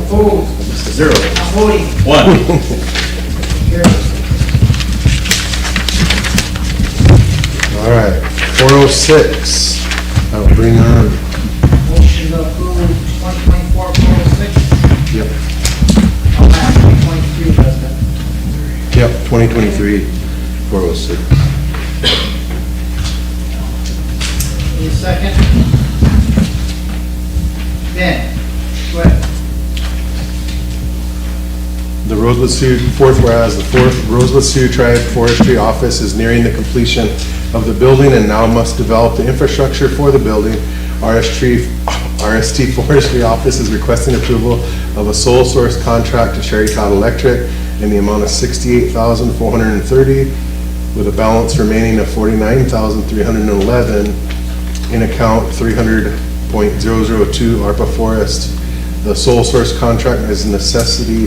Opposed? 0. Not voting. 1. Carried. All right, 406. I'll bring on. Motion to approve 2024-406. Yep. I'll ask 2023, President. Yep, 2023, 406. Need a second? Ben, go ahead. The Rosebud Sioux, fourth whereas the fourth Rosebud Sioux Tribe Forestry Office is nearing the completion of the building and now must develop the infrastructure for the building. RST Forestry Office is requesting approval of a sole source contract to Cherry Todd Electric in the amount of $68,430 with a balance remaining of $49,311 in account 300.002 ARPA Forest. The sole source contract is a necessity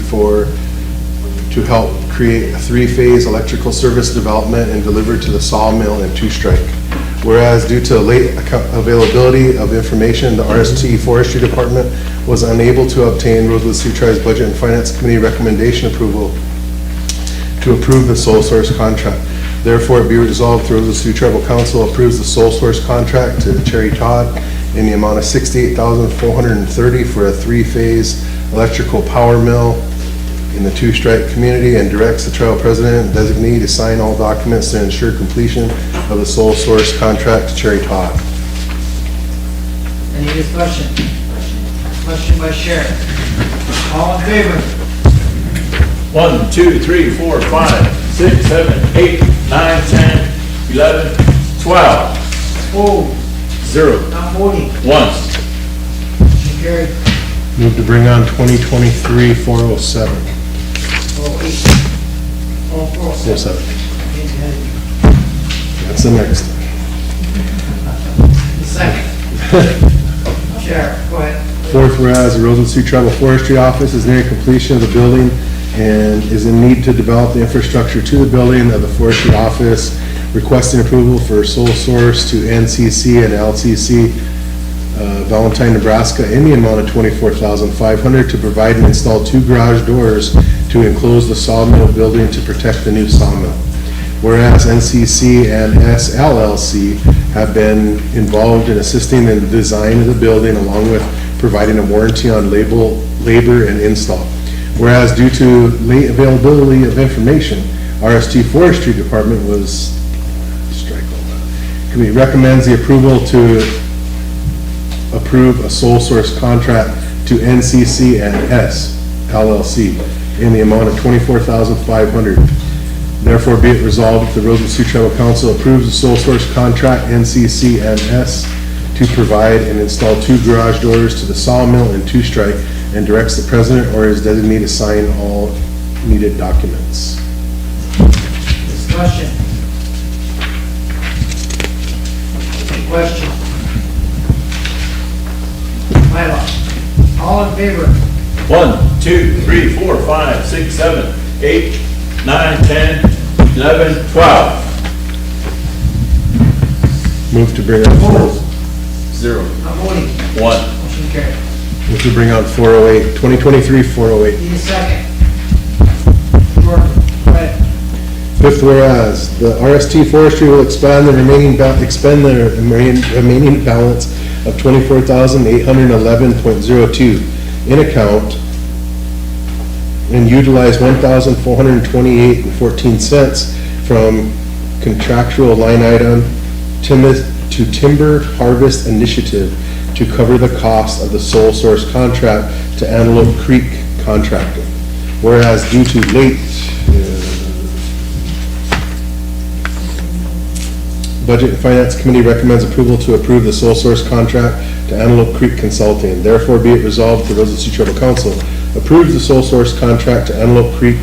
to help create a 3-phase electrical service development and deliver to the sawmill in Two Strike. Whereas due to late availability of information, the RST Forestry Department was unable to obtain Rosebud Sioux Tribe's Budget and Finance Committee recommendation approval to approve the sole source contract. Therefore, it be resolved the Rosebud Sioux Tribal Council approves the sole source contract to Cherry Todd in the amount of $68,430 for a 3-phase electrical power mill in the Two Strike community and directs the tribal president and designee to sign all documents to ensure completion of the sole source contract to Cherry Todd. Any discussion? Question by Sheriff. All in favor? 1, 2, 3, 4, 5, 6, 7, 8, 9, 10, 11, 12. Oh, 0. not voting. 1. Motion carried. Move to bring on 2023-407. 408. Oh, 407. 407. That's the next one. The second. Sheriff, go ahead. Fourth, whereas the Rosebud Sioux Tribal Forestry Office is nearing completion of the building and is in need to develop the infrastructure to the building of the Forestry Office, requesting approval for sole source to NCC and LCC Valentine, Nebraska in the amount of $24,500 to provide and install 2 garage doors to enclose the sawmill building to protect the new sawmill. Whereas NCC and SLLC have been involved in assisting in the design of the building along with providing a warranty on labor and install. Whereas due to late availability of information, RST Forestry Department was committee recommends the approval to approve a sole source contract to NCC and S LLC in the amount of $24,500. Therefore, be it resolved that the Rosebud Sioux Tribal Council approves the sole source contract NCC and S to provide and install 2 garage doors to the sawmill and 2 strike, and directs the president or his designee to sign all needed documents. Discussion. Any question? Myla, all in favor? 1, 2, 3, 4, 5, 6, 7, 8, 9, 10, 11, 12. Move to bring on 0. Not voting. 1. Motion carried. Move to bring on 408, 2023-408. Need a second. Jordan, go ahead. Fifth whereas, the RST Forestry will expend the remaining balance of $24,811.02 in account and utilize $1,428.14 from contractual line item to Timber Harvest Initiative to cover the cost of the sole source contract to Antelope Creek Contracting. Whereas due to late Budget and Finance Committee recommends approval to approve the sole source contract to Antelope Creek Consulting. Therefore be it resolved, the Rosebud Sioux Tribal Council approves the sole source contract to Antelope Creek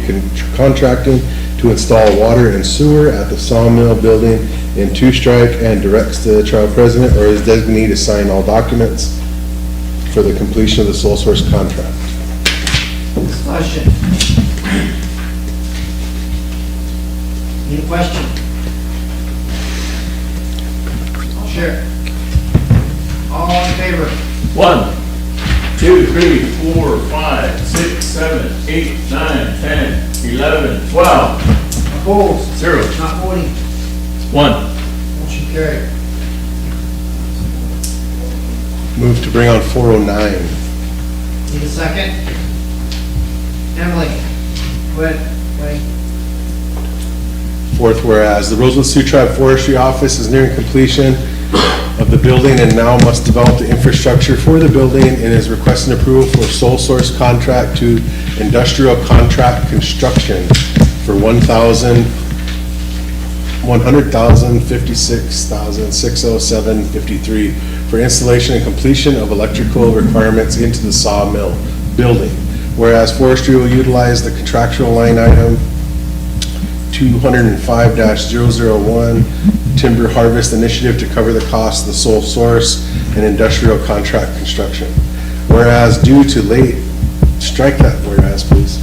Contracting to install water and sewer at the sawmill building in 2 strike, and directs the tribal president or his designee to sign all documents for the completion of the sole source contract. Discussion. Any question? Sure. All in favor? 1, 2, 3, 4, 5, 6, 7, 8, 9, 10, 11, 12. Opposed? 0. Not voting. 1. Motion carried. Move to bring on 409. Need a second? Emily, go ahead. Wayne. Fourth whereas, the Rosebud Sioux Tribe Forestry Office is nearing completion of the building and now must develop the infrastructure for the building, and is requesting approval for sole source contract to Industrial Contract Construction for $100,056,607.53 for installation and completion of electrical requirements into the sawmill building. Whereas forestry will utilize the contractual line item 205-001 Timber Harvest Initiative to cover the cost of the sole source and industrial contract construction. Whereas due to late, strike that whereas please.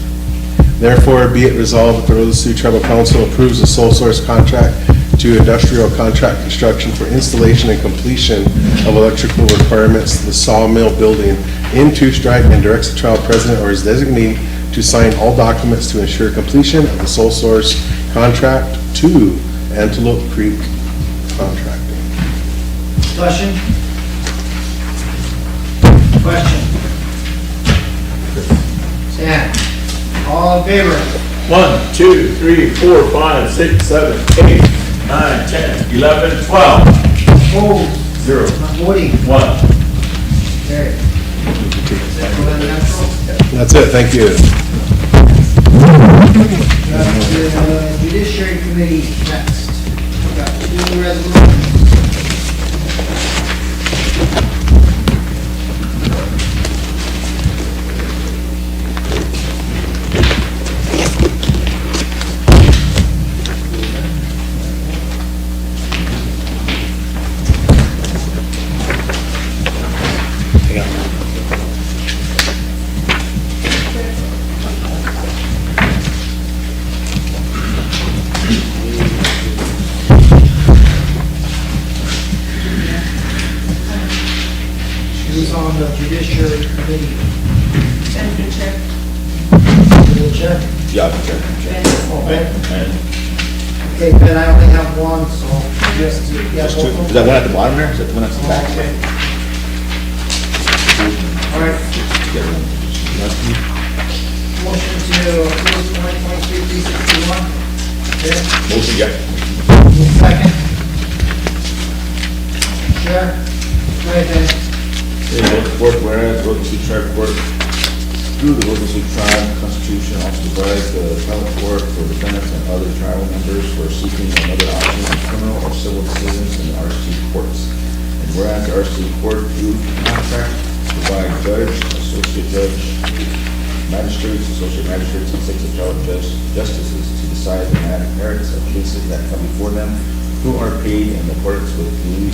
Therefore be it resolved that the Rosebud Sioux Tribal Council approves the sole source contract to industrial contract construction for installation and completion of electrical requirements to the sawmill building in 2 strike, and directs the tribal president or his designee to sign all documents to ensure completion of the sole source contract to Antelope Creek Contracting. Discussion? Question? Sam? All in favor? 1, 2, 3, 4, 5, 6, 7, 8, 9, 10, 11, 12. Opposed? 0. Not voting. 1. Carried. Natural? That's it, thank you. The Judiciary Committee next. We've got 2 resolutions. Who's on the Judiciary Committee? Will Chair? Yeah, sure. Oh, Ben. Okay, Ben, I only have one, so just, yeah, Just both 2. of them. Is that one at the bottom there? Is that the one that's the back? Okay. All right. Motion to approve 2023-361. Okay. Motion, yeah. Second. Chair? Go ahead, Ben. Fourth whereas, Rosebud Sioux Tribe Court, through the Rosebud Sioux Tribe Constitution, also provides the appellate court for defendants and other tribal members for seeking another option in criminal or civil decisions in the RST courts, and Whereas the RST Court approved contract to provide judge, associate judge, magistrates, associate magistrates, and 6 appellate justices to decide the merits of cases that come before them, who are paid in accordance with duly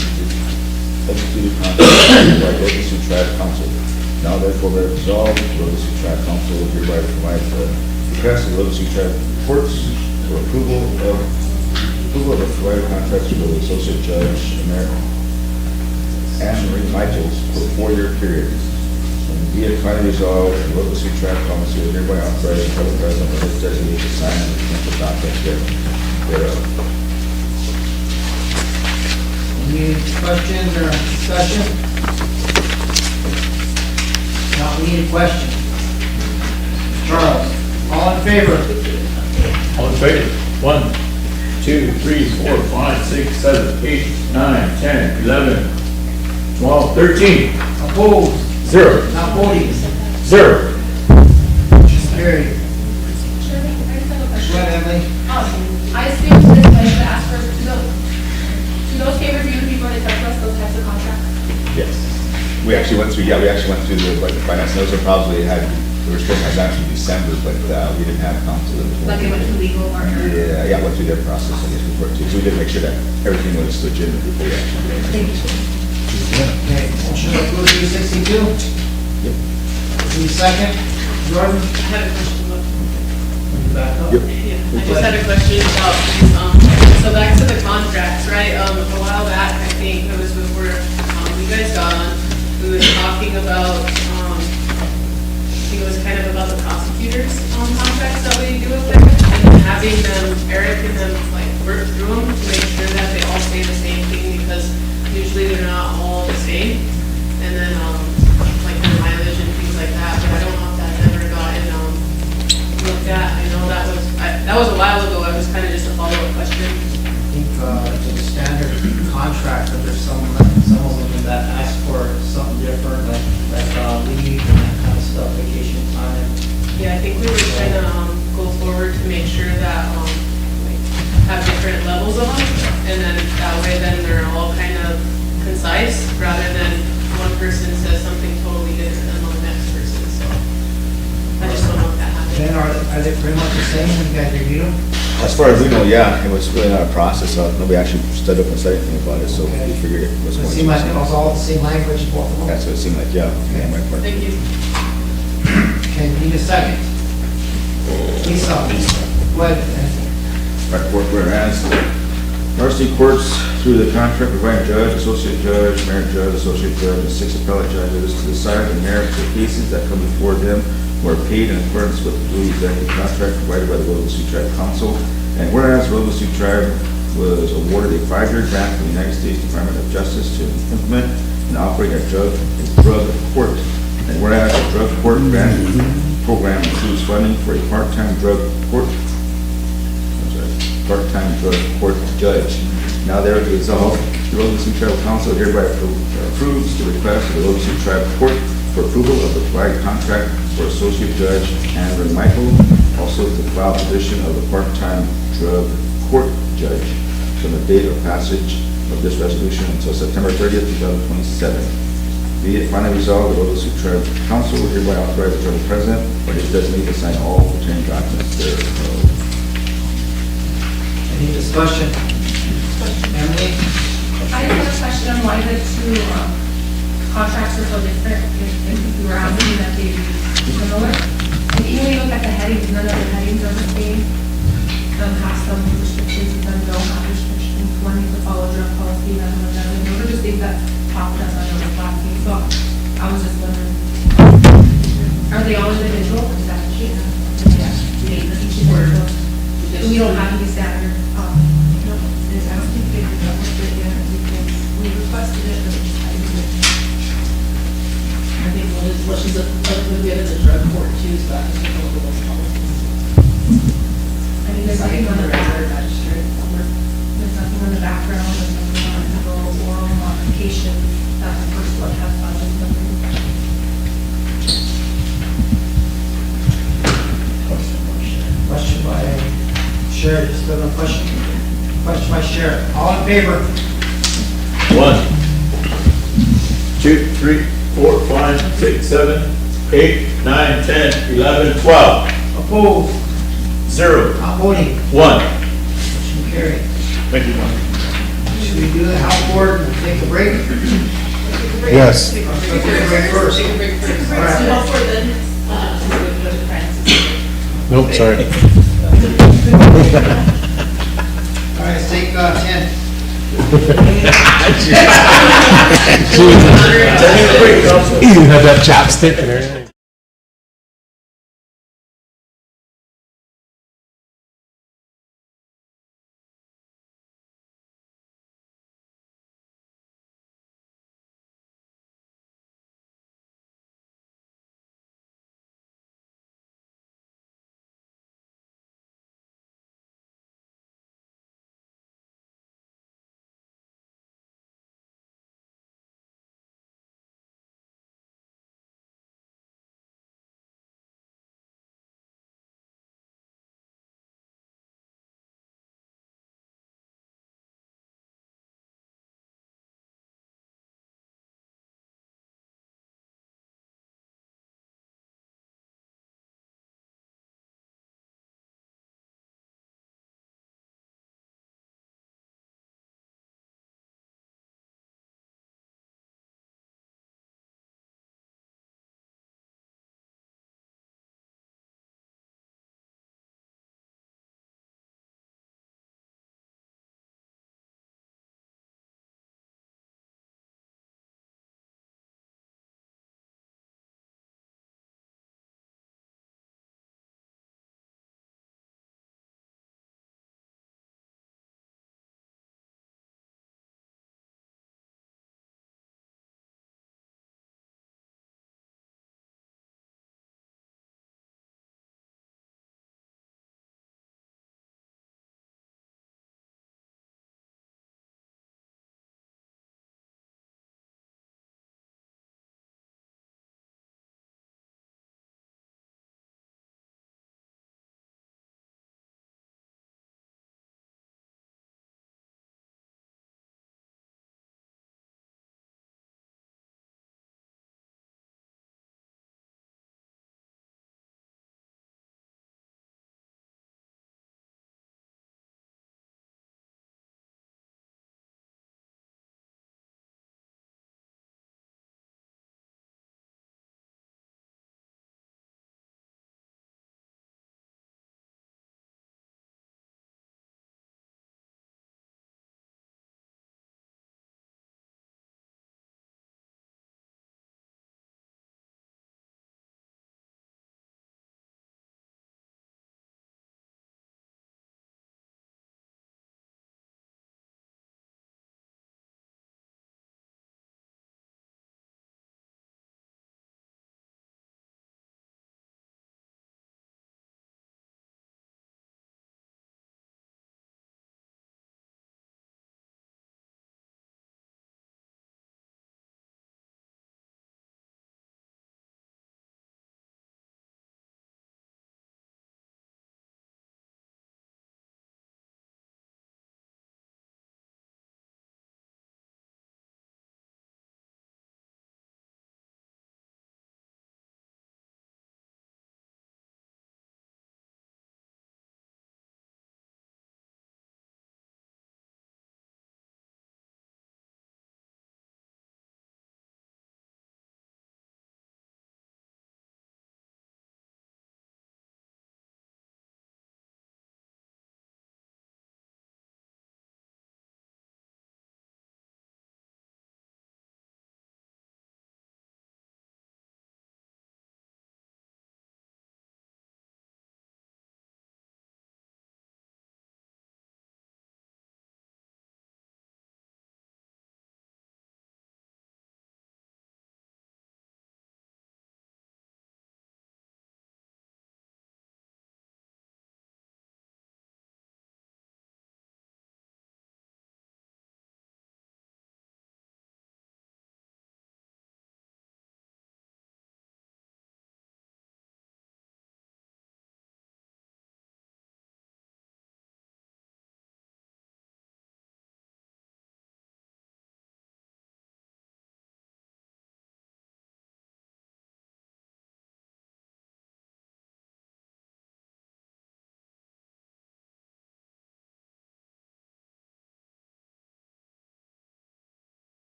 executed contracts by local Sioux Tribe Council. Now therefore be resolved, the local Sioux Tribe Council hereby provides the request of the local Sioux Tribe courts for approval of the provided contracts for the associate judge and Marie Michaels for a 4-year period. And be it finally resolved, the local Sioux Tribe Council hereby authorizes the federal president or his designee to sign the potential documents thereof. Any questions or discussion? Not needed question. Charles, all in favor? All in favor? 1, 2, 3, 4, 5, 6, 7, 8, 9, 10, 11, 12, 13. Opposed? 0. Not voting? 0. Carried. Chairman, I just have a question. Go ahead, Emily. I assume this place to ask for, do those pay reviews before they touch us, those types of contracts? Yes. We actually went through the budget finance, those are probably we were supposed to have that in December, but we didn't have council. Like it went to legal or? Yeah, went through their process, I guess, before too. So we did make sure that everything was legitimate before we actually did it. Thank you. Okay, motion to approve 362? Yep. Any second? Jordan? I had a question about. Back up. Yep. Yeah, I just had a question about, so back to the contracts, right? A while back, I think it was before, you guys got on, we was talking about, I think it was kind of about the prosecutors, contracts that we do with them, and then having them, Eric and them, like, work through them to make sure that they all say the same thing, because usually they're not all the same. And then, like, the mileage and things like that, but I don't know if that's ever gotten, looked at. I know that was a while ago. It was kind of just a follow-up question. I think it's a standard contract, but there's some of them that ask for something different, like leave and that kind of stuff, vacation time. Yeah, I think we were trying to go forward to make sure that like have different levels of them, and then that way then they're all kind of concise rather than one person says something totally different than the next person. So I just don't know if that happens. Then are they pretty much the same when you guys review them? As far as we know, yeah, it was really not a process. Nobody actually stood up and said anything about it, so we figured it was It going to. seemed like it was all the same language, both of them. That's what it seemed like, yeah. Yeah, my part. Thank you. Okay, need a second. Lisa, go ahead. Right, whereas RST courts through the contract provide judge, associate judge, merit judge, associate judge, and 6 appellate judges to decide the merits of cases that come before them who are paid in accordance with the duly executive contract provided by the Rosebud Sioux Tribe Council. And whereas Rosebud Sioux Tribe was awarded a 5-year grant from the United States Department of Justice to implement and operate a drug court. And whereas the drug court grant program includes funding for a part-time drug court judge. Now therefore resolved, the Rosebud Sioux Tribe Council hereby approves the request of the Rosebud Sioux Tribe Court for approval of the provided contract for Associate Judge Andrew Michael, also the file position of the part-time drug court judge from the date of passage of this resolution until September 30th, 2027. Be it finally resolved, the Rosebud Sioux Tribe Council hereby authorize the Federal President or his designee to sign all pertaining documents thereof. Any discussion? Emily? I just have a question on why the two contracts are so different, if we were asking that they be similar. And even when you look at the headings, none of the headings are the same. Some have some restrictions, some don't have restrictions. One needs to follow drug policy, another one doesn't. Those are just things that popped up on the last meeting. So I was just wondering, are they all individual? Is that what you have? Yeah. Each individual. So we don't have any standard. I don't think they requested it yet, because we requested it, but I didn't. I think what she's looking at is a drug court too, so that is one of those policies. I mean, there's nothing on the background, there's nothing on the background, there's nothing on the oral modification, that the first one has budget number. Question by Sheriff, still no question? Question by Sheriff, all in favor? 1, 2, 3, 4, 5, 6, 7, 8, 9, 10, 11, 12. Opposed? 0. Not voting. 1. Motion carried. Thank you, John. Should we do the House board and take a break? Yes. Take a break first. All right. Nope, sorry. All right, let's take 10. You have that chapstick and everything.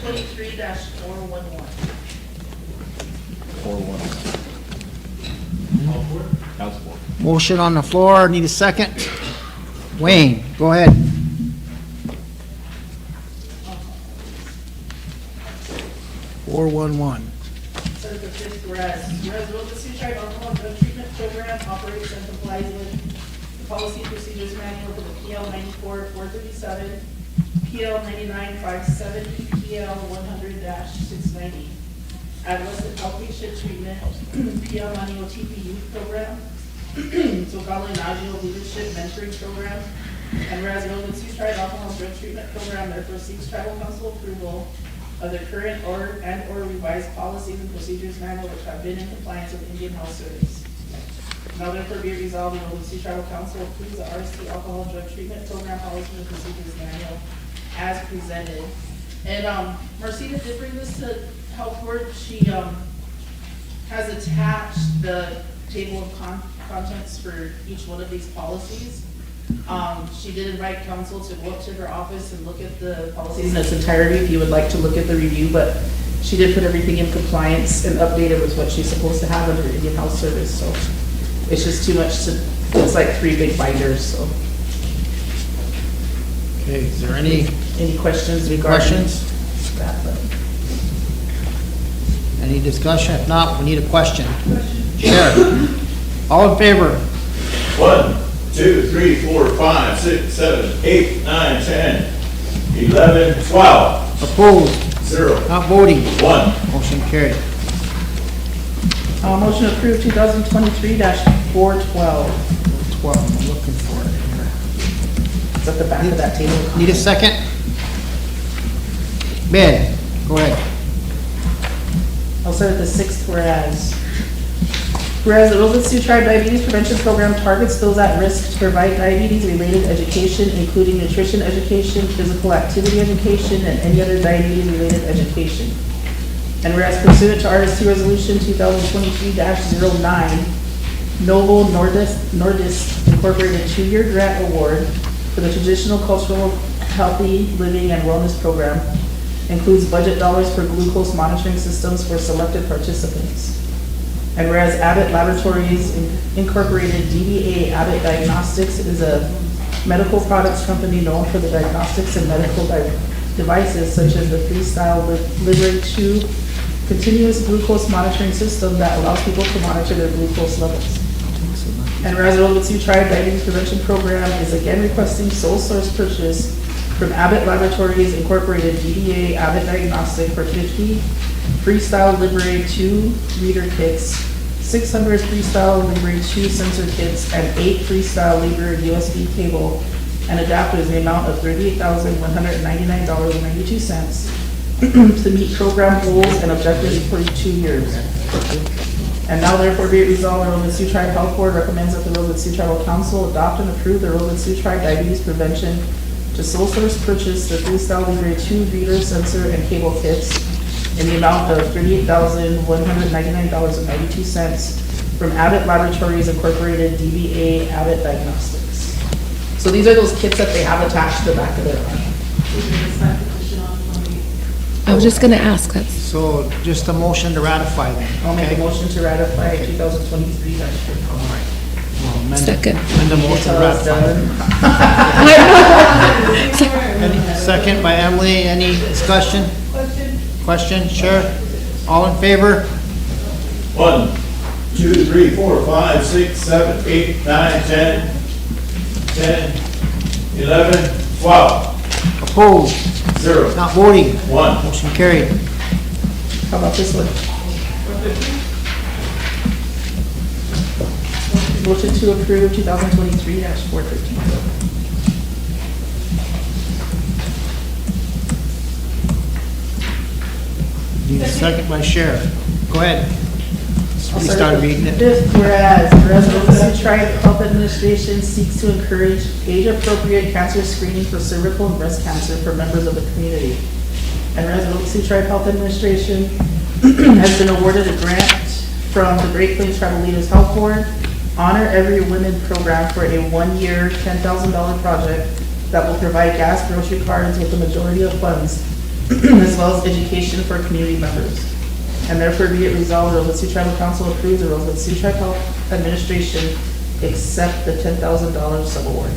2023-411. 4-1. Motion on the floor, need a second? Wayne, go ahead. Four, one. Says the fifth whereas Rosebud Sioux Tribe Alcohol Drug Treatment Program operates and complies with the policy procedures manual for the PL 94-437, PL 99-570, PL 100-690. Adolescent outpatient treatment, PL manual TPU program, Zocalo Nagio Leadership Mentoring Program, and whereas Rosebud Sioux Tribe Alcohol Drug Treatment Program therefore seeks tribal council approval of the current or revised policies and procedures manual which have been in compliance with Indian Health Service. Now therefore be it resolved, the Rosebud Sioux Tribal Council approves the RST Alcohol Drug Treatment Program Policies and Procedures Manual as presented. And Marcina did bring this to Health Board. She has attached the table of contents for each one of these policies. She did invite council to go up to her office and look at the policies in its entirety if you would like to look at the review, but she did put everything in compliance and updated with what she's supposed to have under Indian Health Service, so it's just too much to, it's like 3 big binders, so. Okay, is there any questions regarding that? Any discussion? If not, we need a question. Sheriff, all in favor? 1, 2, 3, 4, 5, 6, 7, 8, 9, 10, 11, 12. Opposed? 0. Not voting? 1. Motion carried. Motion approved 2023-412. 12, I'm looking for it here. It's at the back of that table. Need a second? Ben, go ahead. I'll start at the 6th whereas. Whereas the Rosebud Sioux Tribe Diabetes Prevention Program targets those at risk to provide diabetes-related education, including nutrition education, physical activity education, and any other diabetes-related education. And whereas pursuant to RST Resolution 2023-09, Novo Nordisk Incorporated 2-year grant award for the Traditional Cultural Healthy Living and Wellness Program includes budget dollars for glucose monitoring systems for selected participants. And whereas Abbott Laboratories Incorporated DBA Abbott Diagnostics is a medical products company known for the diagnostics and medical devices such as the Freestyle Libre 2 continuous glucose monitoring system that allows people to monitor their glucose levels. And whereas the Rosebud Sioux Tribe Diabetes Prevention Program is again requesting sole source purchase from Abbott Laboratories Incorporated DBA Abbott Diagnostic for 50 Freestyle Libre 2 reader kits, 600 Freestyle Libre 2 sensor kits, and 8 Freestyle Libre USB cable and adapters in the amount of $38,199.92 to meet program goals and objectives for 2 years. And now therefore be it resolved, the Rosebud Sioux Tribe Health Board recommends that the Rosebud Sioux Tribal Council adopt and approve the Rosebud Sioux Tribe Diabetes Prevention to sole source purchase the Freestyle Libre 2 reader, sensor, and cable kits in the amount of $38,199.92 from Abbott Laboratories Incorporated DBA Abbott Diagnostics. So these are those kits that they have attached to the back of their arm. I was just gonna ask that. So just a motion to ratify them. I'll make a motion to ratify 2023-4. All right. Well, Second. amend the motion to ratify. Second by Emily. Any discussion? Question? Sure. All in favor? 1, 2, 3, 4, 5, 6, 7, 8, 9, 10, 11, 12. Opposed? 0. Not voting? 1. Motion carried. How about this one? Motion to approve 2023-413. Need a second by Sheriff. Go ahead. We started reading it. Fifth, whereas the Rosebud Sioux Tribe Health Administration seeks to encourage age-appropriate cancer screening for cervical and breast cancer for members of the community. And whereas the Rosebud Sioux Tribe Health Administration has been awarded a grant from the Great Plains Tribal Leaders Health Board Honor Every Women program for a 1-year, $10,000 project that will provide gas grocery cards with the majority of funds as well as education for community members. And therefore be it resolved, the Rosebud Sioux Tribal Council approves the Rosebud Sioux Tribe Health Administration accept the $10,000 subaward.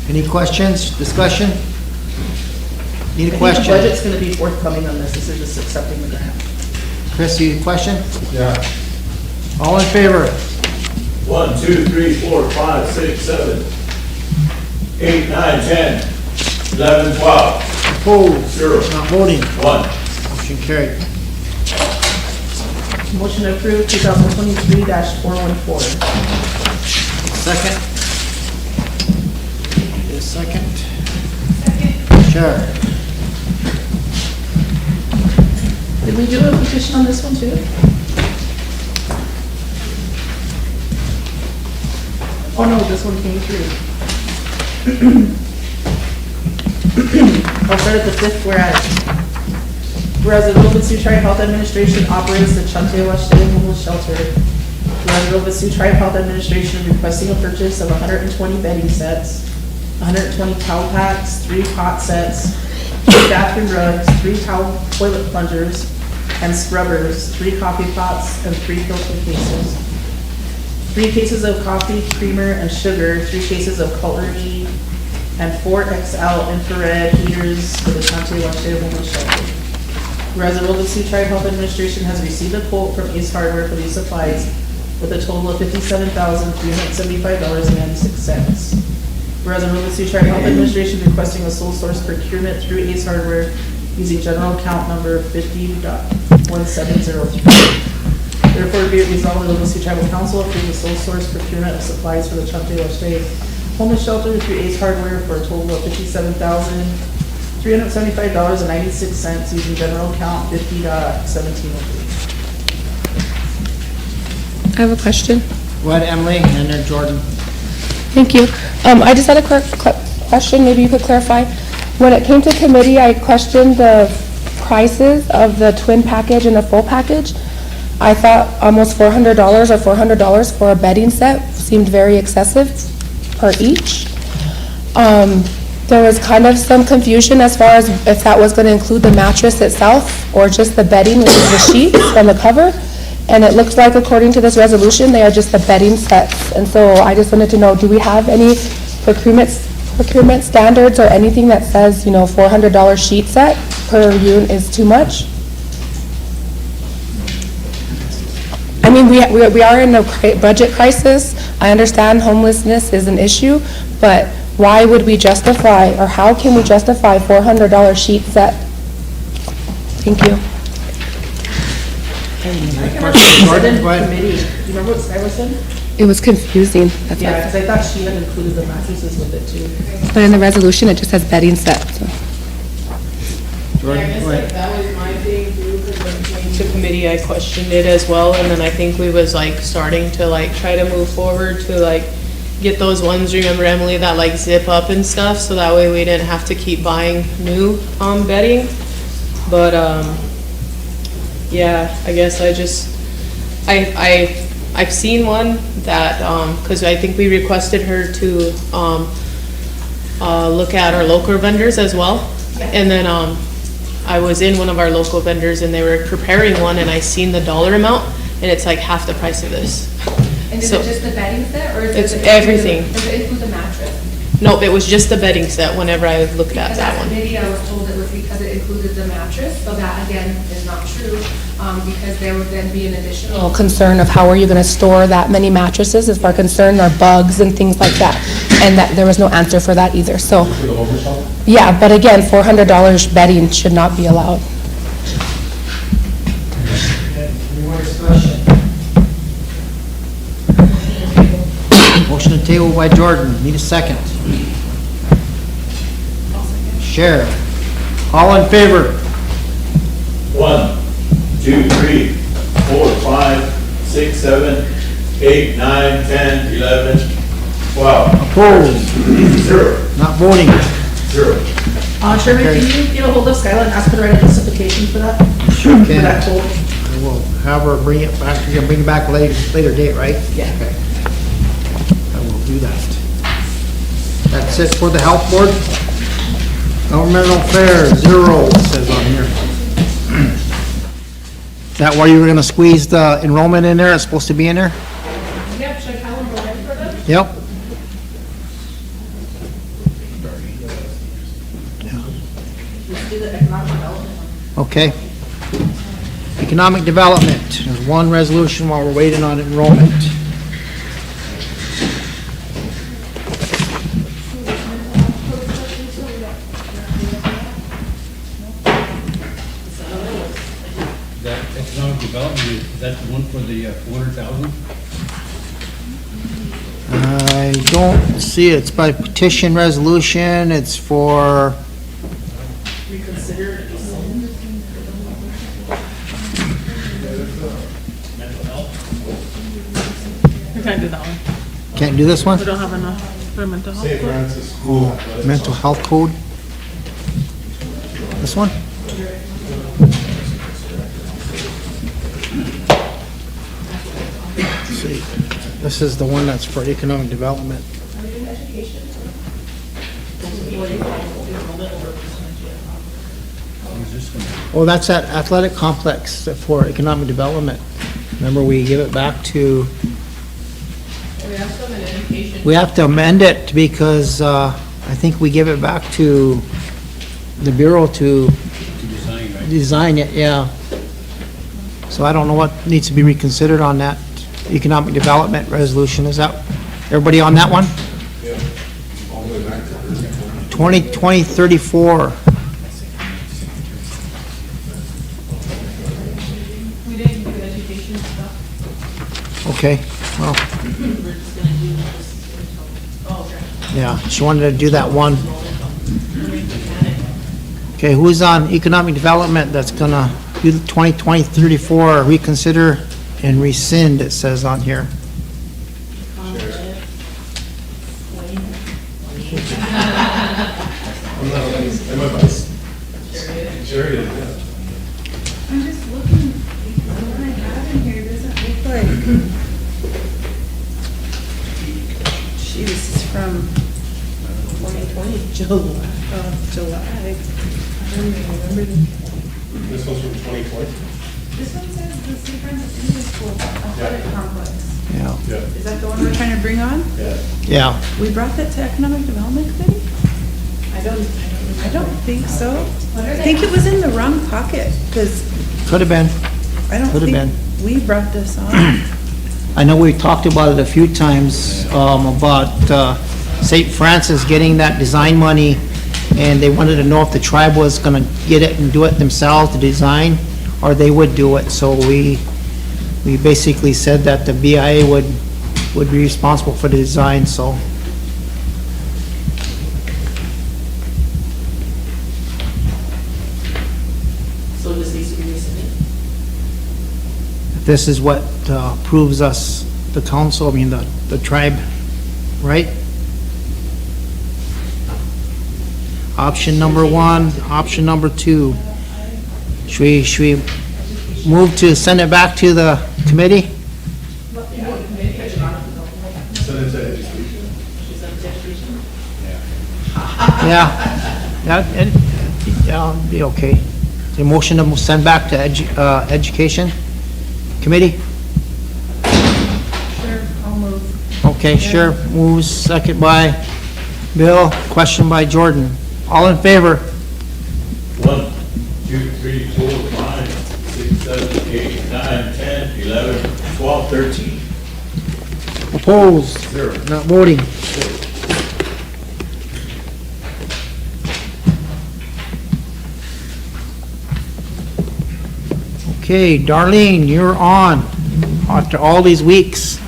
Any questions, discussion? Need a I think question? the budget's gonna be forthcoming on this, this is just accepting the grant. Chris, you question? Yeah. All in favor? 1, 2, 3, 4, 5, 6, 7, 8, 9, 10, 11, 12. Opposed? 0. Not voting? 1. Motion carried. Motion to approve 2023-414. Second? Need a second? Sure. Did we do a petition on this one too? Oh no, this one came through. I'll start at the fifth whereas. Whereas the Rosebud Sioux Tribe Health Administration operates the Chantewa State Homeless Shelter. Whereas the Rosebud Sioux Tribe Health Administration requesting a purchase of 120 bedding sets, 120 towel packs, 3 cot sets, 3 bathroom rugs, 3 toilet plungers, and scrubbers, 3 coffee pots, and 3 filter cases. 3 cases of coffee, creamer, and sugar, 3 cases of cutlery, and 4 XL infrared heaters for the Chantewa State Homeless Shelter. Whereas the Rosebud Sioux Tribe Health Administration has received a quote from Ace Hardware for these supplies with a total of $57,375.96. Whereas the Rosebud Sioux Tribe Health Administration is requesting a sole source procurement through Ace Hardware using general account number 50.1703. Therefore, be it resolved that the Rosebud Sioux Tribal Council approves the sole source procurement of supplies for the Chantewa State Homeless Shelter through Ace Hardware for a total of $57,375.96 using general account 50.1703. I have a question. Go ahead, Emily, and then Jordan. Thank you. I just had a question, maybe you could clarify. When it came to committee, I questioned the prices of the twin package and the full package. I thought almost $400 or $400 for a bedding set seemed very excessive per each. There was kind of some confusion as far as if that was going to include the mattress itself or just the bedding, which is the sheets and the cover. And it looks like, according to this resolution, they are just the bedding sets. And so I just wanted to know, do we have any procurement standards or anything that says, $400 sheet set per unit is too much? I mean, we are in a budget crisis. I understand homelessness is an issue, but why would we justify, or how can we justify $400 sheet set? Thank you. Committee, do you remember what Skylar said? It was confusing. That's Yeah, why. because I thought she had included the mattresses with it too. But in the resolution, it just says bedding set. So. Yeah, I guess that was my thing too, because when it came to committee, I questioned it as well, and then I think we was starting to try to move forward to get those ones, remember Emily, that zip up and stuff, so that way we didn't have to keep buying new bedding. But yeah, I guess I've seen one that, because I think we requested her to look at our local vendors as well. And then I was in one of our local vendors and they were preparing one and I seen the dollar amount and it's half the price of this. And is So- it just the bedding set, or is It's it? everything. Does it include the mattress? Nope, it was just the bedding set whenever I looked at Because that at one. committee, I was told it was because it included the mattress, so that again is not true, because there would then be an additional. Concern of how are you going to store that many mattresses is our concern, or bugs and things like that. And that there was no answer for that either. So, yeah, but again, $400 bedding should not be allowed. Any more discussion? Motion to table by Jordan. Need a second. Sheriff. All in favor? 1, 2, 3, 4, 5, 6, 7, 8, 9, 10, 11, 12. Opposed? 0. Not voting? 0. Sherman, can you get a hold of Skylar and ask her to write a justification for that? Sure For can. that quote? I will have her bring it back, you're gonna bring it back later date, right? Yeah. Okay. I will do that. That's it for the health board. Governmental affairs, 0, it says on here. Is that why you were gonna squeeze the enrollment in there? It's supposed to be in there? Yep, should I tell them to wait for them? Yep. Let's do the economic development. Okay. Economic development, there's one resolution while we're waiting on enrollment. That economic development, is that the one for the 400,000? I don't see it. It's by petition resolution. It's for, Reconsider. We can't do that one. can't do this one? We don't have enough for mental health. St. Francis School. Athletics. Mental health code. This one? Let's see. This is the one that's for economic development. Oh, that's that athletic complex for economic development. Remember, we give it back to, We have some in education. we have to amend it because I think we give it back to the Bureau to design, right? design it, yeah. So I don't know what needs to be reconsidered on that economic development resolution. Is that, everybody on that one? 2034. We didn't do education stuff. Okay, well, Oh, okay. yeah, she wanted to do that one. Okay, who's on economic development that's gonna do the 2034, reconsider and rescind, it says on here. Sure is, yeah. I'm just looking, what I have in here doesn't look like. Jeez, this is from 2020, July. I don't even remember the. This one's from 2020? This one says the St. Francis Junior School athletic complex. Yeah. Yeah. Is that the one we're trying to bring on? Yeah. Yeah, We brought that to Economic Development Committee? I don't think so. I think it was in the wrong pocket, because could have been. I don't Could have been. think we brought this on. I know we talked about it a few times, about St. Francis getting that design money, and they wanted to know if the tribe was gonna get it and do it themselves, the design, or they would do it. So we basically said that the BIA would be responsible for the design, so. So this needs to be rescinded? This is what proves us, the council, I mean, the tribe, right? Option number 1, option number 2. Should we move to send it back to the committee? Send it to education. Yeah, that'd be okay. The motion to send back to education committee? Sure, I'll move. Okay, sure, moves, second by Bill, question by Jordan. All in favor? 1, 2, 3, 4, 5, 6, 7, 8, 9, 10, 11, 12, 13. Opposed? 0. Not voting. Okay, Darlene, you're on after all these weeks.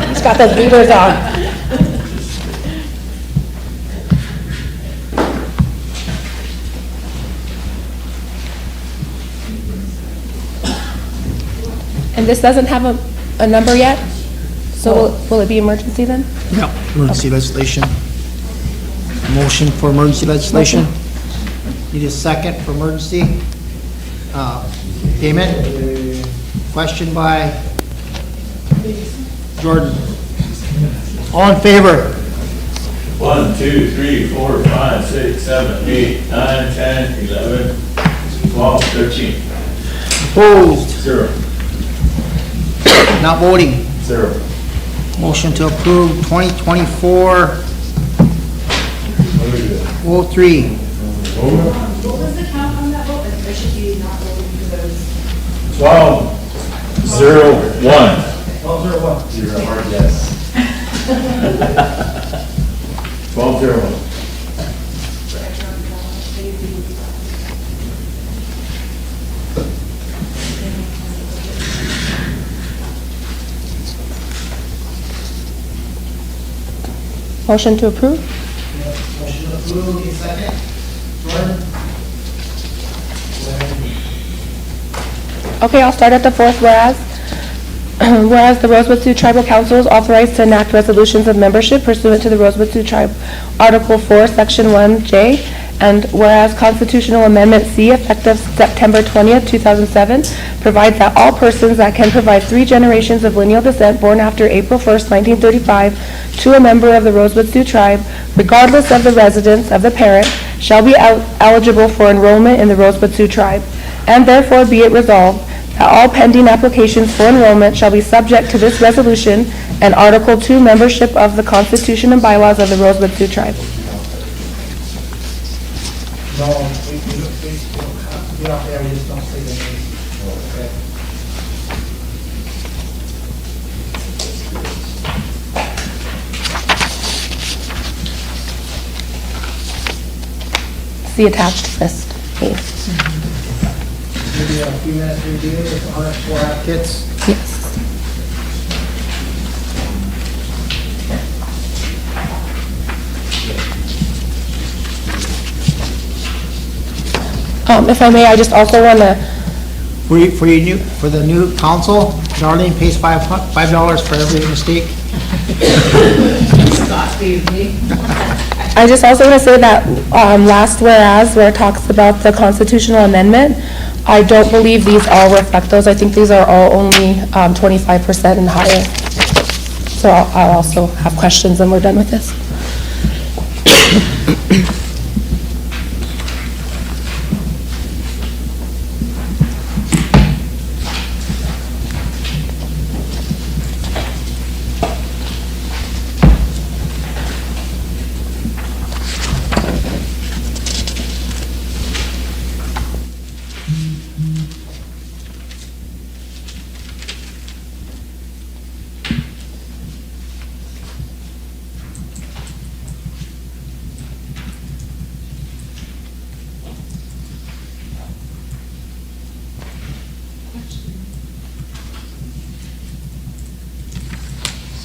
He's got those beavers on. And this doesn't have a number yet? So will it be emergency then? Yeah, emergency legislation. Motion for emergency legislation. Need a second for emergency. Payment. Question by Jordan. All in favor? 1, 2, 3, 4, 5, 6, 7, 8, 9, 10, 11, 12, 13. Opposed? 0. Not voting. 0. Motion to approve 2024-03. What was the count on that vote? There should be not voting because there was 12, 0, 1. 12-01. 0, yes. 12, 0, 1. Motion to approve? Motion to approve, need a second. Jordan? Okay, I'll start at the fourth whereas. Whereas the Rosebud Sioux Tribal Council is authorized to enact resolutions of membership pursuant to the Rosebud Sioux Tribe Article 4, Section 1J, and whereas Constitutional Amendment C, effective September 20th, 2007, provides that all persons that can provide 3 generations of lineal descent born after April 1st, 1935, to a member of the Rosebud Sioux Tribe, regardless of the residence of the parent, shall be eligible for enrollment in the Rosebud Sioux Tribe. And therefore be it resolved that all pending applications for enrollment shall be subject to this resolution and Article 2 membership of the Constitution and bylaws of the Rosebud Sioux Tribe. No, we don't, yeah, we just don't say the name. Okay. It's the attached list. Okay. Maybe a few minutes review with 104 applicants. Yes. If I may, I just also want to, For the new council, Darlene pays $5 for every mistake. I just also want to say that last whereas, where it talks about the constitutional amendment, I don't believe these all reflect those. I think these are all only 25% and higher. So I'll also have questions when we're done with this.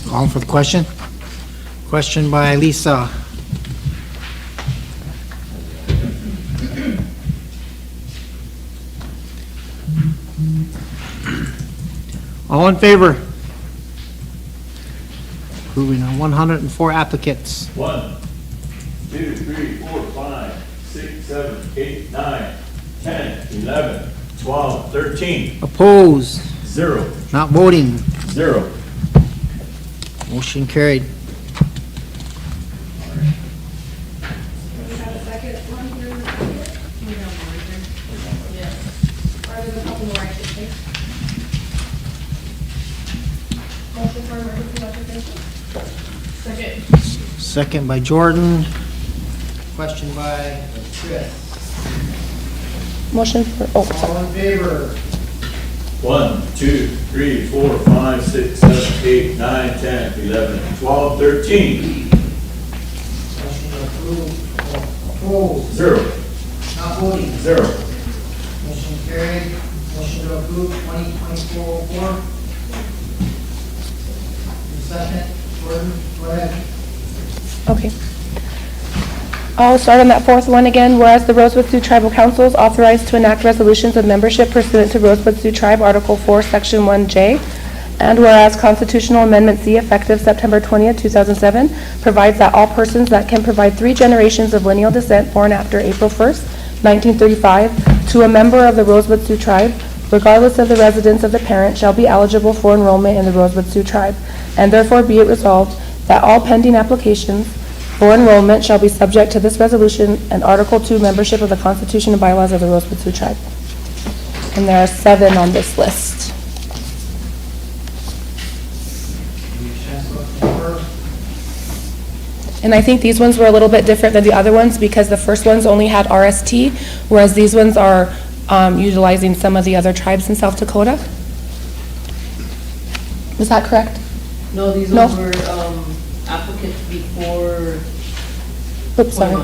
Calling for the question. Question by Lisa. All in favor? Approving on 104 applicants. 1, 2, 3, 4, 5, 6, 7, 8, 9, 10, 11, 12, 13. Opposed? 0. Not voting? 0. Motion carried. we have a second one here. We have one here. Yes. Or there's a couple more I should take. Motion for emergency legislation? Second. Second by Jordan. Question by Chris. Motion for, All in favor? 1, 2, 3, 4, 5, 6, 7, 8, 9, 10, 11, 12, 13. Motion approved. Opposed? 0. Not voting? 0. Motion carried. Motion to approve 2024-04. Second, Jordan, go ahead. okay. I'll start on that fourth one again. Whereas the Rosebud Sioux Tribal Council is authorized to enact resolutions of membership pursuant to Rosebud Sioux Tribe Article 4, Section 1J, And whereas Constitutional Amendment C, effective September 20th, 2007, provides that all persons that can provide 3 generations of lineal descent born after April 1st, 1935, to a member of the Rosebud Sioux tribe, regardless of the residence of the parent, shall be eligible for enrollment in the Rosebud Sioux tribe. And therefore be it resolved that all pending applications for enrollment shall be subject to this resolution and Article 2 membership of the Constitution and bylaws of the Rosebud Sioux tribe. And there are 7 on this list. And I think these ones were a little bit different than the other ones because the first ones only had RST, whereas these ones are utilizing some of the other tribes in South Dakota. Is that correct? No, these No. ones were applicants before. Oops, sorry.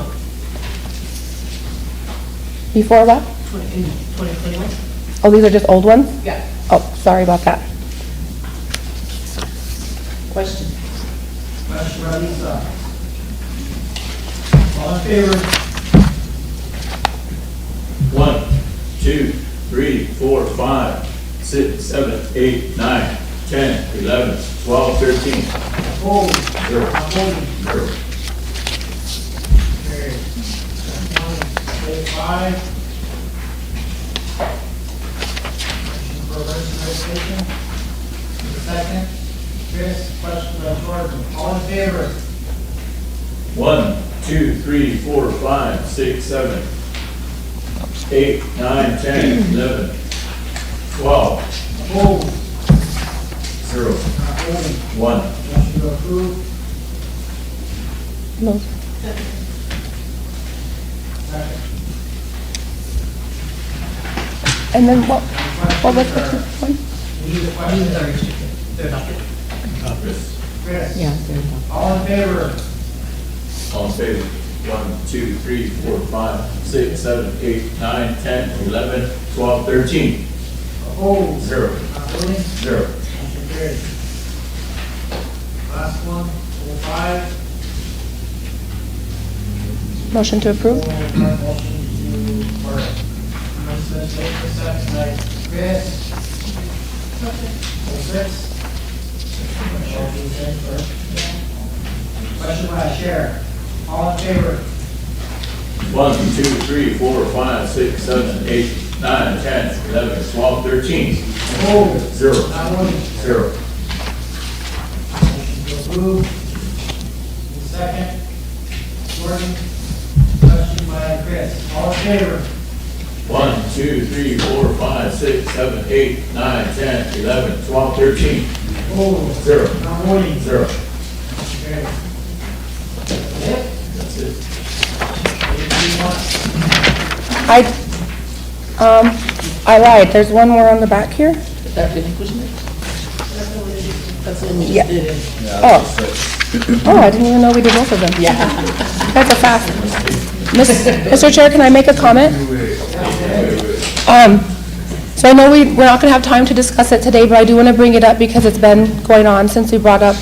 Before what? 2021? Oh, these are just old ones? Yeah. Oh, sorry about that. Question. Question by Lisa. All in favor? 1, 2, 3, 4, 5, 6, 7, 8, 9, 10, 11, 12, 13. Opposed? 0. Not voting. 0. Carried. 5. Motion for emergency resolution. Second. Chris, question by Jordan. All in favor? 1, 2, 3, 4, 5, 6, 7, 8, 9, 10, 11, 12. Opposed? 0. Not voting. 1. Motion to approve. No. Second. And then what was the 2nd one? These are questions. They're adopted. Chris? Yeah, they're adopted. All in favor? All in favor? 1, 2, 3, 4, 5, 6, 7, 8, 9, 10, 11, 12, 13. Opposed? 0. Not voting. 0. Motion carried. Last one, 5. Motion to approve? Motion to, or, second by Chris. 06. Question by Sheriff. All in favor? 1, 2, 3, 4, 5, 6, 7, 8, 9, 10, 11, 12, 13. Opposed? 0. Not voting. 0. Motion to approve. Second. Gordon. Question by Chris. All in favor? 1, 2, 3, 4, 5, 6, 7, 8, 9, 10, 11, 12, 13. Opposed? 0. Not voting. 0. Motion carried. Yep. That's it. I lied. There's one more on the back here. That relinquishment? That's the one we Yeah. just did. Oh. Oh, I didn't even know we did both of them. Yeah. That's a fast. Mr. Chair, can I make a comment? So I know we're not going to have time to discuss it today, but I do want to bring it up because it's been going on since we brought up,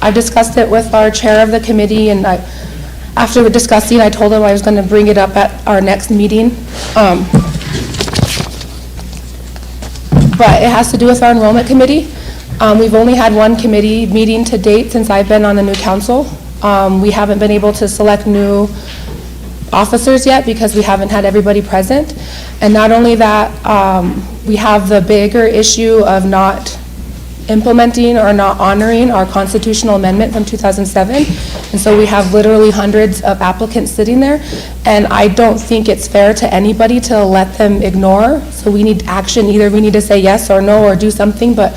I discussed it with our chair of the committee, and after discussing, I told him I was going to bring it up at our next meeting. But it has to do with our enrollment committee. We've only had one committee meeting to date since I've been on the new council. We haven't been able to select new officers yet because we haven't had everybody present. And not only that, we have the bigger issue of not implementing or not honoring our constitutional amendment from 2007. And so we have literally hundreds of applicants sitting there. And I don't think it's fair to anybody to let them ignore. So we need action. Either we need to say yes or no or do something, but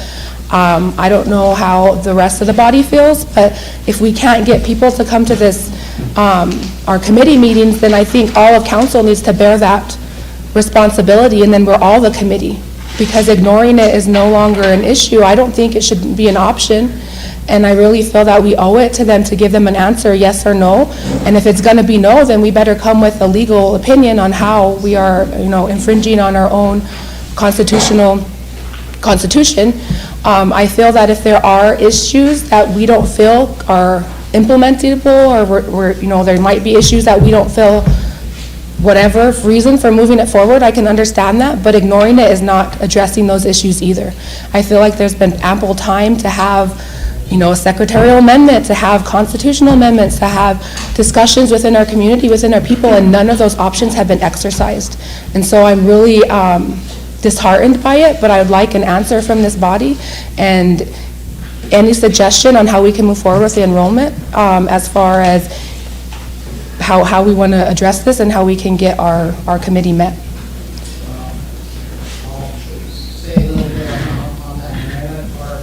I don't know how the rest of the body feels, but if we can't get people to come to this, our committee meetings, then I think all of council needs to bear that responsibility, and then we're all the committee, because ignoring it is no longer an issue. I don't think it should be an option, and I really feel that we owe it to them to give them an answer, yes or no, and if it's gonna be no, then we better come with a legal opinion on how we are, infringing on our own constitution. I feel that if there are issues that we don't feel are implementable, or there might be issues that we don't feel whatever reason for moving it forward, I can understand that, but ignoring it is not addressing those issues either. I feel like there's been ample time to have, you know, a secretarial amendment, to have constitutional amendments, to have discussions within our community, within our people, and none of those options have been exercised. And so I'm really disheartened by it, but I would like an answer from this body and any suggestion on how we can move forward with the enrollment, as far as how we want to address this and how we can get our committee met. Say a little bit on that amendment part.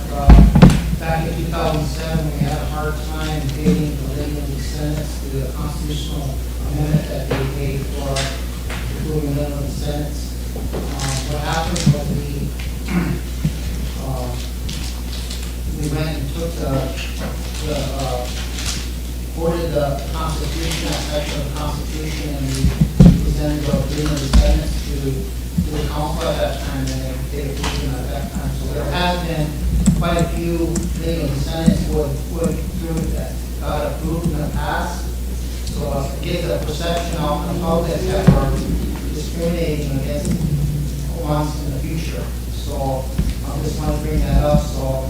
Back in 2007, we had a hard time getting the legal sentence to the constitutional amendment that they made for approving minimum sentence. What happened was we went and took quoted the Constitution, that section of the Constitution, and we presented the minimum sentence to the council at that time, and they approved it at that time. So there has been quite a few legal incentives that got approved in the past. So it gives a perception out in the public that we're discriminating against ones in the future. So I just want to bring that up. So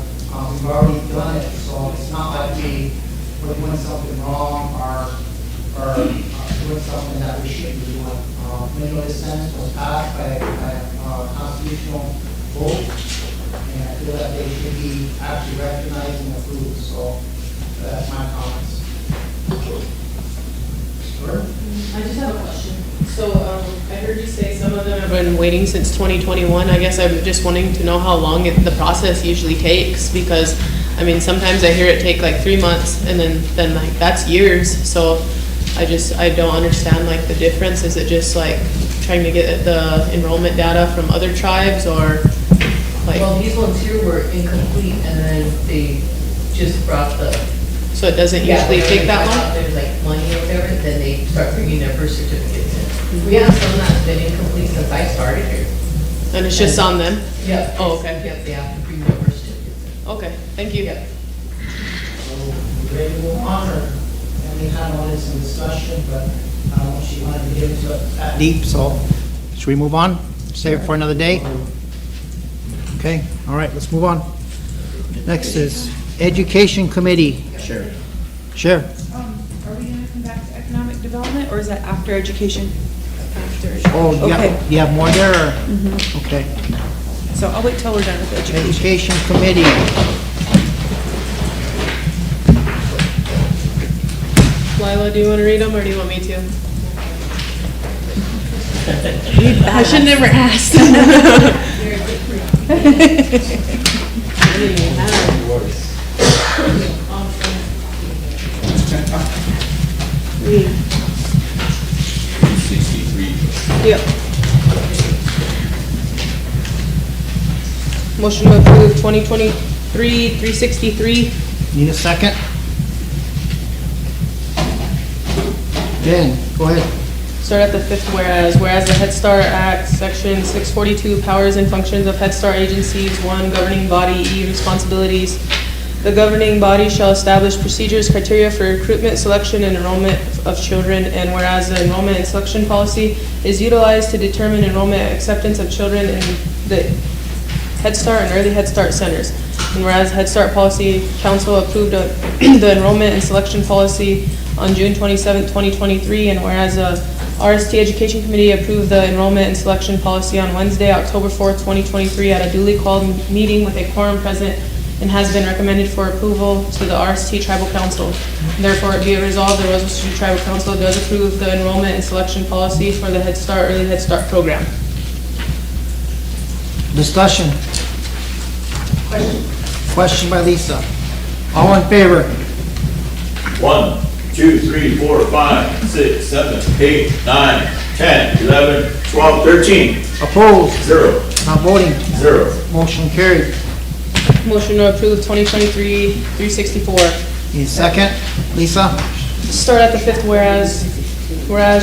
we've already done it. So it's not like we're doing something wrong or doing something that we shouldn't be doing. Minimum sentence was passed by a constitutional vote, and I feel that they should be actually recognized and approved. So that's my comments. Sure. I just have a question. So I heard you say some of them have been waiting since 2021. I guess I'm just wanting to know how long the process usually takes, because I mean, sometimes I hear it take like 3 months, and then like that's years. So I don't understand like the difference. Is it just like trying to get the enrollment data from other tribes, or like? Well, these ones here were incomplete, and then they just brought the. So it doesn't usually take that long? There's like money or whatever, then they start bringing their birth certificates in. We have some that's been incomplete since I started here. And it's just on them? Yeah. Oh, okay. Yep, they have to bring their birth certificates in. Okay, thank you. Yep. So we're ready to move on, or any kind of wanted some discussion, but I don't know if she wanted to get into it that deep, so should we move on? Save it for another day? Okay, all right, let's move on. Next is Education Committee. Sure. Sure. Are we going to come back to economic development, or is that after education? After. Oh, Okay. you have more there, or? Okay. So I'll wait till we're done with education. Education Committee. Lila, do you want to read them, or do you want me to? I should never ask. Yep. Motion to approve 2023-363. Need a second? Dan, go ahead. Start at the fifth whereas the Head Start Act, Section 642, powers and functions of Head Start agencies. 1, governing body. E, responsibilities. The governing body shall establish procedures, criteria for recruitment, selection, and enrollment of children. And whereas the enrollment and selection policy is utilized to determine enrollment and acceptance of children in the Head Start and early Head Start centers. And whereas Head Start Policy Council approved the enrollment and selection policy on June 27, 2023, and whereas the RST Education Committee approved the enrollment and selection policy on Wednesday, October 4th, 2023, at a duly called meeting with a quorum present, and has been recommended for approval to the RST Tribal Council. Therefore, it be it resolved, the Rosebud Tribal Council does approve the enrollment and selection policy for the Head Start Early Head Start program. Discussion. Question by Lisa. All in favor? 1, 2, 3, 4, 5, 6, 7, 8, 9, 10, 11, 12, 13. Opposed? 0. Not voting? 0. Motion carried. Motion to approve 2023-364. Need a second? Lisa? Start at the fifth whereas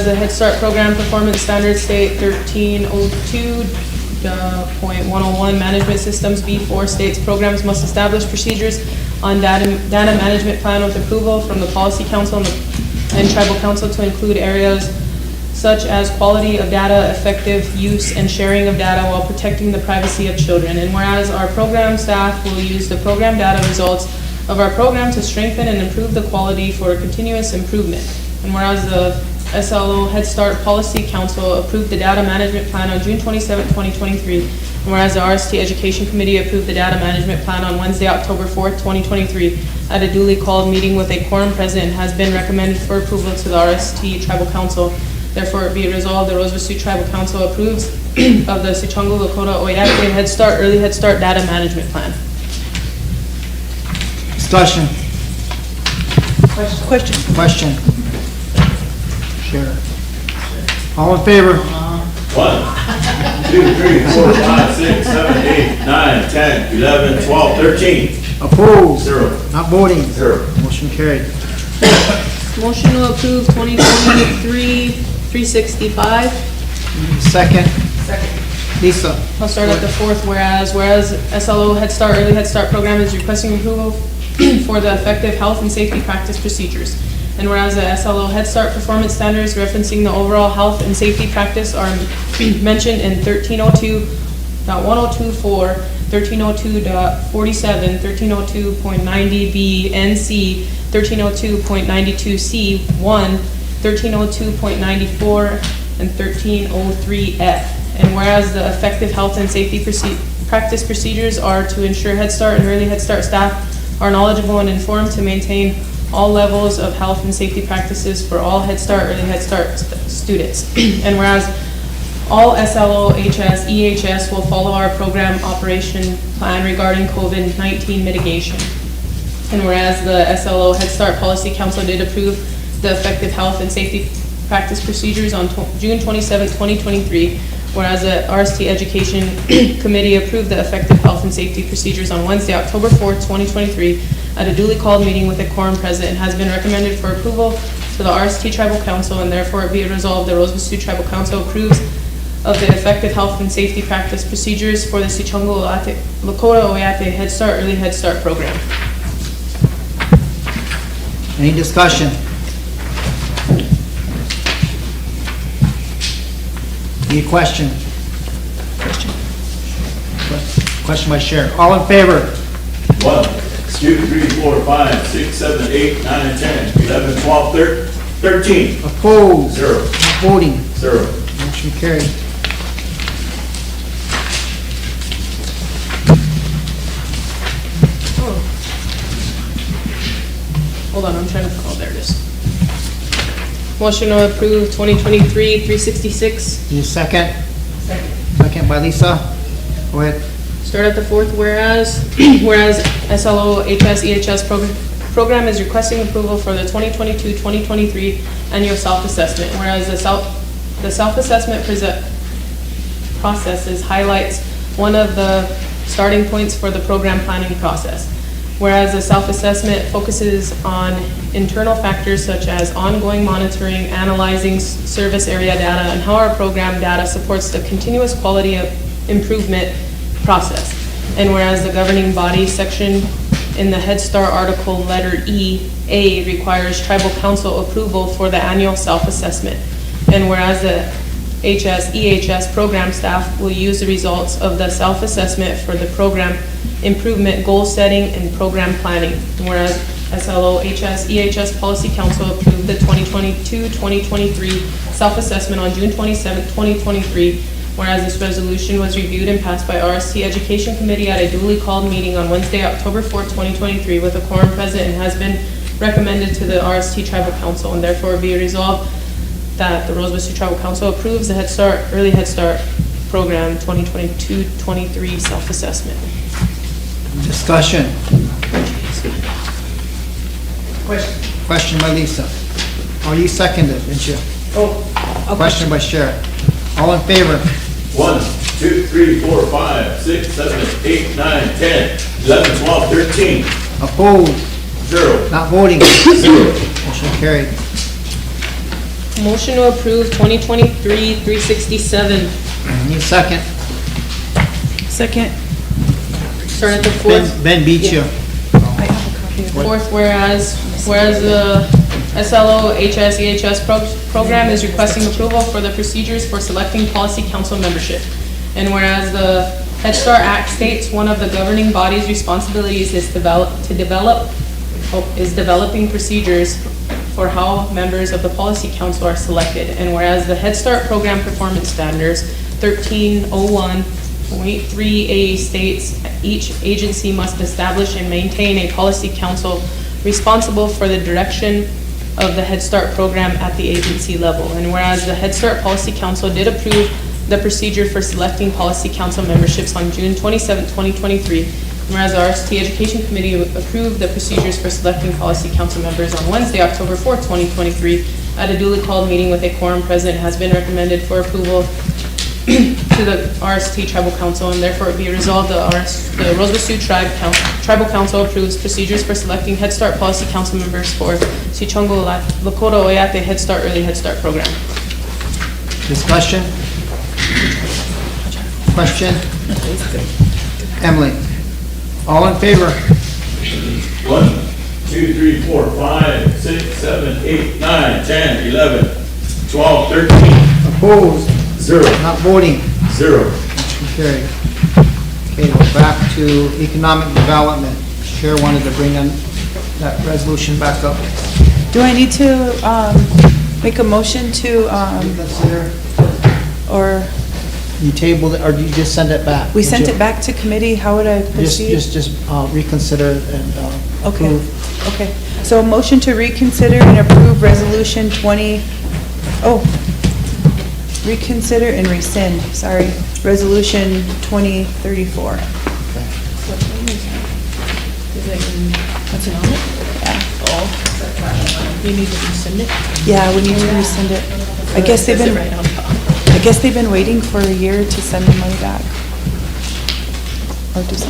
the Head Start program performance standards state 1302.101 management systems. B4 states programs must establish procedures on data management plan with approval from the Policy Council and Tribal Council to include areas such as quality of data, effective use and sharing of data while protecting the privacy of children. And whereas our program staff will use the program data results of our program to strengthen and improve the quality for continuous improvement. And whereas the SLO Head Start Policy Council approved the data management plan on June 27, 2023. And whereas the RST Education Committee approved the data management plan on Wednesday, October 4th, 2023 at a duly called meeting with a quorum present and has been recommended for approval to the RST Tribal Council. Therefore, be it resolved, the Rosebud Sioux Tribal Council approves of the Sichongo Lakota Oyate Head Start Early Head Start Data Management Plan. Discussion. Question. Sure. All in favor? 1, 2, 3, 4, 5, 6, 7, 8, 9, 10, 11, 12, 13. Opposed? 0. Not voting? 0. Motion carried. Motion to approve 2023-365. Second. Lisa. I'll start at the fourth, whereas SLO Head Start Early Head Start program is requesting approval for the effective health and safety practice procedures. And whereas the SLO Head Start performance standards referencing the overall health and safety practice are mentioned in 1302.1024, 1302.47, 1302.90B and C, 1302.92C, 1, 1302.94, and 1303F. And whereas the effective health and safety practice procedures are to ensure Head Start and Early Head Start staff are knowledgeable and informed to maintain all levels of health and safety practices for all Head Start, Early Head Start students. And whereas all SLO, HS, EHS will follow our program operation plan regarding COVID-19 mitigation. And whereas the SLO Head Start Policy Council did approve the effective health and safety practice procedures on June 27, 2023, whereas the RST Education Committee approved the effective health and safety procedures on Wednesday, October 4th, 2023 at a duly called meeting with a quorum present and has been recommended for approval to the RST Tribal Council, and therefore be it resolved the Rosebud Sioux Tribal Council approves of the effective health and safety practice procedures for the Sichongo Lakota Oyate Head Start Early Head Start program. Any discussion? Any question? Question by Chair. All in favor? 1, 2, 3, 4, 5, 6, 7, 8, 9, 10, 11, 12, 13. Opposed? 0. Not voting? 0. Motion carried. Hold on, I'm trying to, oh, there it is. Motion to approve 2023-366. Need a second? Second by Lisa. Go ahead. Start at the fourth, whereas SLO HS EHS program is requesting approval for the 2022-2023 annual self-assessment, whereas the self-assessment processes highlights one of the starting points for the program planning process. Whereas the self-assessment focuses on internal factors such as ongoing monitoring, analyzing service area data, and how our program data supports the continuous quality of improvement process. And whereas the governing body section in the Head Start article letter E.A. requires tribal council approval for the annual self-assessment. And whereas the EHS program staff will use the results of the self-assessment for the program improvement, goal setting, and program planning. And whereas SLO EHS Policy Council approved the 2022-2023 self-assessment on June 27, 2023, whereas this resolution was reviewed and passed by RST Education Committee at a duly called meeting on Wednesday, October 4, 2023 with a quorum present and has been recommended to the RST Tribal Council, and therefore be resolved that the Rosebud Sioux Tribal Council approves the Head Start, Early Head Start Program 2022-23 self-assessment. Discussion. Question by Lisa. Oh, you seconded, didn't you? Question by Sheriff. All in favor? 1, 2, 3, 4, 5, 6, 7, 8, 9, 10, 11, 12, 13. Opposed? 0. Not voting? 0. Motion carried. Motion to approve 2023-367. Need a second? Second. Start at the fourth. Ben beat you. Fourth, whereas the SLO HSEHS program is requesting approval for the procedures for selecting policy council membership. And whereas the Head Start Act states one of the governing body's responsibilities is developing procedures for how members of the policy council are selected. And whereas the Head Start program performance standards 1301.3A states each agency must establish and maintain a policy council responsible for the direction of the Head Start program at the agency level. And whereas the Head Start Policy Council did approve the procedure for selecting policy council memberships on June 27, 2023, whereas the RST Education Committee approved the procedures for selecting policy council members on Wednesday, October 4th, 2023, at a duly called meeting with a quorum present, has been recommended for approval to the RST Tribal Council, and therefore it be resolved the Rosebud Sioux Tribal Council approves procedures for selecting Head Start policy council members for Sichongo Lakota Oyate Head Start Early Head Start program. Discussion? Question? Emily? All in favor? 1, 2, 3, 4, 5, 6, 7, 8, 9, 10, 11, 12, 13. Opposed? 0. Not voting? 0. Motion carried. Okay, we're back to economic development. Chair wanted to bring on that resolution back up. Do I need to make a motion to, Consider, or you tabled it, or do you just send it back? we sent it back to committee? How would I proceed? Just reconsider and Okay, approve. okay. So a motion to reconsider and approve resolution reconsider and rescind, sorry, resolution 2034. Is it what's it on it? Yeah. Oh, you need to rescind it? Yeah, we need to rescind it. I guess they've Is it been, right on top? I guess they've been waiting for a year to send the money back. Or just,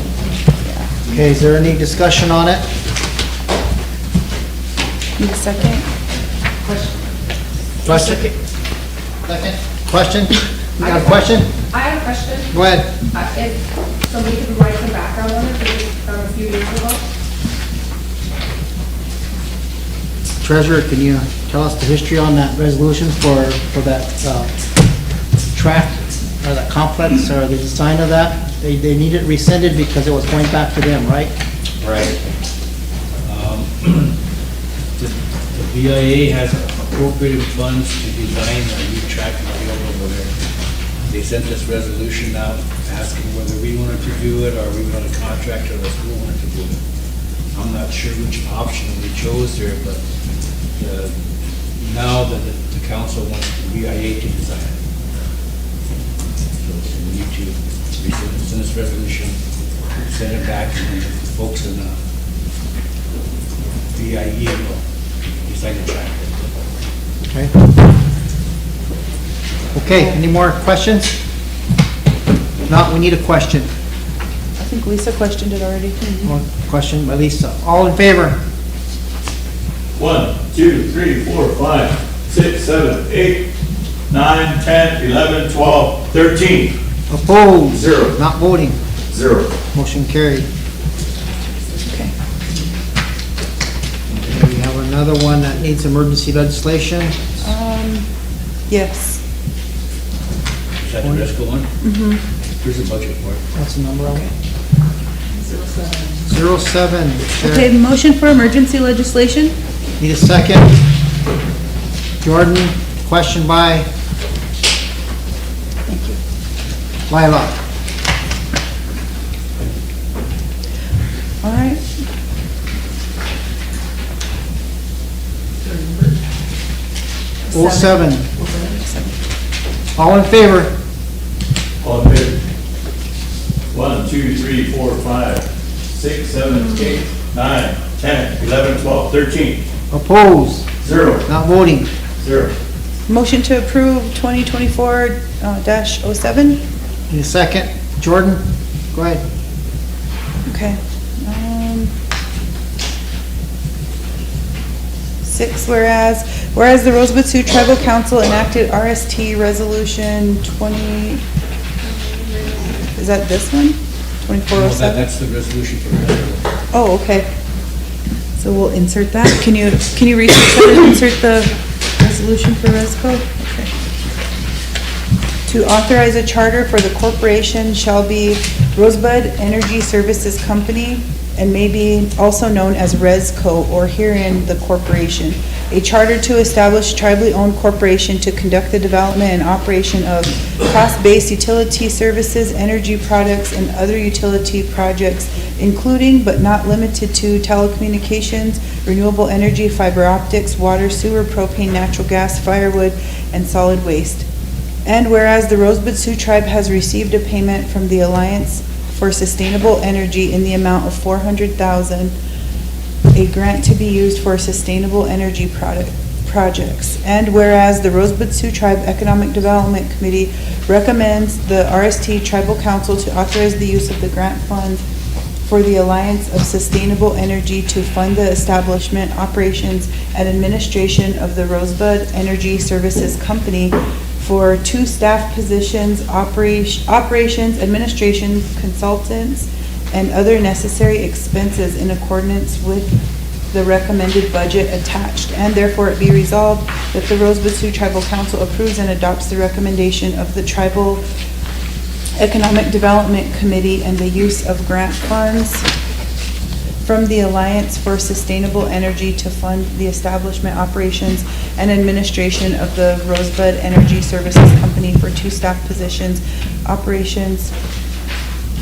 yeah. Okay, is there any discussion on it? Need a second? Question? Second? Question? You got a question? I have a question. Go ahead. If somebody could provide some background on it, this is from a few years ago. Treasurer, can you tell us the history on that resolution for that track, or that complex, or the design of that? They need it rescinded because it was going back to them, right? Right. The BIA has appropriated funds to design a new track and field over there. They sent this resolution out asking whether we wanted to do it or we wanted a contractor or the school wanted to do it. I'm not sure which option we chose there, but now that the council wants the BIA to design it. So we need to rescind this resolution, send it back, and then the folks in the BIA will design the track. Okay. Okay, any more questions? If not, we need a question. I think Lisa questioned it already. One question by Lisa. All in favor? 1, 2, 3, 4, 5, 6, 7, 8, 9, 10, 11, 12, 13. Opposed? 0. Not voting? 0. Motion carried. Okay. Okay, we have another one that needs emergency legislation. Yes. Is that the rest one? Mm-hmm. Here's the budget for it. What's the number on it? 07. Chair. Okay, motion for emergency legislation? Need a second? Jordan, question by Thank you. Lila. All right. Oh, 07. All in favor? All in favor? 1, 2, 3, 4, 5, 6, 7, 8, 9, 10, 11, 12, 13. Opposed? 0. Not voting? 0. Motion to approve 2024-07? Need a second? Jordan, go ahead. Okay. 6, whereas the Rosebud Sioux Tribal Council enacted RST Resolution 20, is that this one? No, 2407? that's the resolution for the rest of it. Oh, okay. So we'll insert that. Can you research that and insert the resolution for Resco? Okay. To authorize a charter for the corporation shall be Rosebud Energy Services Company and may be also known as Resco or herein the corporation. A charter to establish tribally owned corporation to conduct the development and operation of class-based utility services, energy products, and other utility projects, including but not limited to telecommunications, renewable energy, fiber optics, water, sewer, propane, natural gas, firewood, and solid waste. And whereas the Rosebud Sioux Tribe has received a payment from the Alliance for Sustainable Energy in the amount of $400,000, a grant to be used for sustainable energy projects. And whereas the Rosebud Sioux Tribe Economic Development Committee recommends the RST Tribal Council to authorize the use of the grant funds for the Alliance of Sustainable Energy to fund the establishment, operations, and administration of the Rosebud Energy Services Company for 2 staff positions, operations, administration, consultants, and other necessary expenses in accordance with the recommended budget attached. And therefore it be resolved that the Rosebud Sioux Tribal Council approves and adopts the recommendation of the Tribal Economic Development Committee and the use of grant funds from the Alliance for Sustainable Energy to fund the establishment, operations, and administration of the Rosebud Energy Services Company for 2 staff positions, operations,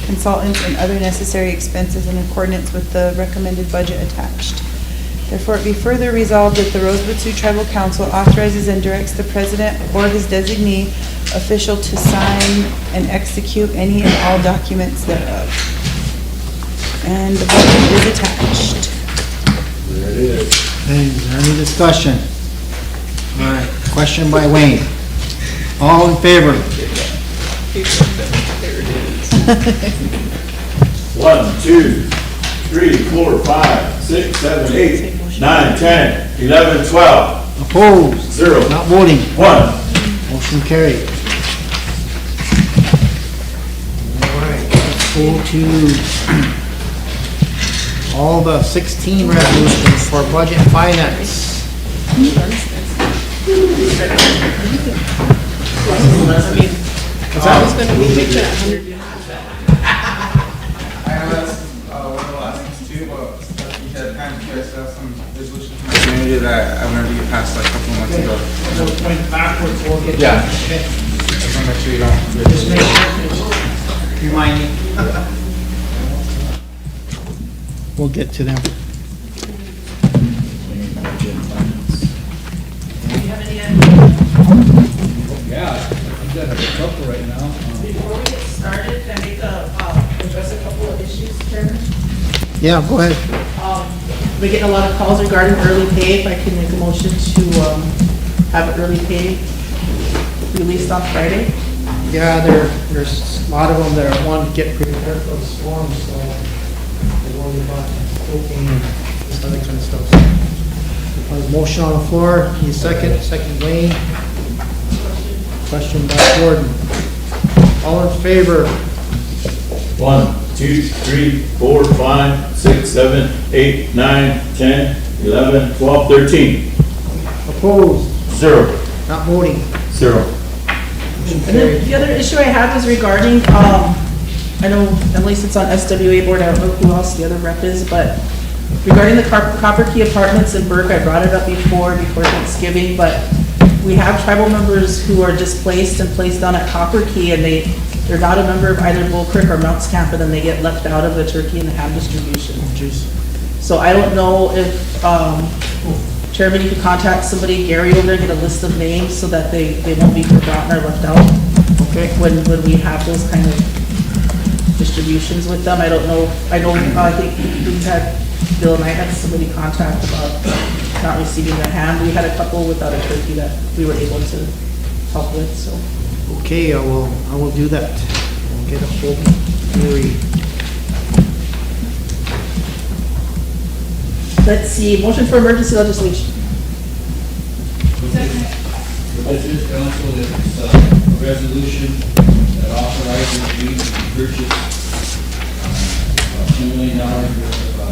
consultants, and other necessary expenses in accordance with the recommended budget attached. Therefore, it be further resolved that the Rosebud Sioux Tribal Council authorizes and directs the president or his designee official to sign and execute any and all documents thereof. And the budget is attached. There it is. Hey, is there any discussion? All right, question by Wayne. All in favor? There it is. 1, 2, 3, 4, 5, 6, 7, 8, 9, 10, 11, 12. Opposed? 0. Not voting? 1. Motion carried. All right, let's go to all the 16 resolutions for budget and finance. I was gonna be making 100. I know that's one of the last ones too, but you had kind of curious about some resolutions from the community that I remember you passed like a couple of months ago. So point backwards, we'll get. Yeah. Okay. Just want to make sure you don't. Just make sure, remind me. We'll get to them. Do you have any idea? Yeah, I've got a couple right now. Before we get started, can I make address a couple of issues, Chairman? Yeah, go ahead. We're getting a lot of calls regarding early pay. If I can make a motion to have early pay released on Friday. Yeah, there's a lot of them that want to get prepared for the storm, so they worry about cooking and this other kind of stuff. There's a motion on the floor. Need a second Wayne. Question by Gordon. All in favor? 1, 2, 3, 4, 5, 6, 7, 8, 9, 10, 11, 12, 13. Opposed? 0. Not voting? 0. And then the other issue I had was regarding, I know at least it's on SWA board, I don't know who else the other rep is, but regarding the Copper Key Apartments in Burke, I brought it up before Thanksgiving, but we have tribal members who are displaced and placed down at Copper Key, and they're not a member of either Bull Creek or Mounts Camp, and then they get left out of the turkey and the ham distribution. So I don't know if, Chairman, you could contact somebody, Gary over there, get a list of names so that they won't be forgotten or left out. Okay. When we have those kind of distributions with them, I don't know, I think we had, Bill and I had somebody contact about not receiving the ham. We had a couple without a turkey that we were able to help with, so. Okay, I will do that. We'll get a full theory. Let's see, motion for emergency legislation. The Visitors Council is a resolution that authorizes me to purchase $2 million worth of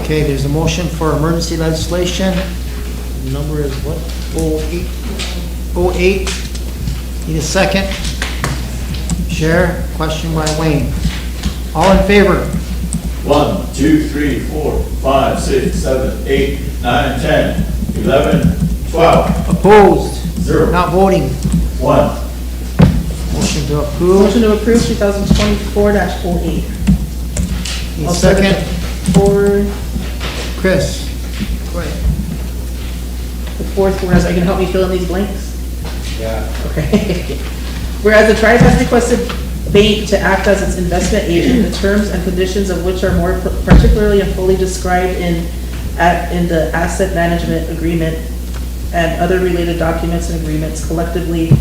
Okay, there's a motion for emergency legislation. The number is what? 08. Need a second? Share, question by Wayne. All in favor? 1, 2, 3, 4, 5, 6, 7, 8, 9, 10, 11, 12. Opposed? 0. Not voting. 1. Motion to approve. Motion to approve 2024-08. Need a I'll second? For Chris? Go ahead. the fourth, whereas, are you gonna help me fill in these blanks? Yeah. Okay. Whereas the tribe has requested bank to act as its investment agent, the terms and conditions of which are more particularly and fully described in the asset management agreement and other related documents and agreements, collectively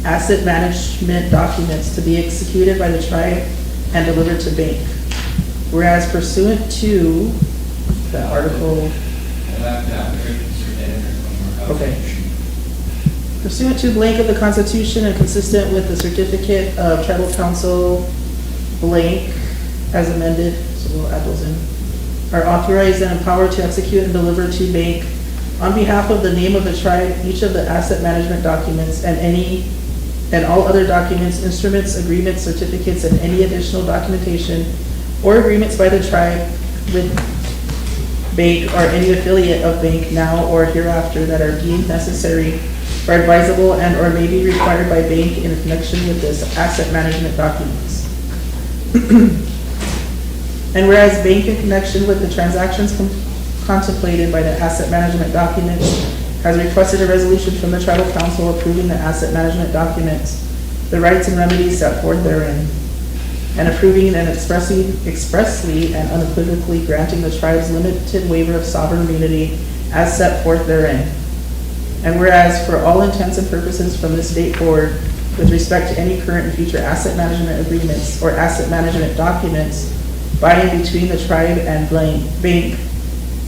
asset management documents to be executed by the tribe and delivered to bank. Whereas pursuant to the article. Okay. Pursuant to blank of the Constitution and consistent with the certificate of tribal council blank as amended, so we'll add those in, are authorized and empowered to execute and deliver to bank on behalf of the name of the tribe each of the asset management documents and all other documents, instruments, agreements, certificates, and any additional documentation or agreements by the tribe with bank or any affiliate of bank now or hereafter that are deemed necessary or advisable and or may be required by bank in connection with this asset management documents. And whereas bank in connection with the transactions contemplated by the asset management documents has requested a resolution from the tribal council approving the asset management documents, the rights and remedies set forth therein, and approving and expressly and unequivocally granting the tribe's limited waiver of sovereign immunity as set forth therein. And whereas for all intents and purposes from this date forward, with respect to any current and future asset management agreements or asset management documents by and between the tribe and bank,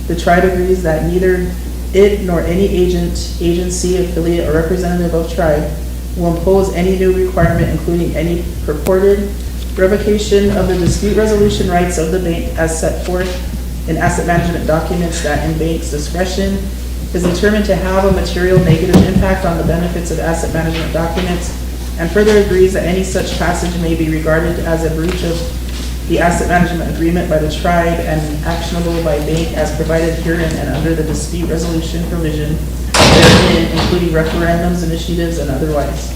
the tribe agrees that neither it nor any agent, agency, affiliate, or representative of tribe will impose any new requirement, including any purported revocation of the dispute resolution rights of the bank as set forth in asset management documents that in bank's discretion is determined to have a material negative impact on the benefits of asset management documents, and further agrees that any such passage may be regarded as a breach of the asset management agreement by the tribe and actionable by bank as provided herein and under the dispute resolution provision therein, including referendums, initiatives, and otherwise,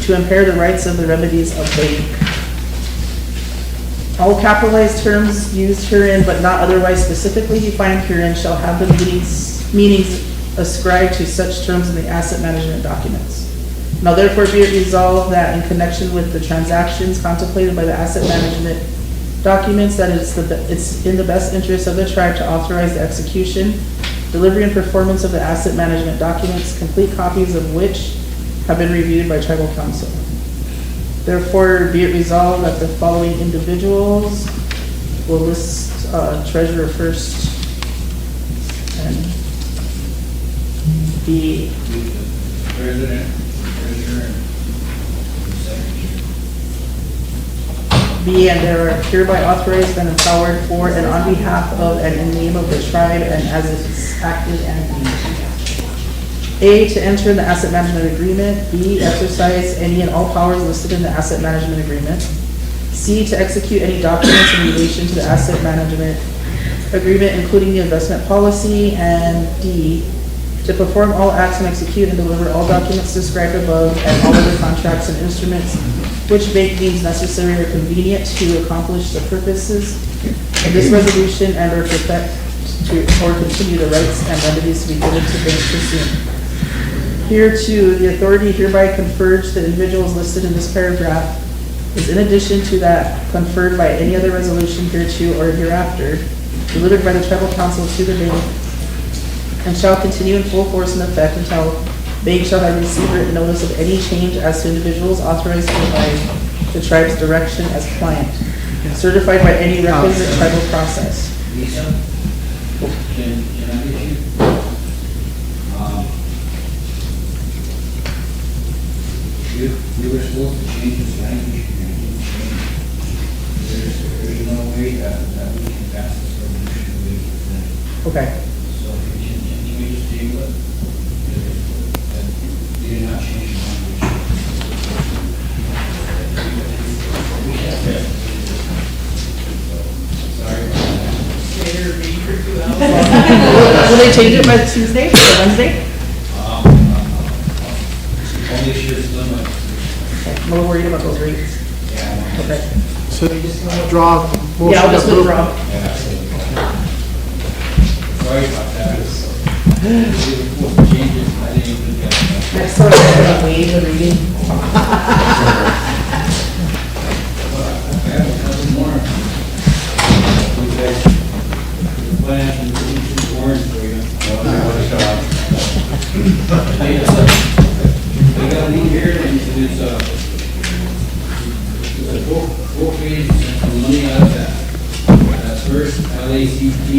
to impair the rights of the remedies of bank. All capitalized terms used herein but not otherwise specifically defined herein shall have the meanings ascribed to such terms in the asset management documents. Now therefore be it resolved that in connection with the transactions contemplated by the asset management documents, that it's in the best interest of the tribe to authorize the execution, delivery, and performance of the asset management documents, complete copies of which have been reviewed by tribal council. Therefore, be it resolved that the following individuals, will list treasurer first, and the President, treasurer, and secretary. be and they are hereby authorized and empowered for and on behalf of and in the name of the tribe and as it is acted and deemed. A, to enter in the asset management agreement. B, exercise any and all powers listed in the asset management agreement. C, to execute any documents in relation to the asset management agreement, including the investment policy. And D, to perform all acts and execute and deliver all documents described above and all other contracts and instruments which bank deems necessary or convenient to accomplish the purposes of this resolution and or perfect or continue the rights and remedies to be given to bank pursuant. Hereto, the authority hereby conferred to the individuals listed in this paragraph is in addition to that conferred by any other resolution hereto or hereafter, delivered by the tribal council to the bank, and shall continue in full force and effect until bank shall have received written notice of any change as to individuals authorized by the tribe's direction as client, certified by any requisite tribal process. Lisa, can I get you? We were supposed to change this language, and we didn't change it. There's no way that we can pass this resolution Okay. So can we just table it? And you did not change the language. Sorry about that. Will they change it by Tuesday or Wednesday? Only if you're still not. I'm a little worried about those rates. Yeah. Okay. So you just withdraw? motion Yeah, I'll just to approve? withdraw. Sorry about that. Changes, I didn't even get that. Next time, I'm gonna waive the reading. I have a couple more. You guys, the financial institution warrants for you. They got a need here, and it's four phases of money out of that. First, LACT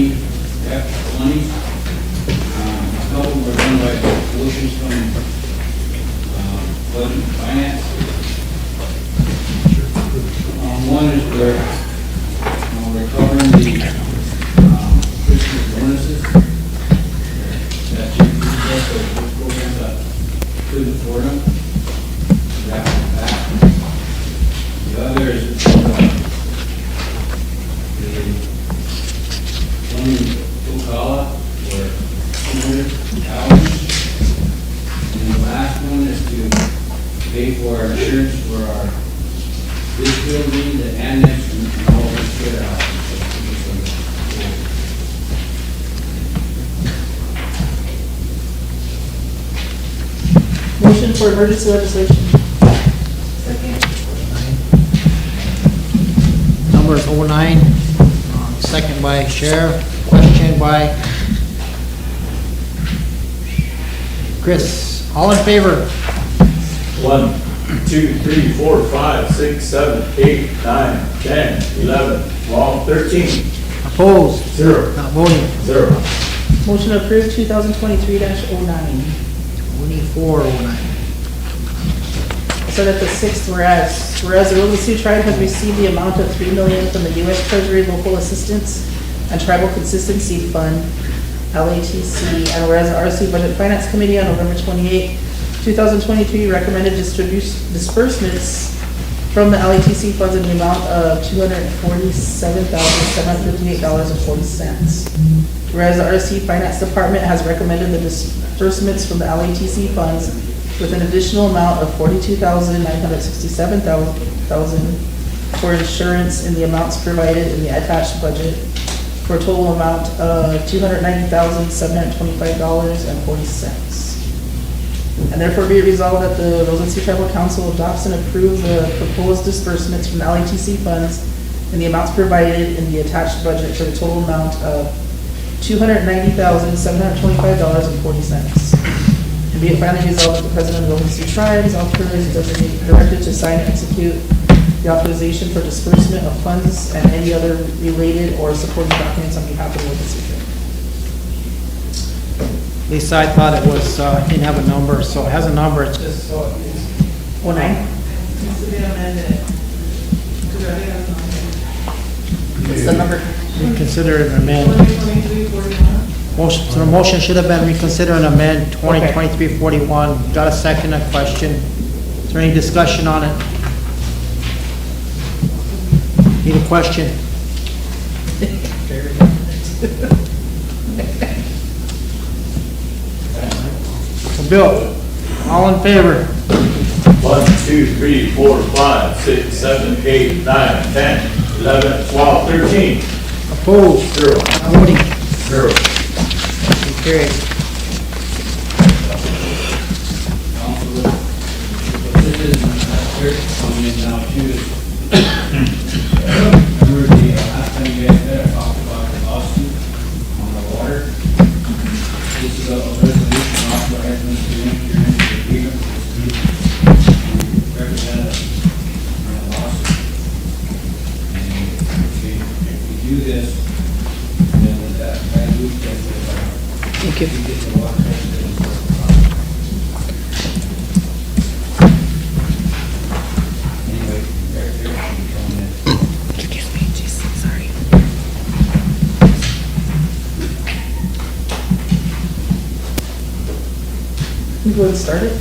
money. A couple were done by solutions from budget and finance. One is where we're covering the Christmas bonuses that you programs that couldn't afford them. That. The other is the one in Ocala for $200,000. And the last one is to pay for our insurance for our this building, the annex, and all the share houses. Motion for emergency legislation. Number is 09, second by Sheriff, question by Chris. All in favor? 1, 2, 3, 4, 5, 6, 7, 8, 9, 10, 11, 12, 13. Opposed? 0. Not voting? 0. Motion approved 2023-09. 2409. So that the sixth whereas the Rosebud Sioux Tribe has received the amount of $3 million from the U.S. Treasury Local Assistance and Tribal Consistency Fund, LATC, and whereas the RST Budget Finance Committee on November 28, 2023 recommended disbursements from the LATC funds in the amount of $247,758.40. Whereas the RST Finance Department has recommended the disbursements from the LATC funds with an additional amount of $42,967,000 for insurance in the amounts provided in the attached budget for a total amount of $290,725.40. And therefore be it resolved that the Rosebud Sioux Tribal Council adopts and approves the proposed disbursements from the LATC funds in the amounts provided in the attached budget for the total amount of $290,725.40. And be it finally resolved that the President of the Rosebud Sioux Tribe is authorized and directed to sign and execute the authorization for disbursement of funds and any other related or supporting documents on behalf of the Rosebud Sioux Tribe. Lisa, I thought it was, didn't have a number, so it has a number. It's just, 09? What's the number? reconsider and amend. Motion, so the motion should have been reconsider and amend 2023-41. Got a second, a question? Is there any discussion on it? Need a question? So Bill, all in favor? 1, 2, 3, 4, 5, 6, 7, 8, 9, 10, 11, 12, 13. Opposed? 0. Voting? 0. Carried. This is clear coming in now too. Remember the last time you guys met, I talked about the lawsuit on the water. This is a resolution authorizing us to enter into the agreement with the representative on the lawsuit. And if we do this, then that loop gets it. Thank you. We get the water. Anyway, right there, Would start it?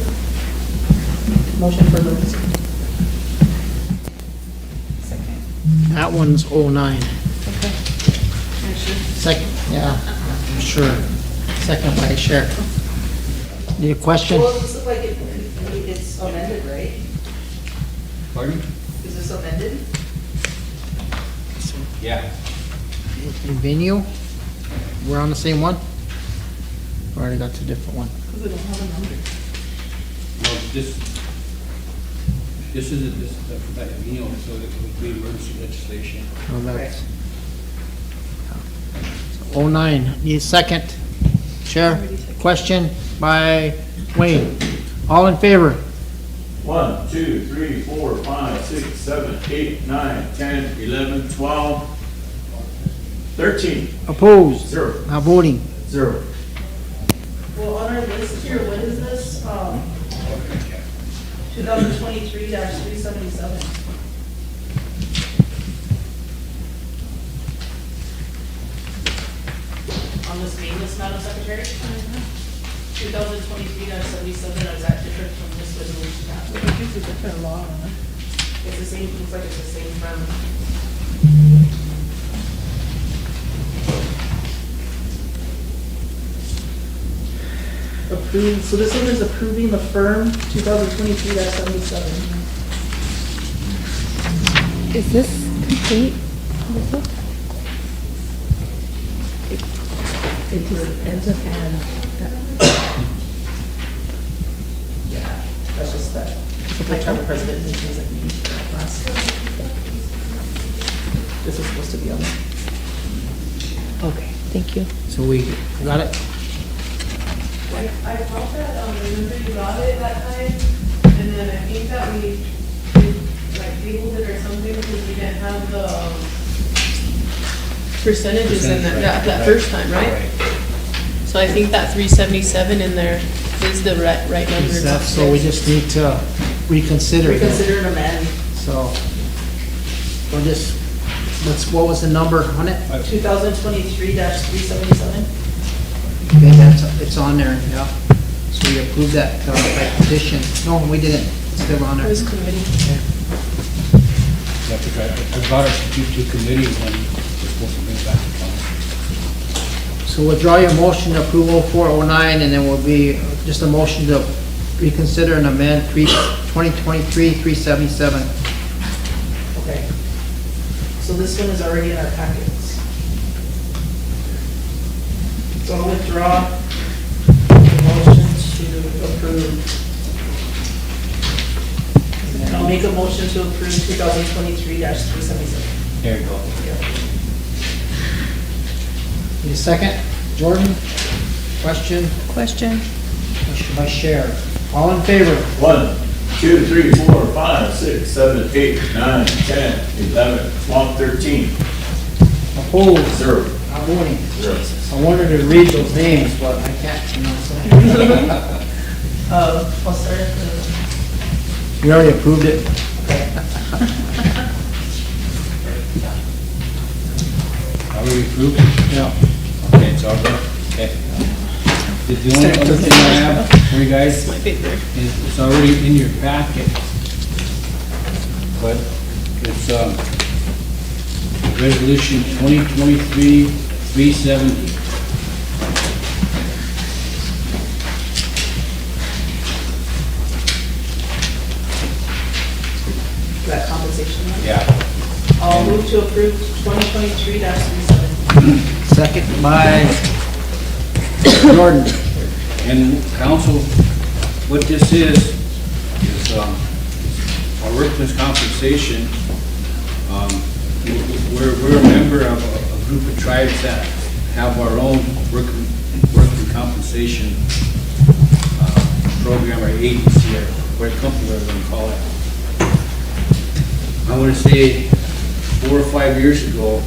Motion for emergency. That one's 09. Second, yeah, I'm sure. Second by Sheriff. Any question? Well, does this look like it's amended, right? Pardon? Is this amended? Yeah. In venue, we're on the same one? Or already got two different one? Because we don't have a number. Well, this is like, you know, so it would be emergency legislation. Oh, that's 09, need a second. Chair, question by Wayne. All in favor? 1, 2, 3, 4, 5, 6, 7, 8, 9, 10, 11, 12, 13. Opposed? 0. Not voting? 0. Well, on our list here, what is this, 2023-377? On this main list, Madam Secretary? 2023-77, is that different from this resolution? I think it's a different law. It's the same, looks like it's the same from. Approved, so this one is approving the firm 2023-77. Is this complete? It ends up and yeah, that's just that. I told the president and things like me last. This is supposed to be on there. Okay, thank you. So we got it? I thought that, remember you got it that time, and then I think that we, like, tabled it or something, because we didn't have the percentages in that first time, right? So I think that 377 in there is the right number. Is that, so we just need to reconsider it? Reconsider and amend. So, we'll just, what was the number on it? 2023-377. Okay, it's on there, yeah. So we approved that by petition. No, we didn't. It's still on there. It was committee. Okay. I brought it to committee when we're supposed to bring it back to council. So withdraw your motion to approve 0409, and then will be just a motion to reconsider and amend 2023-377. Okay. So this one is already in our packets. So I'll withdraw the motion to approve. And I'll make a motion to approve 2023-377. There you go. Need a second? Jordan? Question? Question. Question by Sheriff. All in favor? 1, 2, 3, 4, 5, 6, 7, 8, 9, 10, 11, 12, 13. Opposed? 0. Not voting. 0. I wanted to read those names, but I can't pronounce them. I'll start at the. You already approved it. Are we approved? Yeah. Okay, it's all good. Okay. The only other thing I have for you guys is it's already in your packet. But it's resolution 2023-370. That compensation one? Yeah. I'll move to approve 2023-370. Second by Jordan. And council, what this is our workman's compensation. We're a member of a group of tribes that have our own workman compensation program or agency or what company we're going to call it. I want to say 4 or 5 years ago,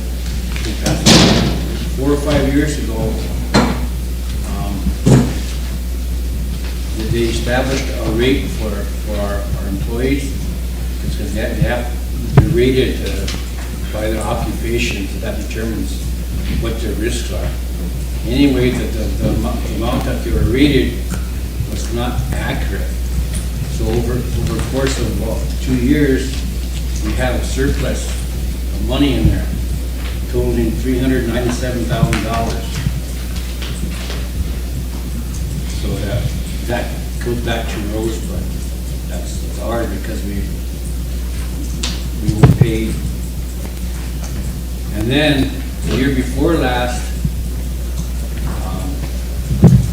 4 or 5 years ago, they established a rate for our employees, because they have to be rated by their occupation, so that determines what their risks are. Anyway, the amount that they were rated was not accurate. So over the course of about 2 years, we have a surplus of money in there totaling $397,000. So that goes back to Rosebud. That's ours because we were paid. And then the year before last,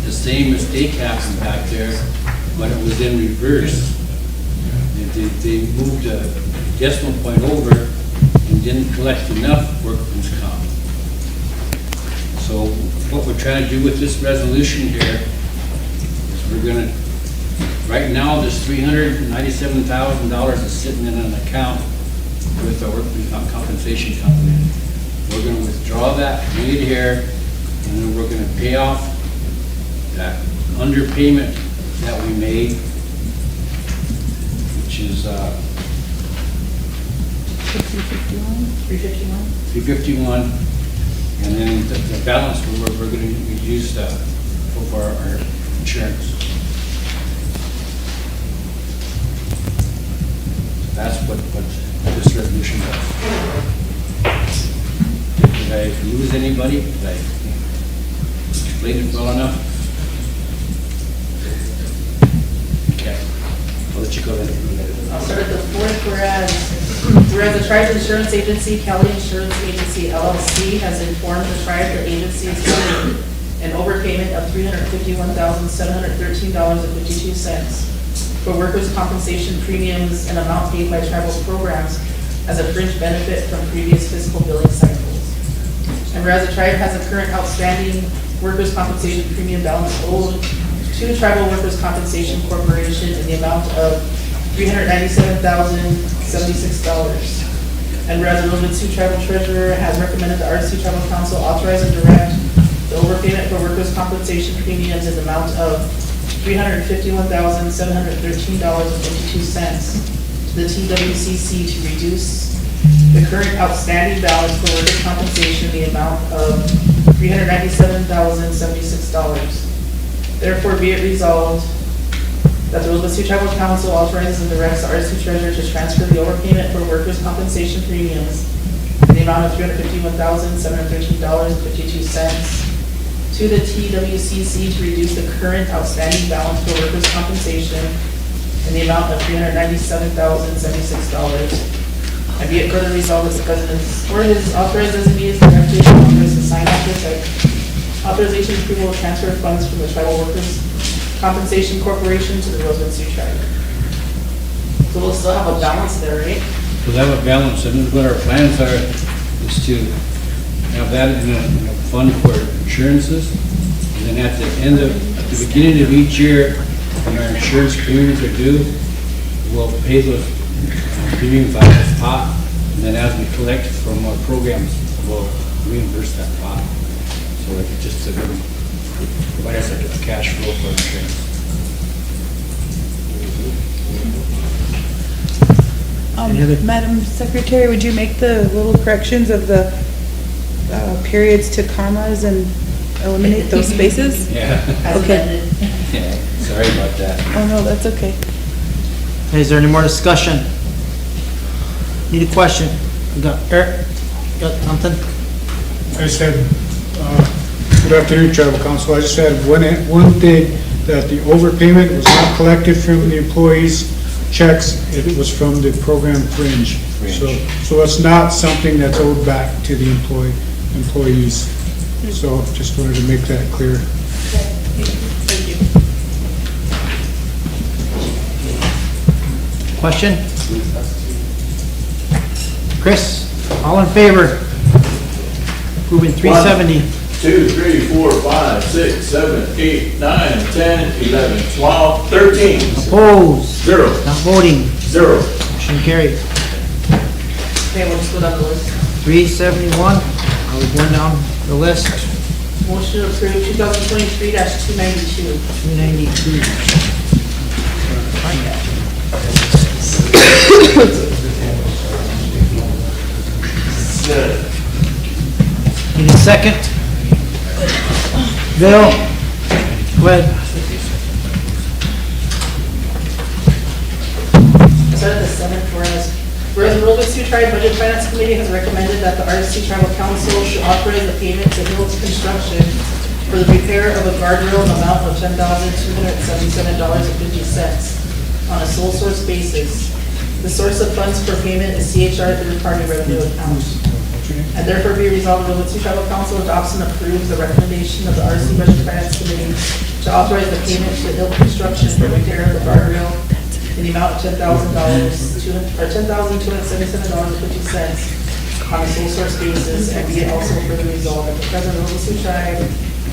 the same mistake happened back there, but it was in reverse. They moved a decimal point over and didn't collect enough workman's comp. So what we're trying to do with this resolution here is we're gonna, right now, there's $397,000 is sitting in an account with the workman's compensation company. We're gonna withdraw that, bring it here, and then we're gonna pay off that underpayment that we made, which is 351, and then the balance we're going to use for our insurance. That's what this resolution does. Did I lose anybody? Did I explain it well enough? Okay, I'll let you go ahead. I'll start at the fourth, whereas the Tribe's Insurance Agency, Cali Insurance Agency LLC, has informed the tribe the agency is claiming an overpayment of $351,713.52 for workers' compensation premiums and amount paid by tribal programs as a fringe benefit from previous fiscal billing cycles. And whereas the tribe has a current outstanding workers' compensation premium balance owed to Tribal Workers' Compensation Corporation in the amount of $397,076. And whereas the Rosebud Sioux Tribal Treasurer has recommended the RST Tribal Council authorize and direct the overpayment for workers' compensation premiums in the amount of $351,713.52 to the TWCC to reduce the current outstanding balance for workers' compensation in the amount of $397,076. Therefore, be it resolved that the Rosebud Sioux Tribal Council authorizes and directs the RST Treasurer to transfer the overpayment for workers' compensation premiums in the amount of $351,713.52 to the TWCC to reduce the current outstanding balance for workers' compensation in the amount of $397,076. And be it further resolved that the President or his authorized designees directed Congress to sign off this authorization approval of transfer of funds from the Tribal Workers Compensation Corporation to the Rosebud Sioux Tribe. So we'll still have a balance there, right? We'll have a balance, and what our plans are is to have that in a fund for insurances, and then at the beginning of each year, when our insurance premiums are due, we'll pay those premiums out of this pot, and then as we collect from our programs, we'll reimburse that pot. So it's just to provide us a cash flow for insurance. Madam Secretary, would you make the little corrections of the periods to commas and eliminate those spaces? Yeah. Okay. Yeah, sorry about that. Oh, no, that's okay. Hey, is there any more discussion? Need a question? We got Eric, got something? I just had, good afternoon, Tribal Council. I just had one thing, that the overpayment was not collected from the employees' checks, it was from the program fringe. So it's not something that's owed back to the employees. So just wanted to make that clear. Thank you. Question? Chris, all in favor? Approving 370. 2, 3, 4, 5, 6, 7, 8, 9, 10, 11, 12, 13. Opposed? 0. Not voting? 0. Motion carried. Okay, we'll just go down the list. 371, are we going down the list? Motion to approve 2023-292. 292. Find that. Need a second? Bill, go ahead. start at the 7th, whereas the Rosebud Sioux Tribe Budget Finance Committee has recommended that the RST Tribal Council should authorize the payment to Hills Construction for the repair of a guardrail in the amount of $10,277.50 on a sole source basis. The source of funds for payment is CHR third-party revenue account. And therefore be resolved, the Rosebud Sioux Tribal Council adopts and approves the recommendation of the RST Budget Finance Committee to authorize the payment to Hill Construction for repair of the guardrail in the amount of $10,277.50 on a sole source basis, and be it also further resolved that the President of the Sioux Tribe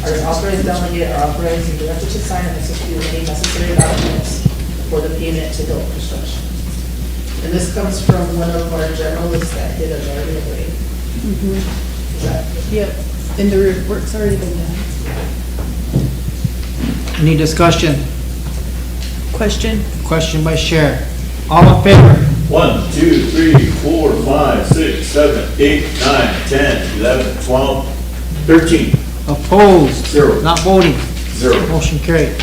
or an authorized delegate are authorized and directed to sign and execute any necessary documents for the payment to Hill Construction. And this comes from one of our generalists that did a right away. Yep, and the work's already been done. Any discussion? Question? Question by Sheriff. All in favor? 1, 2, 3, 4, 5, 6, 7, 8, 9, 10, 11, 12, 13. Opposed? 0. Not voting? 0. Motion carried.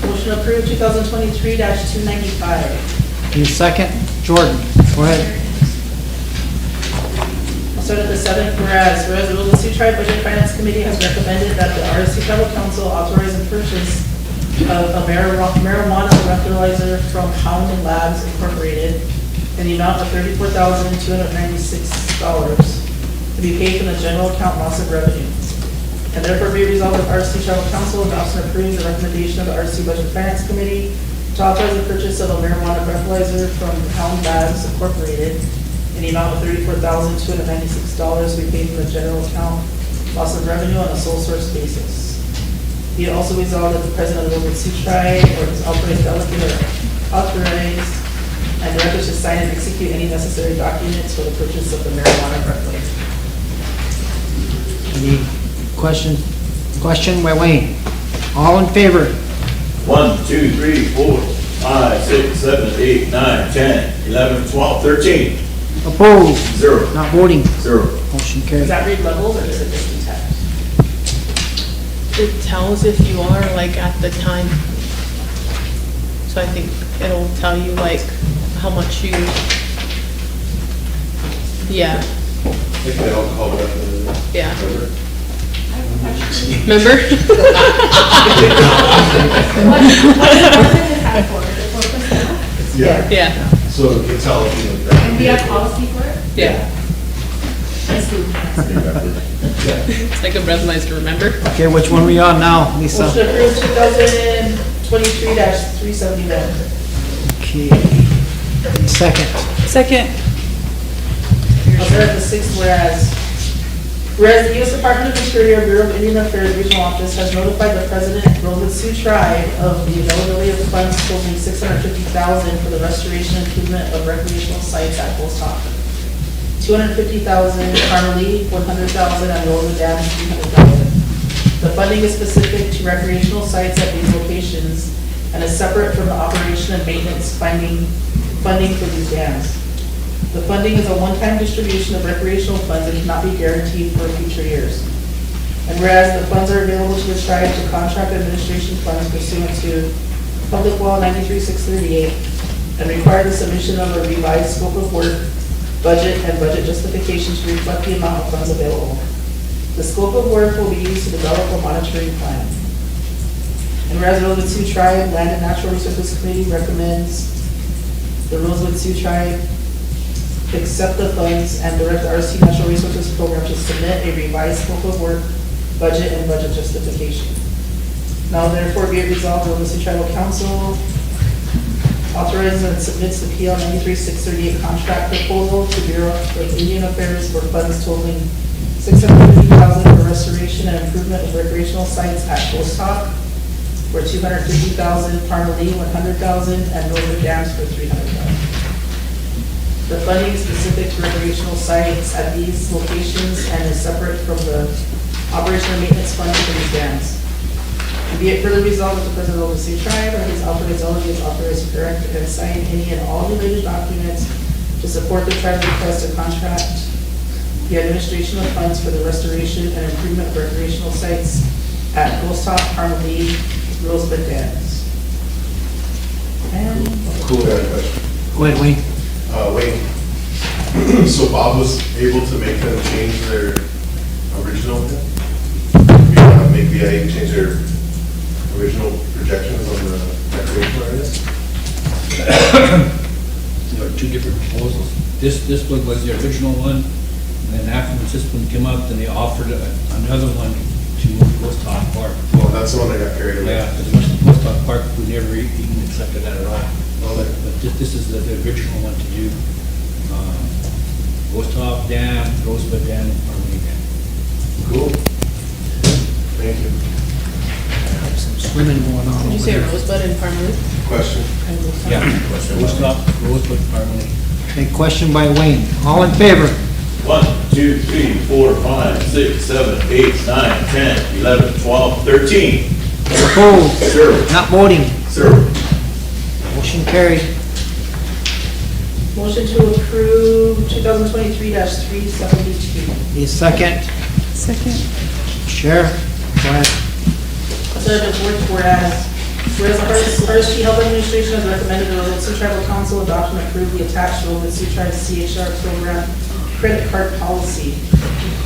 Motion approved 2023-295. Need a second? Jordan, go ahead. I'll start at the 7th, whereas the Rosebud Sioux Tribe Budget Finance Committee has recommended that the RST Tribal Council authorize the purchase of a marijuana breathalyzer from Hound Labs Incorporated in the amount of $34,296 to be paid from the general account loss of revenue. And therefore be resolved that RST Tribal Council adopts and approves the recommendation of the RST Budget Finance Committee to authorize the purchase of a marijuana breathalyzer from Hound Labs Incorporated in the amount of $34,296 to be paid from the general account loss of revenue on a sole source basis. Be it also resolved that the President of the Rosebud Sioux Tribe or his authorized delegate are authorized and directed to sign and execute any necessary documents for the purchase of the marijuana breathalyzer. Any question? Question by Wayne. All in favor? 1, 2, 3, 4, 5, 6, 7, 8, 9, 10, 11, 12, 13. Opposed? 0. Not voting? 0. Motion Does carried. that read levels or does it just detect? It tells if you are like at the time. So I think it'll tell you like how much you, yeah, Like the alcohol, yeah. Remember? Yeah. Yeah, So it can tell if you know. And we have policy for it? yeah. Nice to It's like a breathalyzer, remember? Okay, which one are we on now, Lisa? Motion approved 2023-371. Okay. Second. Second. I'll start at the 6th, whereas the U.S. Department of Interior Bureau of Indian Affairs Regional Office has notified the President of Rosebud Sioux Tribe of the availability of funds totaling $650,000 for the restoration and improvement of recreational sites at Post Hawk. $250,000 Carmelie, $100,000 and Rosebud Dam, $300,000. The funding is specific to recreational sites at these locations and is separate from the operation and maintenance funding for these dams. The funding is a one-time distribution of recreational funds and cannot be guaranteed for future years. And whereas the funds are available to the tribe to contract administration funds pursuant to Public Law 93-638 and require the submission of a revised scope of work, budget, and budget justification to reflect the amount of funds available. The scope of work will be used to develop a monitoring plan. And whereas the Rosebud Sioux Tribe Land and Natural Resources Committee recommends the Rosebud Sioux Tribe accept the funds and direct the RST Natural Resources Program to submit a revised scope of work, budget, and budget justification. Now therefore be it resolved, the Rosebud Sioux Tribal Council authorizes and submits the PL 93-638 contract proposal to Bureau of Indian Affairs for funds totaling $650,000 for restoration and improvement of recreational sites at Post Hawk, for $250,000, Parmalee, $100,000, and Rosebud Dams for $300,000. The funding is specific to recreational sites at these locations and is separate from the operation and maintenance fund for these dams. And be it further resolved that the President of the Sioux Tribe or his authorized delegate is authorized to correct and sign any and all related documents to support the tribe's request to contract the administration of funds for the restoration and improvement of recreational sites at Post Hawk, Parmalee, Rosebud Dams. And Cool. Go ahead, Wayne. Wayne, so Bob was able to make them change their original, make VIA change their original projections on the recreational areas? There are two different proposals. This one was the original one, and then afterwards this one came up, then they offered another one to Post Hawk Park. Well, that's the one that got carried away. Yeah, because Post Hawk Park, we never even accepted that at all. But this is the original one to do. Post Hawk Dam, Rosebud Dam, and Harmony Dam. Cool. Thank you. Some swimming going on Did you over say there. Rosebud and Parmalee? Question. Yeah, Post Hawk, Rosebud, Harmony. Okay, question by Wayne. All in favor? 1, 2, 3, 4, 5, 6, 7, 8, 9, 10, 11, 12, 13. Opposed? Sir. Not voting? Sir. Motion carried. Motion to approve 2023-372. A second. Second. Sheriff, go ahead. Whereas RST Health Administration has recommended the Rosebud Sioux Tribal Council adopt and approve the attached Rosebud Sioux Tribe CHR program credit card policy.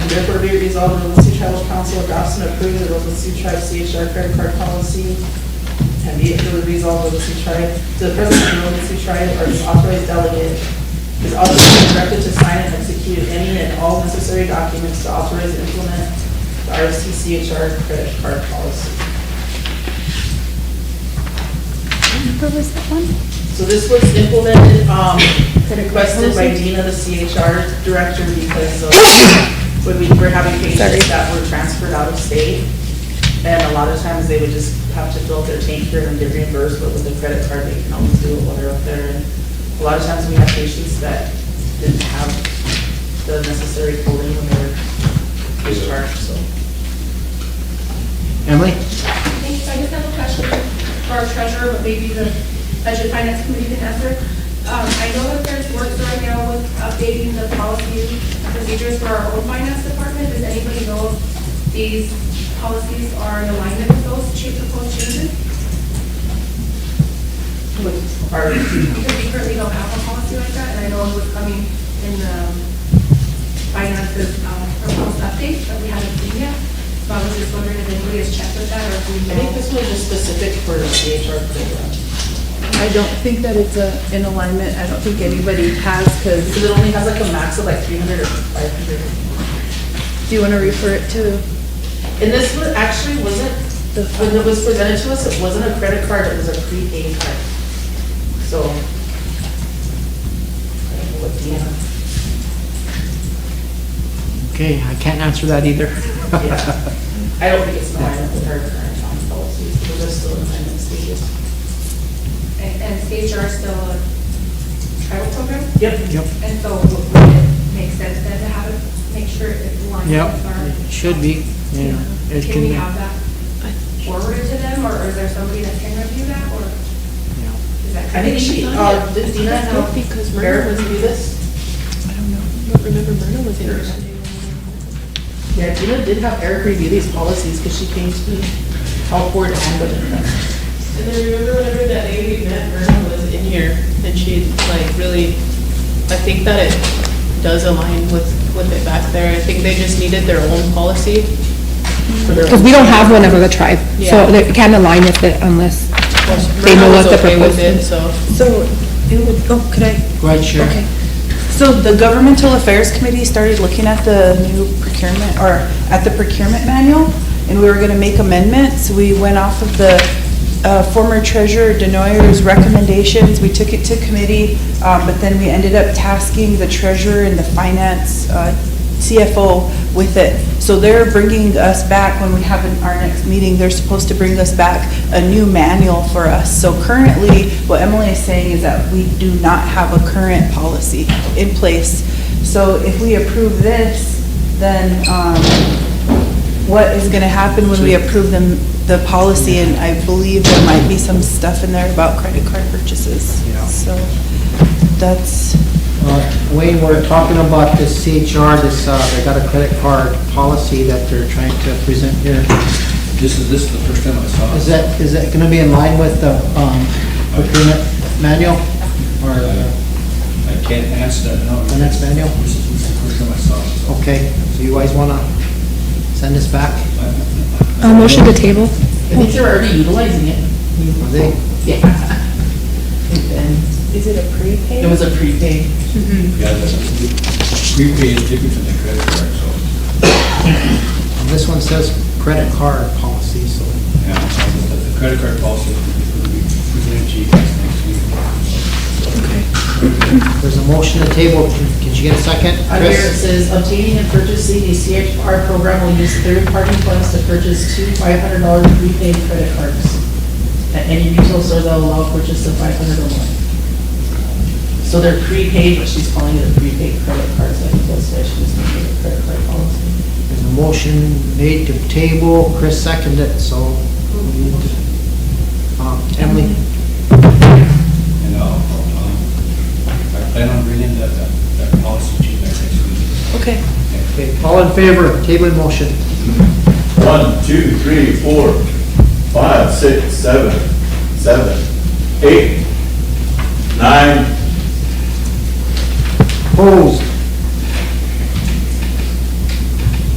And therefore be it resolved, the Rosebud Sioux Tribal Council adopts and approves the Rosebud Sioux Tribe CHR credit card policy. And be it further resolved, Rosebud Sioux Tribe, to the President of the Rosebud Sioux Tribe or its authorized delegate is authorized and directed to sign and execute any and all necessary documents to authorize and implement the RST CHR credit card policy. Where was that one? So this was implemented, requested by Dina, the CHR director, because when we were having patients that were transferred out of state, and a lot of times they would just have to fill up their tank here and get reimbursed, but with the credit card, they can always do it while they're up there. And a lot of times we have patients that didn't have the necessary coding when they were discharged, so. Emily? Thanks, I just have a question for our treasurer, but maybe the Budget Finance Committee can answer. I know that there's work right now with updating the policies and procedures for our own finance department. Does anybody know if these policies are in alignment with those proposed changes? Because we currently don't have a policy like that, and I know it was coming in the finances proposed update, but we haven't seen yet. So I was just wondering if anybody has checked with that, or if we I think this was just specific for the CHR program. I don't think that it's in alignment. I don't think anybody has, because it only has like a max of like 300 or 500. Do you want to refer it to? And this was actually wasn't, when it was presented to us, it wasn't a credit card, it was a prepaid card. So, I don't know what Deanna. Okay, I can't answer that either. Yeah. I don't think it's in alignment with our current policies, because they're still in amendment stages. and CHR is still a tribal program? Yep. And so would it make sense then to have it, make sure it aligns Yep, with our? it should be, yeah. It Can we have that forwarded to them, or is there somebody that can review that, or? Is that? I think she, did Dina help because Eric Myrna was review this? I don't know, but remember Myrna was in here. Yeah, Dina did have Eric review these policies, because she came to help board and with them. And then remember whenever that day we met, Myrna was in here, and she like really, I think that it does align with it back there. I think they just needed their own policy. Because we don't have one of the tribe, so Yeah. they can't align with it unless they know Myrna what was the okay with proposal it, is. so. Could I? Go ahead, Sharon. Okay. So the Governmental Affairs Committee started looking at the new procurement, or at the procurement manual, and we were gonna make amendments. We went off of the former Treasurer Denoyer's recommendations. We took it to committee, but then we ended up tasking the Treasurer and the Finance CFO with it. So they're bringing us back, when we have our next meeting, they're supposed to bring us back a new manual for us. So currently, what Emily is saying is that we do not have a current policy in place. So if we approve this, then what is gonna happen when we approve the policy? And I believe there might be some stuff in there about credit card purchases. Yeah. So that's, Wayne, we're talking about this CHR, they got a credit card policy that they're trying to present here. This is the first time I saw it. Is that gonna be in line with the procurement manual? Or can't answer that, no. Minutes manual? This is the first time I saw it. so. Okay, so you guys wanna send this back? Motion to table. I think they're already utilizing it. Are they? Yeah. And Is it a prepaid? it was a prepaid. Yeah, that's prepaid is different from the credit card, so. This one says credit card policy, so. Yeah, the credit card policy will be presented to you guys next week. There's a motion to table. Can you get a second? On here it Chris? says, obtaining and purchasing a CHR program will use third-party funds to purchase two $500 prepaid credit cards at any retail store that will allow purchase of 500 or more. So they're prepaid, but she's calling it a prepaid credit card, so I think that's why she was making a credit card policy. There's a motion made to table. Chris seconded it, so. we need to- Emily? And I plan on bringing that policy to you guys next week. Okay. Okay, all in favor of tabling motion? 1, 2, 3, 4, 5, 6, 7, 8, 9. Opposed?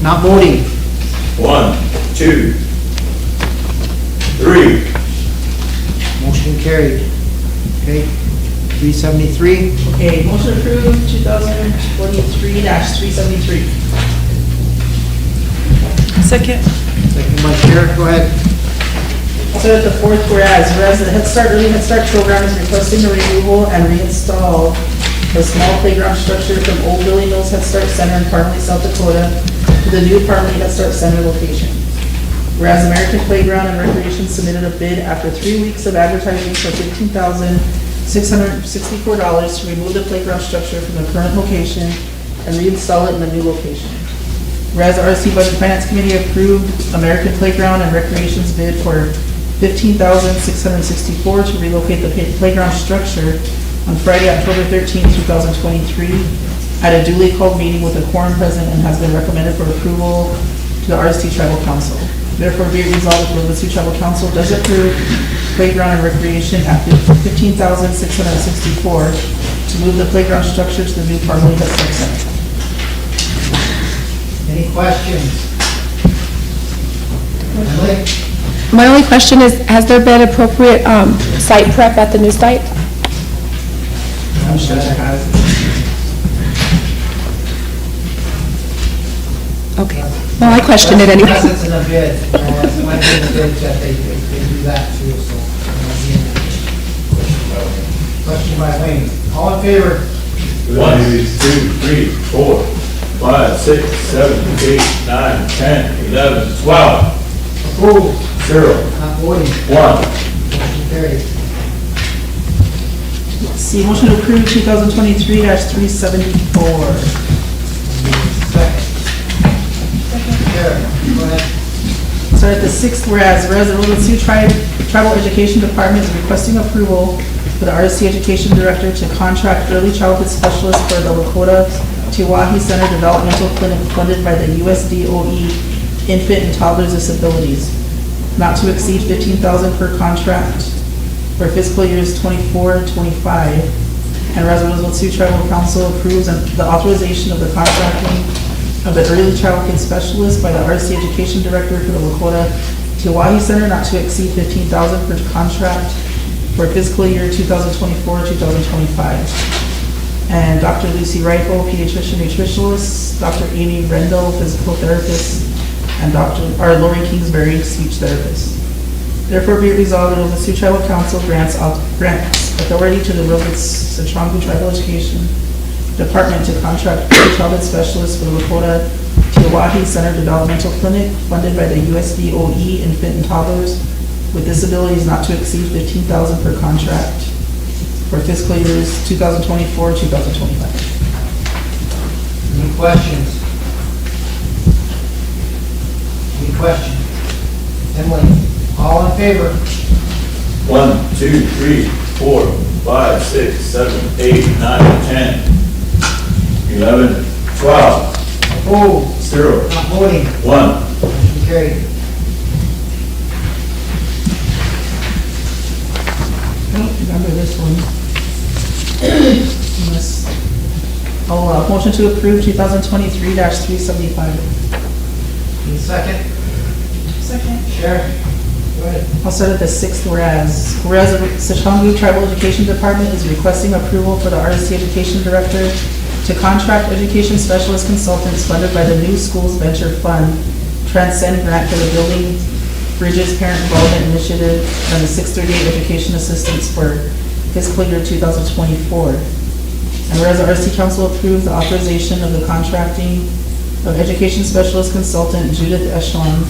Not voting? 1, 2, 3. Motion carried. Okay, 373. Okay, motion approved 2023-373. Second. Second by Chair, go ahead. So at the fourth whereas the Head Start, Early Head Start program is requesting the removal and reinstall a small playground structure from Old Billy Mills Head Start Center in Parmalee, South Dakota to the new Parmalee Head Start Center location. Whereas American Playground and Recreation submitted a bid after 3 weeks of advertising for $15,664 to remove the playground structure from the current location and reinstall it in the new location. Whereas the RST Budget Finance Committee approved American Playground and Recreation's bid for $15,664 to relocate the playground structure on Friday, October 13, 2023, at a duly called meeting with a quorum present and has been recommended for approval to the RST Tribal Council. Therefore, be it resolved that the Sioux Tribal Council does approve playground and recreation at $15,664 to move the playground structure to the new Parmalee Head Start Center. Any questions? Emily? My only question is, has there been appropriate site prep at the new site? I'm sure there has. Okay. Well, I questioned it anyway. Unless it's in a bid, it might be in the bid that they do that too, so. Question by Wayne. All in favor? 1, 2, 3, 4, 5, 6, 7, 8, 9, 10, 11, 12. Approved. 0. Not voting. 1. Motion carried. See, motion to approve 2023-374. Second. Chair, go ahead. So at the sixth whereas the Rosebud Sioux Tribal Education Department is requesting approval for the RST Education Director to contract early childhood specialist for the Lakota Tiwahi Center Developmental Clinic funded by the USDOE Infant and Toddler Disabilities, not to exceed $15,000 per contract for fiscal years 24 and 25. And whereas the Rosebud Sioux Tribal Council approves the authorization of the contracting of the early childhood specialist by the RST Education Director for the Lakota Tiwahi Center, not to exceed $15,000 per contract for fiscal year 2024-2025. And Dr. Lucy Rifle, pediatrician nutritionist, Dr. Amy Rendell, physical therapist, and Lori Kingsbury, speech therapist. Therefore, be it resolved that the Sioux Tribal Council grants authority to the Rosebud Centrongu Tribal Education Department to contract early childhood specialists for the Lakota Tiwahi Center Developmental Clinic funded by the USDOE Infant and Toddlers with disabilities not to exceed $15,000 per contract for fiscal years 2024-2025. Any questions? Any questions? Emily, all in favor? 1, 2, 3, 4, 5, 6, 7, 8, 9, 10, 11, 12. Opposed? 0. Not voting. 1. Motion carried. I don't remember this one. Unless Motion to approve 2023-375. Second? Second. Sure. Go ahead. I'll start at the sixth whereas. Whereas the Sitchongu Tribal Education Department is requesting approval for the RST Education Director to contract education specialist consultants funded by the New Schools Venture Fund Transcend Grant for the Building Bridges Parent Involvement Initiative and the 638 Education Assistance for fiscal year 2024. And whereas the RST Council approves the authorization of the contracting of education specialist consultant Judith Echelon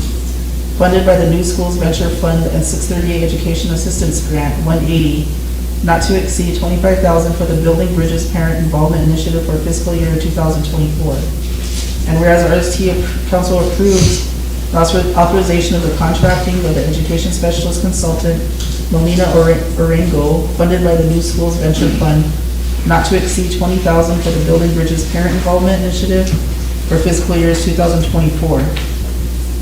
funded by the New Schools Venture Fund and 638 Education Assistance Grant 180, not to exceed $25,000 for the Building Bridges Parent Involvement Initiative for fiscal year 2024. And whereas the RST Council approves the authorization of the contracting of the education specialist consultant Melina Orengo, funded by the New Schools Venture Fund, not to exceed $20,000 for the Building Bridges Parent Involvement Initiative for fiscal years 2024.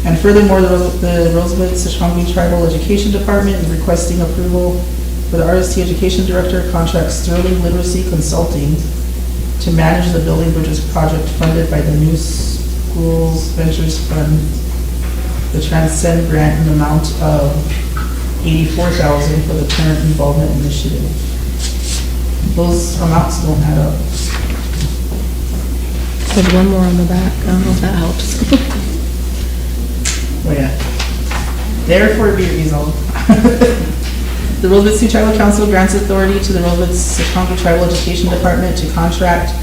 And furthermore, the Rosebud Sitchongu Tribal Education Department is requesting approval for the RST Education Director contract Sterling Literacy Consulting to manage the Building Bridges project funded by the New Schools Ventures Fund, the Transcend Grant in the amount of $84,000 for the Parent Involvement Initiative. Those amounts don't add up. There's one more on the back. I don't know if that helps. Oh yeah. Therefore be it resolved. The Rosebud Sioux Tribal Council grants authority to the Rosebud Sitchongu Tribal Education Department to contract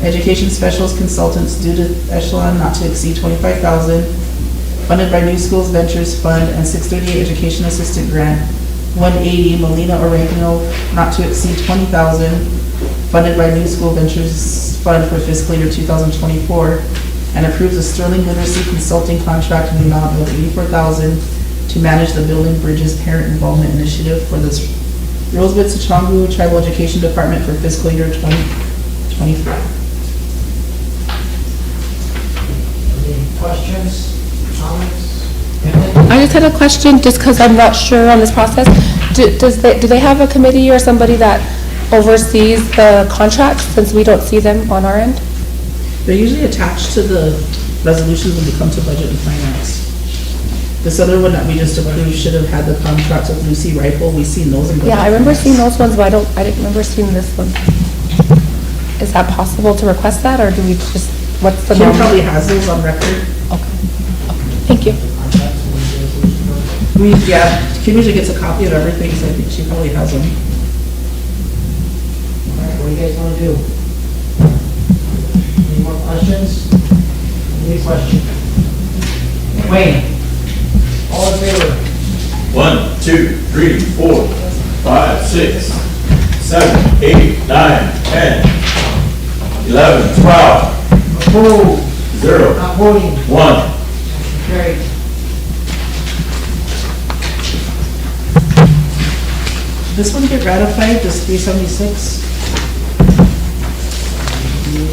education specialist consultants due to echelon not to exceed $25,000, funded by New Schools Ventures Fund and 638 Education Assistant Grant 180, Melina Oregano, not to exceed $20,000, funded by New School Ventures Fund for fiscal year 2024, and approves a Sterling Literacy Consulting contract in the amount of $84,000 to manage the Building Bridges Parent Involvement Initiative for this Rosebud Sitchongu Tribal Education Department for fiscal year 2024. Any questions, comments? I just had a question, just because I'm not sure on this process. Do they have a committee or somebody that oversees the contracts, since we don't see them on our end? They're usually attached to the resolutions when they come to budget and finance. This other one that we just approved should have had the contracts with Lucy Rifle. We've seen those in budget. Yeah, I remember seeing those ones, but I didn't remember seeing this one. Is that possible to request that, or do we just, what's the Kim normal? probably has those on record. Thank you. Yeah, Kim usually gets a copy of everything, so I think she probably has them. All right, what do you guys want to do? Any more questions? Any questions? Wayne? All in favor? 1, 2, 3, 4, 5, 6, 7, 8, 9, 10, 11, 12. Opposed? 0. Not voting? 1. Carried. This one get ratified, this 376? Yeah.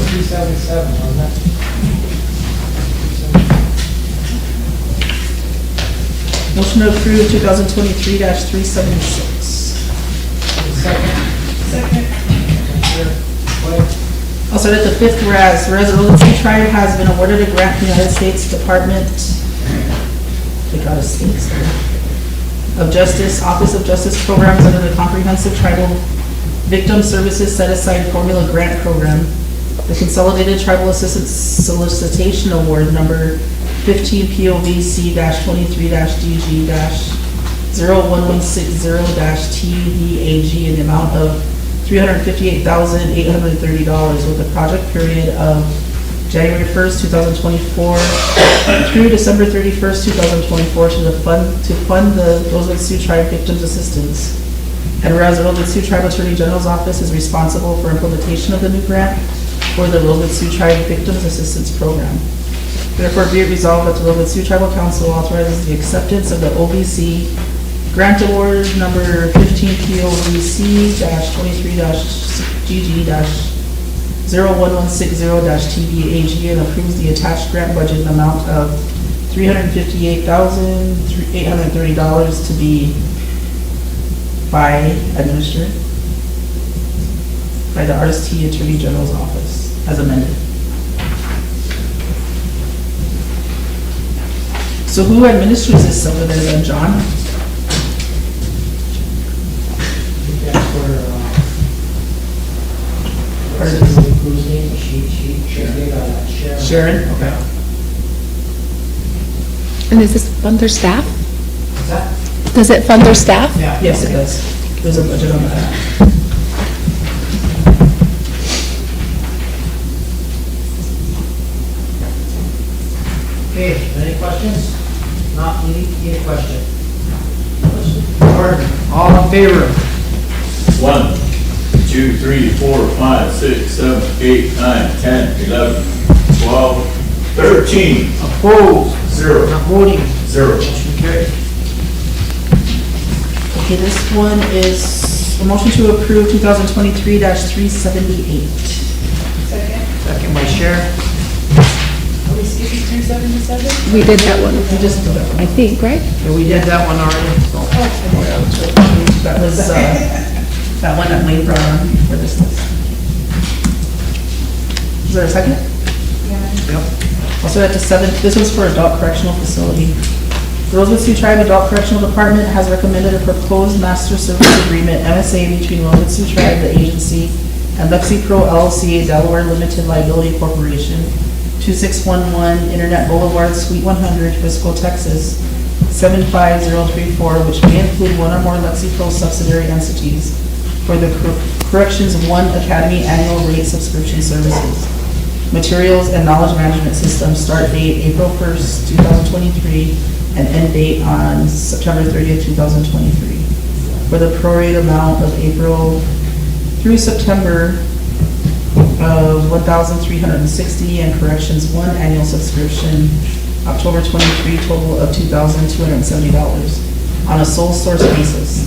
377, wasn't it? Motion to approve 2023-376. Second. Second. I'll start at the fifth whereas. Whereas the Rosebud Sioux Tribe has been awarded a grant from the United States Department of Justice, Office of Justice Programs under the Comprehensive Tribal Victim Services Set-Aside Formula Grant Program. The Consolidated Tribal Assistance Solicitation Award number 15 POVC-23-DG-01160-TVAG in the amount of $358,830 with a project period of January 1st, 2024 through December 31st, 2024 to fund the Rosebud Sioux Tribe Victims Assistance. And whereas the Rosebud Sioux Tribe Attorney General's Office is responsible for implementation of the new grant for the Rosebud Sioux Tribe Victims Assistance Program. Therefore, be it resolved that the Rosebud Sioux Tribal Council authorizes the acceptance of the OVC Grant Award number 15 POVC-23-GG-01160-TVAG and approves the attached grant budget in the amount of $358,830 to be by administered. by the RST Attorney General's Office, as amended. So who administers this over there then, John? Sharon? Okay. And does this fund their staff? What's that? Does it fund their staff? Yeah. Yes, it does. There's a budget on that. Okay, any questions? Not need a question. Gordon, all in favor? 1, 2, 3, 4, 5, 6, 7, 8, 9, 10, 11, 12, 13. Opposed? 0. Not voting? 0. Motion carried. Okay, this one is a motion to approve 2023-378. Second by Sharon. Are we skipping 377? We did that one. We just did that one. I think, right? Yeah, we did that one already, so. That was, that one that Wayne brought on for this list. Is there a second? Yep. Also at the 7th, this one's for Adult Correctional Facility. The Rosebud Sioux Tribe Adult Correctional Department has recommended a proposed master service agreement, MSA, between Rosebud Sioux Tribe, the agency, and LexiPro LLC, Delaware Limited Liability Corporation, 2611 Internet Boulevard, Suite 100, Frisco, Texas, 75034, which may include one or more LexiPro subsidiary entities for the Corrections 1 Academy annual rate subscription services. Materials and Knowledge Management System, start date April 1st, 2023, and end date on September 30th, 2023. For the prorated amount of April through September of $1,360, and Corrections 1 annual subscription, October 23, total of $2,270 on a sole source basis.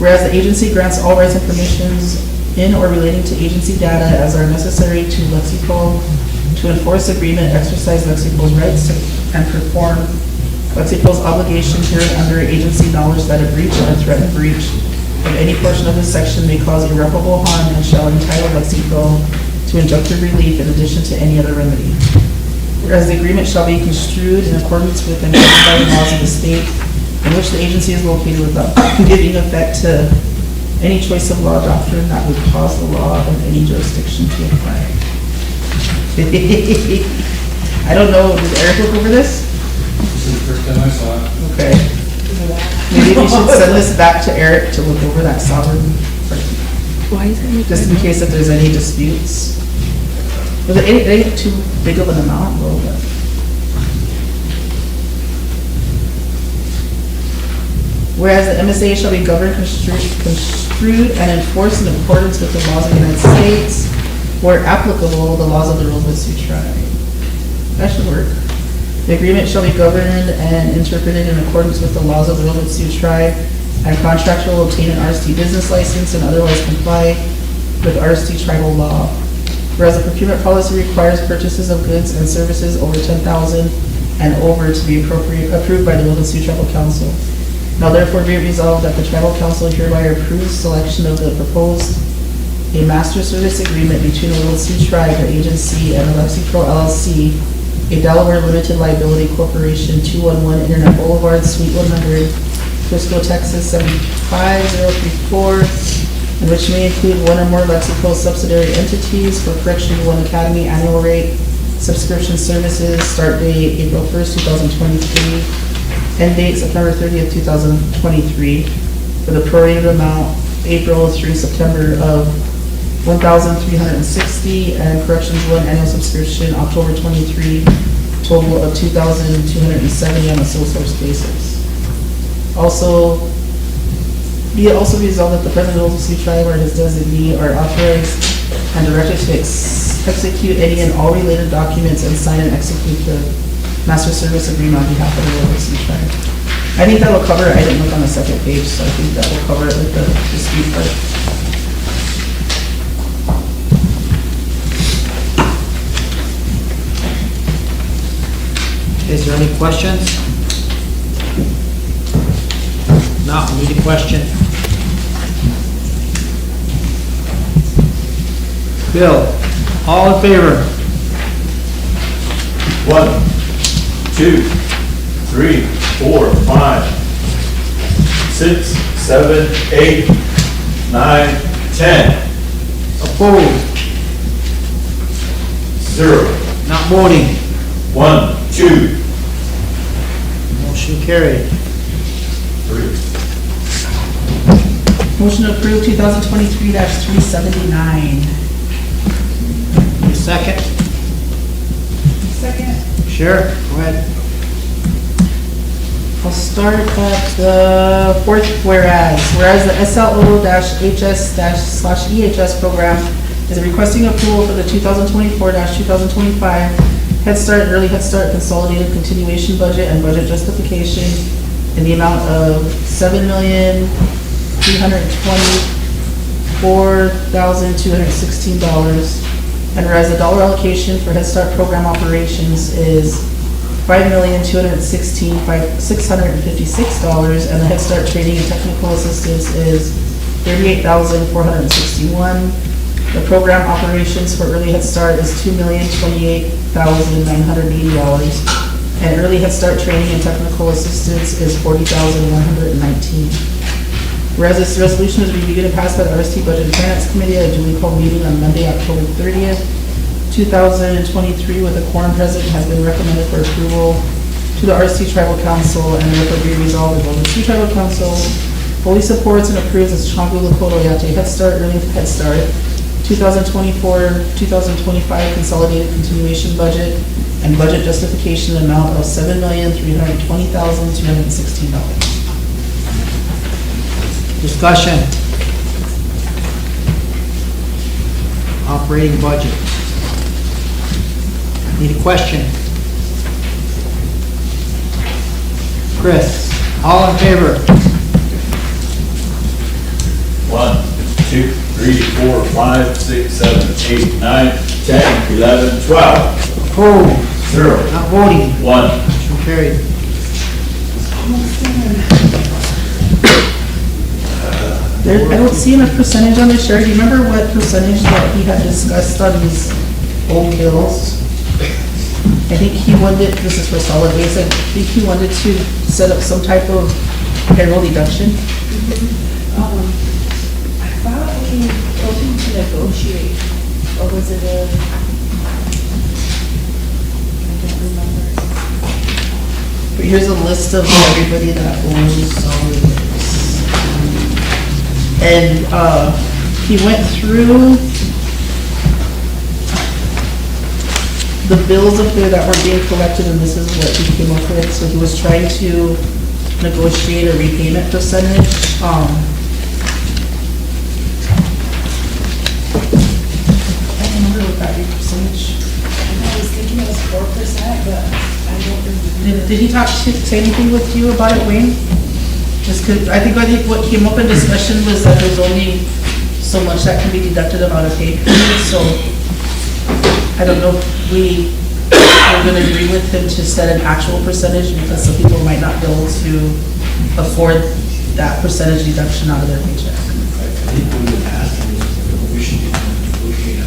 Whereas the agency grants all rights and permissions in or relating to agency data as are necessary to LexiPro to enforce agreement, exercise LexiPro's rights, and perform LexiPro's obligation here under agency knowledge that a breach or threatened breach of any portion of this section may cause irreparable harm and shall entitle LexiPro to injunctive relief in addition to any other remedy. Whereas the agreement shall be construed in accordance with and governed by the laws of the state in which the agency is located without giving effect to any choice of law doctrine that would cause the law of any jurisdiction to apply. I don't know, did Eric look over this? This is the first time I saw it. Okay. Maybe we should send this back to Eric to look over that sovereign, Why is it? just in case if there's any disputes. Was it ain't too big of an amount, though, but. Whereas the MSA shall be governed, construed, and enforced in accordance with the laws of the United States, where applicable, the laws of the Rosebud Sioux Tribe. That should work. The agreement shall be governed and interpreted in accordance with the laws of the Rosebud Sioux Tribe, and contractor will obtain an RST business license and otherwise comply with RST tribal law. Whereas the procurement policy requires purchases of goods and services over $10,000 and over to be approved by the Rosebud Sioux Tribal Council. Now therefore be it resolved that the Tribal Council hereby approves selection of the proposed a master service agreement between the Rosebud Sioux Tribe, the agency, and the LexiPro LLC, a Delaware Limited Liability Corporation, 211 Internet Boulevard, Suite 100, Frisco, Texas, 75034, and which may include one or more LexiPro subsidiary entities for Corrections 1 Academy annual rate subscription services, start date April 1st, 2023, end date September 30th, 2023, for the prorated amount April through September of $1,360, and Corrections 1 annual subscription October 23, total of $2,270 on a sole source basis. Also, be it also resolved that the President of the Sioux Tribe or his designee are authorized and directed to execute any and all related documents and sign and execute the master service agreement on behalf of the Rosebud Sioux Tribe. I think that will cover it. I didn't look on the second page, so I think that will cover it with the dispute part. Is there any questions? No, need a question. Bill, all in favor? 1, 2, 3, 4, 5, 6, 7, 8, 9, 10. Opposed? 0. Not voting? 1, 2, Motion carried. 3. Motion to approve 2023-379. Need a second? Second. Sure, go ahead. I'll start at the fourth whereas the SLO-HS/EHS program is requesting approval for the 2024-2025 Head Start and Early Head Start Consolidated Continuation Budget and Budget Justification in the amount of $7,324,216. And whereas the dollar allocation for Head Start program operations is $5,216,656, and the Head Start training and technical assistance is $38,461. The program operations for Early Head Start is $2,028,980, and Early Head Start training and technical assistance is $40,119. Whereas this resolution is reviewed and passed by the RST Budget and Finance Committee at a duly called meeting on Monday, October 30th, 2023, with a quorum present, has been recommended for approval to the RST Tribal Council, and therefore be resolved that the RST Tribal Council fully supports and approves the Changu Lakota Yate Head Start, Early Head Start 2024-2025 Consolidated Continuation Budget and Budget Justification amount of $7,320,216. Discussion. Operating budget. Need a question? Chris, all in favor? 1, 2, 3, 4, 5, 6, 7, 8, 9, 10, 11, 12. Opposed? 0. Not voting? 1. Motion carried. I don't see enough percentage on the share. Do you remember what percentage that he had discussed on these old bills? I think he wanted, this is for solid waste, I think he wanted to set up some type of payroll deduction. I thought we told him to negotiate, or was it a, I don't remember. But here's a list of everybody that owns solid waste. And he went through the bills up there that were being collected, and this is what he came up with. So he was trying to negotiate a repayment percentage. I don't remember what that percentage. I was thinking it was 4%, but I don't remember. Did he say anything with you about it, Wayne? Just 'cause I think what came up in discussion was that there's only so much that can be deducted about a pay period, so I don't know if we are gonna agree with him to set an actual percentage, because some people might not be able to afford that percentage deduction out of their paycheck. I think we would ask them, we should negotiate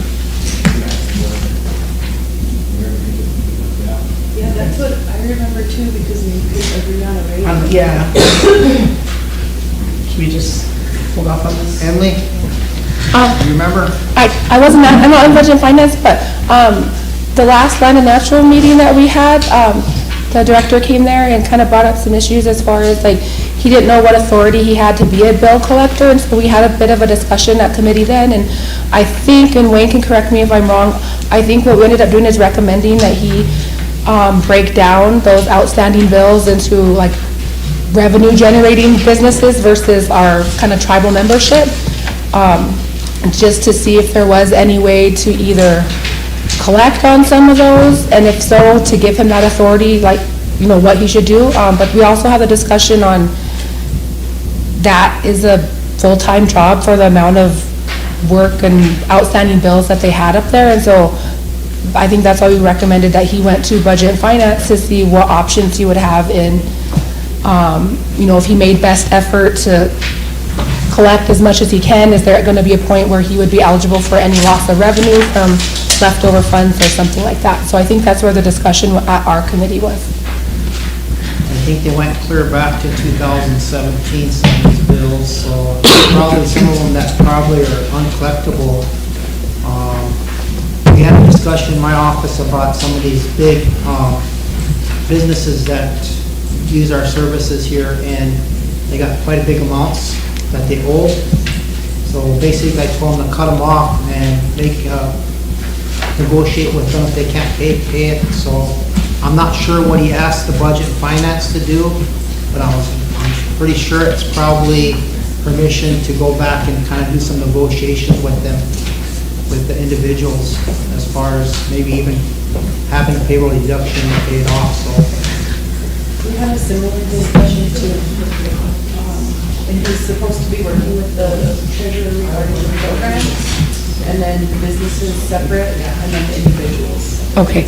Yeah, that's what I remember too, because we could agree on a rate. Yeah. Should we just hold off on this? Emily, do you remember? I wasn't, I'm not in budget and finance, but, the last Land and Natural meeting that we had, the director came there and kind of brought up some issues as far as like, he didn't know what authority he had to be a bill collector, and so we had a bit of a discussion at committee then, and I think, and Wayne can correct me if I'm wrong, I think what we ended up doing is recommending that he, break down those outstanding bills into like revenue generating businesses versus our kind of tribal membership, just to see if there was any way to either collect on some of those, and if so, to give him that authority, like, you know, what he should do. But we also have a discussion on that is a full-time job for the amount of work and outstanding bills that they had up there, and so I think that's why we recommended that he went to Budget and Finance to see what options he would have in, you know, if he made best effort to collect as much as he can? Is there gonna be a point where he would be eligible for any loss of revenue from leftover funds or something like that? So I think that's where the discussion at our committee was. I think they went clear back to 2017, some of these bills, so probably some of them that probably are uncollectible. We had a discussion in my office about some of these big businesses that use our services here, and they got quite a big amounts that they owe. So basically, I told them to cut them off and negotiate with them if they can't pay it. So I'm not sure what he asked the budget and finance to do, but I'm pretty sure it's probably permission to go back and kind of do some negotiations with them, with the individuals, as far as maybe even having a payroll deduction and pay it off, so. We had a similar discussion too, and he's supposed to be working with the treasurer regarding the program, and then the businesses separate, and then the individuals. Okay,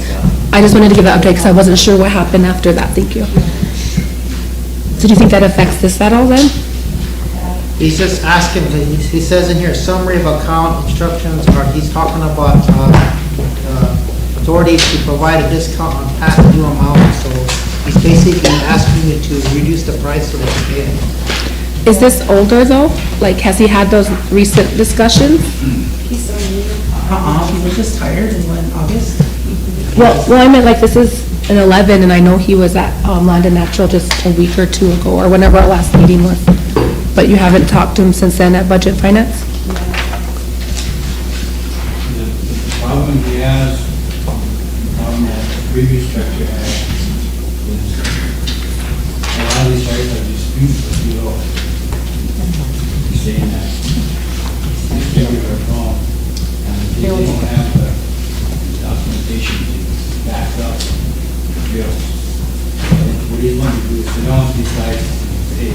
I just wanted to give that update because I wasn't sure what happened after that, thank you. So do you think that affects this at all then? He's just asking, he says in here, summary of account instructions, or he's talking about authority to provide a discount on past due amounts, so he's basically asking you to reduce the price so they can pay it. Is this older though? Like, has he had those recent discussions? He's so new. He was just hired in August. Well, I meant like this is an 11 and I know he was at Land and Natural just a week or two ago or whenever our last meeting was. But you haven't talked to him since then at Budget Finance? The problem he has, the previous director had, is a lot of these sites are disputes with the law. He's saying that they are wrong, and they don't have the documentation to back up the bills. And what he's going to do is sit down with these guys and say,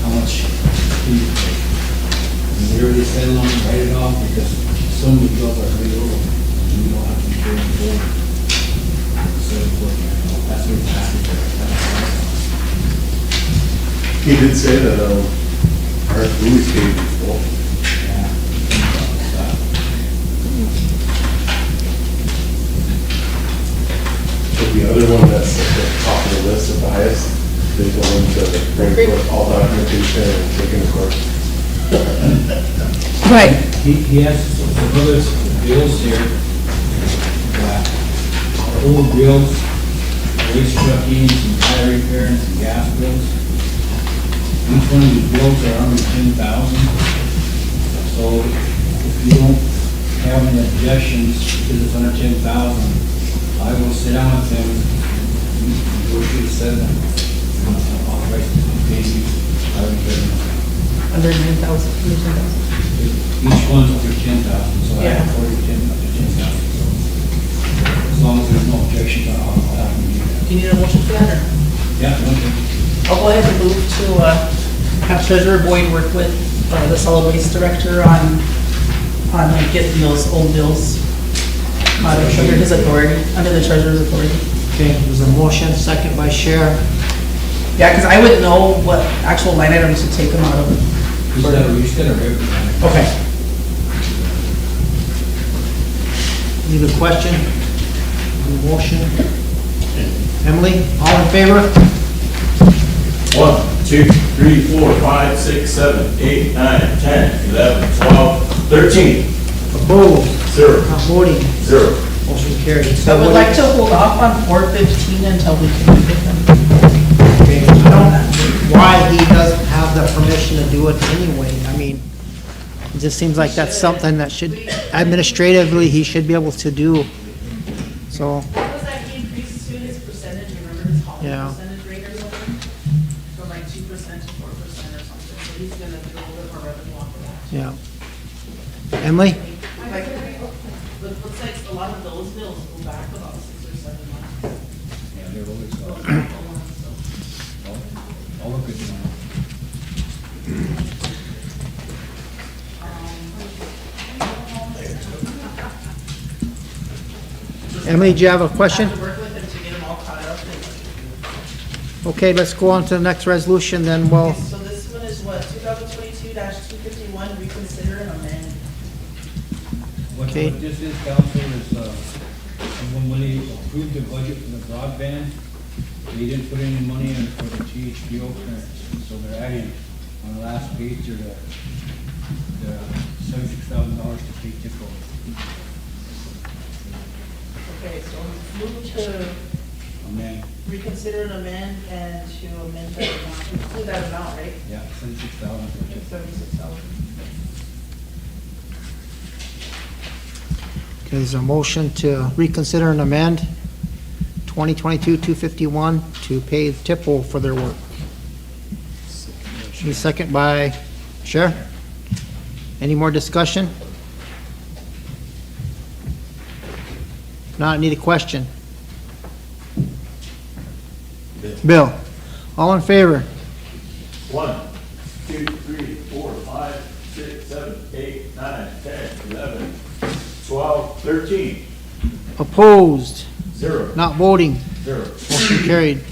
how much can you pay? And they already settle on, write it off, because so many bills are really old, and we don't have to be going forward. So that's what he's asking for. He did say that our Louis cave is full. Yeah. But the other one that's at the top of the list at the highest, they go into bring forth all documentation and take into court. Right. He has some other bills here, old bills, waste trucking, some tire repair, and some gas bills. Each one of these bills are under 10,000. So if you don't have any objections, because it's under 10,000, I will sit down with them, negotiate a settlement, and authorize them to pay you. Under 9,000, Each one's over 10,000, so I Yeah. have 10 up to 10,000. So as long as there's no objections, I'll have them do that. Do you need a motion for that, or? Yeah, okay. I'll go ahead and move to have Treasurer Boyd work with the solid waste director on like getting those old bills under his authority, under the treasurer's authority. Okay, there's a motion, second by Chair. Yeah, because I wouldn't know what actual line items to take them out of. You said a revenue. Okay. Any other question on the motion? Emily, all in favor? 1, 2, 3, 4, 5, 6, 7, 8, 9, 10, 11, 12, 13. Opposed? 0. Not voting? 0. Motion carried. I would like to hold off on 415 until we can meet with them. Okay, I don't know why he doesn't have the permission to do it anyway. I mean, it just seems like that's something that should, administratively, he should be able to do. So, What was that he increased to his percentage, remember his holiday Yeah. percentage rate or something? From like 2% to 4% or something, so he's gonna do a little bit more revenue off of that. yeah. Emily? But it looks like a lot of those bills go back about 6 or 7 months. Yeah, they're always Those back a lot, so. all the good ones. Emily, do you have a question? I have to work with them to get them all caught up. Okay, let's go on to the next resolution, then we'll, So this one is what, 2022-259? Okay. What this is, council, is, when they approved the budget for the broadband, they didn't put any money in for the THPO clearance, so they're adding, on the last page, to the $76,000 to pay TIPO. Okay, so move to Amen. reconsider and amend and to amend that amount, include that amount, right? Yeah, 76,000 for TIPO. 76,000. Okay, there's a motion to reconsider and amend 2022-251 to pay TIPO for their work. Second by Sheriff. Any more discussion? Not need a question. Bill, all in favor? 1, 2, 3, 4, 5, 6, 7, 8, 9, 10, 11, 12, 13. Opposed? 0. Not voting? 0. Motion carried.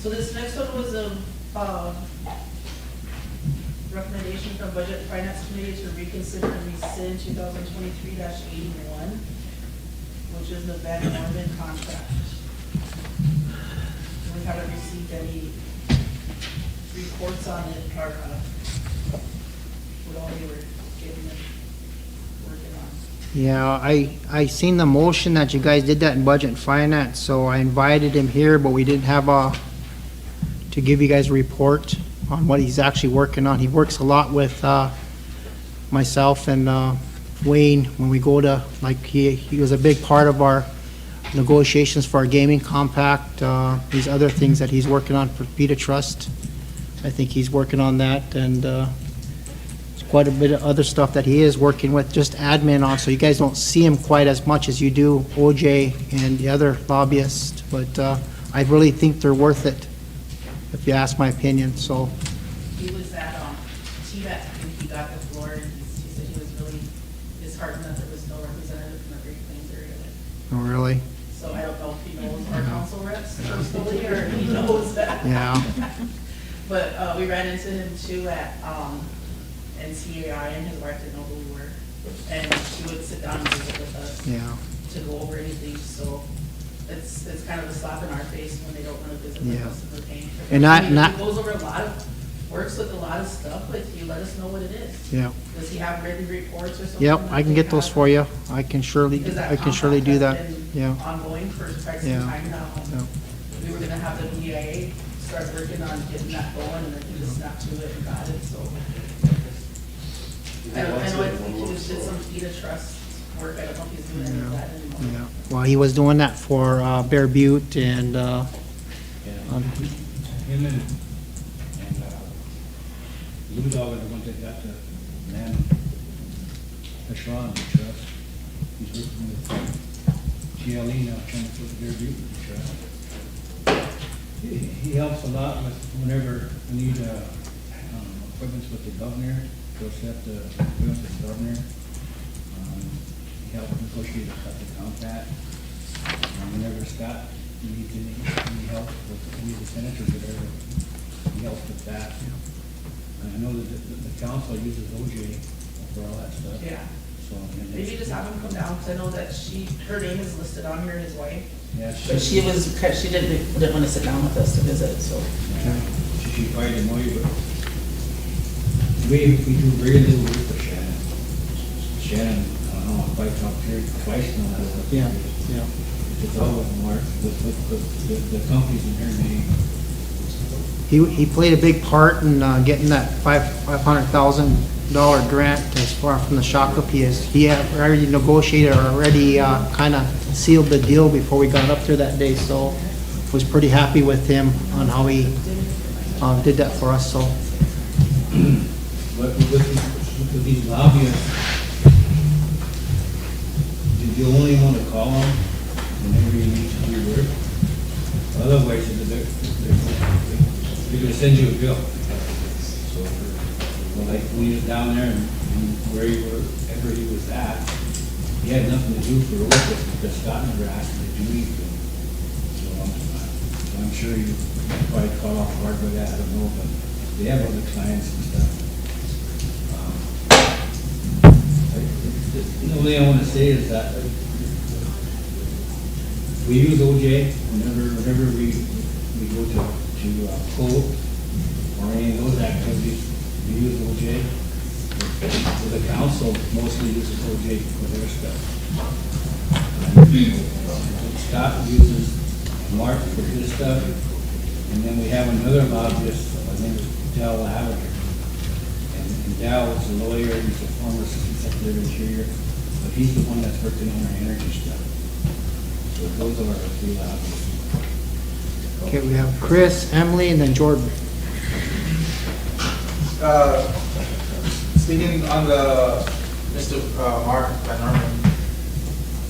So this next one was a recommendation from Budget and Finance Committee to reconsider and rescind 2023-81, which is the Van Norman contract. We haven't received any reports on it, or what all they were getting and working on. Yeah, I seen the motion that you guys did that in Budget and Finance, so I invited him here, but we didn't have to give you guys a report on what he's actually working on. He works a lot with myself and Wayne when we go to, like, he was a big part of our negotiations for our gaming compact, these other things that he's working on for Vita Trust. I think he's working on that, and there's quite a bit of other stuff that he is working with, just admin on, so you guys don't see him quite as much as you do OJ and the other lobbyists, but I really think they're worth it, if you ask my opinion, so. He was at TVET when he got the floor, and he said he was really disheartened that there was no representative from the Great Plains area. Oh, really? So I don't know if he knows our council reps personally, or if he knows that. Yeah. But we ran into him too at NCAI, and his wife didn't know who we were. And she would sit down and visit with us. Yeah. To go over anything, so it's kind of a slap in our face when they don't want to visit with Yeah. us and we're paying. And not- He goes over a lot of, works with a lot of stuff, but you let us know what it is. Yeah. Does he have written reports or something? Yep, that I can they get those have? for you. I can surely Because do that. compact has been Yeah. ongoing for quite some Yeah. time now. Yeah. We were gonna have the BIA start working on getting that going, and then he just snapped to it and got it, so. I know, he just did some Vita Trust work, I don't know if he's doing any of that anymore. Yeah. Well, he was doing that for Bear Butte and, Him and Lou Dog are the ones that got the man, Ashron, the trust. He's working with GLE now, trying to put their view in the trust. He helps a lot with whenever we need appointments with the governor, go set the appointments with the governor. He helped negotiate the compact. Whenever Scott needs any help with any of the senators or whatever, he helps with that. And I know that the council uses OJ for all that stuff. Yeah. So, and Maybe just have him come down, because I know that her name is listed on here, his wife. Yeah, But she didn't want to sit down with us to visit, so. She probably didn't know you, but we do very little work for Shannon. Shannon, I don't know, I probably talked to her twice now. Yeah, yeah. It's all with Mark, with the companies in her name. He played a big part in getting that $500,000 grant as far from the Shakopee. He had already negotiated, or already kind of sealed the deal before we got up there that day, so was pretty happy with him on how he did that for us, so. But with these lobbyists, you only want to call them whenever you need to do your work. Otherwise, they're going to send you a bill. So, well, like when he was down there and wherever he was at, he had nothing to do for work because Scott never asked him to do anything. So I'm sure you probably caught off guard by that, I don't know, but they have other clients and stuff. The only thing I wanna say is that we use OJ whenever we go to court or any of those activities, we use OJ. The council mostly uses OJ for their stuff. Scott uses Mark for his stuff, and then we have another lobbyist, his name is Dell Lavender. And Dell is a lawyer, he's a former assistant secretary of interior, but he's the one that's working on our energy stuff. So those are our three lobbyists. Okay, we have Chris, Emily, and then Jordan. Speaking on the Mr. Mark Van Norman,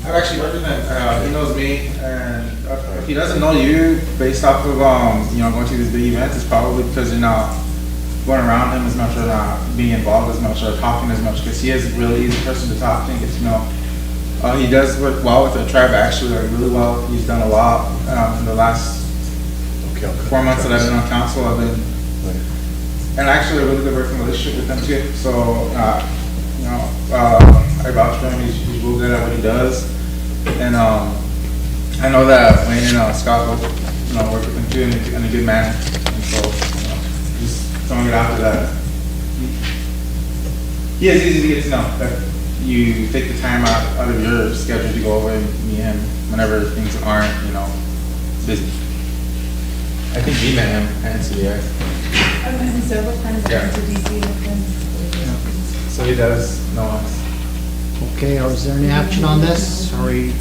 I've actually worked with him. He knows me, and if he doesn't know you, based off of going to these big events, it's probably because you're not going around him as much, or not being involved as much, or talking as much. Because he is a really easy person to talk to and get to know. He does work well with the tribe, actually, like really well. He's done a lot in the last 4 months that I've been on council. I've been, and actually a really good working relationship with him too. So, I vouch for him. He's real good at what he does. And I know that Wayne and Scott both, work with him too in a good manner. And so, just throwing it out to that. He is easy to get to know. That you take the time out of your schedule to go over and meet him whenever things aren't, busy. I think we met him at NCBI. I've met him several times. I've been to DC with him. So he does know us. Okay, is there any action on this? Or do you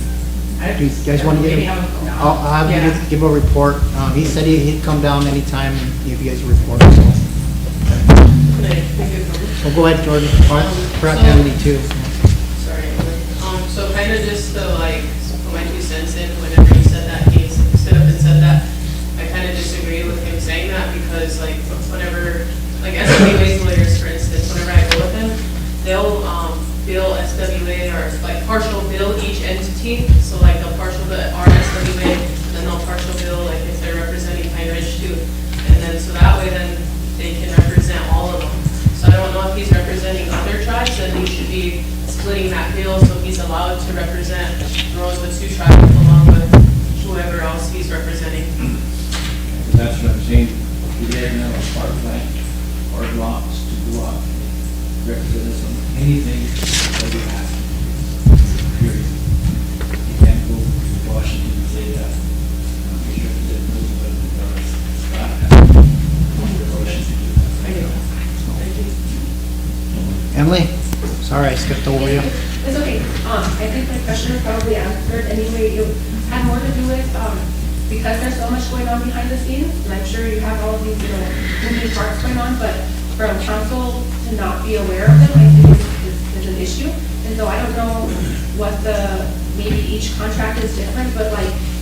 guys want to give? I'll have him give a report. He said he'd come down anytime and give you guys a report. So go ahead, Jordan. Perhaps Emily too. Sorry. So kind of just to put my 2 cents in, whenever he said that, he stood up and said that, I kind of disagree with him saying that, because whenever, SWA's lawyers, for instance, whenever I go with them, they'll bill SWA or partial bill each entity. So they'll partial bill RSWA, and then they'll partial bill if they're representing Pine Ridge too. And then so that way then they can represent all of them. So I don't know if he's representing other tribes, then he should be splitting that bill so he's allowed to represent Rosebud Sioux tribe along with whoever else he's representing. That's what I'm saying. We didn't have a park plan or blocks to go out, represent us on anything that we have. Period. You can't go to Washington and say that. We represent Rosebud because Scott has the motion to do that. Thank you. Emily? Sorry, I skipped over you. It's okay. I think my question was probably answered anyway. It had more to do with, because there's so much going on behind the scenes, and I'm sure you have all of these, moving parts going on, but from council to not be aware of them, I think is an issue. And so I don't know what maybe each contract is different, but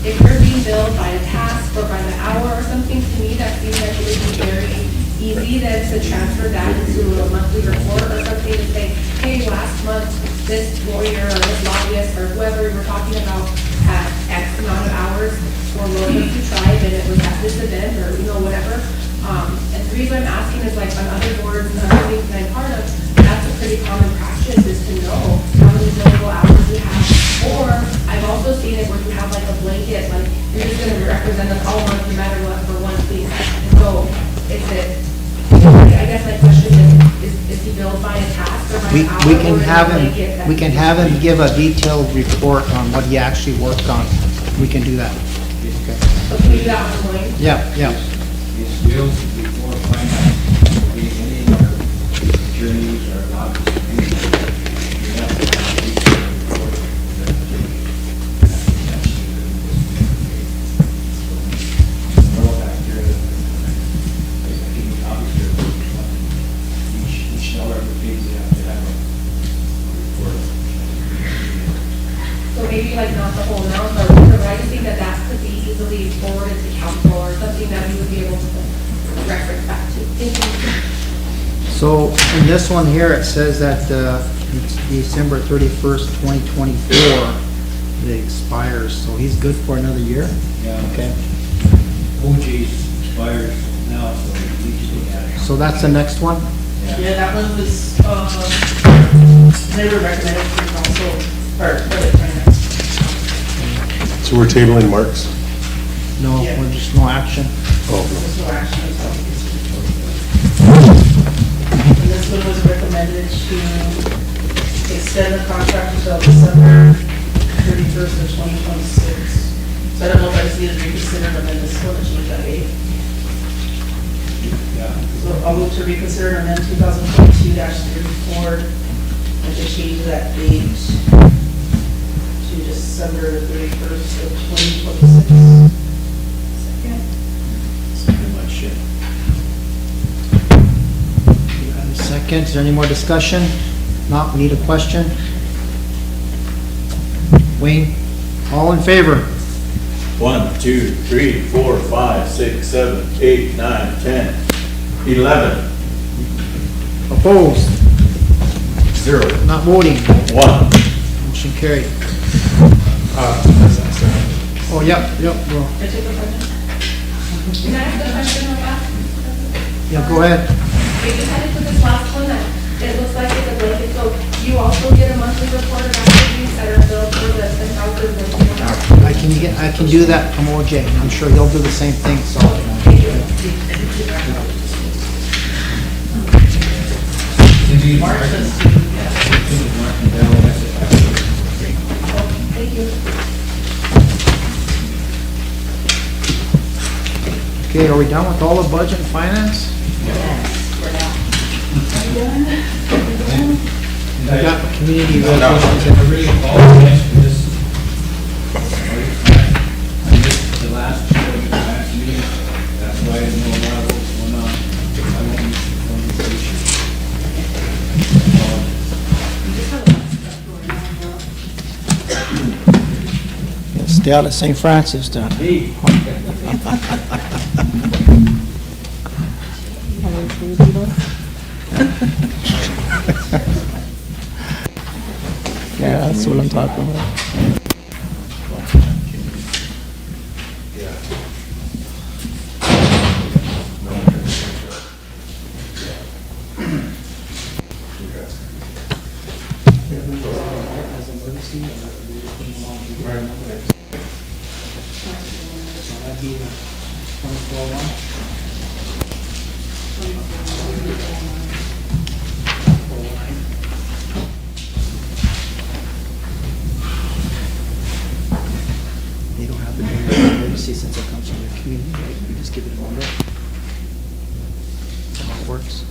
if you're being billed by a task or by the hour or something, to me, that seems like it would be very easy then to transfer that into a monthly report or something to say, hey, last month, this lawyer or this lobbyist or whoever we were talking about had X amount of hours for Rosebud Sioux tribe, and it was at this event or, whatever. And the reason I'm asking is on other boards and other things that I'm part of, that's a pretty common practice, is to know how many billable hours we have. Or I've also seen it where you have a blanket, you're just going to represent us all month no matter what for one thing. And so I guess my question is he billed by a task or by an hour? We can have him give a detailed report on what he actually worked on. We can do that. Okay. So can we do that online? Yeah. It's bills before finance, any of our journeys or lobbyists, we have to have a detailed report that moral factor, each dollar we pay, we have to have a report. So maybe not the whole amount, but I just think that could be easily forwarded to council or something that we would be able to reference back to. Thank you. So in this one here, it says that it's December 31st, 2024, it expires. So he's good for another year? Yeah. Okay. OJ's expires now, so we need to look at it. So that's the next one? Yeah, that one was, never recommended for council. or credit finance. So we're tabling Marks? No, we're just no action. Oh, There's no action until we get to the 23rd. And this one was recommended to extend the contract until December 31st of 2026. So I don't know if I just need to reconsider and amend this one to change that date. So I'll move to reconsider and amend 2022-34 and to change that date to December 31st of 2026. That's pretty much it. You have a second, is there any more discussion? Not, we need a question. Wayne, all in favor? 1, 2, 3, 4, 5, 6, 7, 8, 9, 10, 11. Opposed? 0. Not voting? 1. Motion carried. Oh, yep, bro. Can I ask a question about that? Yeah, go ahead. We decided for this last one that it looks like it's a blanket, so you also get a monthly report of activities that are billed for the 10,000. I can do that from OJ. I'm sure he'll do the same thing, so. Thank you. Okay, are we done with all the budget and finance? We got community resolutions. I really apologize for this. I missed the last meeting, that's why I didn't know a lot of what was going on. I won't miss the conversation. Stay out of St. Francis, then. Yeah, that's what I'm talking about. They don't have the emergency since it comes from the community, right? We just give it a number. That's how it works.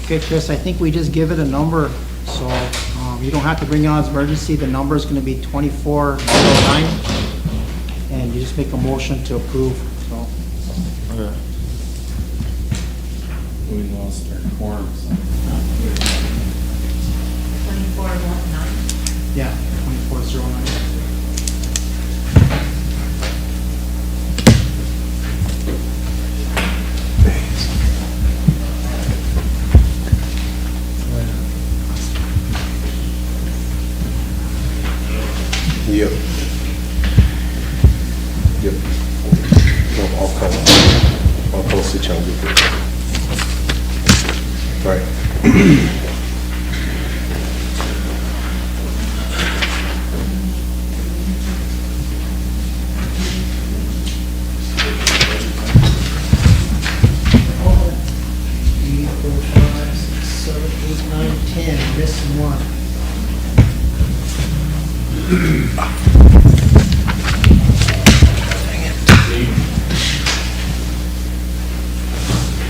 Okay, Chris, I think we just give it a number, so you don't have to bring it on as emergency. The number is going to be 2409, and you just make a motion to approve, so. We lost our quorum, so. 2419. Yeah, 2409. Yep. Yep. No, I'll call Sioux Challenge. All right. Missing one.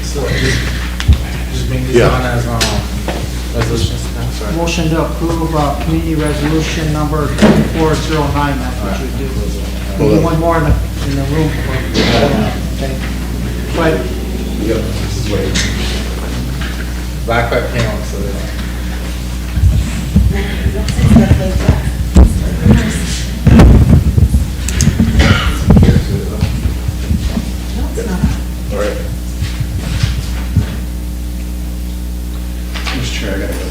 So just bring these Yeah. on as resolutions now, sorry. Motion to approve community resolution number 2409, that's what you do. We need one more in the room. Okay. But Yep, this is where. Backup came on, so they All right. Mr. Chair, I gotta go.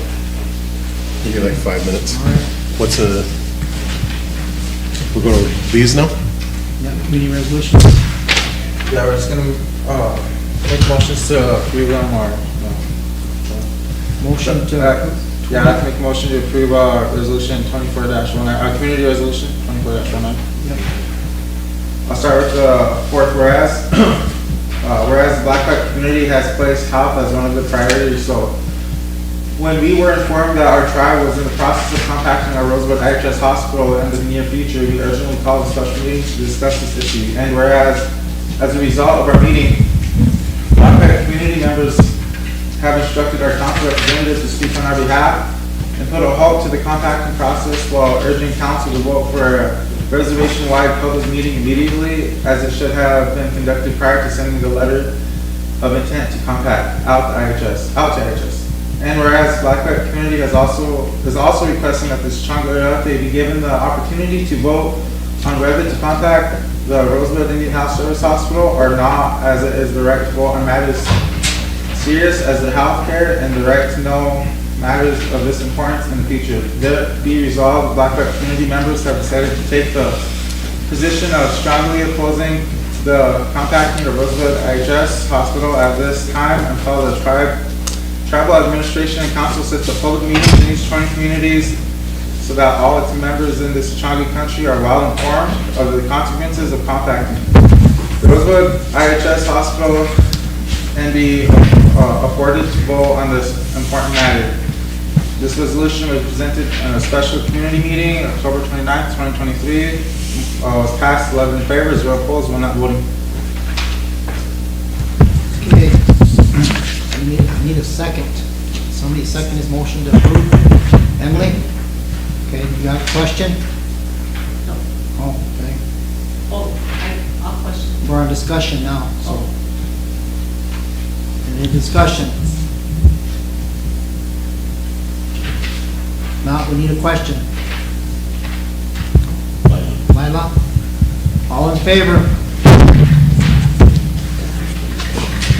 Give me like 5 minutes. What's we're going to these now? Yeah, community resolutions. Yeah, we're just gonna, make motions to approve them or, no. Motion to Yeah, I'd like to make a motion to approve, resolution 24-19, community resolution 24-19. I'll start with the fourth whereas. Whereas the Black Hawk community has placed health as one of the priorities, so when we were informed that our tribe was in the process of contacting our Rosebud IHS hospital in the near future, we urgently called a special meeting to discuss this issue. And whereas, as a result of our meeting, Black Hawk community members have instructed our council representative to speak on our behalf and put a halt to the contacting process while urging council to vote for a reservation-wide public meeting immediately, as it should have been conducted prior to sending the letter of intent to contact out to IHS. And whereas Black Hawk community is also requesting that this Changa they be given the opportunity to vote on whether to contact the Rosebud Indian Health Service Hospital or not, as it is the right to vote on matters serious as the health care and the right to know matters of this importance in the future. There be resolved, Black Hawk community members have decided to take the position of strongly opposing the contacting the Rosebud IHS Hospital at this time until the tribal administration and council sets a public meetings in each 20 communities so that all its members in this Changa country are well informed of the consequences of contacting the Rosebud IHS Hospital and be afforded to vote on this important matter. This resolution was presented in a special community meeting, October 29th, 2023. Was passed 11 in favor, 0 opposed, 1 not voting. Okay. I need a second. Somebody second his motion to approve. Emily? Okay, you got a question? No. Oh, okay. I'll question. We're on discussion now, so. Any discussion? Now, we need a question. Lila? All in favor?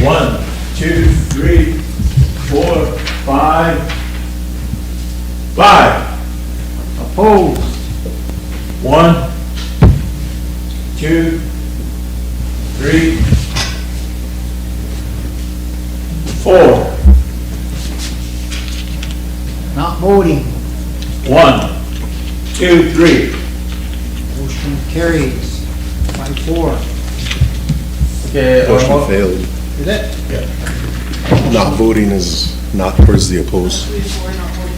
1, 2, 3, 4, 5. 5. Opposed? 1, 2, 3, 4. Not voting. 1, 2, 3. Motion carries 5-4. Okay. Motion failed. Is it? Not voting is not towards the opposed. 3 not voting.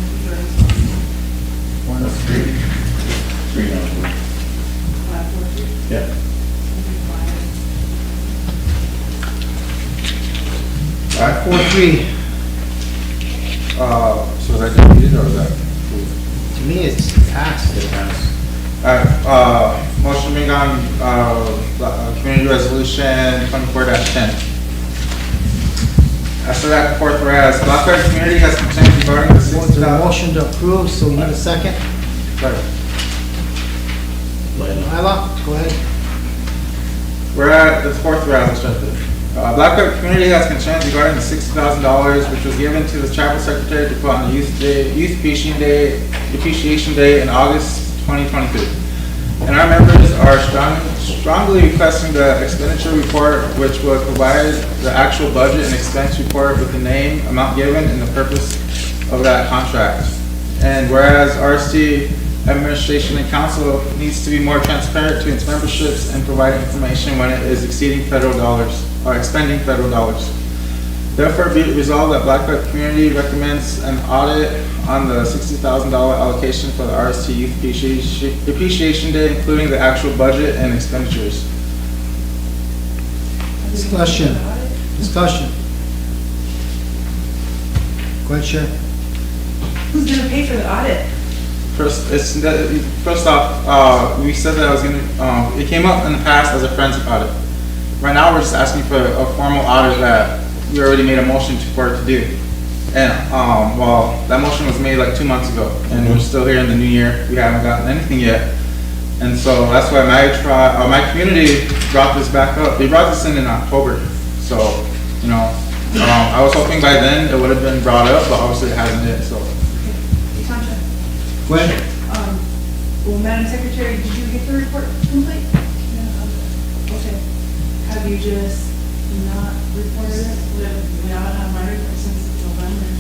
Yeah. 5-4-3. So is that defeated or is that approved? To me, it's passed. Motion being on, community resolution 24-10. After that, fourth whereas, Black Hawk community has concerns regarding the There's a motion to approve, so we need a second. Lila, go ahead. We're at the fourth whereas, Black Hawk community has concerns regarding the $60,000 which was given to the tribal secretary to put on the Youth Appreciation Day in August 2022. And our members are strongly requesting the expenditure report, which will provide the actual budget and expense report with the name, amount given, and the purpose of that contract. And whereas RST administration and council needs to be more transparent to its memberships and provide information when it is exceeding federal dollars or expending federal dollars. Therefore, be it resolved that Black Hawk community recommends an audit on the $60,000 allocation for the RST Youth Appreciation Day, including the actual budget and expenditures. Discussion. Go ahead, Chair. Who's gonna pay for the audit? First off, we said that I was gonna, it came up in the past as a forensic audit. Right now, we're just asking for a formal audit that we already made a motion for it to do. And, well, that motion was made like 2 months ago, and we're still here in the new year. We haven't gotten anything yet. And so that's why my community brought this back up. They brought this in October. So, you know, I was hoping by then it would have been brought up, but obviously it hasn't yet, so. Tantra. Go ahead. Well, Madam Secretary, did you get the report complete? Yeah. Okay. Have you just not reported it? We haven't had my report since November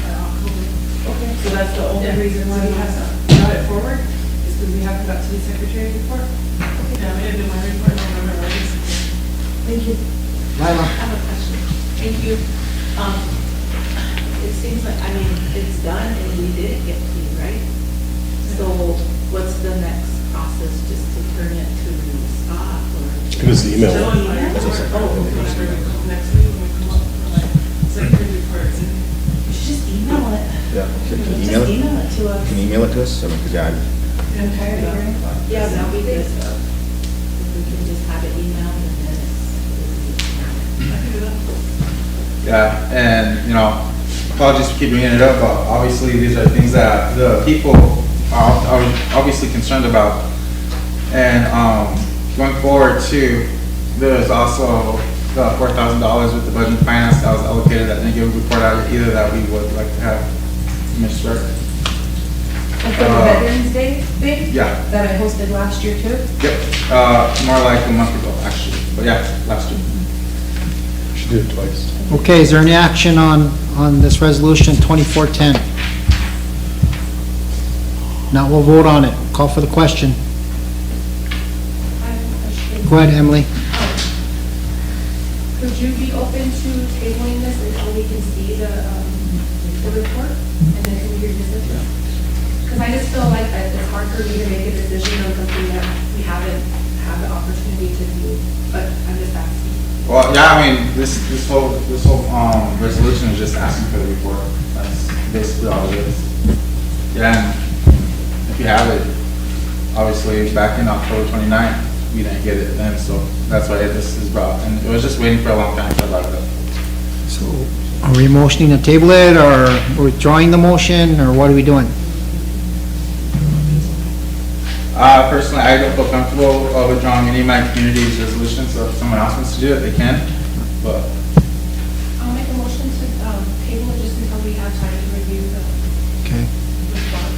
or October. Okay. So that's the only reason why we haven't brought it forward, is because we haven't got to the secretary report. Yeah, we didn't do my report in November, right? Thank you. Lila? I have a question. Thank you. It seems like, I mean, it's done and we didn't get paid, right? So what's the next process, just to turn it to Scott or? Give us the email. So, next week, when we come up for like secretary reports. You should just email it. Yeah. Can you Just email it to us. Can you email it to us? I mean, 'cause yeah, The entire hearing? Yeah, that'd be good. If we can just have it emailed and then I can do that. Yeah, and, you know, apologies for keep bringing it up, but obviously these are things that the people are obviously concerned about. And, going forward too, there's also the $4,000 with the budget and finance that was allocated that didn't give a report out either that we would like to have Mr. And for the Veterans Day thing? Yeah. That I hosted last year too? Yep, more like a month ago, actually, but yeah, last year. Should do it twice. Okay, is there any action on this resolution 2410? Now we'll vote on it. Call for the question. Go ahead, Emily. Would you be open to tabling this until we can see the report and then can we revisit this? Because I just feel like it's hard for me to make a decision on something that we haven't had the opportunity to do, but I'm just asking. Well, yeah, I mean, this whole resolution is just asking for the report. That's basically all it is. Yeah, and if you have it, obviously back in October 29th, we didn't get it then, so that's why this is brought. And it was just waiting for a long time to brought it up. So are we motioning to table it, or withdrawing the motion, or what are we doing? Personally, I don't feel comfortable withdrawing any of my community's resolutions, so if someone else wants to do it, they can, but. I'll make a motion to table it just until we have time to review the. Okay.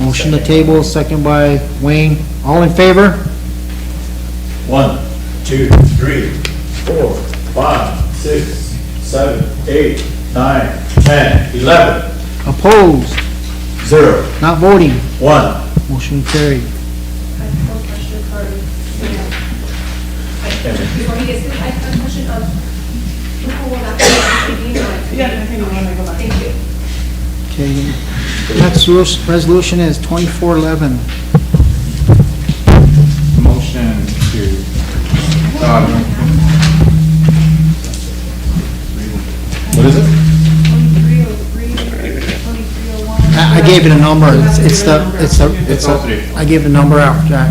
Motion to table, second by Wayne. All in favor? 1, 2, 3, 4, 5, 6, 7, 8, 9, 10, 11. Opposed? 0. Not voting? 1. Motion carried. I have one question for you. Before he gets to, I have a question of, who will that be? Yeah, I think we want to go back. Thank you. Okay, next resolution is 2411. Motion to, What is it? 2303, 2301. I gave it a number. It's all three. I gave the number after that.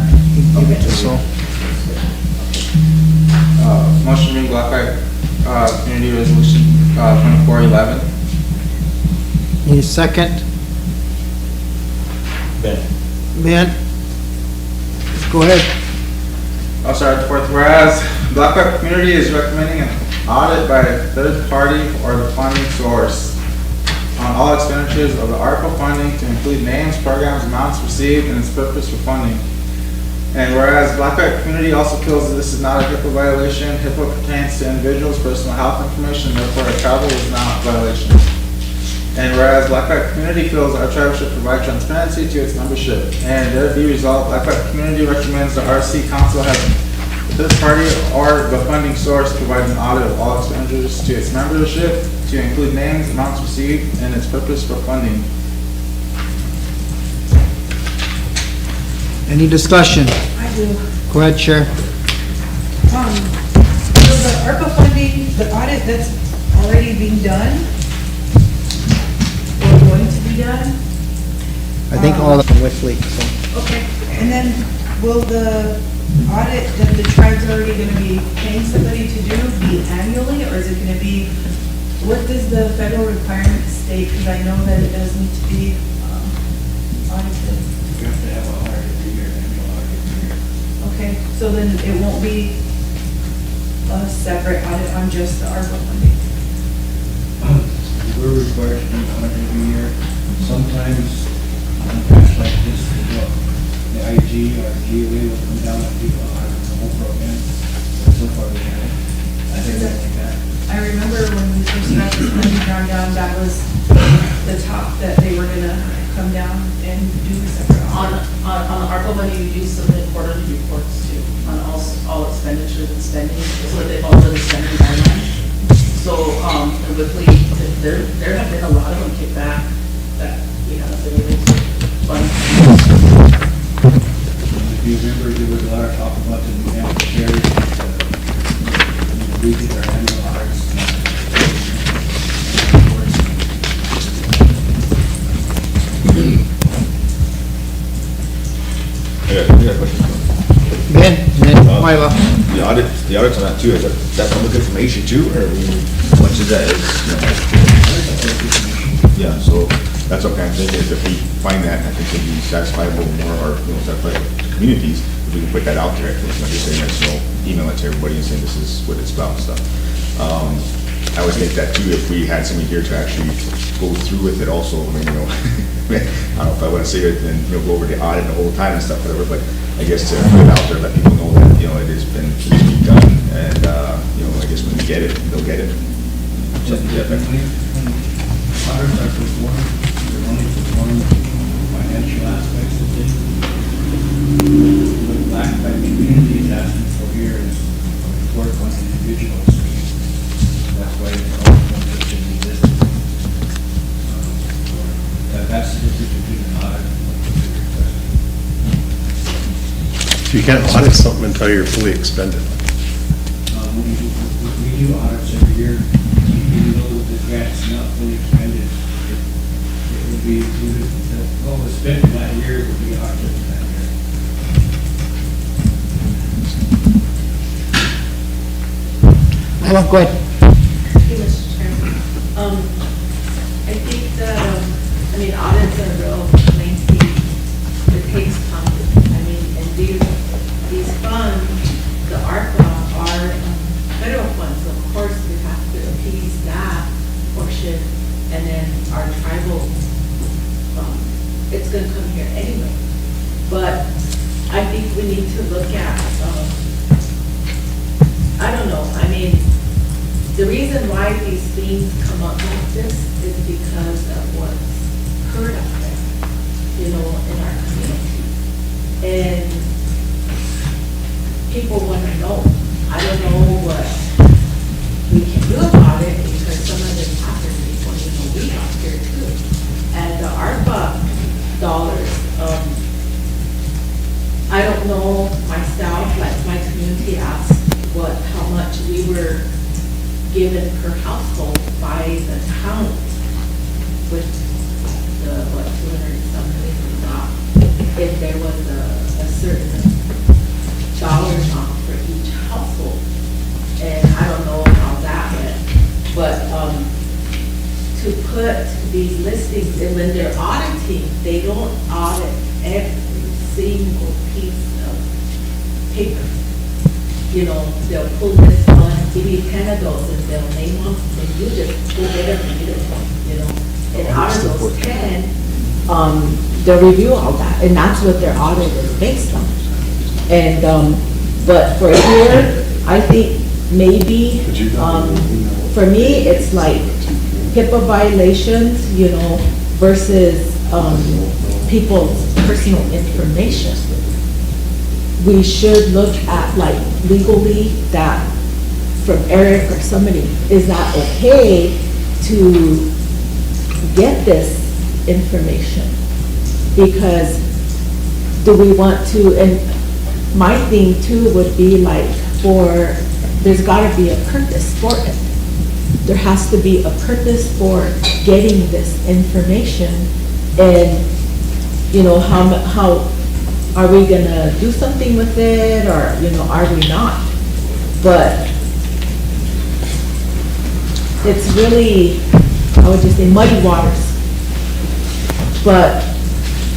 So, motion being blocked by, community resolution, 2411. need a second? Ben. Ben? Go ahead. Oh, sorry, fourth, whereas Black Rock Community is recommending an audit by a third party or the funding source on all expenditures of the ARPA funding to include names, programs, amounts received, and its purpose for funding. And whereas Black Rock Community also feels that this is not a HIPAA violation, HIPAA pertains to individuals' personal health information, therefore a travel is not a violation. And whereas Black Rock Community feels our tribe should provide transparency to its membership, and there be resolved, Black Rock Community recommends the RST Council have this party or the funding source provide an audit of all expenditures to its membership to include names, amounts received, and its purpose for funding. Any discussion? I do. Go ahead, Chair. So the ARPA funding, the audit that's already being done, or going to be done? I think all of them with leaks, so. Okay, and then will the audit that the tribe's already gonna be paying somebody to do be annually, or is it gonna be, what does the federal requirement state? Because I know that it does need to be audited. You have to have a audit every year, annual audit every year. Okay, so then it won't be a separate audit on just the ARPA funding? We're required to do an audit every year. Sometimes, on times like this, the IG or GOA will come down and do an audit of the whole program. But so far, we haven't. I think that's like that. I remember when we first got this money drawn down, that was the top that they were gonna cut come down and do separate? On the ARPA money, we do submit quarterly reports too, on all expenditures and spending, is what they call the spending guidelines. So, and with there have been a lot of them kicked back that we have been able to fund. If you remember, there was a lot of talk about the New Hampshire sheriff, we did our annual audits. I got a question. Ben, Myla. The audits on that too, is that public information too, or how much of that is, yeah, so that's okay, I'm thinking is if we find that, I think it'd be satisfiable more, or, satisfiable to communities, if we can put that out there, it's not just saying that, email it to everybody and saying this is what it's about and stuff. I always think that too, if we had somebody here to actually go through with it also, I mean, I don't know if I want to say it and, go over the audit the whole time and stuff, whatever, but I guess to put it out there, let people know that, it has been done, and, I guess when they get it, they'll get it. Something to that effect. Audits are performed, they're only performed financial aspects of things. What Black community is asking for here is a report on individuals. That's why it's all just in existence. That's the difference between an audit and what we request. So you can't audit something until you're fully expended. We do audits every year, even though the grant's not fully expended, it would be included, what was spent in that year would be audited in that year. Myla, go ahead. Thank you, Mr. Chairman. I think audits are real lengthy. It takes time. And these funds, the ARPA, are federal funds. So of course, we have to appease that portion, and then our tribal, it's going to come here anyway. But I think we need to look at, I don't know, the reason why these things come up like this is because of what's heard out there, in our community. And people want to know. I don't know what we can do about it because some of this happened before, we got here too. And the ARPA dollars, I don't know myself, like my community asked how much we were given per household by the town with the, 200-something we got. If there was a certain dollar amount for each household. And I don't know how that went. But to put these listings, and when they're auditing, they don't audit every single piece of paper. They'll pull this one, give you 10 of those, and they'll name them, and you just go get them and get them, And out of those 10, they'll review all that, and that's what their audit is based on. And, but for here, I think maybe, for me, it's like HIPAA violations, versus, people's personal information. We should look at legally that from Eric or somebody, is that okay to get this information? Because do we want to, and my thing too would be there's gotta be a purpose for it. There has to be a purpose for getting this information, and how are we gonna do something with it, or are we not? But it's really, I would just say, muddy waters. But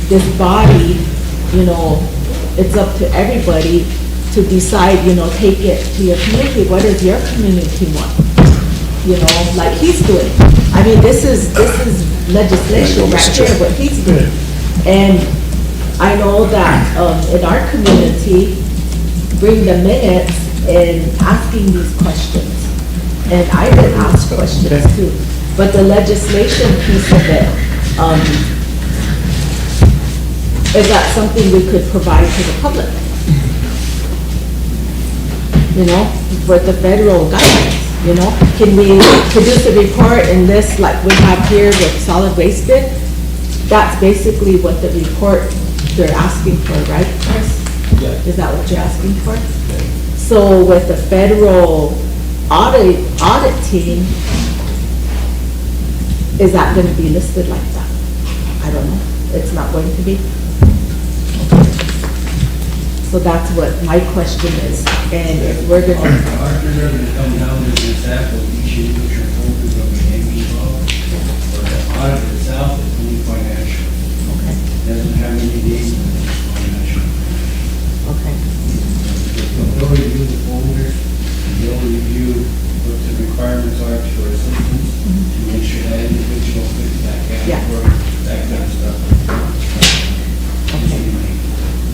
this body, it's up to everybody to decide, take it to your community. What does your community want? Like he's doing. This is legislation right here, what he's doing. And I know that in our community, bring the minutes and asking these questions. And I did ask questions too. But the legislation piece of it, is that something we could provide to the public? You know, for the federal guidelines, you know? Can we produce a report in this, like we have here with solid waste bid? That's basically what the report they're asking for, right, Chris? Yeah. Is that what you're asking for? So with the federal audit team, is that going to be listed like that? I don't know. It's not going to be. So that's what my question is. And if we're going to... Our auditors are going to come down with an example of each individual folder of the name involved. For the audit itself, it's only financial. Okay. Doesn't have any days in it, it's financial. Okay. They'll review the folders, and they'll review what the requirements are to our systems, to make sure that individual fits that category, that kind of stuff.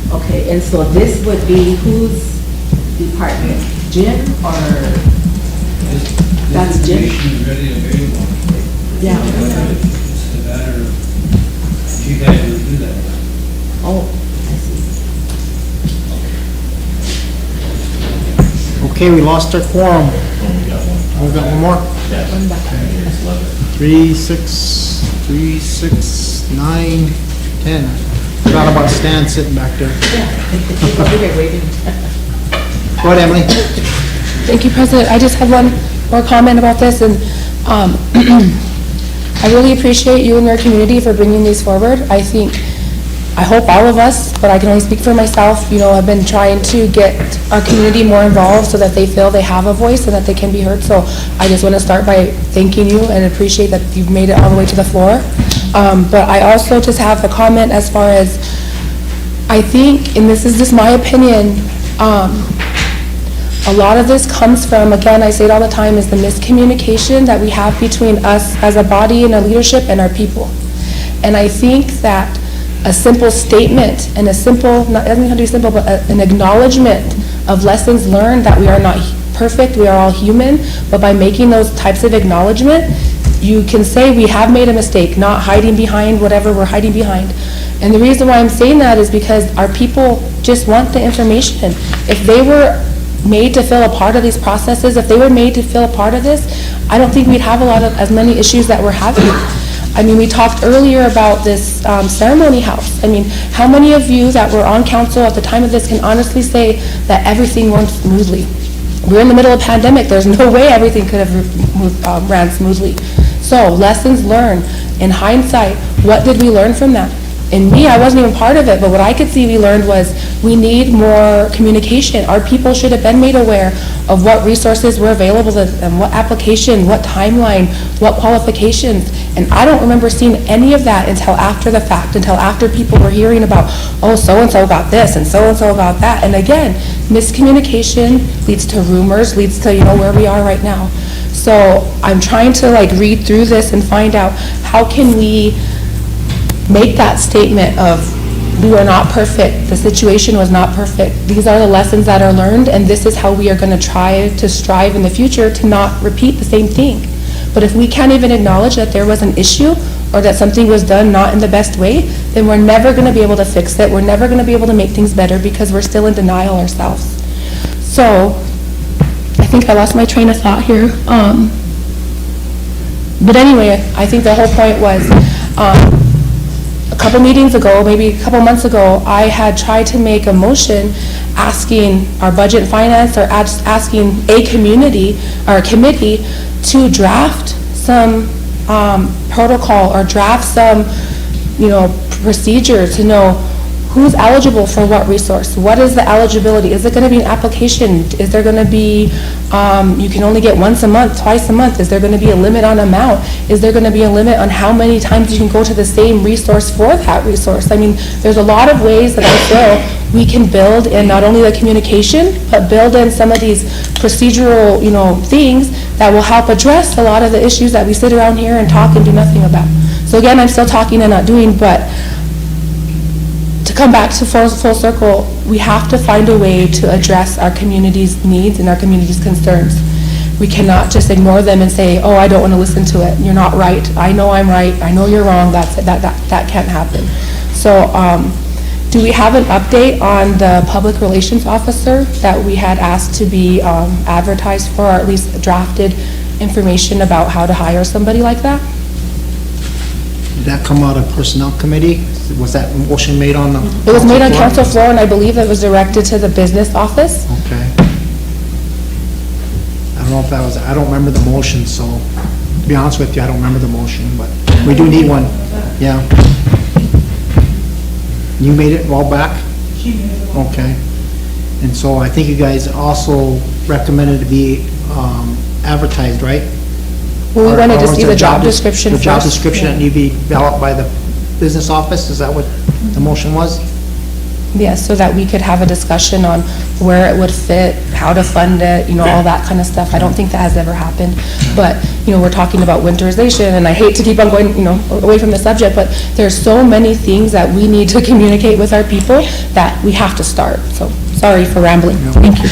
Okay, and so this would be whose department? Jim or? That's Jim? This information is readily available. Yeah. It's a matter of, if you guys will do that. Oh, I see. Okay, we lost our quorum. We got one more? One back. 3, 6, 3, 6, 9, 10. Forgot about Stan sitting back there. He's over here waiting. Go ahead, Emily. Thank you, President. I just have one more comment about this, and I really appreciate you and your community for bringing these forward. I hope all of us, but I can only speak for myself, you know, I've been trying to get our community more involved so that they feel they have a voice and that they can be heard. So I just want to start by thanking you and appreciate that you've made it all the way to the floor. But I also just have a comment as far as, I think, and this is just my opinion, a lot of this comes from, again, I say it all the time, is the miscommunication that we have between us as a body and a leadership and our people. And I think that a simple statement and a simple, not, doesn't have to be simple, but an acknowledgement of lessons learned, that we are not perfect, we are all human, but by making those types of acknowledgement, you can say we have made a mistake, not hiding behind whatever we're hiding behind. And the reason why I'm saying that is because our people just want the information. If they were made to feel a part of these processes, if they were made to feel a part of this, I don't think we'd have as many issues that we're having. I mean, we talked earlier about this ceremony house. I mean, how many of you that were on council at the time of this can honestly say that everything went smoothly? We're in the middle of a pandemic. There's no way everything could have ran smoothly. So, lessons learned. In hindsight, what did we learn from that? And me, I wasn't even part of it, but what I could see we learned was we need more communication. Our people should have been made aware of what resources were available to them, what application, what timeline, what qualifications. And I don't remember seeing any of that until after the fact, until after people were hearing about, oh, so-and-so got this and so-and-so got that. And again, miscommunication leads to rumors, leads to, you know, where we are right now. So I'm trying to read through this and find out how can we make that statement of we are not perfect, the situation was not perfect, these are the lessons that are learned, and this is how we are going to try to strive in the future to not repeat the same thing. But if we can't even acknowledge that there was an issue or that something was done not in the best way, then we're never going to be able to fix it, we're never going to be able to make things better because we're still in denial ourselves. So I think I lost my train of thought here. But anyway, I think the whole point was a couple meetings ago, maybe a couple months ago, I had tried to make a motion asking our budget and finance, or asking a community or a committee to draft some protocol or draft some, procedure to know who's eligible for what resource. What is the eligibility? Is it going to be an application? Is there going to be, you can only get once a month, twice a month? Is there going to be a limit on amount? Is there going to be a limit on how many times you can go to the same resource for that resource? I mean, there's a lot of ways that I feel we can build in not only the communication, but build in some of these procedural, things that will help address a lot of the issues that we sit around here and talk and do nothing about. So again, I'm still talking and not doing, but to come back to full circle, we have to find a way to address our community's needs and our community's concerns. We cannot just ignore them and say, oh, I don't want to listen to it. You're not right. I know I'm right. I know you're wrong. That's it. That can't happen. So Do we have an update on the public relations officer that we had asked to be advertised for, or at least drafted information about how to hire somebody like that? Did that come out of personnel committee? Was that motion made on the? It was made on floor? council floor, and I believe it was directed to the business office. Okay. I don't know if that was, I don't remember the motion, so to be honest with you, I don't remember the motion, but we do need one. Yeah. You made it all back? She made it. Okay. And so I think you guys also recommended to be advertised, right? Well, we wanted to Or was see there the job description The job first. description that need to be developed by the business office, is that what the motion was? Yes, so that we could have a discussion on where it would fit, how to fund it, all that kind of stuff. I don't think that has ever happened. But, we're talking about winterization, and I hate to keep on going, away from the subject, but there's so many things that we need to communicate with our people that we have to start. So, sorry for rambling. Thank you.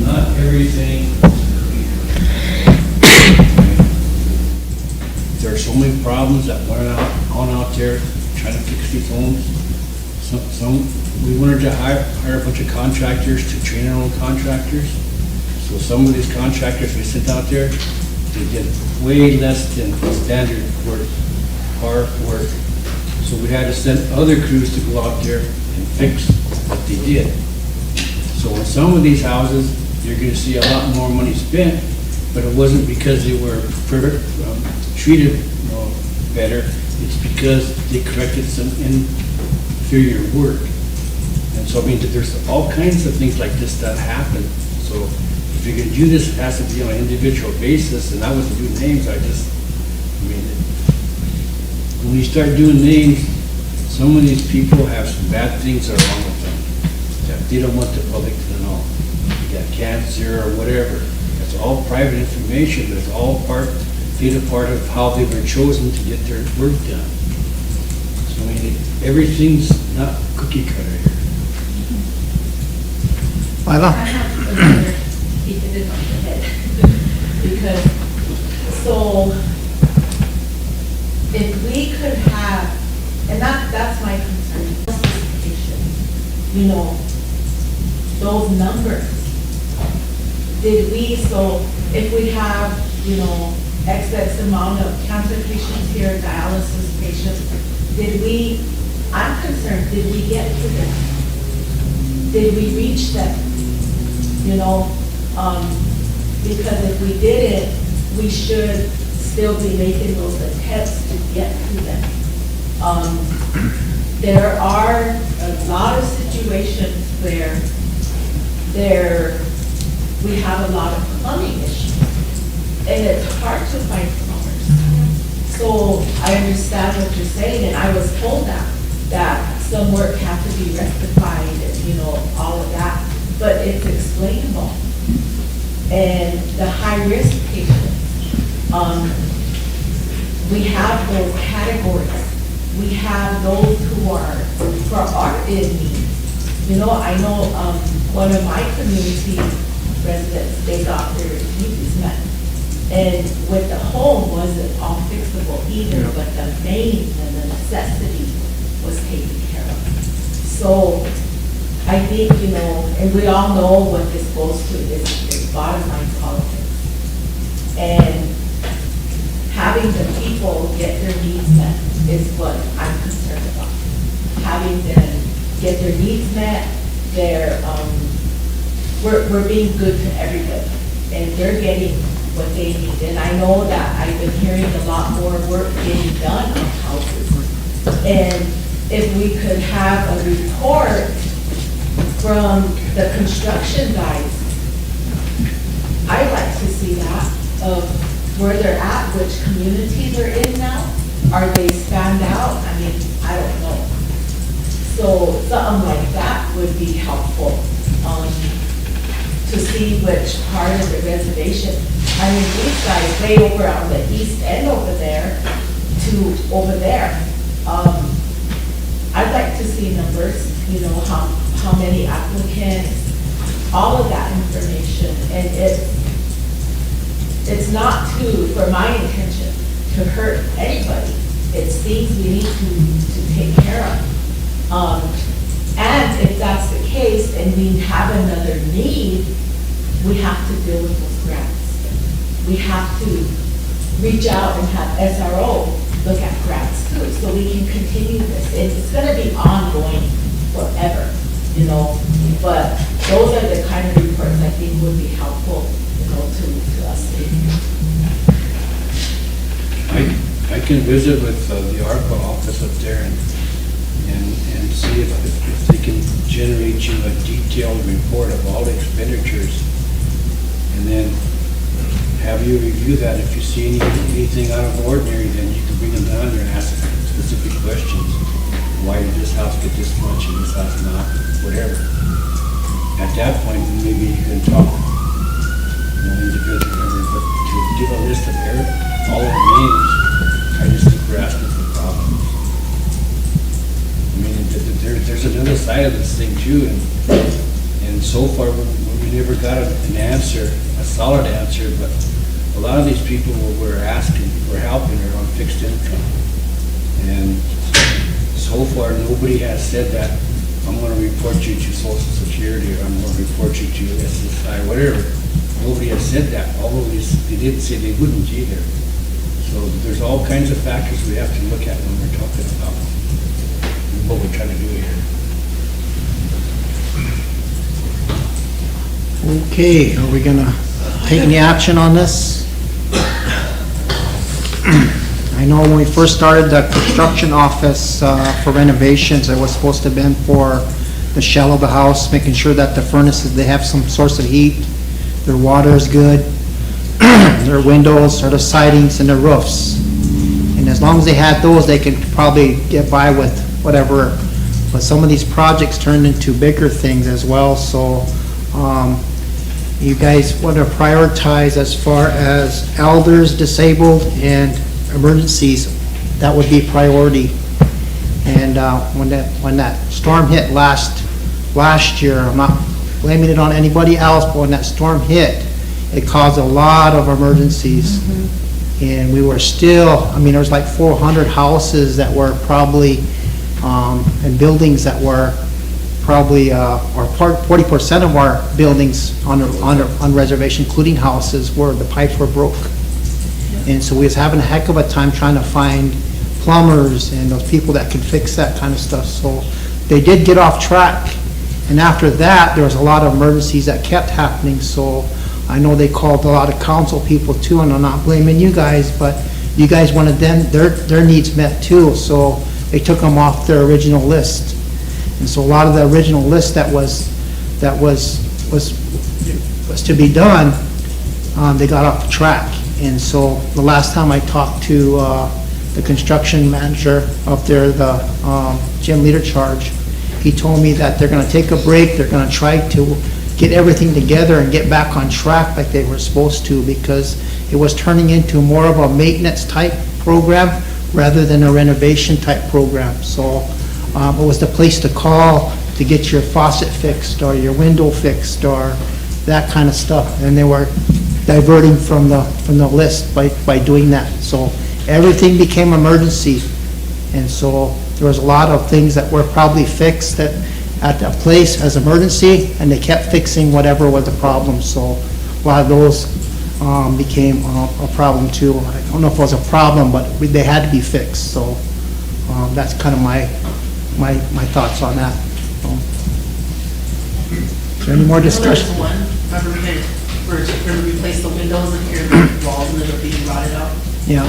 Not everything. There are so many problems that went on out there trying to fix these homes. We wanted to hire a bunch of contractors to train our own contractors. So some of these contractors we sent out there, they did way less than standard work, hard work. So we had to send other crews to go out there and fix what they did. So in some of these houses, you're gonna see a lot more money spent, but it wasn't because they were treated better. It's because they corrected some inferior work. And so, there's all kinds of things like this that happen. So if you're gonna do this, it has to be on an individual basis, and I wasn't doing names, when you start doing names, some of these people have some bad things that are wrong with them, that they don't want the public to know. They got cancer or whatever. That's all private information, but it's all part of how they were chosen to get their work done. So, everything's not cookie cutter here. Lila? I have another piece of this on the head. Because, so, if we could have, and that's my concern, those numbers. So if we have, excess amount of cancer patients here, dialysis patients, I'm concerned, did we get to them? Did we reach them? Because if we didn't, we should still be making those attempts to get to them. There are a lot of situations where we have a lot of plumbing issues, and it's hard to find plumbers. So I understand what you're saying, and I was told that some work had to be rectified and, all of that, but it's explainable. And the high-risk patients, we have those categories. We have those who are in need. I know one of my community residents, they got their needs met. And with the home wasn't all fixable either, but the main and the necessity was taken care of. So I think, and we all know what this goes to is bottom line politics. And having the people get their needs met is what I'm concerned about. Having them get their needs met, we're being good to everybody, and they're getting what they need. And I know that I've been hearing a lot more work getting done on houses. And if we could have a report from the construction guys, I'd like to see that, of where they're at, which community they're in now. Are they stand out? I don't know. So something like that would be helpful, to see which part of the reservation. These guys, they over on the east end over there to over there. I'd like to see numbers, how many applicants, all of that information. And it's not for my intention to hurt anybody. It's things we need to take care of. And if that's the case and we have another need, we have to deal with those grants. We have to reach out and have SRO look at grants too, so we can continue this. It's gonna be ongoing forever, you know, but those are the kind of reports I think would be helpful, you know, to us. I can visit with the ARPA office up there and see if they can generate you a detailed report of all the expenditures. And then have you review that. If you see anything out of ordinary, then you can bring them down there and ask specific questions. Why did this house get this much and this house not? Whatever. At that point, maybe you can talk, individually, but to give a list of all the names, I just think we're asking for problems. I mean, there's another side of this thing too, and so far we never got an answer, a solid answer, but a lot of these people we're asking, we're helping are on fixed income. And so far, nobody has said that, I'm gonna report you to Social Security, or I'm gonna report you to SSI, whatever. Nobody has said that, although they did say they wouldn't either. So there's all kinds of factors we have to look at when we're talking about what we're trying to do here. Okay, are we gonna take any action on this? I know when we first started the construction office for renovations, it was supposed to have been for the shell of the house, making sure that the furnaces, they have some source of heat, their water is good, their windows, or the sidings, and the roofs. And as long as they had those, they could probably get by with whatever. But some of these projects turned into bigger things as well, so you guys want to prioritize as far as elders, disabled, and emergencies. That would be priority. And when that storm hit last year, I'm not blaming it on anybody else, but when that storm hit, it caused a lot of emergencies. And we were still, I mean, there was like 400 houses that were probably, and buildings that were probably, or 40% of our buildings on reservation, including houses, where the pipes were broke. And so we was having a heck of a time trying to find plumbers and those people that could fix that kind of stuff. So they did get off track. And after that, there was a lot of emergencies that kept happening. So I know they called a lot of council people too, and I'm not blaming you guys, but you guys wanted their needs met too. So they took them off their original list. And so a lot of the original list that was to be done, they got off track. And so the last time I talked to the construction manager up there, the gym leader charge, he told me that they're gonna take a break, they're gonna try to get everything together and get back on track like they were supposed to, because it was turning into more of a maintenance type program rather than a renovation type program. So it was the place to call to get your faucet fixed or your window fixed or that kind of stuff. And they were diverting from the list by doing that. So everything became emergency. And so there was a lot of things that were probably fixed at that place as emergency, and they kept fixing whatever was the problem. So a lot of those became a problem too. I don't know if it was a problem, but they had to be fixed. So that's kind of my thoughts on that. Is there any more discussion? Remember we're going to replace the windows and here the walls and they're being rotted out. Yeah.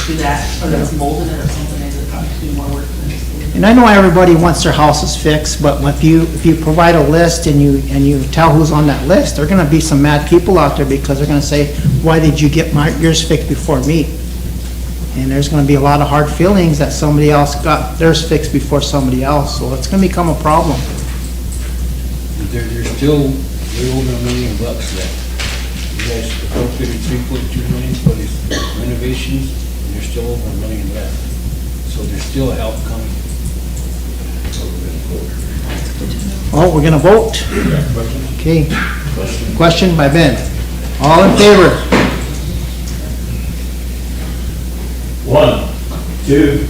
Do that, or that's molded or something, and it'll probably do more work than this. And I know everybody wants their houses fixed, but if you provide a list and you tell who's on that list, there are going to be some mad people out there because they're going to say, why did you get yours fixed before me? And there's going to be a lot of hard feelings that somebody else got theirs fixed before somebody else, so it's going to become a problem. There's still way over $1 million left. You guys appropriated $3.2 million for these renovations, and there's still over $1 million left. So there's still help coming. Oh, we're gonna vote? Okay. Question by Ben. All in favor? 1, 2.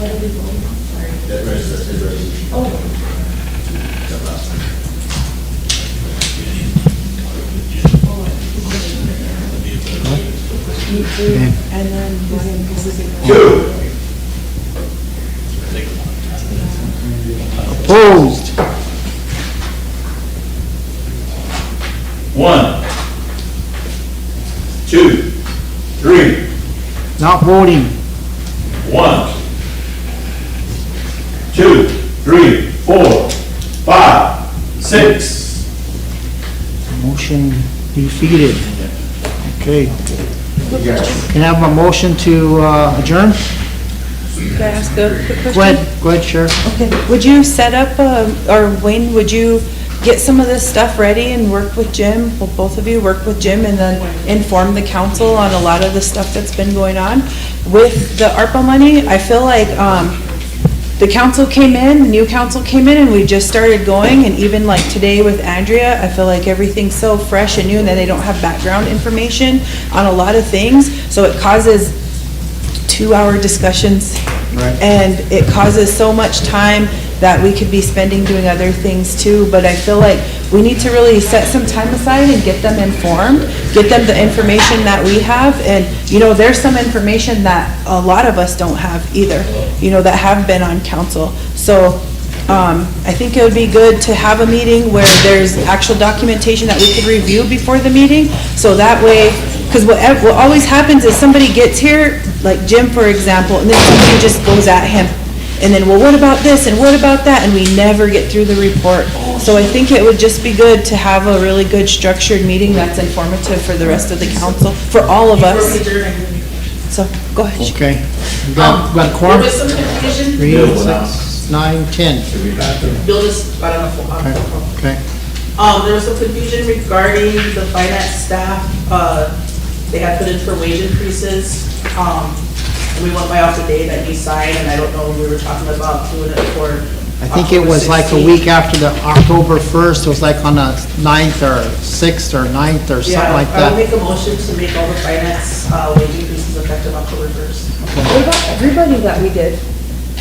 What are we voting on? Sorry. That resolution. Oh. And then Two. Opposed? 1, 2, 3. Not voting. 1, 2, 3, 4, 5, 6. Motion defeated. Okay. Can I have a motion to adjourn? Can I ask a quick question? Go ahead, Sheriff. Okay, would you set up, or Wayne, would you get some of this stuff ready and work with Jim? Well, both of you work with Jim and then inform the council on a lot of the stuff that's been going on? With the ARPA money, I feel like, the council came in, the new council came in, and we just started going, and even like today with Andrea, I feel like everything's so fresh and new, and then they don't have background information on a lot of things, so it causes 2-hour discussions. Right. And it causes so much time that we could be spending doing other things too, but I feel like we need to really set some time aside and get them informed, get them the information that we have, and, you know, there's some information that a lot of us don't have either, you know, that have been on council. So, I think it would be good to have a meeting where there's actual documentation that we could review before the meeting, so that way, because what always happens is somebody gets here, like Jim, for example, and then somebody just goes at him. And then, well, what about this and what about that? And we never get through the report. So I think it would just be good to have a really good structured meeting that's informative for the rest of the council, for all of us. So, go ahead. Okay. We got a quorum? There was some confusion. 3, 6, 9, 10. Bill just got on the phone. Okay. There was some confusion regarding the finance staff. They had put in for wage increases. And we went by off the day that he signed, and I don't know, we were talking about doing it for I think it was like a week after the October 1st, it was like on the 9th or 6th or 9th or something like I will that. make a motion to make all the finance wage increases effective October 1st. What about everybody that we did?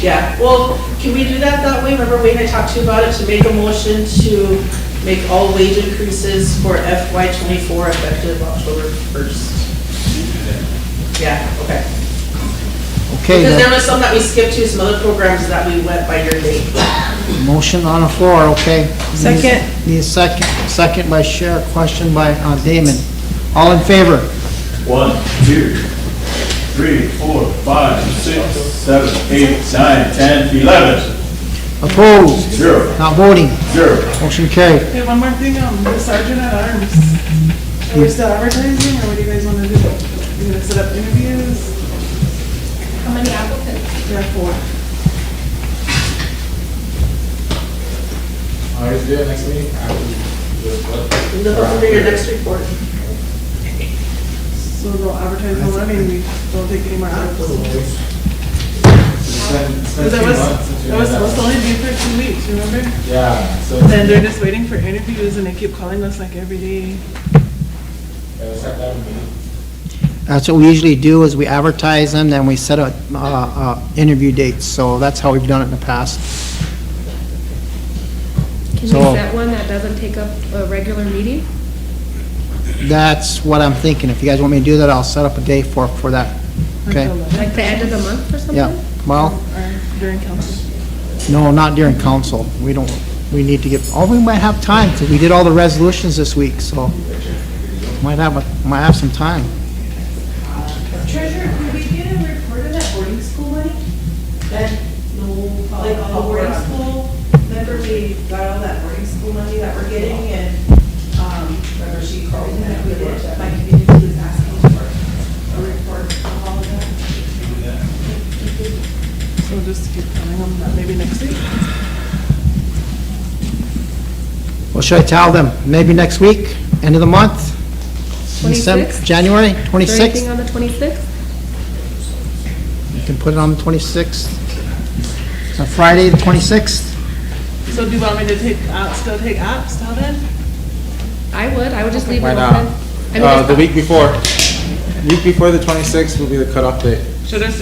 Yeah, well, can we do that way? Remember Wayne, I talked to you about it, to make a motion to make all wage increases for FY '24 effective October 1st. Yeah, okay. Okay, Because there then, was some that we skipped to, some other programs that we went by your date. motion on the floor, okay. Second. Need a second by Sheriff, question by Damon. All in favor? 1, 2, 3, 4, 5, 6, 7, 8, 9, 10, 11. Opposed? 0. Not voting? 0. Motion carried. Okay, one more thing, the sergeant at arms. Are we still advertising, or what do you guys want to do? You gonna set up interviews? How many applicants? There are 4. Always do it next meeting. Under your next report. So they'll advertise more, I mean, we don't take any more applicants. Because that was supposed to only be for 2 weeks, remember? Yeah, so. And they're just waiting for interviews, and they keep calling us like every day. That's what we usually do, is we advertise them, then we set up interview dates, so that's how we've done it in the past. Can So- we set one that doesn't take up a regular meeting? That's what I'm thinking. If you guys want me to do that, I'll set up a day for that, okay? Like the end of the month or something? Yeah, well, Or during council. no, not during council. We need to get, we might have time, because we did all the resolutions this week, so might have some time. Treasurer, could we get a report of that boarding school money? That, like all the boarding school, remember we got all that boarding school money that we're getting, and, remember she called and that we did, my community was asking for a report of all of that. So just keep telling them that maybe next week. Well, should I tell them? Maybe next week, end of the month? 26th? January, Is there 26th? anything on the 26th? You can put it on the 26th. Friday, the 26th? So do you want me to still take apps till then? I would just leave Why it not? open. I mean, The week before the 26th will be the cutoff date. So this